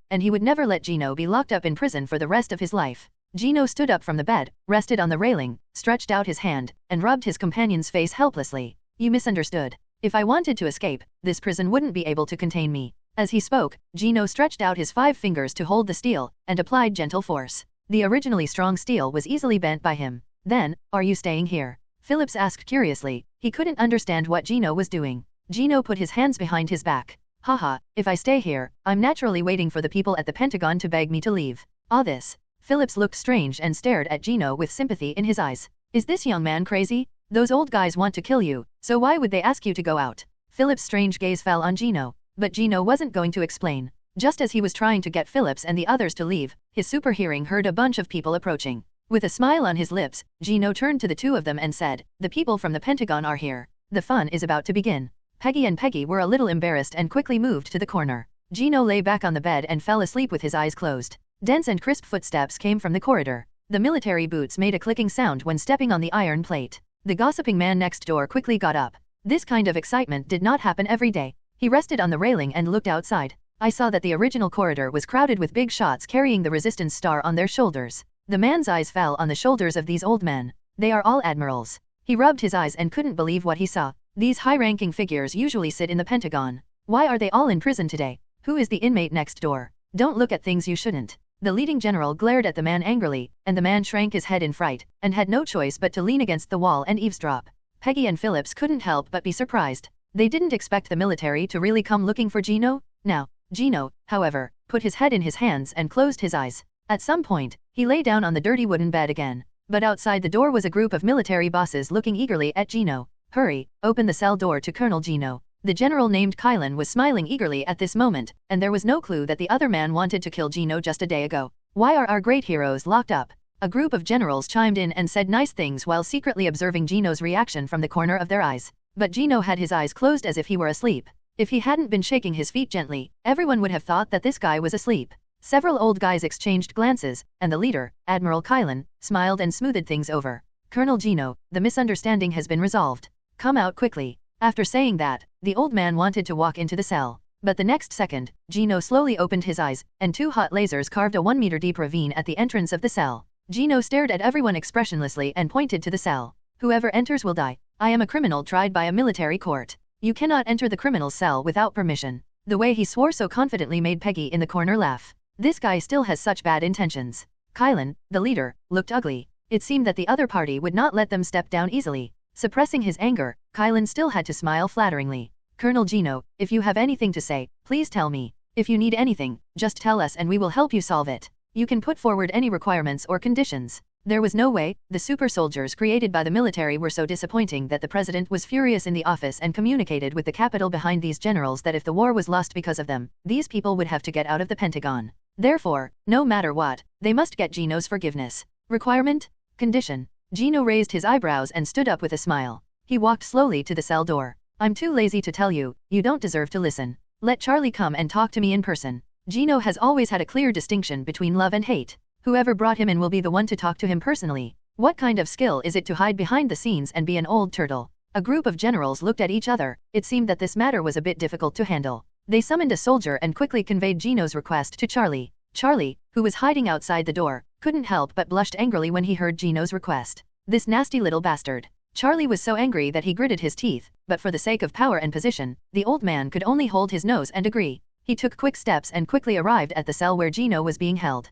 and he would never let Gino be locked up in prison for the rest of his life. Gino stood up from the bed, rested on the railing, stretched out his hand, and rubbed his companion's face helplessly. You misunderstood. If I wanted to escape, this prison wouldn't be able to contain me. As he spoke, Gino stretched out his 5 fingers to hold the steel, and applied gentle force. The originally strong steel was easily bent by him. Then, are you staying here? Phillips asked curiously. He couldn't understand what Gino was doing. Gino put his hands behind his back. Haha, if I stay here, I'm naturally waiting for the people at the Pentagon to beg me to leave. This. Phillips looked strange and stared at Gino with sympathy in his eyes. Is this young man crazy? Those old guys want to kill you, so why would they ask you to go out? Phillips' strange gaze fell on Gino, but Gino wasn't going to explain. Just as he was trying to get Phillips and the others to leave, his super hearing heard a bunch of people approaching. With a smile on his lips, Gino turned to the 2 of them and said, "The people from the Pentagon are here. The fun is about to begin." Peggy and Peggy were a little embarrassed and quickly moved to the corner. Gino lay back on the bed and fell asleep with his eyes closed. Dense and crisp footsteps came from the corridor. The military boots made a clicking sound when stepping on the iron plate. The gossiping man next door quickly got up. This kind of excitement did not happen every day. He rested on the railing and looked outside. I saw that the original corridor was crowded with big shots carrying the resistance star on their shoulders. The man's eyes fell on the shoulders of these old men. They are all admirals. He rubbed his eyes and couldn't believe what he saw. These high-ranking figures usually sit in the Pentagon. Why are they all in prison today? Who is the inmate next door? Don't look at things you shouldn't. The leading general glared at the man angrily, and the man shrank his head in fright, and had no choice but to lean against the wall and eavesdrop. Peggy and Phillips couldn't help but be surprised. They didn't expect the military to really come looking for Gino. Now, Gino, however, put his head in his hands and closed his eyes. At some point, he lay down on the dirty wooden bed again. But outside the door was a group of military bosses looking eagerly at Gino. Hurry, open the cell door to Colonel Gino. The general named Kylan was smiling eagerly at this moment, and there was no clue that the other man wanted to kill Gino just a day ago. Why are our great heroes locked up? A group of generals chimed in and said nice things while secretly observing Gino's reaction from the corner of their eyes. But Gino had his eyes closed as if he were asleep. If he hadn't been shaking his feet gently, everyone would have thought that this guy was asleep. Several old guys exchanged glances, and the leader, Admiral Kylan, smiled and smoothed things over. Colonel Gino, the misunderstanding has been resolved. Come out quickly. After saying that, the old man wanted to walk into the cell. But the next second, Gino slowly opened his eyes, and 2 hot lasers carved a 1-meter-deep ravine at the entrance of the cell. Gino stared at everyone expressionlessly and pointed to the cell. Whoever enters will die. I am a criminal tried by a military court. You cannot enter the criminal's cell without permission. The way he swore so confidently made Peggy in the corner laugh. This guy still has such bad intentions. Kylan, the leader, looked ugly. It seemed that the other party would not let them step down easily. Suppressing his anger, Kylan still had to smile flatteringly. Colonel Gino, if you have anything to say, please tell me. If you need anything, just tell us and we will help you solve it. You can put forward any requirements or conditions. There was no way. The super soldiers created by the military were so disappointing that the president was furious in the office and communicated with the capital behind these generals that if the war was lost because of them, these people would have to get out of the Pentagon. Therefore, no matter what, they must get Gino's forgiveness. Requirement? Condition. Gino raised his eyebrows and stood up with a smile. He walked slowly to the cell door. I'm too lazy to tell you, you don't deserve to listen. Let Charlie come and talk to me in person. Gino has always had a clear distinction between love and hate. Whoever brought him in will be the one to talk to him personally. What kind of skill is it to hide behind the scenes and be an old turtle? A group of generals looked at each other. It seemed that this matter was a bit difficult to handle. They summoned a soldier and quickly conveyed Gino's request to Charlie. Charlie, who was hiding outside the door, couldn't help but blushed angrily when he heard Gino's request. This nasty little bastard. Charlie was so angry that he gritted his teeth, but for the sake of power and position, the old man could only hold his nose and agree. He took quick steps and quickly arrived at the cell where Gino was being held.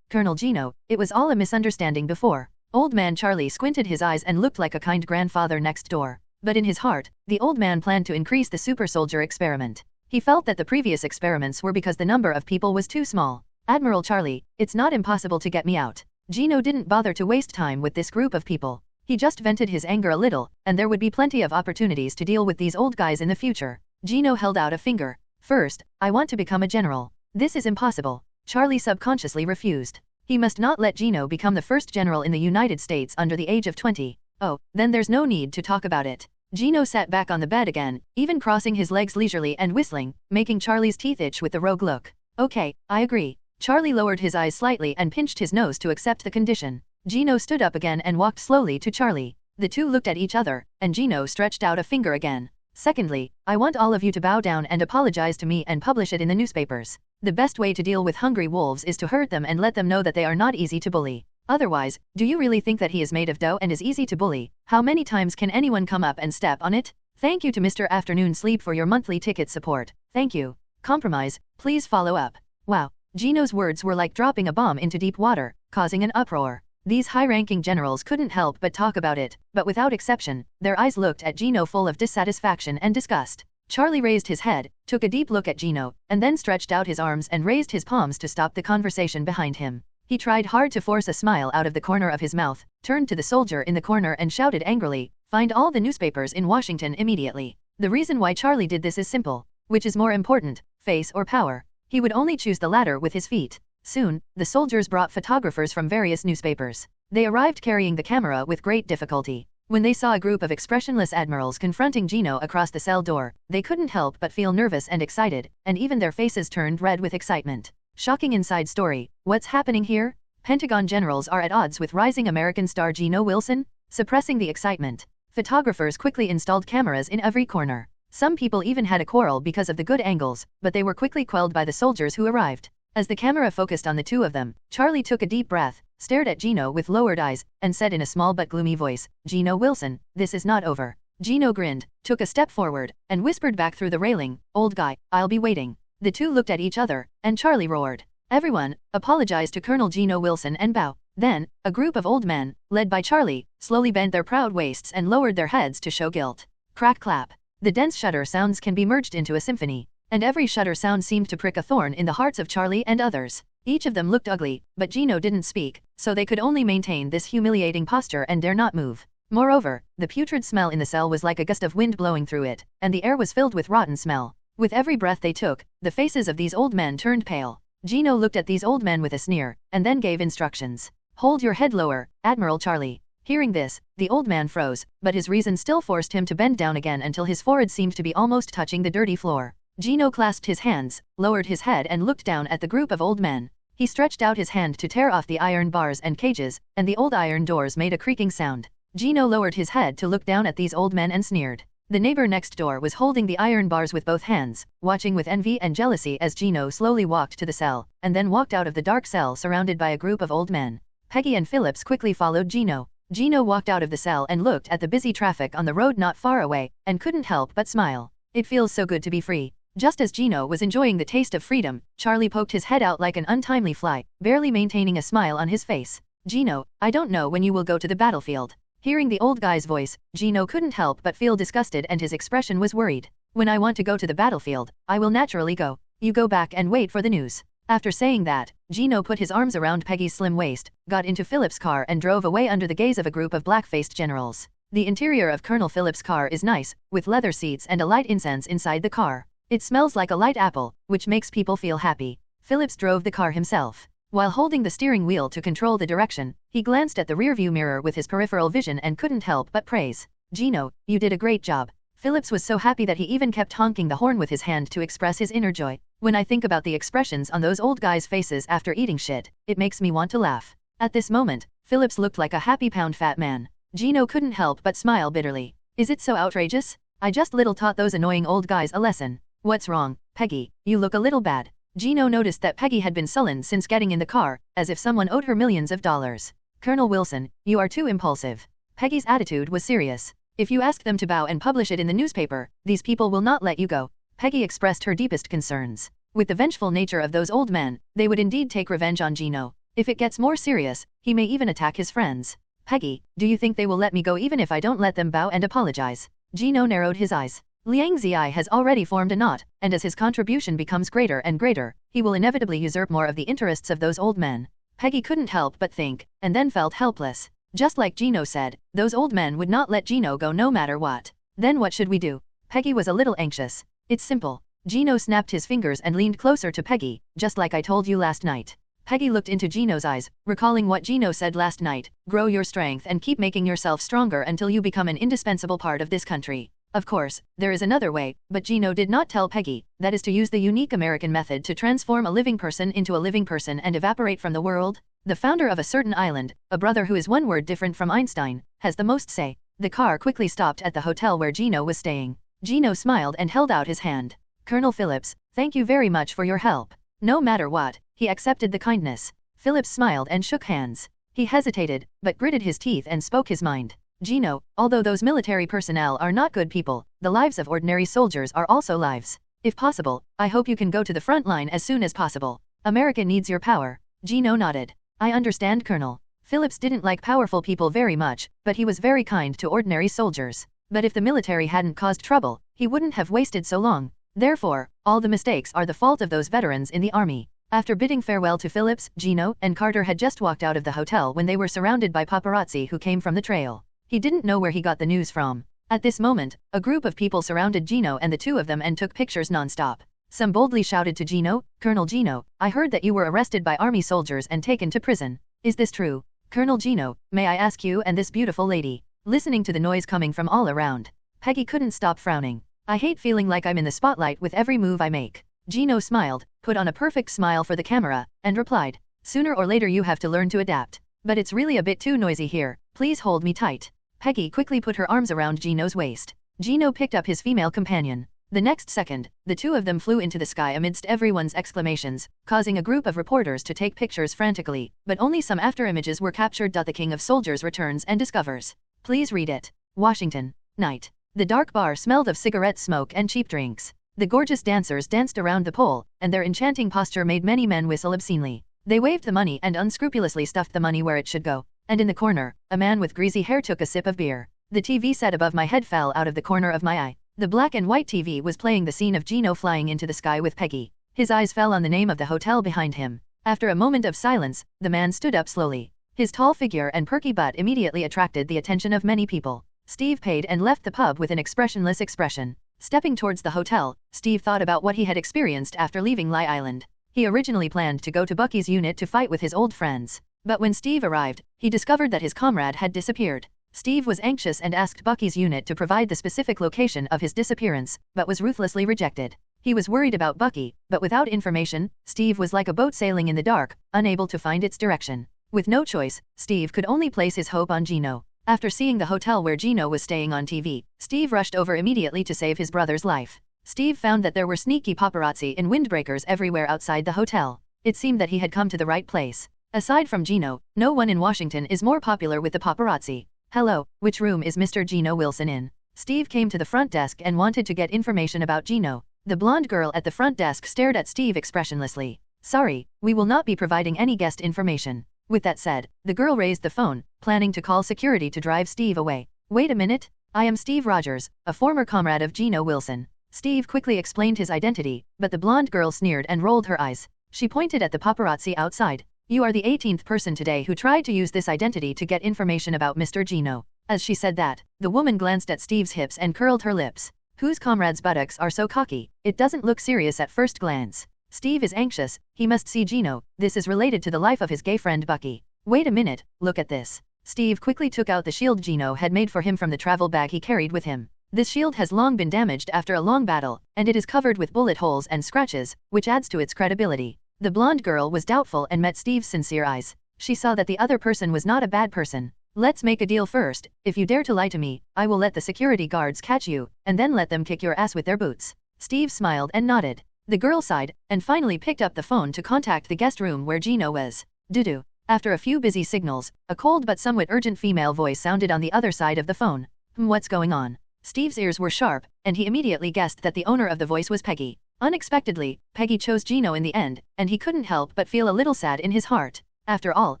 Colonel Gino, it was all a misunderstanding before. Old man Charlie squinted his eyes and looked like a kind grandfather next door. But in his heart, the old man planned to increase the super soldier experiment. He felt that the previous experiments were because the number of people was too small. Admiral Charlie, it's not impossible to get me out. Gino didn't bother to waste time with this group of people. He just vented his anger a little, and there would be plenty of opportunities to deal with these old guys in the future. Gino held out a finger. First, I want to become a general. This is impossible. Charlie subconsciously refused. He must not let Gino become the first general in the United States under the age of 20. Oh, then there's no need to talk about it. Gino sat back on the bed again, even crossing his legs leisurely and whistling, making Charlie's teeth itch with the rogue look. Okay, I agree. Charlie lowered his eyes slightly and pinched his nose to accept the condition. Gino stood up again and walked slowly to Charlie. The two looked at each other, and Gino stretched out a finger again. Secondly, I want all of you to bow down and apologize to me and publish it in the newspapers. The best way to deal with hungry wolves is to hurt them and let them know that they are not easy to bully. Otherwise, do you really think that he is made of dough and is easy to bully? How many times can anyone come up and step on it? Thank you to Mr. Afternoon Sleep for your monthly ticket support. Thank you. Compromise, please follow up. Wow. Gino's words were like dropping a bomb into deep water, causing an uproar. These high-ranking generals couldn't help but talk about it, but without exception, their eyes looked at Gino full of dissatisfaction and disgust. Charlie raised his head, took a deep look at Gino, and then stretched out his arms and raised his palms to stop the conversation behind him. He tried hard to force a smile out of the corner of his mouth, turned to the soldier in the corner and shouted angrily, "Find all the newspapers in Washington immediately." The reason why Charlie did this is simple. Which is more important, face or power? He would only choose the latter with his feet. Soon, the soldiers brought photographers from various newspapers. They arrived carrying the camera with great difficulty. When they saw a group of expressionless admirals confronting Gino across the cell door, they couldn't help but feel nervous and excited, and even their faces turned red with excitement. Shocking inside story. What's happening here? Pentagon generals are at odds with rising American star Gino Wilson? Suppressing the excitement, photographers quickly installed cameras in every corner. Some people even had a quarrel because of the good angles, but they were quickly quelled by the soldiers who arrived. As the camera focused on the two of them, Charlie took a deep breath, stared at Gino with lowered eyes, and said in a small but gloomy voice, "Gino Wilson, this is not over." Gino grinned, took a step forward, and whispered back through the railing, "Old guy, I'll be waiting." The two looked at each other, and Charlie roared, "Everyone, apologize to Colonel Gino Wilson and bow." Then, a group of old men, led by Charlie, slowly bent their proud waists and lowered their heads to show guilt. Crack clap. The dense shudder sounds can be merged into a symphony, and every shudder sound seemed to prick a thorn in the hearts of Charlie and others. Each of them looked ugly, but Gino didn't speak, so they could only maintain this humiliating posture and dare not move. Moreover, the putrid smell in the cell was like a gust of wind blowing through it, and the air was filled with rotten smell. With every breath they took, the faces of these old men turned pale. Gino looked at these old men with a sneer, and then gave instructions. "Hold your head lower, Admiral Charlie." Hearing this, the old man froze, but his reason still forced him to bend down again until his forehead seemed to be almost touching the dirty floor. Gino clasped his hands, lowered his head and looked down at the group of old men. He stretched out his hand to tear off the iron bars and cages, and the old iron doors made a creaking sound. Gino lowered his head to look down at these old men and sneered. The neighbor next door was holding the iron bars with both hands, watching with envy and jealousy as Gino slowly walked to the cell, and then walked out of the dark cell surrounded by a group of old men. Peggy and Phillips quickly followed Gino. Gino walked out of the cell and looked at the busy traffic on the road not far away, and couldn't help but smile. It feels so good to be free. Just as Gino was enjoying the taste of freedom, Charlie poked his head out like an untimely fly, barely maintaining a smile on his face. "Gino, I don't know when you will go to the battlefield." Hearing the old guy's voice, Gino couldn't help but feel disgusted and his expression was worried. "When I want to go to the battlefield, I will naturally go. You go back and wait for the news." After saying that, Gino put his arms around Peggy's slim waist, got into Philip's car and drove away under the gaze of a group of black-faced generals. The interior of Colonel Philip's car is nice, with leather seats and a light incense inside the car. It smells like a light apple, which makes people feel happy. Phillips drove the car himself. While holding the steering wheel to control the direction, he glanced at the rearview mirror with his peripheral vision and couldn't help but praise. "Gino, you did a great job." Phillips was so happy that he even kept honking the horn with his hand to express his inner joy. "When I think about the expressions on those old guys' faces after eating shit, it makes me want to laugh." At this moment, Phillips looked like a happy pound fat man. Gino couldn't help but smile bitterly. "Is it so outrageous? I just little taught those annoying old guys a lesson." "What's wrong, Peggy? You look a little bad." Gino noticed that Peggy had been sullen since getting in the car, as if someone owed her millions of dollars. "Colonel Wilson, you are too impulsive." Peggy's attitude was serious. "If you ask them to bow and publish it in the newspaper, these people will not let you go." Peggy expressed her deepest concerns. With the vengeful nature of those old men, they would indeed take revenge on Gino. If it gets more serious, he may even attack his friends. "Peggy, do you think they will let me go even if I don't let them bow and apologize?" Gino narrowed his eyes. Liang Ziyi has already formed a knot, and as his contribution becomes greater and greater, he will inevitably usurp more of the interests of those old men. Peggy couldn't help but think, and then felt helpless. Just like Gino said, those old men would not let Gino go no matter what. Then what should we do? Peggy was a little anxious. "It's simple." Gino snapped his fingers and leaned closer to Peggy, "Just like I told you last night." Peggy looked into Gino's eyes, recalling what Gino said last night, "Grow your strength and keep making yourself stronger until you become an indispensable part of this country." Of course, there is another way, but Gino did not tell Peggy, that is to use the unique American method to transform a living person into a living person and evaporate from the world. The founder of a certain island, a brother who is one word different from Einstein, has the most say. The car quickly stopped at the hotel where Gino was staying. Gino smiled and held out his hand. "Colonel Phillips, thank you very much for your help." No matter what, he accepted the kindness. Phillips smiled and shook hands. He hesitated, but gritted his teeth and spoke his mind. "Gino, although those military personnel are not good people, the lives of ordinary soldiers are also lives. If possible, I hope you can go to the front line as soon as possible. America needs your power. Gino nodded. I understand, Colonel. Phillips didn't like powerful people very much, but he was very kind to ordinary soldiers. But if the military hadn't caused trouble, he wouldn't have wasted so long. Therefore, all the mistakes are the fault of those veterans in the army. After bidding farewell to Phillips, Gino and Carter had just walked out of the hotel when they were surrounded by paparazzi who came from the trail. He didn't know where he got the news from. At this moment, a group of people surrounded Gino and the two of them and took pictures non-stop. Some boldly shouted to Gino, Colonel Gino, I heard that you were arrested by army soldiers and taken to prison. Is this true? Colonel Gino, may I ask you and this beautiful lady? Listening to the noise coming from all around, Peggy couldn't stop frowning. I hate feeling like I'm in the spotlight with every move I make. Gino smiled, put on a perfect smile for the camera, and replied, sooner or later you have to learn to adapt. But it's really a bit too noisy here, please hold me tight. Peggy quickly put her arms around Gino's waist. Gino picked up his female companion. The next second, the two of them flew into the sky amidst everyone's exclamations, causing a group of reporters to take pictures frantically, but only some after-images were captured. The King of Soldiers returns and discovers. Please read it. Washington. Night. The dark bar smelled of cigarette smoke and cheap drinks. The gorgeous dancers danced around the pole, and their enchanting posture made many men whistle obscenely. They waved the money and unscrupulously stuffed the money where it should go. And in the corner, a man with greasy hair took a sip of beer. The TV set above my head fell out of the corner of my eye. The black and white TV was playing the scene of Gino flying into the sky with Peggy. His eyes fell on the name of the hotel behind him. After a moment of silence, the man stood up slowly. His tall figure and perky butt immediately attracted the attention of many people. Steve paid and left the pub with an expressionless expression. Stepping towards the hotel, Steve thought about what he had experienced after leaving Lie Island. He originally planned to go to Bucky's unit to fight with his old friends. But when Steve arrived, he discovered that his comrade had disappeared. Steve was anxious and asked Bucky's unit to provide the specific location of his disappearance, but was ruthlessly rejected. He was worried about Bucky, but without information, Steve was like a boat sailing in the dark, unable to find its direction. With no choice, Steve could only place his hope on Gino. After seeing the hotel where Gino was staying on TV, Steve rushed over immediately to save his brother's life. Steve found that there were sneaky paparazzi in windbreakers everywhere outside the hotel. It seemed that he had come to the right place. Aside from Gino, no one in Washington is more popular with the paparazzi. Hello, which room is Mr. Gino Wilson in? Steve came to the front desk and wanted to get information about Gino. The blonde girl at the front desk stared at Steve expressionlessly. Sorry, we will not be providing any guest information. With that said, the girl raised the phone, planning to call security to drive Steve away. Wait a minute, I am Steve Rogers, a former comrade of Gino Wilson. Steve quickly explained his identity, but the blonde girl sneered and rolled her eyes. She pointed at the paparazzi outside. You are the 18th person today who tried to use this identity to get information about Mr. Gino. As she said that, the woman glanced at Steve's hips and curled her lips. Whose comrade's buttocks are so cocky? It doesn't look serious at first glance. Steve is anxious, he must see Gino, this is related to the life of his gay friend Bucky. Wait a minute, look at this. Steve quickly took out the shield Gino had made for him from the travel bag he carried with him. This shield has long been damaged after a long battle, and it is covered with bullet holes and scratches, which adds to its credibility. The blonde girl was doubtful and met Steve's sincere eyes. She saw that the other person was not a bad person. Let's make a deal first. If you dare to lie to me, I will let the security guards catch you, and then let them kick your ass with their boots. Steve smiled and nodded. The girl sighed, and finally picked up the phone to contact the guest room where Gino was. Doo-doo. After a few busy signals, a cold but somewhat urgent female voice sounded on the other side of the phone. What's going on? Steve's ears were sharp, and he immediately guessed that the owner of the voice was Peggy. Unexpectedly, Peggy chose Gino in the end, and he couldn't help but feel a little sad in his heart. After all,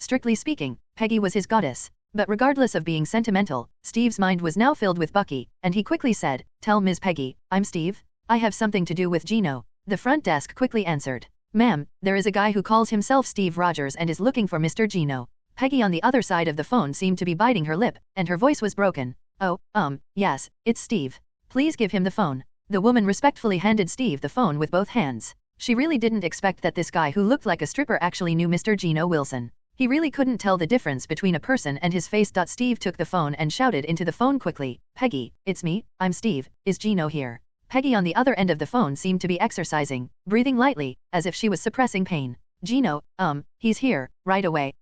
strictly speaking, Peggy was his goddess. But regardless of being sentimental, Steve's mind was now filled with Bucky, and he quickly said, Tell Ms. Peggy, I'm Steve. I have something to do with Gino. The front desk quickly answered. Ma'am, there is a guy who calls himself Steve Rogers and is looking for Mr. Gino. Peggy on the other side of the phone seemed to be biting her lip, and her voice was broken. Oh, yes, it's Steve. Please give him the phone. The woman respectfully handed Steve the phone with both hands. She really didn't expect that this guy who looked like a stripper actually knew Mr. Gino Wilson. He really couldn't tell the difference between a person and his face. Steve took the phone and shouted into the phone quickly, Peggy, it's me, I'm Steve, is Gino here? Peggy on the other end of the phone seemed to be exercising, breathing lightly, as if she was suppressing pain. Gino, he's here, right away,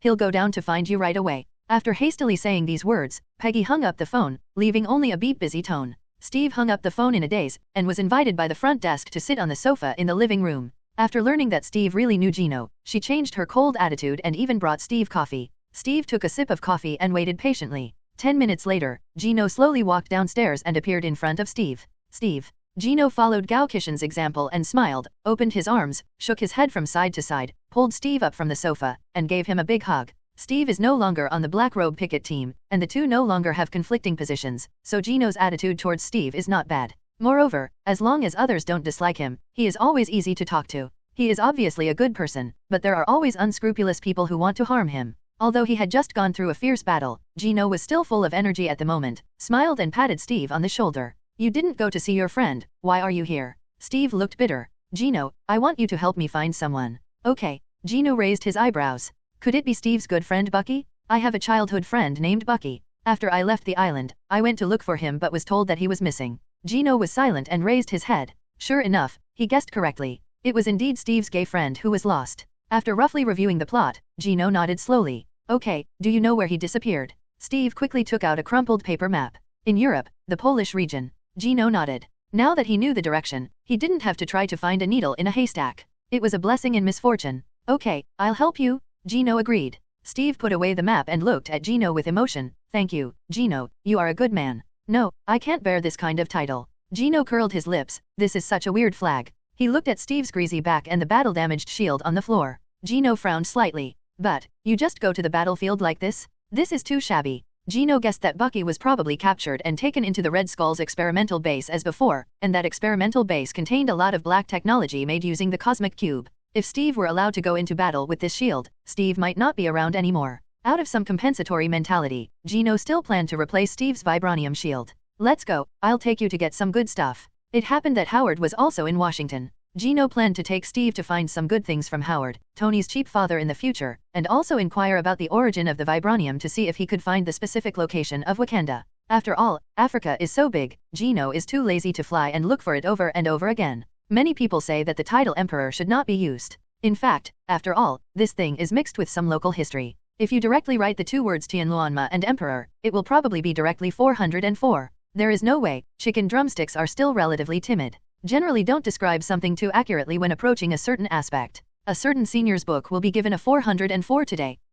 he'll go down to find you right away. After hastily saying these words, Peggy hung up the phone, leaving only a beep busy tone. Steve hung up the phone in a daze, and was invited by the front desk to sit on the sofa in the living room. After learning that Steve really knew Gino, she changed her cold attitude and even brought Steve coffee. Steve took a sip of coffee and waited patiently. 10 minutes later, Gino slowly walked downstairs and appeared in front of Steve. Steve. Gino followed Gao Kishan's example and smiled, opened his arms, shook his head from side to side, pulled Steve up from the sofa, and gave him a big hug. Steve is no longer on the Black Robe picket team, and the two no longer have conflicting positions, so Gino's attitude towards Steve is not bad. Moreover, as long as others don't dislike him, he is always easy to talk to. He is obviously a good person, but there are always unscrupulous people who want to harm him. Although he had just gone through a fierce battle, Gino was still full of energy at the moment, smiled and patted Steve on the shoulder. You didn't go to see your friend, why are you here? Steve looked bitter. Gino, I want you to help me find someone. Okay. Gino raised his eyebrows. Could it be Steve's good friend Bucky? I have a childhood friend named Bucky. After I left the island, I went to look for him but was told that he was missing. Gino was silent and raised his head. Sure enough, he guessed correctly. It was indeed Steve's gay friend who was lost. After roughly reviewing the plot, Gino nodded slowly. Okay, do you know where he disappeared? Steve quickly took out a crumpled paper map. In Europe, the Polish region. Gino nodded. Now that he knew the direction, he didn't have to try to find a needle in a haystack. It was a blessing in misfortune. Okay, I'll help you, Gino agreed. Steve put away the map and looked at Gino with emotion. Thank you, Gino, you are a good man. No, I can't bear this kind of title. Gino curled his lips. This is such a weird flag. He looked at Steve's greasy back and the battle-damaged shield on the floor. Gino frowned slightly. But, you just go to the battlefield like this? This is too shabby. Gino guessed that Bucky was probably captured and taken into the Red Skull's experimental base as before, and that experimental base contained a lot of black technology made using the Cosmic Cube. If Steve were allowed to go into battle with this shield, Steve might not be around anymore. Out of some compensatory mentality, Gino still planned to replace Steve's vibranium shield. Let's go, I'll take you to get some good stuff. It happened that Howard was also in Washington. Gino planned to take Steve to find some good things from Howard, Tony's cheap father in the future, and also inquire about the origin of the vibranium to see if he could find the specific location of Wakanda. After all, Africa is so big, Gino is too lazy to fly and look for it over and over again. Many people say that the title Emperor should not be used. In fact, after all, this thing is mixed with some local history. If you directly write the two words Tianluanma and Emperor, it will probably be directly 404. There is no way. Chicken drumsticks are still relatively timid. Generally don't describe something too accurately when approaching a certain aspect. A certain senior's book will be given a 404 today.